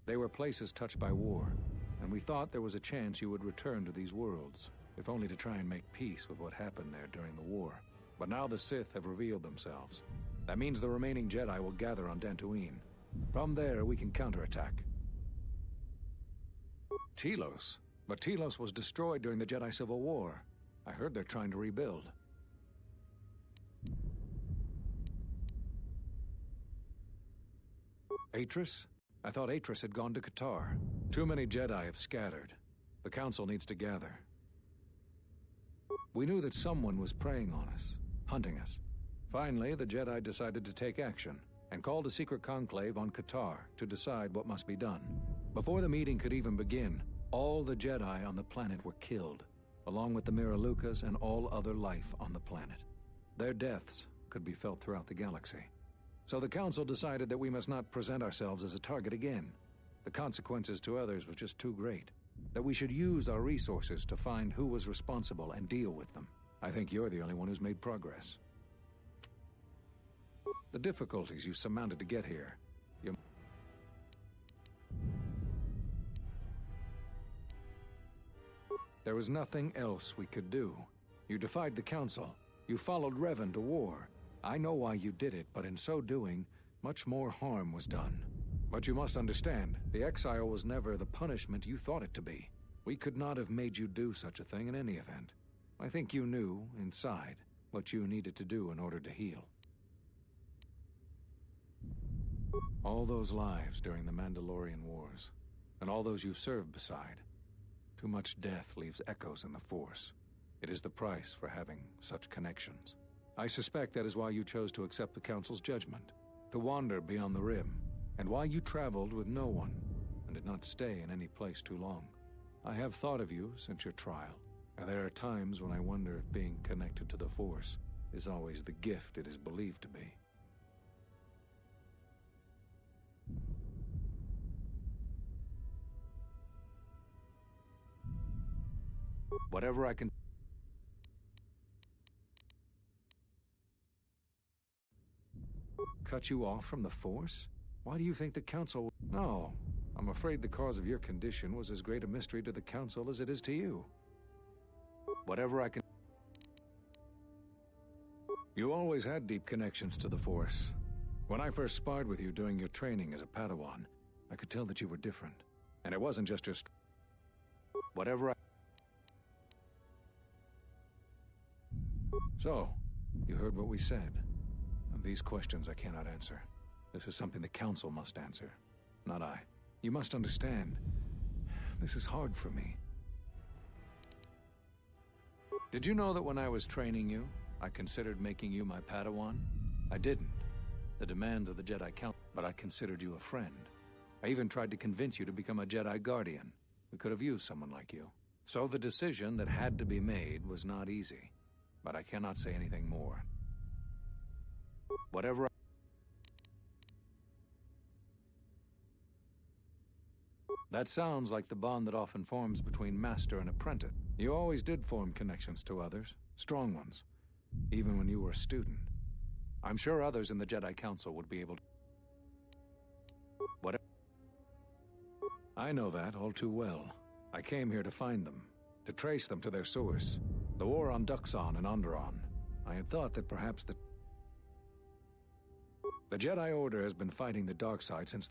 They were places touched by war, and we thought there was a chance you would return to these worlds, if only to try and make peace with what happened there during the war. But now the Sith have revealed themselves. That means the remaining Jedi will gather on Dantooine. From there, we can counterattack. Telos? But Telos was destroyed during the Jedi Civil War. I heard they're trying to rebuild. Atris? I thought Atris had gone to Kotor. Too many Jedi have scattered. The Council needs to gather. We knew that someone was preying on us, hunting us. Finally, the Jedi decided to take action, and called a secret conclave on Kotor to decide what must be done. Before the meeting could even begin, all the Jedi on the planet were killed, along with the Miralukas and all other life on the planet. Their deaths could be felt throughout the galaxy. So the Council decided that we must not present ourselves as a target again. The consequences to others were just too great. That we should use our resources to find who was responsible and deal with them. I think you're the only one who's made progress. The difficulties you surmounted to get here. There was nothing else we could do. You defied the Council. You followed Revan to war. I know why you did it, but in so doing, much more harm was done. But you must understand, the exile was never the punishment you thought it to be. We could not have made you do such a thing in any event. I think you knew, inside, what you needed to do in order to heal. All those lives during the Mandalorian Wars, and all those you served beside. Too much death leaves echoes in the Force. It is the price for having such connections. I suspect that is why you chose to accept the Council's judgment, to wander beyond the Rim, and why you traveled with no one, and did not stay in any place too long. I have thought of you since your trial, and there are times when I wonder if being connected to the Force is always the gift it is believed to be. Whatever I can... Cut you off from the Force? Why do you think the Council... No, I'm afraid the cause of your condition was as great a mystery to the Council as it is to you. Whatever I can... You always had deep connections to the Force. When I first sparred with you during your training as a Padawan, I could tell that you were different. And it wasn't just your... Whatever I... So, you heard what we said. These questions I cannot answer. This is something the Council must answer, not I. You must understand, this is hard for me. Did you know that when I was training you, I considered making you my Padawan? I didn't. The demands of the Jedi Council, but I considered you a friend. I even tried to convince you to become a Jedi Guardian. We could have used someone like you. So the decision that had to be made was not easy. But I cannot say anything more. Whatever That sounds like the bond that often forms between master and apprentice. You always did form connections to others, strong ones. even when you were a student. I'm sure others in the Jedi Council would be able to... What? I know that all too well. I came here to find them, to trace them to their source. The war on Duxon and Onderon. I had thought that perhaps the Jedi Order has been fighting the dark side since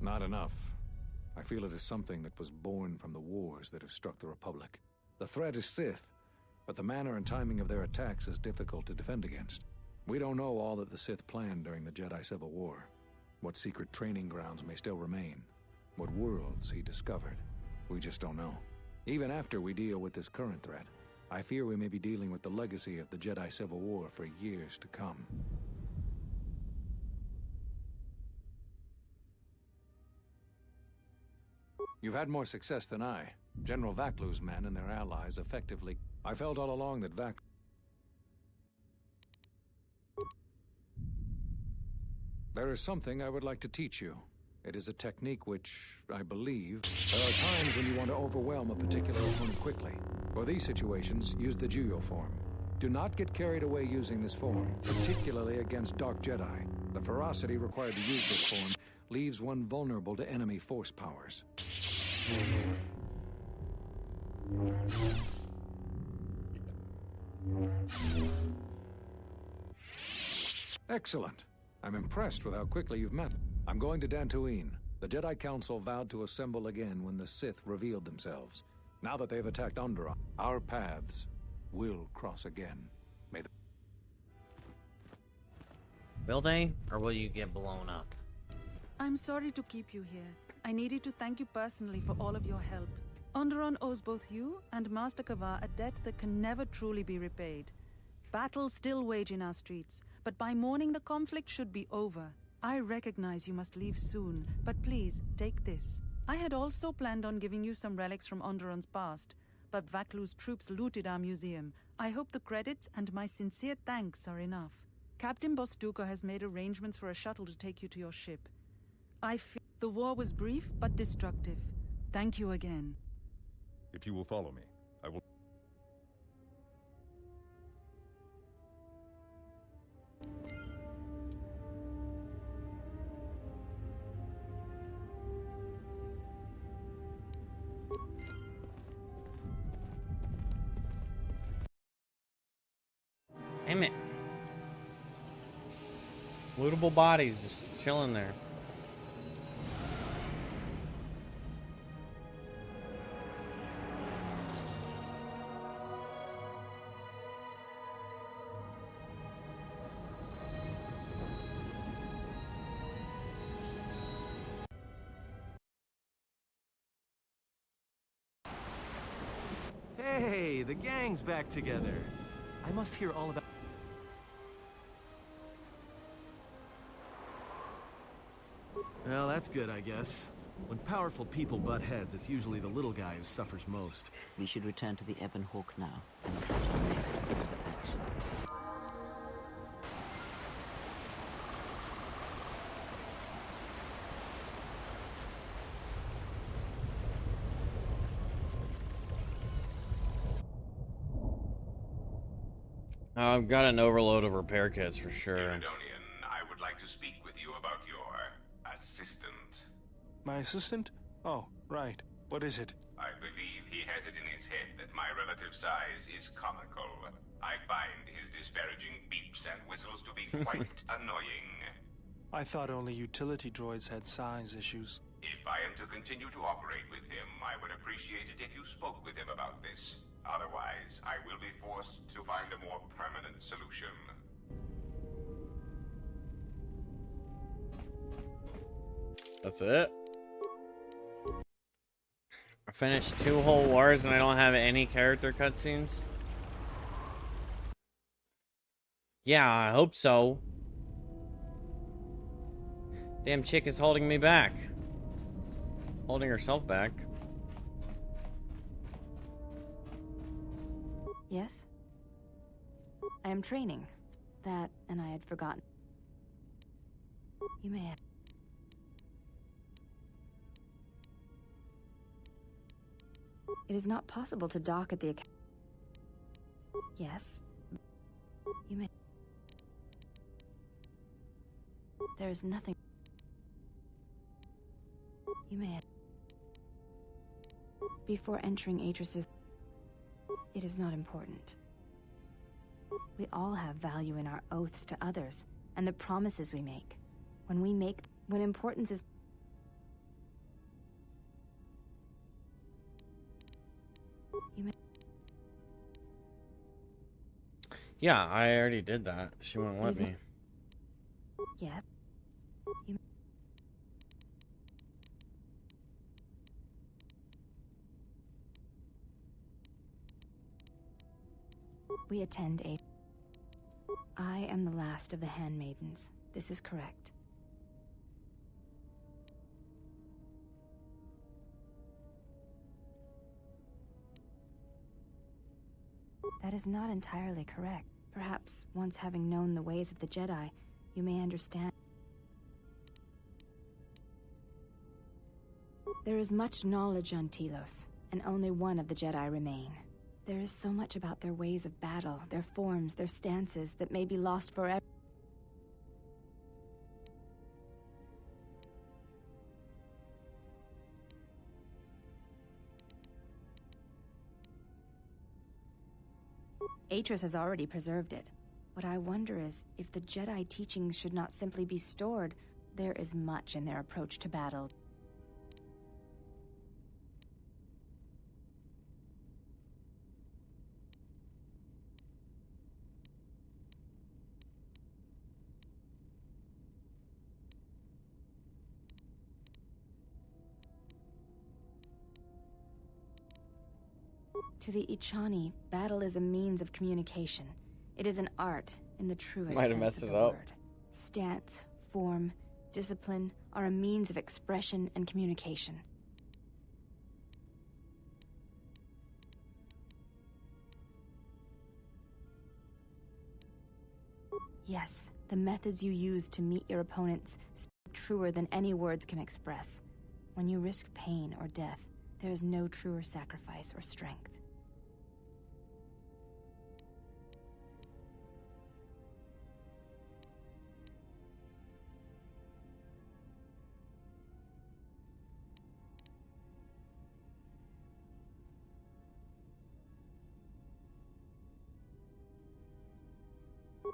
Not enough. I feel it is something that was born from the wars that have struck the Republic. The threat is Sith, but the manner and timing of their attacks is difficult to defend against. We don't know all that the Sith planned during the Jedi Civil War. What secret training grounds may still remain. What worlds he discovered. We just don't know. Even after we deal with this current threat, I fear we may be dealing with the legacy of the Jedi Civil War for years to come. You've had more success than I. General Vaklu's men and their allies effectively... I felt all along that There is something I would like to teach you. It is a technique which, I believe... There are times when you want to overwhelm a particular opponent quickly. For these situations, use the Juyo form. Do not get carried away using this form, particularly against Dark Jedi. The ferocity required to use this form leaves one vulnerable to enemy force powers. Excellent. I'm impressed with how quickly you've met. I'm going to Dantooine. The Jedi Council vowed to assemble again when the Sith revealed themselves. Now that they've attacked Onderon, our paths will cross again. May the... Will they? Or will you get blown up? I'm sorry to keep you here. I needed to thank you personally for all of your help. Onderon owes both you and Master Kavar a debt that can never truly be repaid. Battles still wage in our streets, but by morning the conflict should be over. I recognize you must leave soon, but please, take this. I had also planned on giving you some relics from Onderon's past, but Vaklu's troops looted our museum. I hope the credits and my sincere thanks are enough. Captain Bostuko has made arrangements for a shuttle to take you to your ship. I feel the war was brief but destructive. Thank you again. If you will follow me, I will... Damn it. Lootable bodies just chilling there. Hey, the gang's back together. I must hear all about... Well, that's good, I guess. When powerful people butt heads, it's usually the little guy who suffers most. We should return to the Ebon Hawk now and plot our next course of action. I've got an overload of repair kits for sure. Caledonian, I would like to speak with you about your assistant. My assistant? Oh, right. What is it? I believe he has it in his head that my relative size is comical. I find his disparaging beeps and whistles to be quite annoying. I thought only utility droids had size issues. If I am to continue to operate with him, I would appreciate it if you spoke with him about this. Otherwise, I will be forced to find a more permanent solution. That's it? I finished 2 whole wars and I don't have any character cutscenes? Yeah, I hope so. Damn chick is holding me back. Holding herself back. Yes? I am training. That, and I had forgotten. You may have... It is not possible to dock at the academy. Yes. You may... There is nothing... You may... Before entering Atris's... It is not important. We all have value in our oaths to others, and the promises we make. When importance is... You may... Yeah, I already did that. She won't let me. Yeah. You... We attend a... I am the last of the handmaidens. This is correct. That is not entirely correct. Perhaps, once having known the ways of the Jedi, you may understand. There is much knowledge on Telos, and only one of the Jedi remain. There is so much about their ways of battle, their forms, their stances, that may be lost forever. Atris has already preserved it. What I wonder is, if the Jedi teachings should not simply be stored, there is much in their approach to battle. To the Ichani, battle is a means of communication. It is an art in the truest Might have sense messed of it the up. word. Stance, form, discipline are a means of expression and communication. Yes, the methods you use to meet your opponents speak truer than any words can express. When you risk pain or death, there is no truer sacrifice or strength.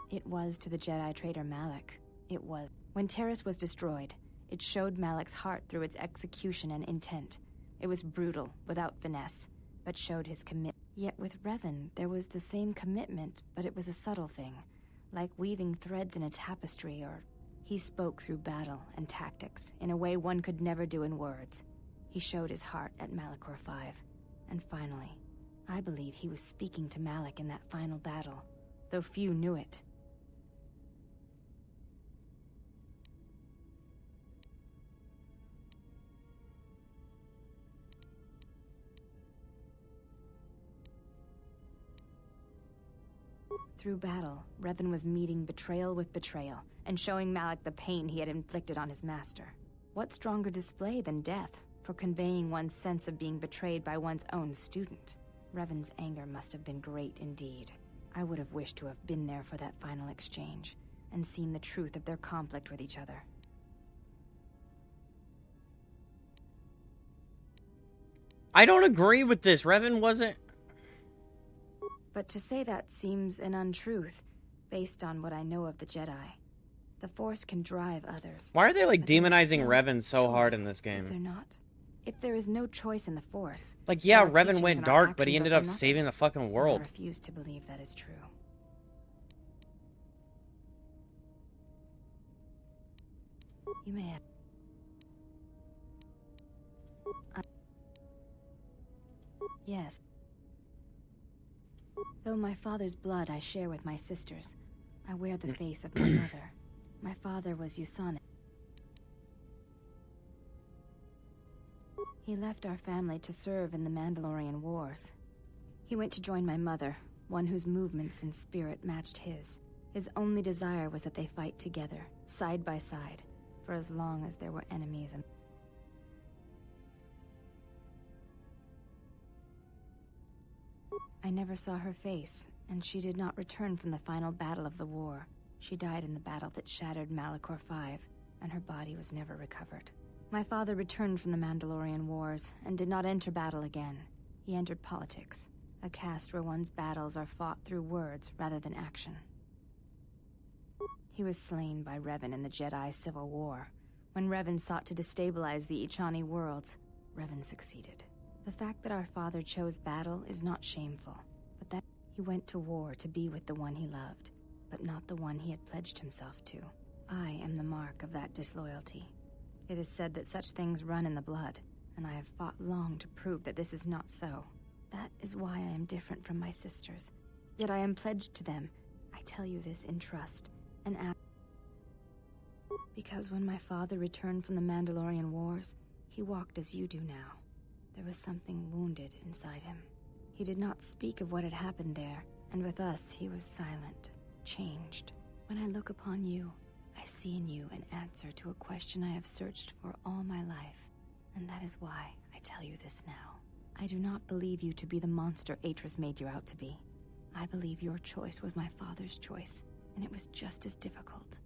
It was to the Jedi traitor Malak. It was. When Terrace was destroyed, it showed Malak's heart through its execution and intent. It was brutal, without finesse, but showed his commitment. Yet with Revan, there was the same commitment, but it was a subtle thing, like weaving threads in a tapestry, or... He spoke through battle and tactics, in a way one could never do in words. He showed his heart at Malachor V. And finally, I believe he was speaking to Malak in that final battle, though few knew it. Through battle, Revan was meeting betrayal with betrayal, and showing Malak the pain he had inflicted on his master. What stronger display than death for conveying one's sense of being betrayed by one's own student? Revan's anger must have been great indeed. I would have wished to have been there for that final exchange, and seen the truth of their conflict with each other. I don't agree with this. Revan wasn't... But to say that seems an untruth, based on what I know of the Jedi. The Force can drive others. Why are they, like, but there is demonizing still Revan so hard in choice, this game? Is there not? If there is no choice in the Force... Like, yeah, our Revan teachings went and our dark, but he actions ended are up for nothing. saving the fucking world. I refuse to believe that is true. You may have... Yes. Though my father's blood I share with my sisters, I wear the face of my mother. My father was Yusana. He left our family to serve in the Mandalorian Wars. He went to join my mother, one whose movements and spirit matched his. His only desire was that they fight together, side by side, for as long as there were enemies. I never saw her face, And she did not return from the final battle of the war. She died in the battle that shattered Malachor V, and her body was never recovered. My father returned from the Mandalorian Wars and did not enter battle again. He entered politics, a caste where one's battles are fought through words rather than action. He was slain by Revan in the Jedi Civil War. When Revan sought to destabilize the Ichani worlds, Revan succeeded. The fact that our father chose battle is not shameful, but that he went to war to be with the one he loved, but not the one he had pledged himself to. I am the mark of that disloyalty. It is said that such things run in the blood, and I have fought long to prove that this is not so. That is why I am different from my sisters. Yet I am pledged to them. I tell you this in trust, and ask. Because when my father returned from the Mandalorian Wars, he walked as you do now. There was something wounded inside him. He did not speak of what had happened there, and with us he was silent, changed. When I look upon you, I see in you an answer to a question I have searched for all my life, and that is why I tell you this now. I do not believe you to be the monster Atris made you out to be. I believe your choice was my father's choice, and it was just as difficult.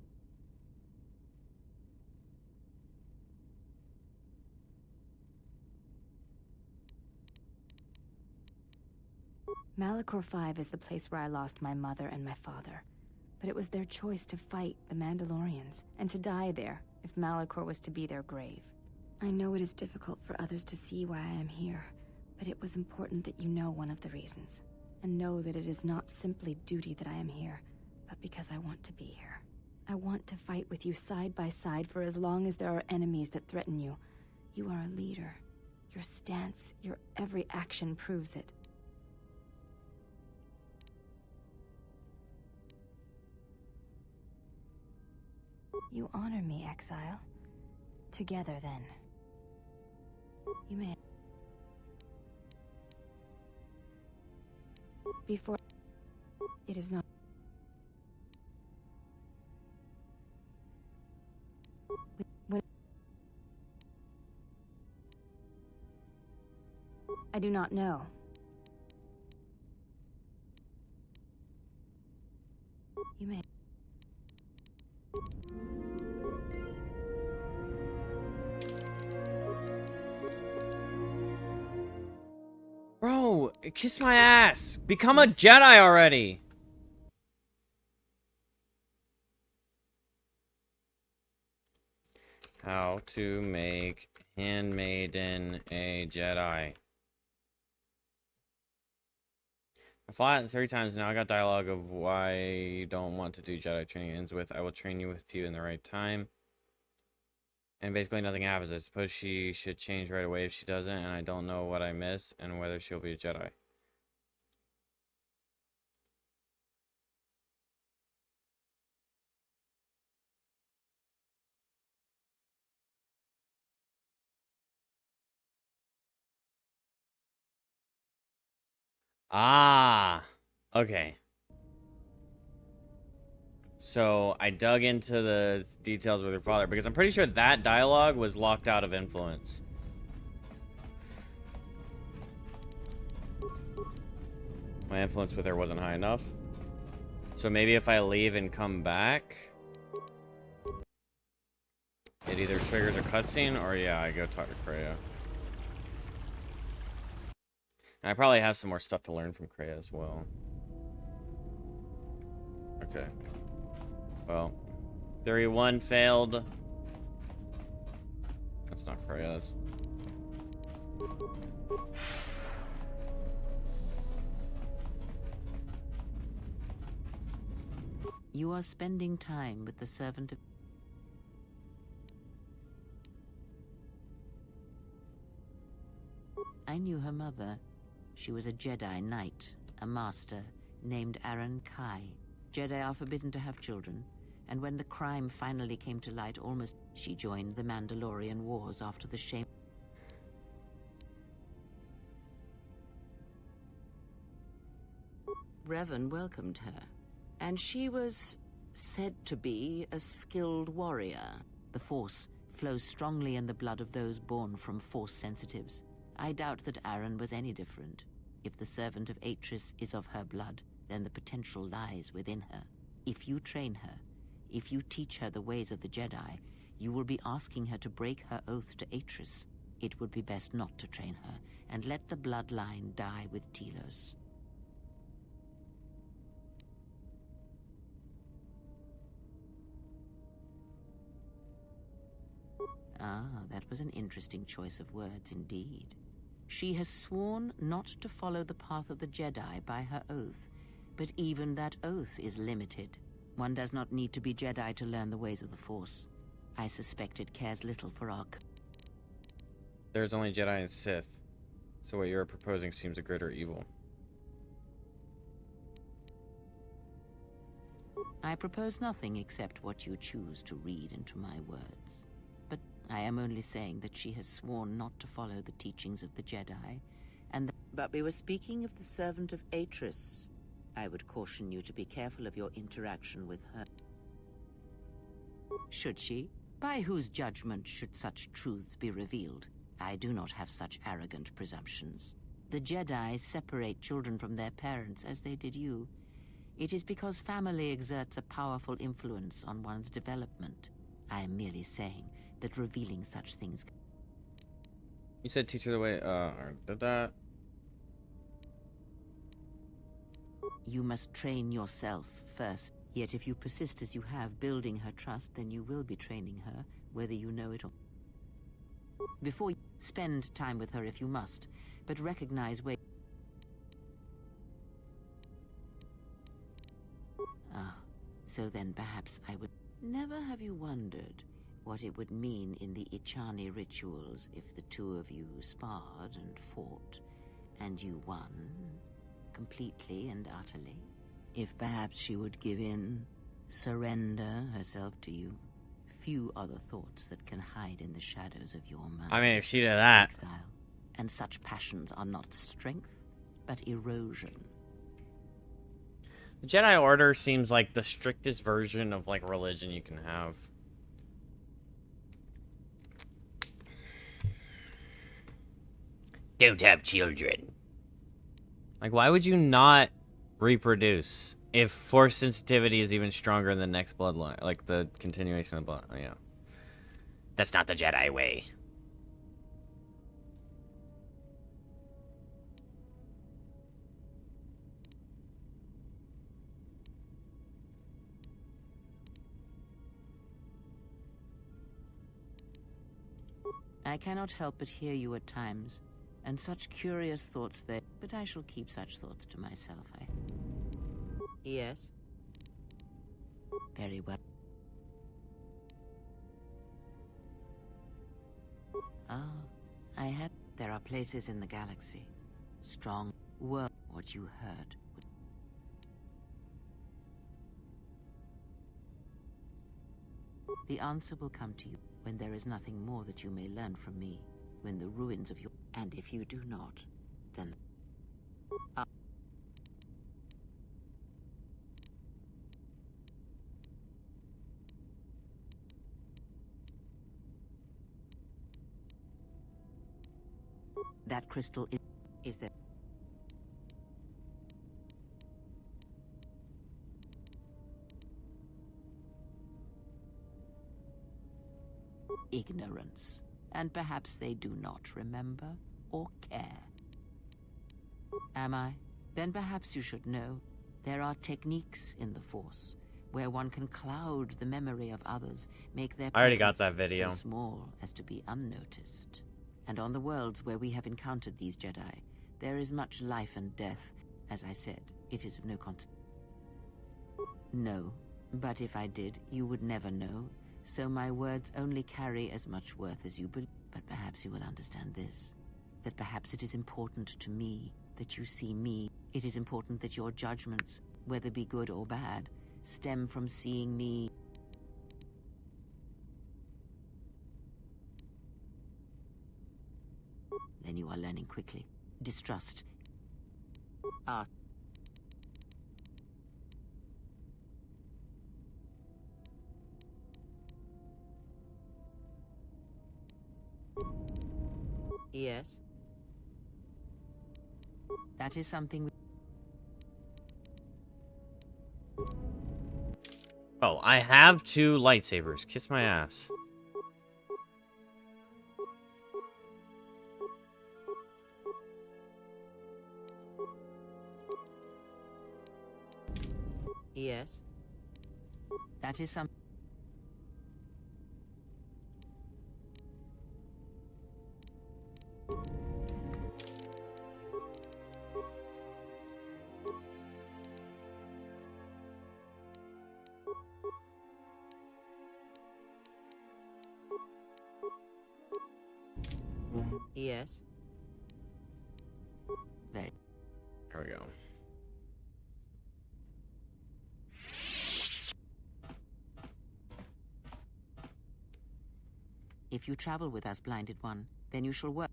Malachor V is the place where I lost my mother and my father. But it was their choice to fight the Mandalorians, and to die there, if Malachor was to be their grave. I know it is difficult for others to see why I am here, but it was important that you know one of the reasons. And know that it is not simply duty that I am here, but because I want to be here. I want to fight with you side by side for as long as there are enemies that threaten you. You are a leader. Your stance, your every action proves it. You honor me, exile. Together, then. You may... Before... It is not... When... I do not know. You may... Bro, kiss my ass. Become a Jedi already. How to make Handmaiden a Jedi. I fought it 3 times now. I got dialogue of why you don't want to do Jedi training. It ends with, I will train you with you in the right time. And basically nothing happens. I suppose she should change right away if she doesn't, and I don't know what I miss and whether she'll be a Jedi. Ah, okay. So I dug into the details with her father because I'm pretty sure that dialogue was locked out of influence. My influence with her wasn't high enough. So maybe if I leave and come back, it either triggers a cutscene or yeah, I go talk to Kreia. And I probably have some more stuff to learn from Kreia as well. Okay. Well, Theory 1 failed. That's not Kreia, that's... You are spending time with the servant of... I knew her mother. She was a Jedi Knight, a master, named Aaron Kai. Jedi are forbidden to have children, and when the crime finally came to light, she joined the Mandalorian Wars after the shame... Revan welcomed her, and she was said to be a skilled warrior. The Force flows strongly in the blood of those born from Force sensitives. I doubt that Aaron was any different. If the servant of Atris is of her blood, then the potential lies within her. If you train her, if you teach her the ways of the Jedi, you will be asking her to break her oath to Atris. It would be best not to train her, and let the bloodline die with Telos. Ah, that was an interesting choice of words indeed. She has sworn not to follow the path of the Jedi by her oath, but even that oath is limited. One does not need to be Jedi to learn the ways of the Force. I suspect it cares little for our... There's only Jedi and Sith, so what you're proposing seems a greater evil. I propose nothing except what you choose to read into my words. But I am only saying that she has sworn not to follow the teachings of the Jedi, and but we were speaking of the servant of Atris. I would caution you to be careful of your interaction with her. Should she? By whose judgment should such truths be revealed? I do not have such arrogant presumptions. The Jedi separate children from their parents as they did you. It is because family exerts a powerful influence on one's development. I am merely saying that revealing such things... You said teach her the way, did that? You must train yourself first. Yet if you persist as you have, building her trust, then you will be training her, whether you know it or... Before you spend time with her if you must, but recognize where... Ah, so then perhaps I would... Never have you wondered what it would mean in the Ichani rituals if the two of you sparred and fought, and you won, completely and utterly? If perhaps she would give in, surrender herself to you? Few are the thoughts that can hide in the shadows of your mind. I mean, if she did that... Exile. And such passions are not strength, but erosion. The Jedi Order seems like the strictest version of, like, religion you can have. Don't have children. Like, why would you not reproduce if force sensitivity is even stronger in the next bloodline? Like, the continuation of blood. Oh, yeah. That's not the Jedi way. I cannot help but hear you at times, and such curious thoughts there, but I shall keep such thoughts to myself, I think. Yes? Very well. Ah, I had... There are places in the galaxy. Strong were what you heard. The answer will come to you when there is nothing more that you may learn from me, when the ruins of your... And if you do not, then... That crystal is there. Ignorance, and perhaps they do not remember or care. Am I? Then perhaps you should know there are techniques in the Force where one can cloud the memory of others, make their I already got presence that video. so small as to be unnoticed. And on the worlds where we have encountered these Jedi, there is much life and death. As I said, it is of no consequence. No, but if I did, you would never know. So my words only carry as much worth as you believe. But perhaps you will understand this. That perhaps it is important to me that you see me. It is important that your judgments, whether be good or bad, stem from seeing me. Then you are learning quickly. Distrust. Ah. Yes. That is something... Oh, I have 2 lightsabers. Kiss my ass. Yes. That is some. Yes. Very. There we go. If you travel with us, Blinded One, then you shall work.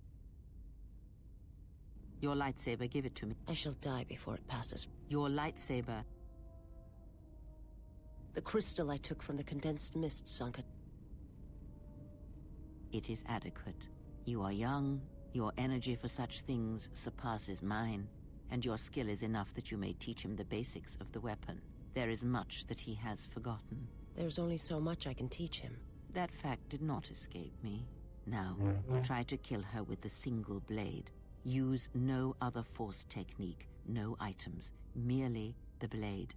Your lightsaber, give it to me. I shall die before it passes. Your lightsaber. The crystal I took from the condensed mist sunk it. It is adequate. You are young, your energy for such things surpasses mine, and your skill is enough that you may teach him the basics of the weapon. There is much that he has forgotten. There's only so much I can teach him. That fact did not escape me. Now, try to kill her with the single blade. Use no other force technique, no items, merely the blade.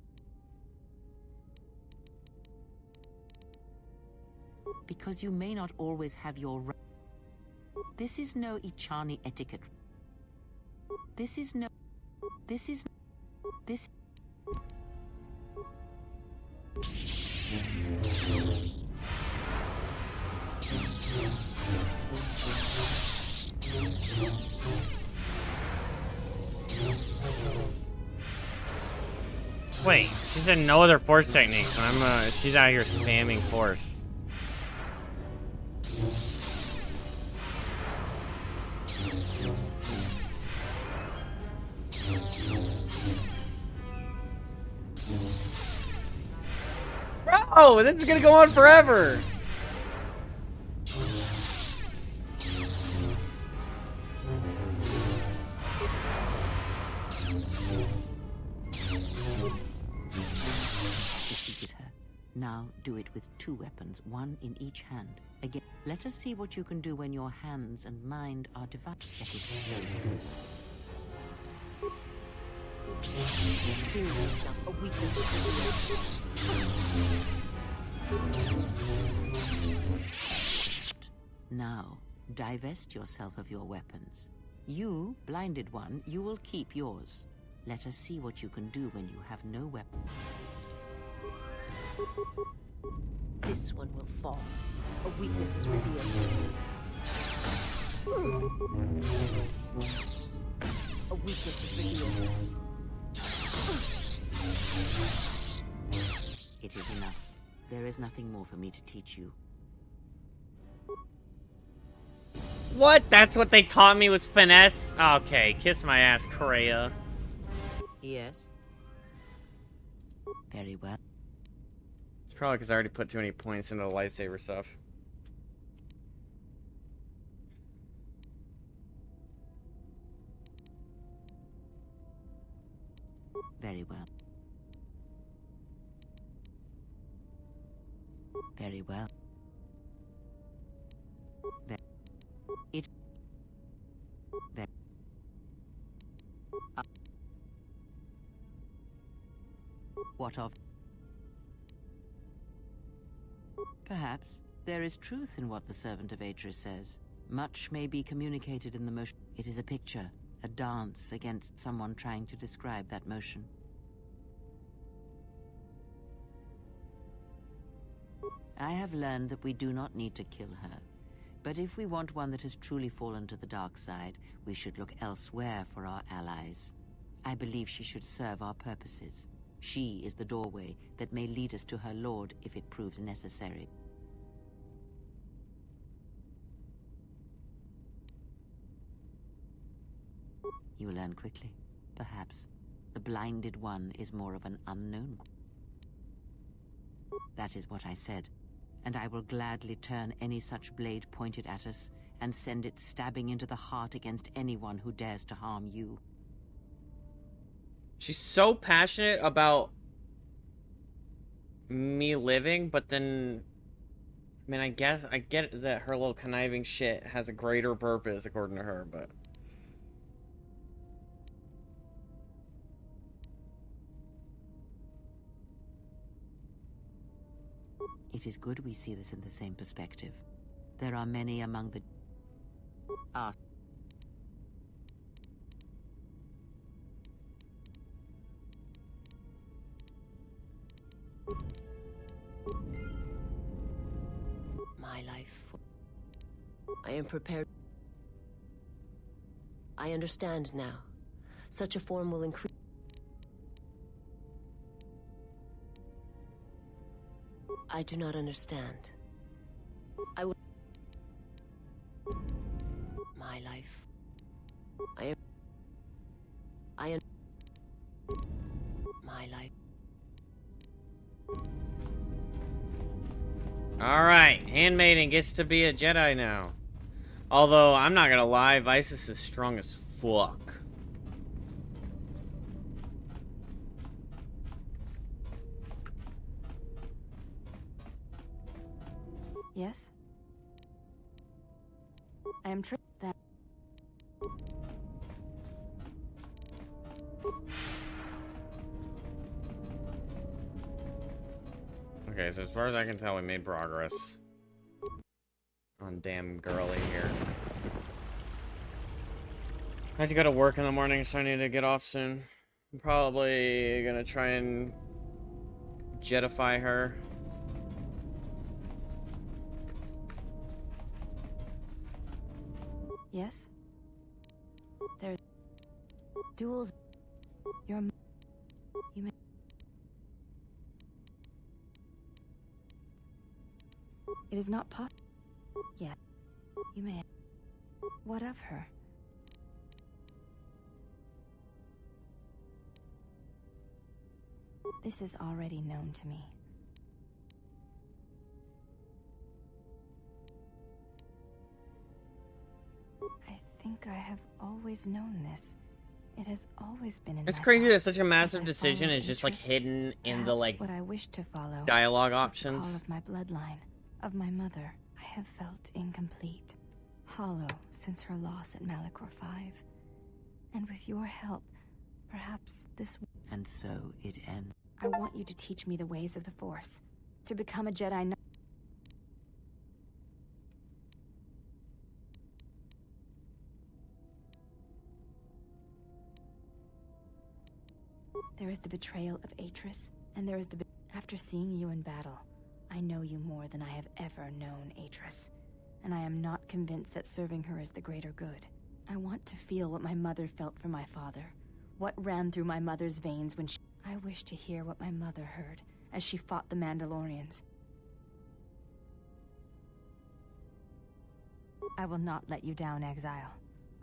Because you may not always have your right. This is no Ichani etiquette. This is no... This is... This... Wait, she said no other force techniques, and she's out here spamming force. Bro, this is gonna go on forever. Defeated her. Now do it with 2 weapons, 1 in each hand. Again, let us see what you can do when your hands and mind are divided. Let it flow through. Soon a weakness Now, divest yourself of your weapons. You, Blinded One, you will keep yours. Let us see what you can do when you have no weapon. This one will fall. A weakness is revealed. A weakness is revealed. It is enough. There is nothing more for me to teach you. What? That's what they taught me was finesse? Okay, kiss my ass, Kreia. Yes. Very well. It's probably because I already put too many points into the lightsaber stuff. Very well. Very well. It. Very. What of? Perhaps there is truth in what the servant of Atris says. Much may be communicated in the motion. It is a picture, a dance against someone trying to describe that motion. I have learned that we do not need to kill her. But if we want one that has truly fallen to the dark side, we should look elsewhere for our allies. I believe she should serve our purposes. She is the doorway that may lead us to her lord if it proves necessary. You will learn quickly, perhaps. The Blinded One is more of an unknown. That is what I said. And I will gladly turn any such blade pointed at us and send it stabbing into the heart against anyone who dares to harm you. She's so passionate about me living, but then, I mean, I guess I get that her little conniving shit has a greater purpose according to her, but It is good we see this in the same perspective. There are many among the... Ah. My life. I am prepared. I understand now. Such a form will increase. I do not understand. I would. My life. I am. My life. alright, Handmaiden gets to be a Jedi now. Although, I'm not gonna lie, Visus is strong as fuck. Yes? I am that. Okay, so as far as I can tell, we made progress. On damn girly here. I have to go to work in the morning, so I need to get off soon. I'm probably gonna try and jetify her. Yes? There's duels. You may. It is not possible. Yet. You may. What of her? This is already known to me. I think I have always known this. It has always been in It's my crazy that thoughts. such a massive decision is just like interests, hidden in the perhaps like what I wish to follow dialogue was the options. call of my bloodline, of my mother. I have felt incomplete, hollow since her loss at Malachor 5. And with your help, perhaps this. And so it ends. I want you to teach me the ways of the Force, to become a Jedi Knight. There is the betrayal of Atris, and there is the... After seeing you in battle, I know you more than I have ever known Atris, and I am not convinced that serving her is the greater good. I want to feel what my mother felt for my father, what ran through my mother's veins when she... I wish to hear what my mother heard as she fought the Mandalorians. I will not let you down, Exile.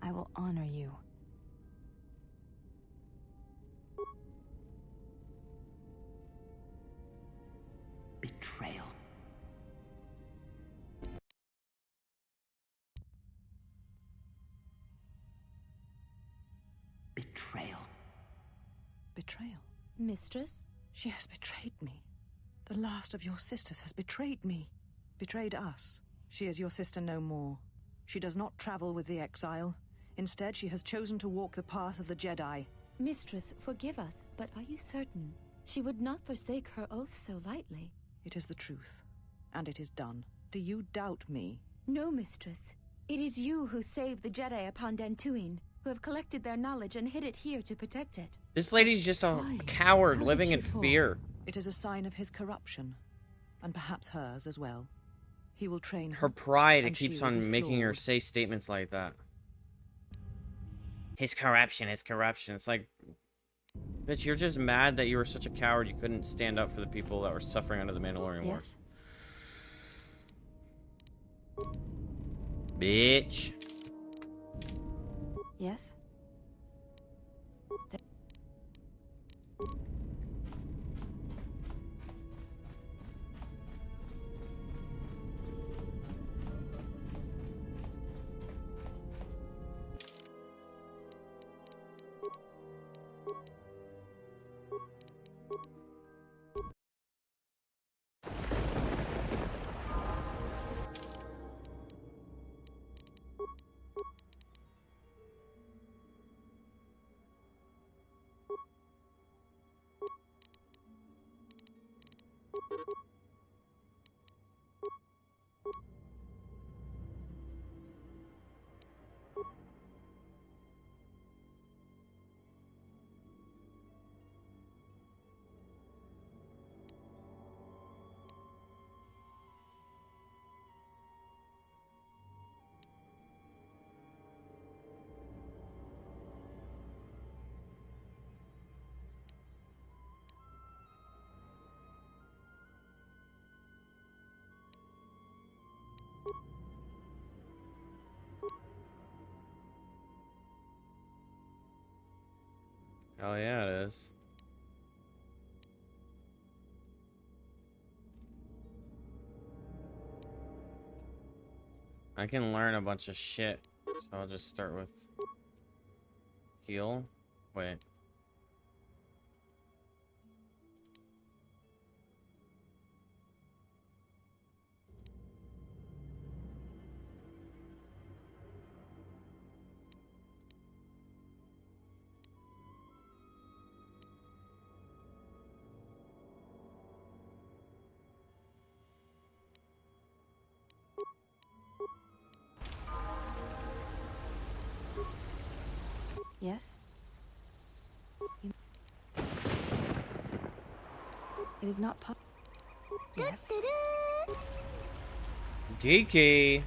I will honor you. Betrayal. Betrayal. Betrayal? Mistress? She has betrayed me. The last of your sisters has betrayed me. Betrayed us. She is your sister no more. She does not travel with the exile. Instead, she has chosen to walk the path of the Jedi. Mistress, forgive us, but are you certain? She would not forsake her oath so lightly. It is the truth, and it is done. Do you doubt me? No, Mistress. It is you who saved the Jedi upon Dantooine, who have collected their knowledge and hid it here to protect it. This lady's just a coward living in fear. It is a sign of his corruption, and perhaps hers as well. He will train Her pride, it and she keeps will be on making her flawed. say statements like that. His corruption, his corruption. It's like, bitch, you're just mad that you were such a coward you couldn't stand up for the people that were suffering under the Mandalorian War. Yes? Bitch. Yes? Oh yeah, it is. I can learn a bunch of shit. So I'll just start with heal. Wait. Yes? It is not possible. Yes? Geeky!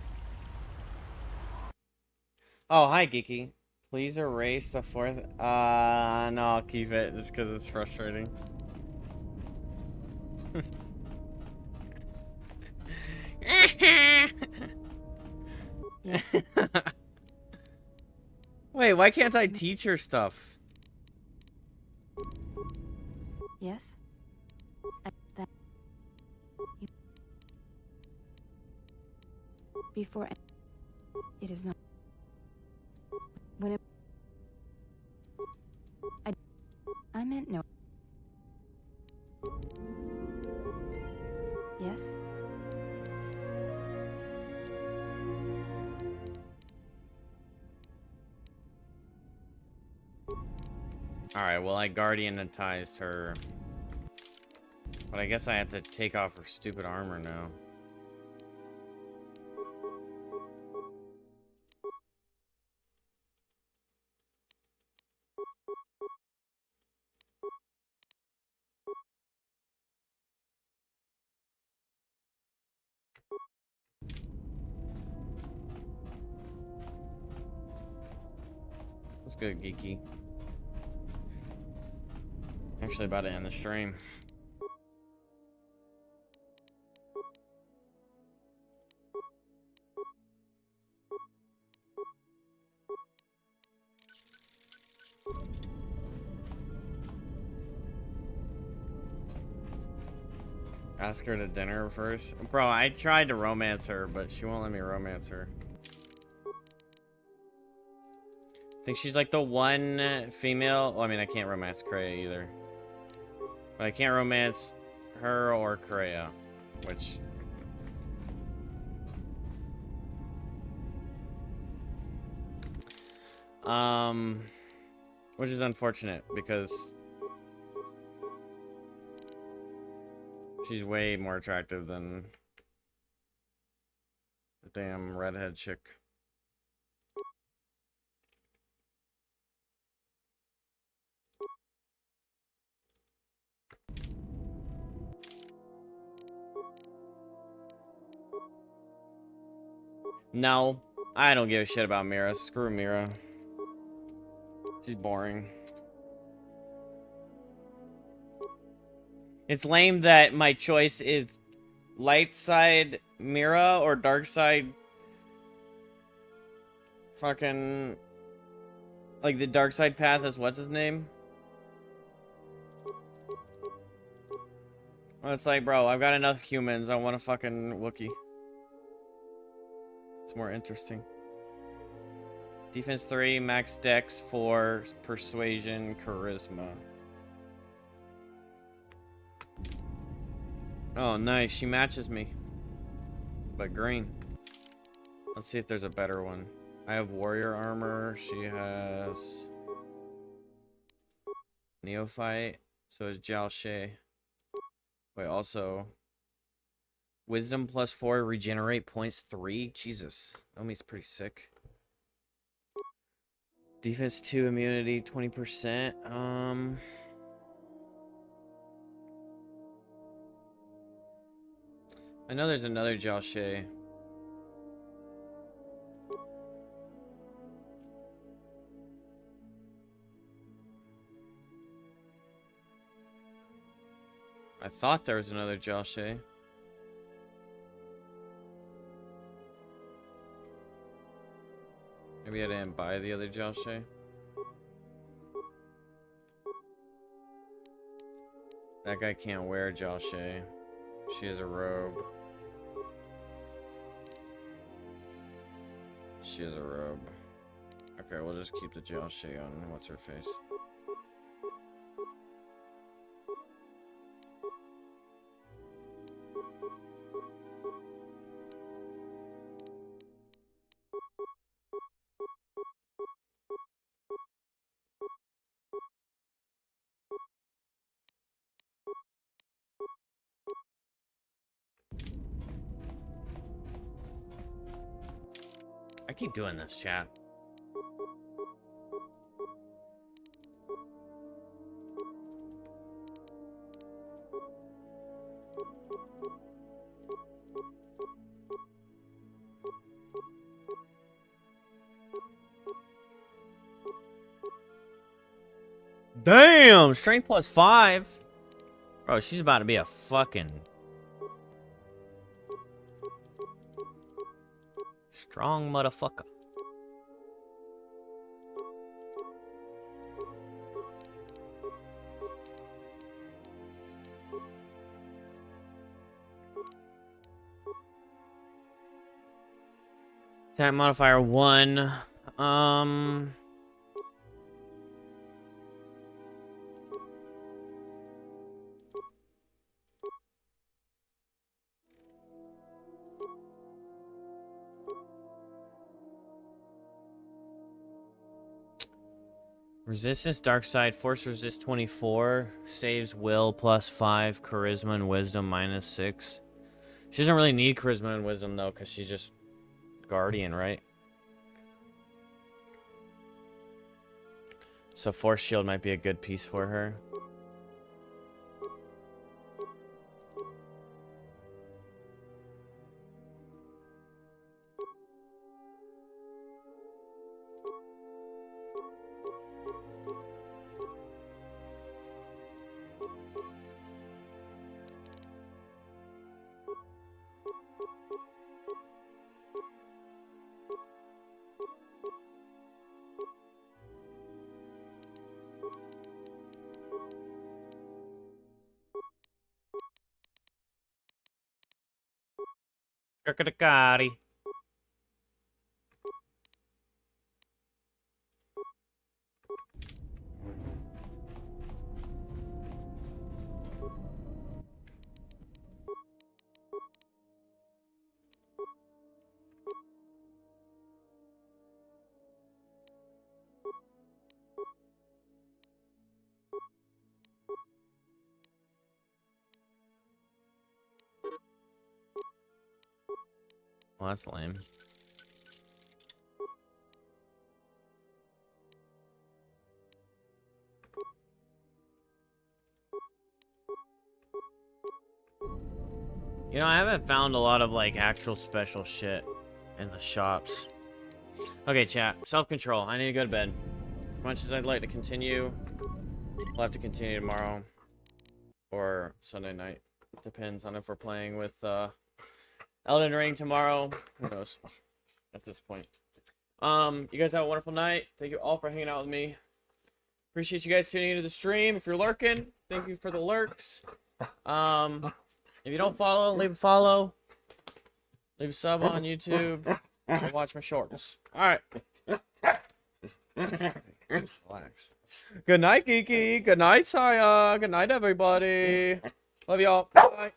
Oh, hi, Geeky. Please erase the fourth. No, I'll keep it just because it's frustrating. Yes. Wait, why can't I teach her stuff? Yes? That... Before... It is not... When it... I meant no. Yes? Alright, well, I guardianized her. But I guess I have to take off her stupid armor now. That's good, Geeky. Actually about to end the stream. Ask her to dinner first. Bro, I tried to romance her, but she won't let me romance her. I think she's like the one female. Well, I mean, I can't romance Kreia either. But I can't romance her or Kreia, which... Which is unfortunate because she's way more attractive than the damn redhead chick. No, I don't give a shit about Mira. Screw Mira. She's boring. It's lame that my choice is light side Mira or dark side fucking... Like the dark side path is what's his name? Well, it's like, bro, I've got enough humans. I want a fucking Wookiee. It's more interesting. Defense 3, max dex 4, persuasion, charisma. Oh, nice. She matches me. But green. Let's see if there's a better one. I have warrior armor. She has neophyte. So is Jiao She. Wait, also... Wisdom +4, regenerate points 3. Jesus. Omi's pretty sick. Defense 2, immunity 20%. I know there's another Joshe. I thought there was another Joshe. Maybe I didn't buy the other Joshe. That guy can't wear Joshe. She has a robe. She has a robe. Okay, we'll just keep the Joshe on. What's her face? I keep doing this, chat. Damn! Strength +5? Bro, she's about to be a fucking... strong motherfucker. Attack modifier 1. Resistance, dark side, force resist 24, saves will +5, charisma and wisdom -6. She doesn't really need charisma and wisdom though, because she's just guardian, right? So force shield might be a good piece for her. Kakadakari. Well, that's lame. You know, I haven't found a lot of, like, actual special shit in the shops. Okay, chat. Self-control. I need to go to bed. As much as I'd like to continue, we'll have to continue tomorrow. Or Sunday night. Depends on if we're playing with, Elden Ring tomorrow. Who knows? At this point. You guys have a wonderful night. Thank you all for hanging out with me. Appreciate you guys tuning into the stream. If you're lurking, thank you for the lurks. If you don't follow, leave a follow. Leave a sub on YouTube. And watch my shorts. Alright. Relax. Good night, Geeky. Good night, Saya. Good night, everybody. Love y'all. Bye.